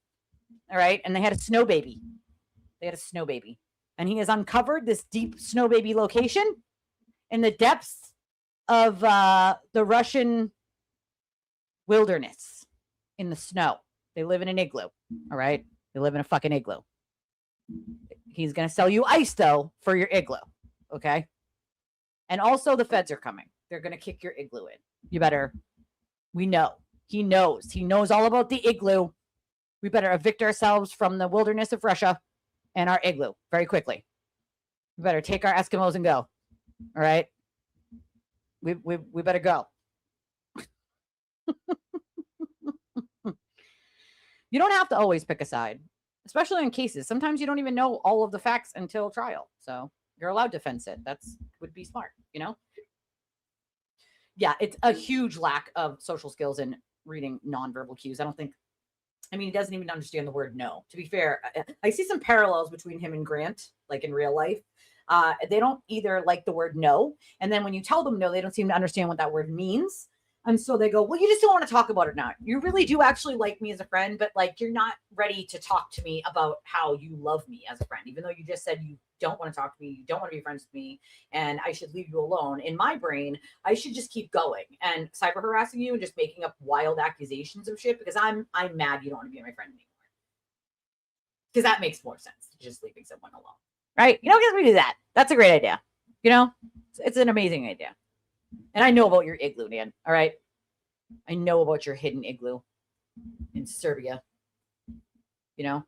All right. And they had a snow baby. And he has uncovered this deep snow baby location in the depths of the Russian wilderness in the snow. They live in an igloo. All right. They live in a fucking igloo. He's going to sell you ice, though, for your igloo. Okay. And also, the feds are coming. They're going to kick your igloo in. You better. We know. He knows. He knows all about the igloo. We better evict ourselves from the wilderness of Russia and our igloo very quickly. We better take our Eskimos and go. All right. We better go. You don't have to always pick a side, especially in cases. Sometimes you don't even know all of the facts until trial. So you're allowed to fence it. Would be smart, you know? yeah, it's a huge lack of social skills in reading nonverbal cues. I mean, he doesn't even understand the word no. To be fair, I see some parallels between him and Grant, like in real life. They don't either like the word no. And then when you tell them no, they don't seem to understand what that word means. And so they go, well, you just don't want to talk about it now. You really do actually like me as a friend, but like you're not ready to talk to me about how you love me as a friend, even though you just said you don't want to talk to me, you don't want to be friends with me, and I should leave you alone. In my brain, I should just keep going and cyber harassing you and just making up wild accusations of shit because I'm mad you don't want to be my friend anymore. Because that makes more sense than just leaving someone alone. Right? You don't get me to do that. That's a great idea. You know, it's an amazing idea. And I know about your igloo, Dan. All right. I know about your hidden igloo in Serbia. You know,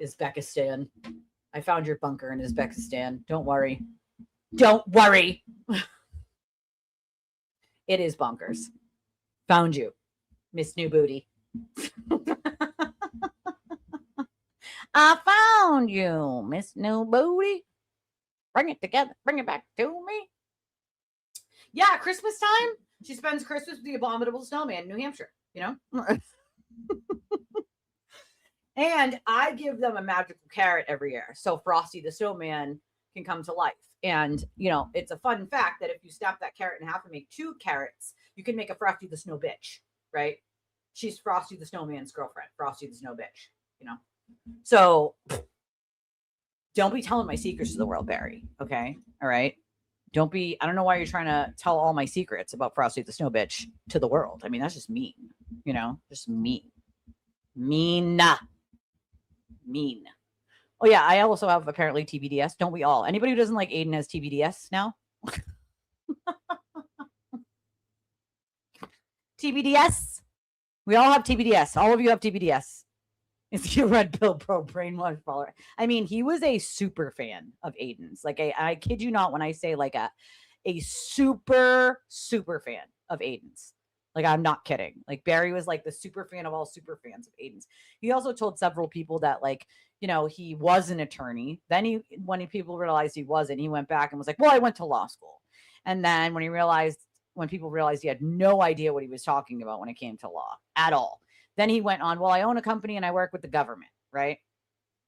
Uzbekistan. I found your bunker in Uzbekistan. Don't worry. Don't worry. It is bonkers. Found you, Miss New Booty. I found you, Miss New Booty. Bring it together. Bring it back to me. Yeah, Christmas time. She spends Christmas with the abominable snowman in New Hampshire, you know? And I give them a magical carrot every year. So Frosty the Snowman can come to life. And, you know, it's a fun fact that if you snap that carrot in half and make 2 carrots, you can make a Frosty the Snow bitch, right? She's Frosty the Snowman's girlfriend, Frosty the Snow bitch, you know? So don't be telling my secrets to the world, Barry. Okay. All right. Don't be, I don't know why you're trying to tell all my secrets about Frosty the Snow bitch to the world. I mean, that's just mean, you know, just mean. Mean. Oh yeah. I also have apparently TBDS. Don't we all? Anybody who doesn't like Aiden has TBDS now? TBDS. We all have TBDS. All of you have TBDS. It's your red pill pro brainwash follower. I mean, he was a super fan of Aiden's. Like, I kid you not when I say like a super fan of Aiden's. Like, I'm not kidding. Like, Barry was like the super fan of all super fans of Aiden's. He also told several people that, like, you know, he was an attorney. Then when people realized he wasn't, he went back and was like, well, I went to law school. And then when people realized he had no idea what he was talking about when it came to law at all. Then he went on, well, I own a company and I work with the government, right?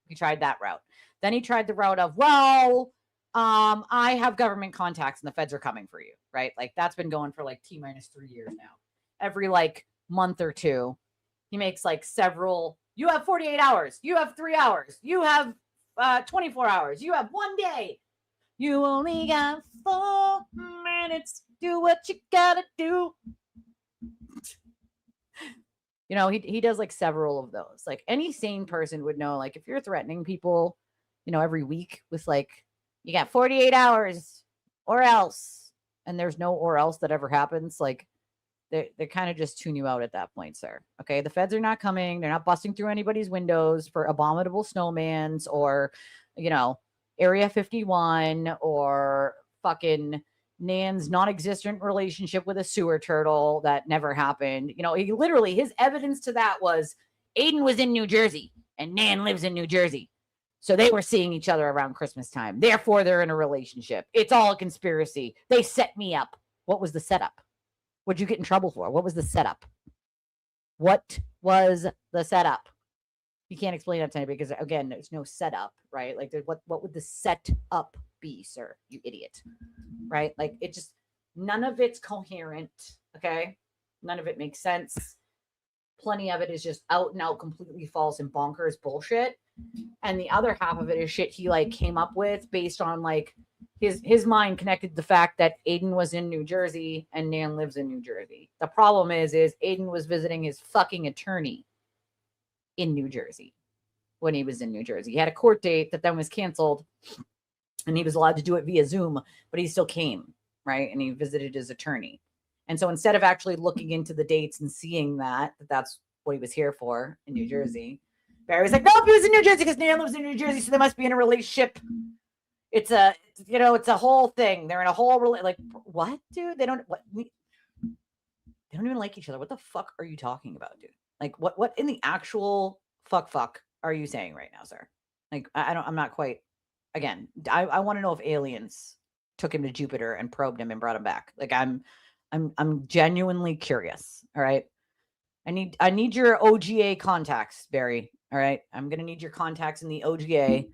He tried that route. Then he tried the route of, well, I have government contacts and the feds are coming for you, right? Like that's been going for like T-3 years now. Every like month or two, he makes like several, you have 48 hours, you have 3 hours, you have 24 hours, you have 1 day. You only got 4 minutes, do what you gotta do. You know, he does like several of those. Like any sane person would know, like if you're threatening people, you know, every week with like, you got 48 hours or else, and there's no or else that ever happens, like they kind of just tune you out at that point, sir. Okay. The feds are not coming. They're not busting through anybody's windows for abominable snowmans or, you know, Area 51 or fucking Nan's non-existent relationship with a sewer turtle that never happened. You know, he literally, his evidence to that was Aiden was in New Jersey and Nan lives in New Jersey. So they were seeing each other around Christmas time. Therefore, they're in a relationship. It's all a conspiracy. They set me up. What was the setup? What'd you get in trouble for? What was the setup? What was the setup? You can't explain that to anybody because, again, there's no setup, right? Like, what would the setup be, sir? You idiot, right? Like, it just, none of it's coherent, okay? None of it makes sense. Plenty of it is just out and out completely false and bonkers bullshit. And the other half of it is shit he, like, came up with based on, like, his mind connected the fact that Aiden was in New Jersey and Nan lives in New Jersey. The problem is Aiden was visiting his fucking attorney in New Jersey when he was in New Jersey. He had a court date that then was canceled and he was allowed to do it via Zoom, but he still came, right? And he visited his attorney. And so instead of actually looking into the dates and seeing that that's what he was here for in New Jersey, Barry was like, nope, he was in New Jersey because Nan lives in New Jersey, so they must be in a relationship. It's a whole thing. They're in a whole like, what, dude? They don't even like each other. What the fuck are you talking about, dude? Like, what in the actual fuck are you saying right now, sir? Like, I'm not quite, again, I want to know if aliens took him to Jupiter and probed him and brought him back. Like I'm genuinely curious. All right. I need your OGA contacts, Barry. All right. I'm going to need your contacts in the OGA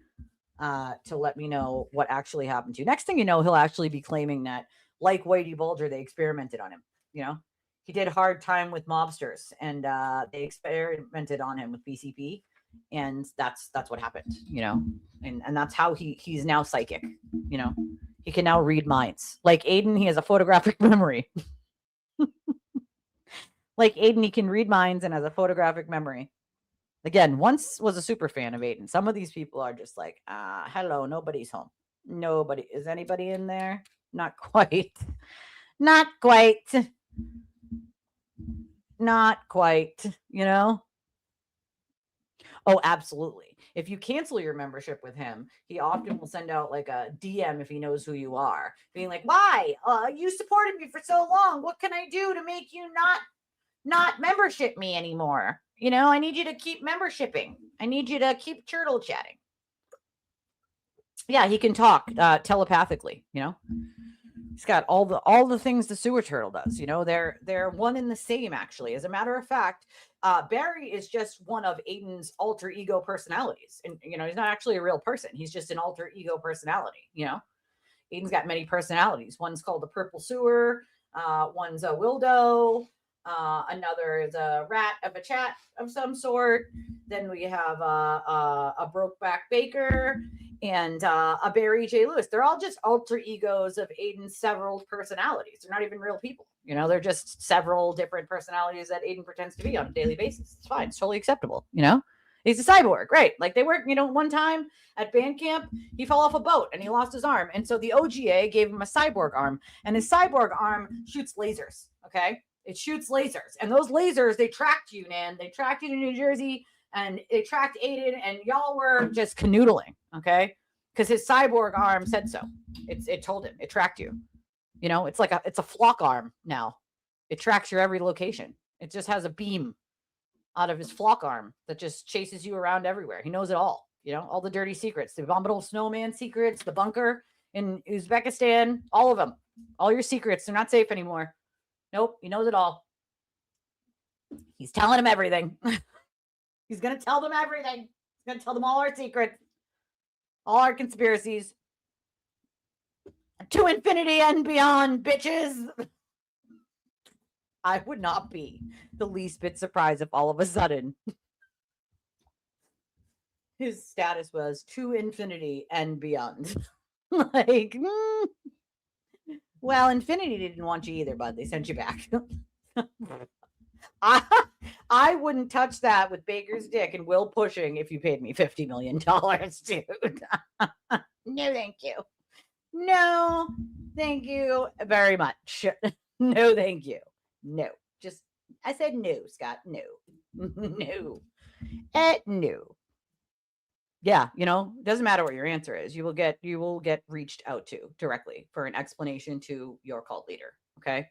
to let me know what actually happened to you. Next thing you know, he'll actually be claiming that, like Whitey Bulger, they experimented on him. You know, he did hard time with mobsters, and they experimented on him with BCP, and that's what happened. You know, and that's how he's now psychic. You know, he can now read minds. Like Aiden, he has a photographic memory. Like Aiden, he can read minds and has a photographic memory. Again, once was a super fan of Aiden. Some of these people are just like, hello, nobody's home. Nobody. Is anybody in there? Not quite. Not quite. Not quite, you know? Oh, absolutely. If you cancel your membership with him, he often will send out like a DM if he knows who you are, being like, why? You supported me for so long. What can I do to make you not membership me anymore? You know, I need you to keep membershiping. I need you to keep turtle chatting. Yeah, he can talk telepathically, you know. He's got all the things the sewer turtle does, you know. They're one and the same, actually. As a matter of fact, Barry is just one of Aiden's alter ego personalities. And, you know, he's not actually a real person. He's just an alter ego personality, you know. Aiden's got many personalities. One's called the Purple Sewer. One's a Wildo. Another is a rat of a chat of some sort. Then we have a Brokeback Baker and a Barry J. Lewis. They're all just alter egos of Aiden's several personalities. They're not even real people. You know, they're just several different personalities that Aiden pretends to be on a daily basis. It's fine. It's totally acceptable. You know, he's a cyborg, right? Like they work, you know, one time at band camp, he fell off a boat and he lost his arm. And so the OGA gave him a cyborg arm, and his cyborg arm shoots lasers. Okay. It shoots lasers, and those lasers, they tracked you, man. They tracked you to New Jersey, and they tracked Aiden, and y'all were just canoodling, okay? Because his cyborg arm said so. It told him. It tracked you. You know, it's a flock arm now. It tracks your every location. It just has a beam out of his flock arm that just chases you around everywhere. He knows it all. You know, all the dirty secrets, the abominable snowman secrets, the bunker in Uzbekistan, all of them. All your secrets, they're not safe anymore. Nope, he knows it all. He's telling them everything. He's going to tell them everything. He's going to tell them all our secrets, all our conspiracies. To infinity and beyond, bitches. I would not be the least bit surprised if all of a sudden his status was to infinity and beyond. Like, well, Infinity didn't want you either, bud. They sent you back. I wouldn't touch that with Baker's dick and Will pushing if you paid me $50 million, dude. No, thank you. No, thank you very much. No, thank you. No. Just, I said no, Scott. No. No. No. Yeah, you know, doesn't matter what your answer is. You will get reached out to directly for an explanation to your cult leader. Okay,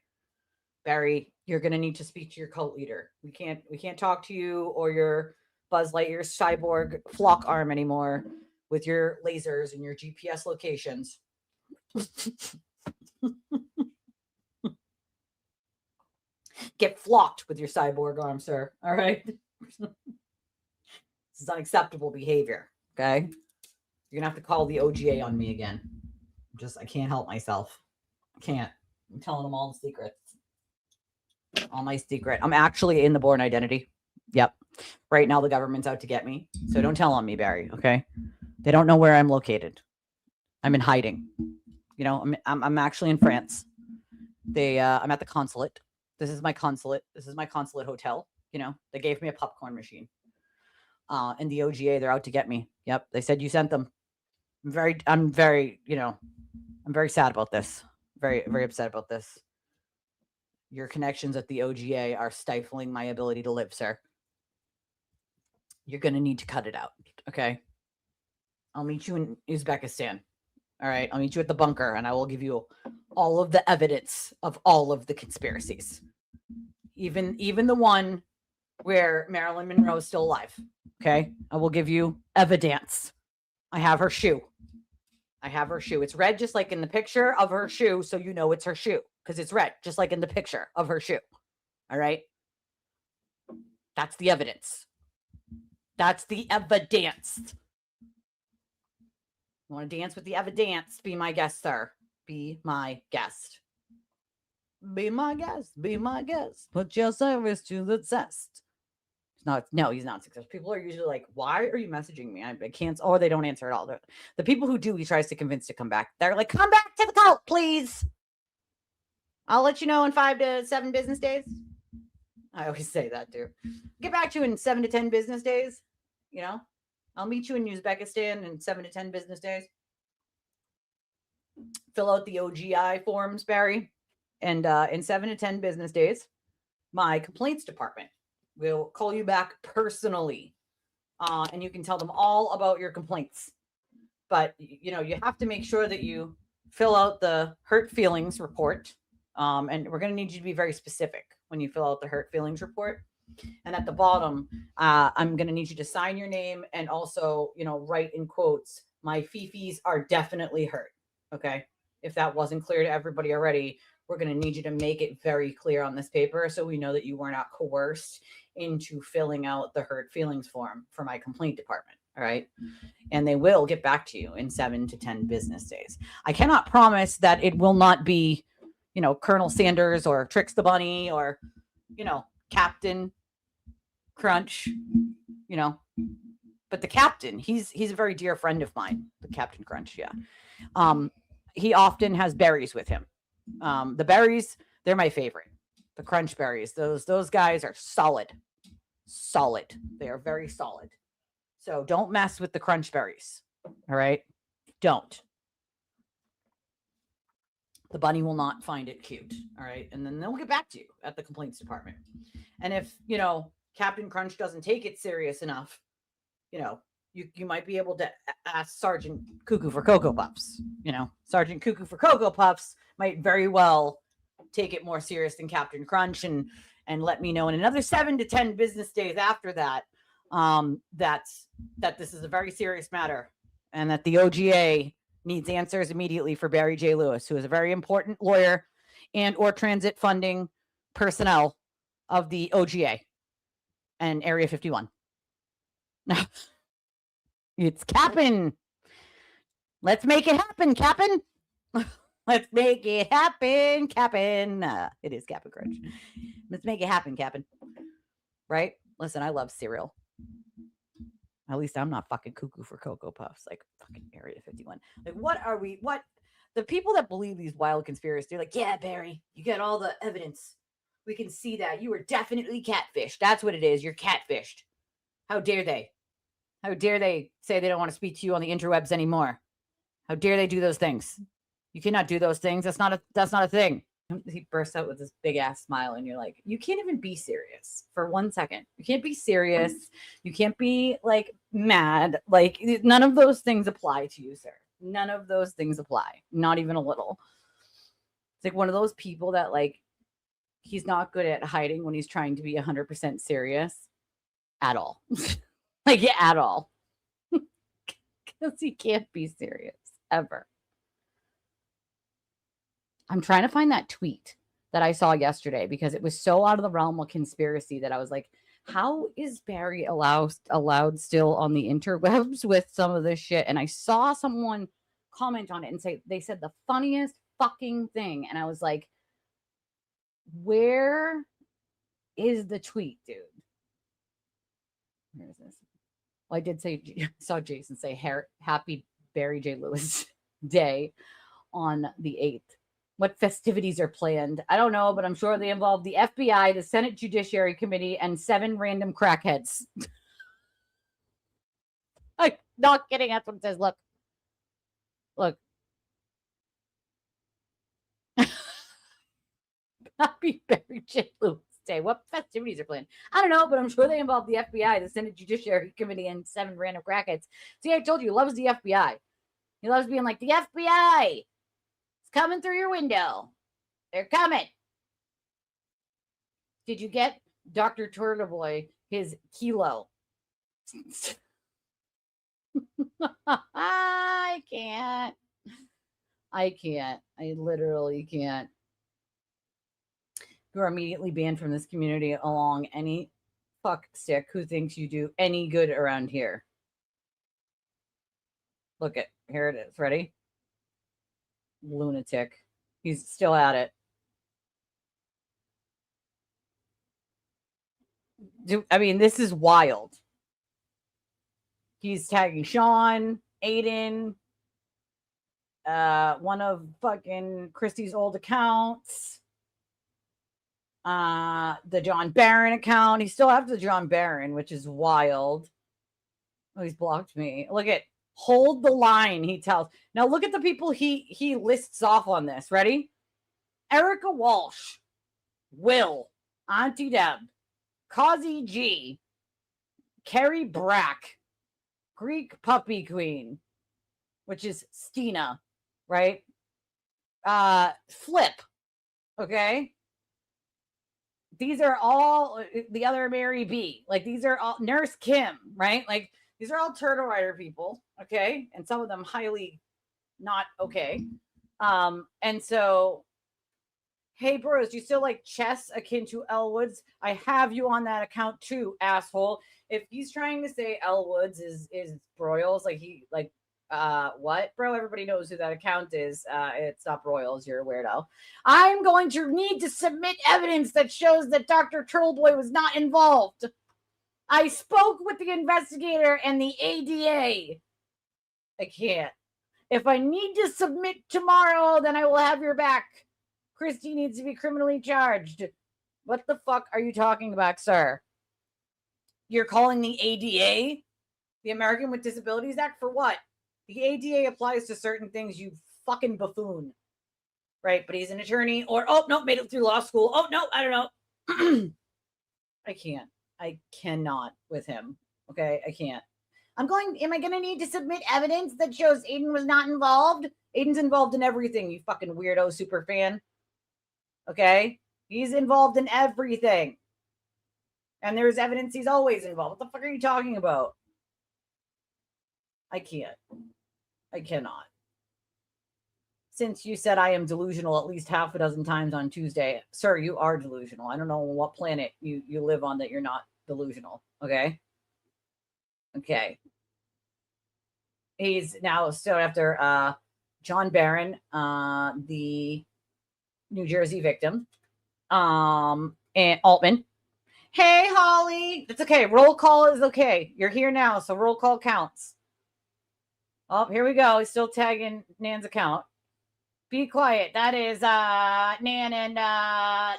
Barry, you're gonna need to speak to your cult leader. We can't talk to you or your Buzz Lightyear cyborg flock arm anymore with your lasers and your GPS locations. Get flocked with your cyborg arm, sir. All right. This is unacceptable behavior. Okay. You're going to have to call the OGA on me again. I can't help myself. I can't. I'm telling them all the secrets. All my secret. I'm actually in the Born Identity. Yep. Right now the government's out to get me. So don't tell on me, Barry. Okay. They don't know where I'm located. I'm in hiding. You know, I'm actually in France. I'm at the consulate. This is my consulate. This is my consulate hotel. You know, they gave me a popcorn machine. And the OGA, they're out to get me. Yep. They said you sent them. I'm very sad about this. Very, very upset about this. Your connections at the OGA are stifling my ability to live, sir. You're going to need to cut it out. Okay. I'll meet you in Uzbekistan. All right. I'll meet you at the bunker, and I will give you all of the evidence of all of the conspiracies. Even the one where Marilyn Monroe is still alive. Okay. I will give you evidence. I have her shoe. I have her shoe. It's red, just like in the picture of her shoe. So you know it's her shoe because it's red, just like in the picture of her shoe. All right. That's the evidence. That's the evidence. You want to dance with the evidence? Be my guest, sir. Be my guest. Be my guest. Be my guest. Put your service to the test. No, he's not successful. People are usually like, why are you messaging me? I can't, or they don't answer at all. The people who do, he tries to convince to come back. They're like, come back to the cult, please. I'll let you know in 5 to 7 business days. I always say that too. Get back to you in 7 to 10 business days. You know, I'll meet you in Uzbekistan in 7 to 10 business days. Fill out the OGI forms, Barry. And in 7 to 10 business days, my complaints department will call you back personally. And you can tell them all about your complaints. But, you know, you have to make sure that you fill out the hurt feelings report. And we're going to need you to be very specific when you fill out the hurt feelings report. And at the bottom, I'm going to need you to sign your name and also, you know, write in quotes, my fifis are definitely hurt. Okay. If that wasn't clear to everybody already, we're going to need you to make it very clear on this paper so we know that you were not coerced into filling out the hurt feelings form for my complaint department. All right. And they will get back to you in 7 to 10 business days. I cannot promise that it will not be, you know, Colonel Sanders or Trix the Bunny or, you know, Captain Crunch, you know, but the captain, he's a very dear friend of mine, the Captain Crunch. Yeah. He often has berries with him. The berries, they're my favorite. The crunch berries, those guys are solid. They are very solid. So don't mess with the crunch berries. All right. Don't. The bunny will not find it cute. All right. And then they'll get back to you at the complaints department. And if, you know, Captain Crunch doesn't take it serious enough, you know, you might be able to ask Sergeant Cuckoo for Cocoa Puffs. You know, Sergeant Cuckoo for Cocoa Puffs might very well take it more serious than Captain Crunch and let me know in another 7 to 10 business days after that, that this is a very serious matter and that the OGA needs answers immediately for Barry J. Lewis, who is a very important lawyer and or transit funding personnel of the OGA and Area 51. Now, it's Cap'n. Let's make it happen, Cap'n. Let's make it happen, Cap'n. It is Cap'n Crunch. Let's make it happen, Cap'n. Right? Listen, I love cereal. At least I'm not fucking cuckoo for Cocoa Puffs, like fucking Area 51. Like, what the people that believe these wild conspiracies, they're like, yeah, Barry, you got all the evidence. We can see that you were definitely catfished. That's what it is. You're catfished. How dare they? How dare they say they don't want to speak to you on the interwebs anymore? How dare they do those things? You cannot do those things. That's not a thing. He bursts out with this big ass smile and you're like, you can't even be serious for 1 second. You can't be serious. You can't be like mad. Like none of those things apply to you, sir. None of those things apply. Not even a little. It's like one of those people that like, he's not good at hiding when he's trying to be 100% serious at all. Like, yeah, at all. Because he can't be serious ever. I'm trying to find that tweet that I saw yesterday because it was so out of the realm of conspiracy that I was like, how is Barry allowed still on the interwebs with some of this shit? And I saw someone comment on it and they said the funniest fucking thing. And I was like, where is the tweet, dude? Where is this? Well, I did saw Jason say happy Barry J. Lewis Day on the 8th. What festivities are planned? I don't know, but I'm sure they involve the FBI, the Senate Judiciary Committee, and 7 random crackheads. I'm not kidding. That's what it says. Look. Happy Barry J. Lewis Day. What festivities are planned? I don't know, but I'm sure they involve the FBI, the Senate Judiciary Committee, and 7 random crackheads. See, I told you, he loves the FBI. He loves being like, the FBI. Coming through your window. They're coming. Did you get Dr. Turtleboy his kilo? I can't. I can't. I literally can't. You are immediately banned from this community along any fuck stick who thinks you do any good around here. Look at here it is. Ready? Lunatic. He's still at it. I mean, this is wild. He's tagging Sean, Aiden, one of fucking Christy's old accounts, the John Barron account. He still has the John Barron, which is wild. Oh, he's blocked me. Look at hold the line, he tells. Now look at the people he lists off on this. Ready? Erica Walsh, Will, Auntie Deb, Causey G, Carrie Brack, Greek Puppy Queen, which is Stina, right? Flip, okay? These are all the other Mary B. Like these are all Nurse Kim, right? Like these are all Turtle Rider people, okay? And some of them highly not okay. And so, hey bros, do you still like chess akin to Elle Woods? I have you on that account too, asshole. If he's trying to say Elle Woods is Broyles, like he like what, bro? Everybody knows who that account is. It's not Broyles. You're a weirdo. I'm going to need to submit evidence that shows that Dr. Turtleboy was not involved. I spoke with the investigator and the ADA. I can't. If I need to submit tomorrow, then I will have your back. Christy needs to be criminally charged. What the fuck are you talking about, sir? You're calling the ADA, the American with Disabilities Act, for what? The ADA applies to certain things, you fucking buffoon. Right? But he's an attorney, or, oh, no, made it through law school. Oh, no, I don't know. I can't. I cannot with him. Okay? I can't. Am I going to need to submit evidence that shows Aiden was not involved? Aiden's involved in everything, you fucking weirdo super fan. Okay? He's involved in everything. And there's evidence he's always involved. What the fuck are you talking about? I can't. I cannot. Since you said I am delusional at least half a dozen times on Tuesday, sir, you are delusional. I don't know what planet you live on that you're not delusional. Okay? Okay. He's now still after John Barron, the New Jersey victim, and Altman. Hey, Holly. It's okay. Roll call is okay. You're here now, so roll call counts. Oh, here we go. He's still tagging Nan's account. Be quiet. That is Nan and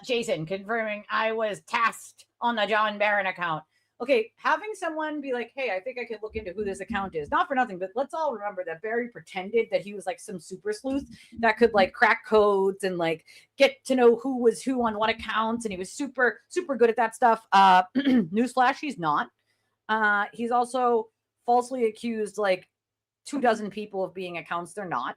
Jason confirming I was tasked on the John Barron account. Okay, having someone be like, hey, I think I could look into who this account is. Not for nothing, but let's all remember that Barry pretended that he was like some super sleuth that could like crack codes and like get to know who was who on what accounts. And he was super, super good at that stuff. Newsflash, he's not. He's also falsely accused like 24 people of being accounts they're not.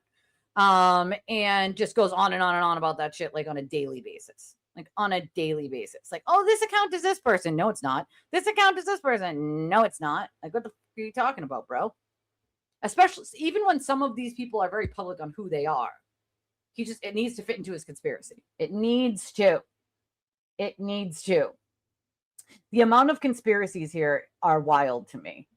And just goes on and on and on about that shit like on a daily basis. Like on a daily basis. Like, oh, this account is this person. No, it's not. This account is this person. No, it's not. Like, what the fuck are you talking about, bro? Especially, even when some of these people are very public on who they are. It needs to fit into his conspiracy. It needs to. It needs to. The amount of conspiracies here are wild to me.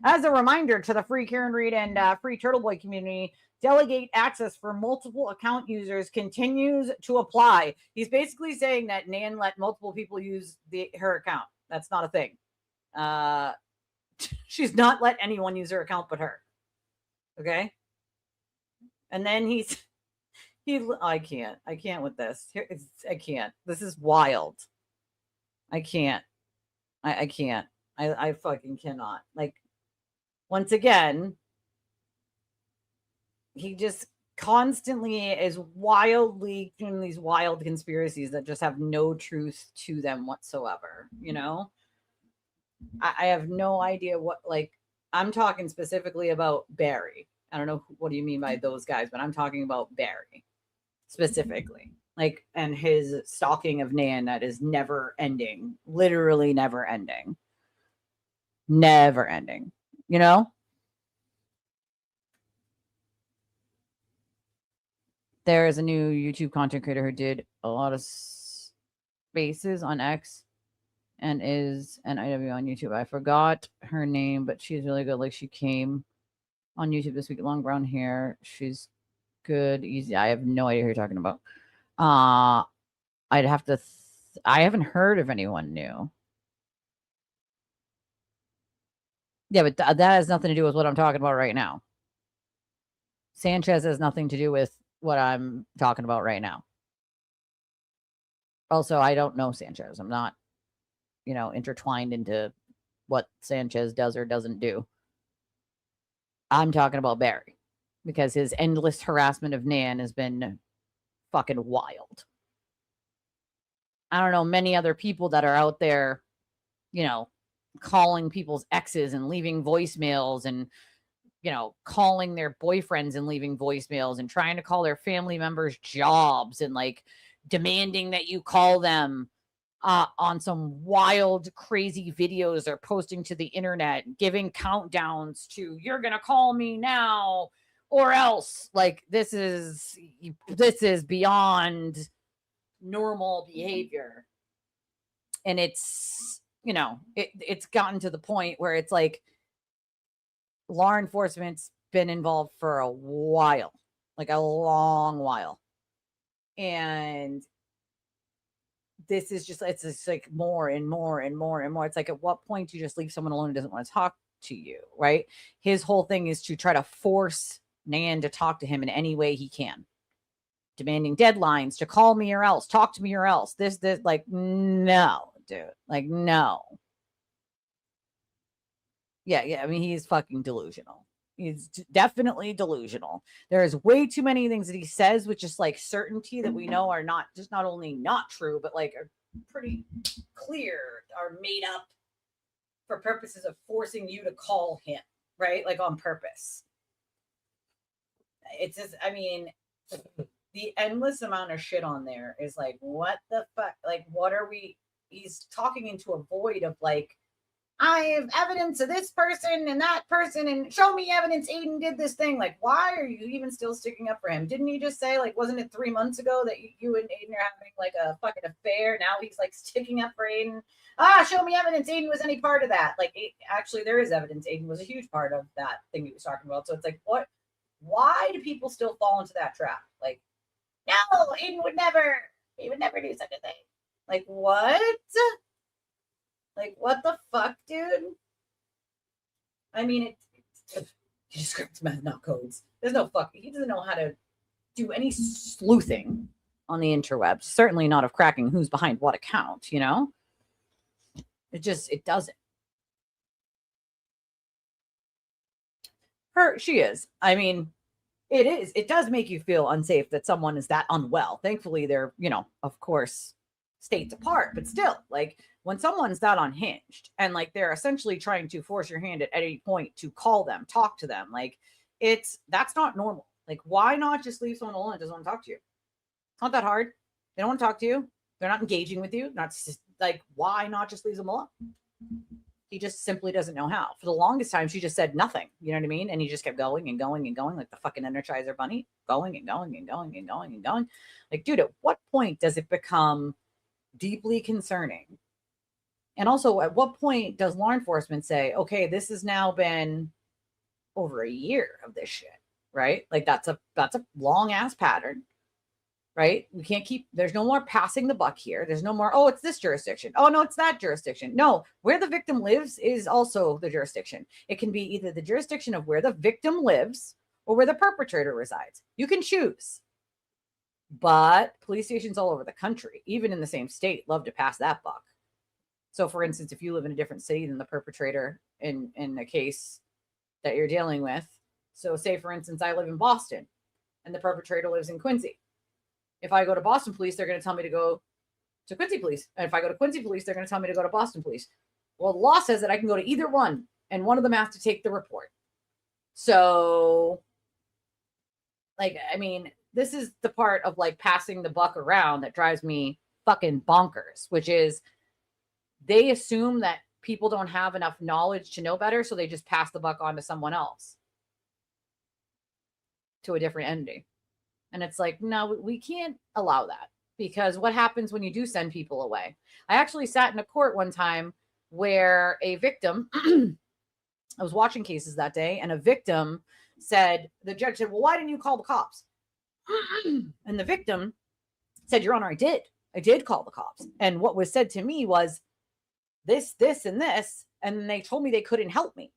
As a reminder to the free Karen Reed and free Turtleboy community, delegate access for multiple account users continues to apply. He's basically saying that Nan let multiple people use her account. That's not a thing. She's not let anyone use her account but her. Okay? And then I can't with this. I can't. This is wild. I can't. I can't. I fucking cannot. Like, once again, he just constantly is wildly doing these wild conspiracies that just have no truth to them whatsoever. You know, I have no idea what, like, I'm talking specifically about Barry. I don't know what do you mean by those guys, but I'm talking about Barry specifically, like, and his stalking of Nan that is never ending, literally never ending, you know? There is a new YouTube content creator who did a lot of spaces on X and is an IW on YouTube. I forgot her name, but she's really good. Like, she came on YouTube this week. Long brown hair. She's good. Easy. I have no idea who you're talking about. I'd have to. I haven't heard of anyone new. Yeah, but that has nothing to do with what I'm talking about right now. Sanchez has nothing to do with what I'm talking about right now. Also, I don't know Sanchez. I'm not, intertwined into what Sanchez does or doesn't do. I'm talking about Barry because his endless harassment of Nan has been fucking wild. I don't know many other people that are out there, calling people's exes and leaving voicemails and, calling their boyfriends and leaving voicemails and trying to call their family members jobs and like demanding that you call them on some wild, crazy videos they're posting to the internet, giving countdowns to "you're gonna call me now or else." Like, this is beyond normal behavior, and it's it's gotten to the point where it's like law enforcement's been involved for a while, like a long while, and this is just, it's just like more and more and more and more. It's like, at what point do you just leave someone alone who doesn't want to talk to you, right? His whole thing is to try to force Nan to talk to him in any way he can, demanding deadlines, to call me or else, talk to me or else, this, like, no, dude, like, no. Yeah. I mean, he's fucking delusional. He's definitely delusional. There is way too many things that he says with just like certainty that we know are not only not true, but like are pretty clear, are made up for purposes of forcing you to call him, right? Like, on purpose. It's just, I mean, the endless amount of shit on there is like, what the fuck? Like, what are we? He's talking into a void of like, I have evidence of this person and that person, and show me evidence Aiden did this thing. Like, why are you even still sticking up for him? Didn't you just say, like, wasn't it 3 months ago that you and Aiden are having like a fucking affair? Now he's like sticking up for Aiden. Show me evidence Aiden was any part of that. Like, actually, there is evidence Aiden was a huge part of that thing he was talking about. So it's like, what? Why do people still fall into that trap? Like, no, Aiden would never. He would never do such a thing. Like, what? Like, what the fuck, dude? I mean, he just scripts math, not codes. There's no fucking, he doesn't know how to do any sleuthing on the interwebs. Certainly not of cracking who's behind what account, It doesn't. She is. I mean, it is. It does make you feel unsafe that someone is that unwell. Thankfully, they're, of course, states apart, but still, like, when someone's that unhinged and like they're essentially trying to force your hand at any point to call them, talk to them, like, that's not normal. Like, why not just leave someone alone that doesn't want to talk to you? It's not that hard. They don't want to talk to you. They're not engaging with you. Not like, why not just leave them alone? He just simply doesn't know how. For the longest time, she just said nothing. You know what I mean? And he just kept going and going and going, like the fucking Energizer bunny, going and going and going and going and going. Like, dude, at what point does it become deeply concerning? And also, at what point does law enforcement say, okay, this has now been over a year of this shit, right? Like, that's a long ass pattern, right? We can't keep, there's no more passing the buck here. There's no more, oh, it's this jurisdiction. Oh, no, it's that jurisdiction. No, where the victim lives is also the jurisdiction. It can be either the jurisdiction of where the victim lives or where the perpetrator resides. You can choose. But police stations all over the country, even in the same state, love to pass that buck. So, for instance, if you live in a different city than the perpetrator in the case that you're dealing with, so say, for instance, I live in Boston and the perpetrator lives in Quincy. If I go to Boston police, they're going to tell me to go to Quincy police. And if I go to Quincy police, they're going to tell me to go to Boston police. Well, the law says that I can go to either one, and one of them has to take the report. So, like, I mean, this is the part of like passing the buck around that drives me fucking bonkers, which is, they assume that people don't have enough knowledge to know better, so they just pass the buck on to someone else, to a different entity. And it's like, no, we can't allow that, because what happens when you do send people away? I actually sat in a court one time where a victim, I was watching cases that day, and a victim said, the judge said, well, why didn't you call the cops? And the victim said, Your Honor, I did call the cops. And what was said to me was this, and this. And they told me they couldn't help me.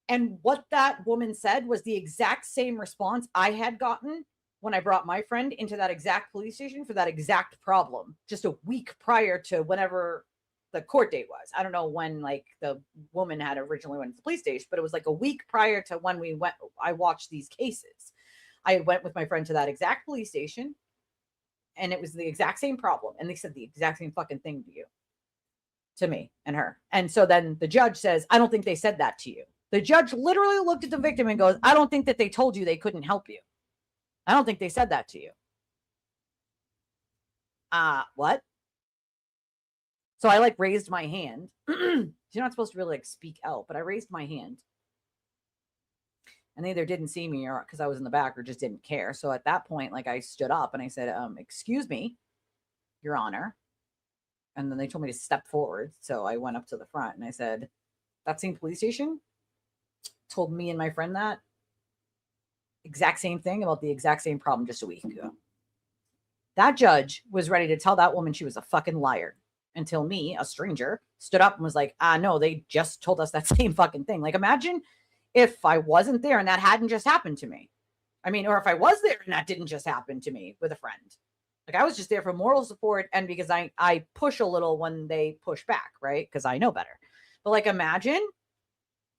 And what that woman said was the exact same response I had gotten when I brought my friend into that exact police station for that exact problem, just a week prior to whenever the court date was. I don't know when like the woman had originally went to the police station, but it was like a week prior to when we went. I watched these cases. I went with my friend to that exact police station, and it was the exact same problem. And they said the exact same fucking thing to me and her. And so then the judge says, I don't think they said that to you. The judge literally looked at the victim and goes, I don't think that they told you they couldn't help you. I don't think they said that to you. What? So I like raised my hand. You're not supposed to really like speak out, but I raised my hand. And they either didn't see me or because I was in the back or just didn't care. So at that point, like I stood up and I said, excuse me, Your Honor. And then they told me to step forward. So I went up to the front and I said, that same police station told me and my friend that exact same thing about the exact same problem just a week ago. That judge was ready to tell that woman she was a fucking liar until me, a stranger, stood up and was like, no, they just told us that same fucking thing. Like, imagine if I wasn't there and that hadn't just happened to me. I mean, or if I was there and that didn't just happen to me with a friend. Like, I was just there for moral support and because I push a little when they push back, right? Because I know better. But like, imagine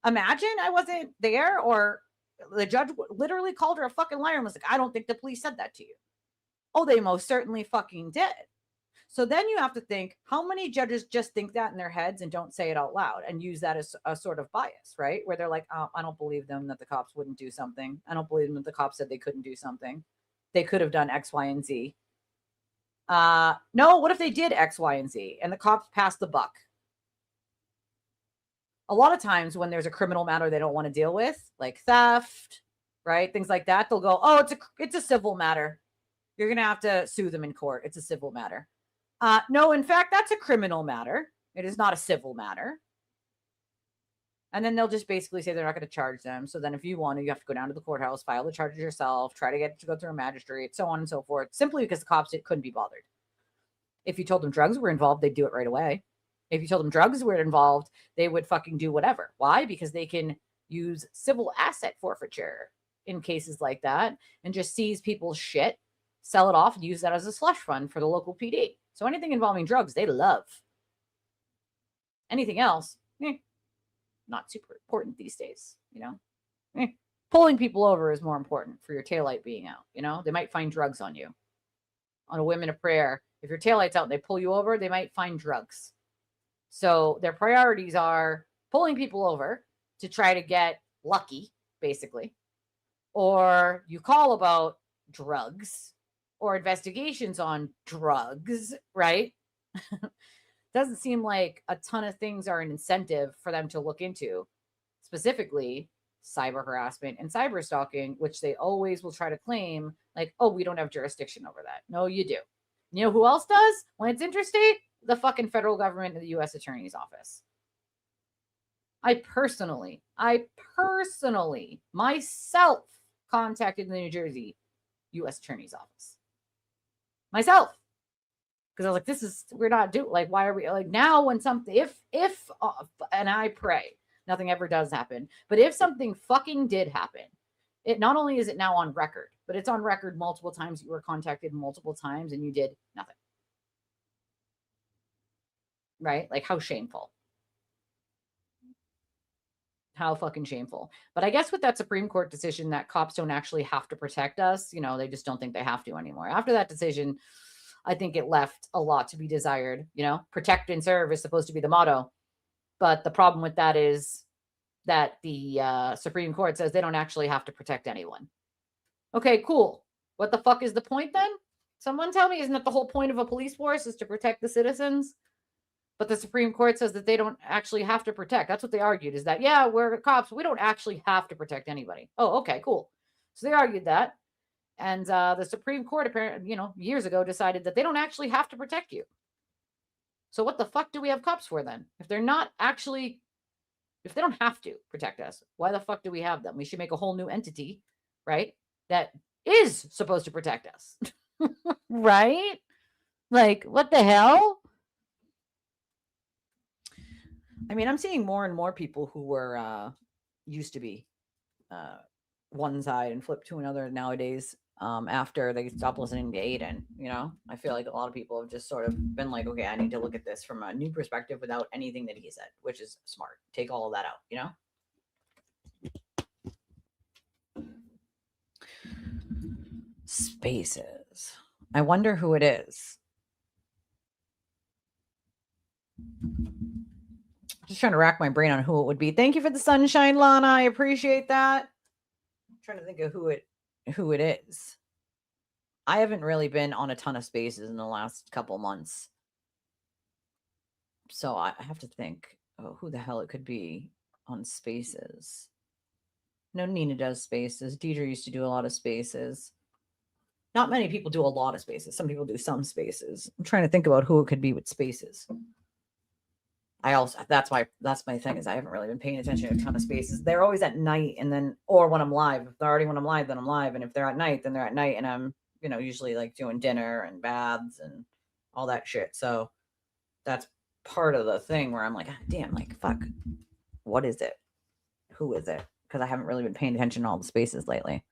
I wasn't there, or the judge literally called her a fucking liar and was like, I don't think the police said that to you. Oh, they most certainly fucking did. So then you have to think, how many judges just think that in their heads and don't say it out loud and use that as a sort of bias, right? Where they're like, oh, I don't believe them that the cops wouldn't do something. I don't believe them that the cops said they couldn't do something. They could have done X, Y, and Z. No, what if they did X, Y, and Z and the cops passed the buck? A lot of times when there's a criminal matter they don't want to deal with, like theft, right? Things like that, they'll go, oh, it's a civil matter. You're going to have to sue them in court. It's a civil matter. No, in fact, that's a criminal matter. It is not a civil matter. And then they'll just basically say they're not going to charge them. So then if you want to, you have to go down to the courthouse, file the charges yourself, try to get it to go through a magistrate, so on and so forth, simply because the cops couldn't be bothered. If you told them drugs were involved, they'd do it right away. If you told them drugs were involved, they would fucking do whatever. Why? Because they can use civil asset forfeiture in cases like that and just seize people's shit, sell it off, and use that as a slush fund for the local PD. So anything involving drugs, they love. Anything else, not super important these days, you know? Pulling people over is more important for your taillight being out, you know? They might find drugs on you. On a Women of Prayer, if your taillight's out and they pull you over, they might find drugs. So their priorities are pulling people over to try to get lucky, basically. Or you call about drugs or investigations on drugs, right? Doesn't seem like a ton of things are an incentive for them to look into, specifically cyber harassment and cyber stalking, which they always will try to claim like, oh, we don't have jurisdiction over that. No, you do. You know who else does when it's interstate? The fucking federal government and the U.S. Attorney's Office. I personally, myself contacted the New Jersey U.S. Attorney's Office. Myself. Because I was like, we're not doing, like, why are we, like, now when something, if, and I pray, nothing ever does happen, but if something fucking did happen, it not only is it now on record, but it's on record multiple times. You were contacted multiple times and you did nothing. Right? Like, how shameful. How fucking shameful. But I guess with that Supreme Court decision that cops don't actually have to protect us, you know, they just don't think they have to anymore. After that decision, I think it left a lot to be desired. You know, protect and serve is supposed to be the motto. But the problem with that is that the Supreme Court says they don't actually have to protect anyone. Okay, cool. What the fuck is the point then? Someone tell me, isn't that the whole point of a police force is to protect the citizens? But the Supreme Court says that they don't actually have to protect. That's what they argued, is that, yeah, we're cops. We don't actually have to protect anybody. Oh, okay, cool. So they argued that. And the Supreme Court, apparently, years ago decided that they don't actually have to protect you. So what the fuck do we have cops for then? If they don't have to protect us, why the fuck do we have them? We should make a whole new entity, right? That is supposed to protect us. Right? Like, what the hell? I mean, I'm seeing more and more people who were used to be one side and flip to another nowadays after they stop listening to Aiden. I feel like a lot of people have just sort of been like, okay, I need to look at this from a new perspective without anything that he said, which is smart. Take all of that out, Spaces. I wonder who it is. Just trying to rack my brain on who it would be. Thank you for the sunshine, Lana. I appreciate that. I'm trying to think of who it is. I haven't really been on a ton of spaces in the last couple months. So I have to think, who the hell it could be on spaces. No, Nina does spaces. Deidre used to do a lot of spaces. Not many people do a lot of spaces. Some people do some spaces. I'm trying to think about who it could be with spaces. That's my thing is I haven't really been paying attention to a ton of spaces. They're always at night or when I'm live. If they're already when I'm live, then I'm live. And if they're at night, then they're at night. And I'm, usually like doing dinner and baths and all that shit. So that's part of the thing where I'm like, damn, like, fuck, what is it? Who is it? Because I haven't really been paying attention to all the spaces lately.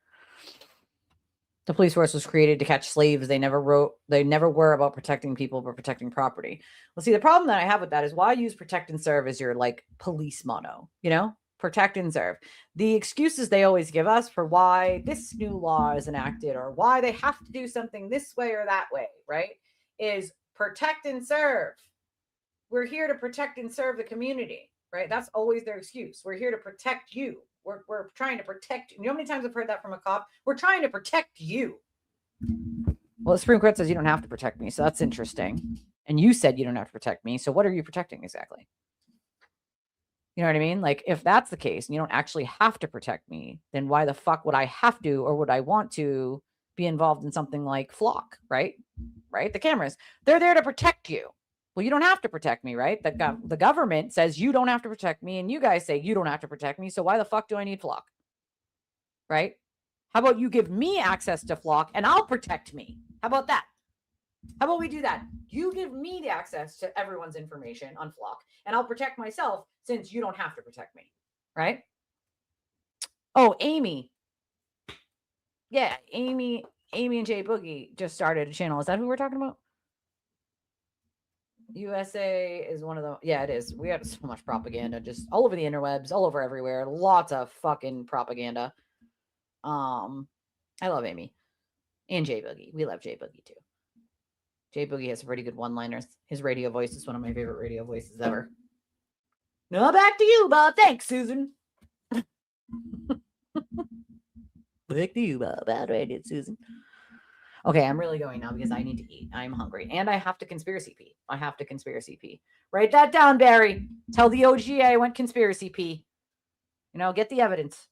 The police force was created to catch slaves. They never were about protecting people, but protecting property. Well, see, the problem that I have with that is why use protect and serve as your like police motto, protect and serve. The excuses they always give us for why this new law is enacted or why they have to do something this way or that way, right? Is protect and serve. We're here to protect and serve the community, right? That's always their excuse. We're here to protect you. We're trying to protect you. You know how many times I've heard that from a cop? We're trying to protect you. Well, the Supreme Court says you don't have to protect me. So that's interesting. And you said you don't have to protect me. So what are you protecting exactly? You know what I mean? Like, if that's the case and you don't actually have to protect me, then why the fuck would I have to or would I want to be involved in something like Flock, right? Right? The cameras, they're there to protect you. Well, you don't have to protect me, right? The government says you don't have to protect me, and you guys say you don't have to protect me. So why the fuck do I need Flock? Right? How about you give me access to Flock and I'll protect me? How about that? How about we do that? You give me the access to everyone's information on Flock, and I'll protect myself since you don't have to protect me, right? Oh, Amy. Yeah, Amy and Jay Boogie just started a channel. Is that who we're talking about? USA is one of the, yeah, it is. We have so much propaganda just all over the interwebs, all over everywhere. Lots of fucking propaganda. I love Amy and Jay Boogie. We love Jay Boogie too. Jay Boogie has pretty good one-liners. His radio voice is one of my favorite radio voices ever. Now back to you, Bob. Thanks, Susan. Back to you, Bob. Bad radio, Susan. Okay, I'm really going now because I need to eat. I'm hungry. And I have to conspiracy pee. Write that down, Barry. Tell the OGA I went conspiracy pee. Get the evidence.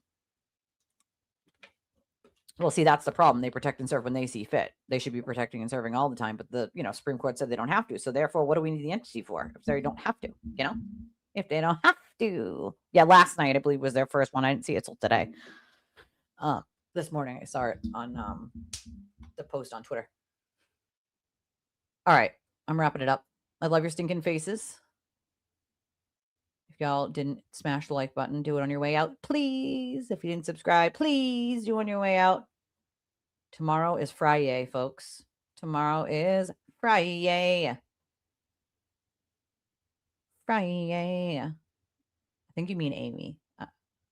Well, see, that's the problem. They protect and serve when they see fit. They should be protecting and serving all the time. But the Supreme Court said they don't have to. So therefore, what do we need the entity for if they don't have to? If they don't have to. Yeah, last night, I believe, was their first one. I didn't see it till today. This morning, I saw it on the post on Twitter. All right, I'm wrapping it up. I love your stinking faces. If y'all didn't smash the like button, do it on your way out, please. If you didn't subscribe, please do on your way out. Tomorrow is Friday, folks. Tomorrow is Friday. Friday. I think you mean Amy.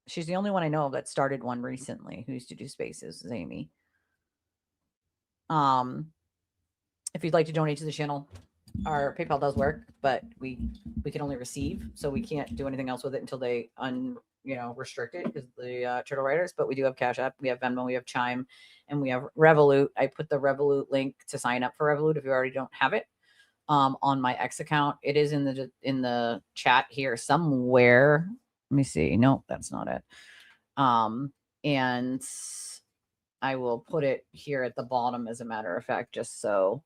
She's the only one I know of that started one recently who used to do spaces, is Amy. If you'd like to donate to the channel, our PayPal does work, but we can only receive, so we can't do anything else with it until they restrict it because the Turtle Writers. But we do have Cash App, we have Venmo, we have Chime, and we have Revolut. I put the Revolut link to sign up for Revolut if you already don't have it on my X account. It is in the chat here somewhere. Let me see. No, that's not it. And I will put it here at the bottom, as a matter of fact, just so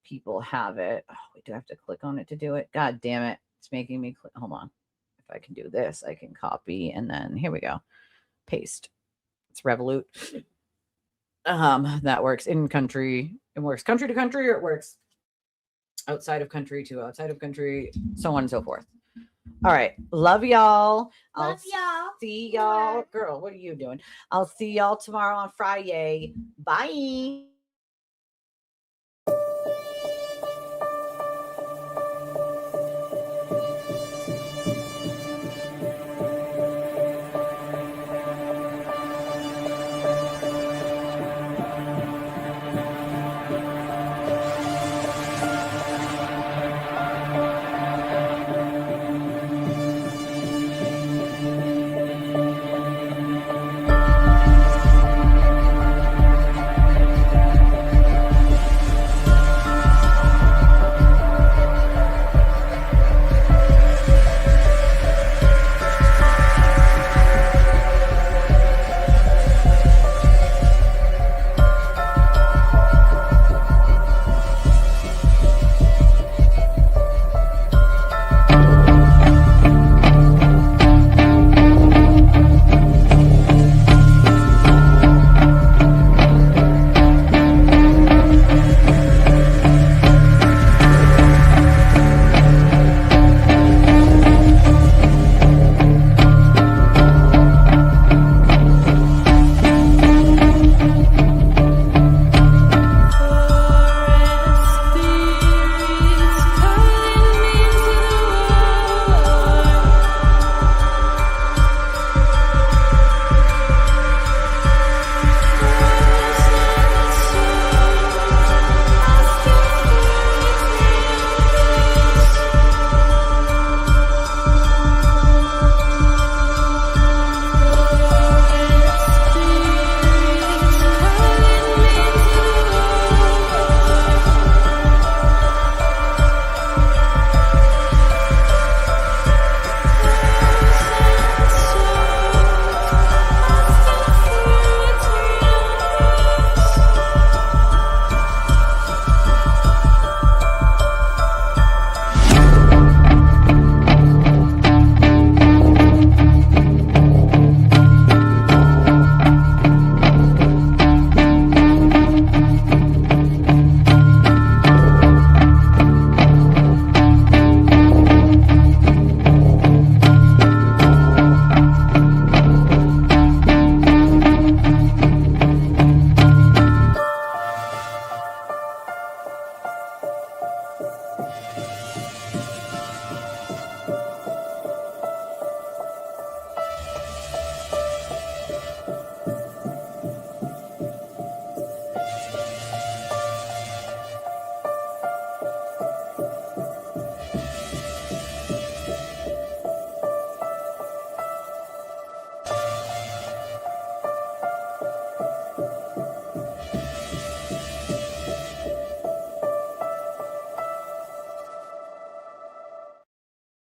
people have it. Oh, we do have to click on it to do it. God damn it. It's making me click. Hold on. If I can do this, I can copy, and then here we go. Paste. It's Revolut. That works in country. It works country to country, or it works outside of country to outside of country, so on and so forth. All right. Love y'all. I'll Love y'all. see y'all. Girl, what are you doing? I'll see y'all tomorrow on Friday. Bye.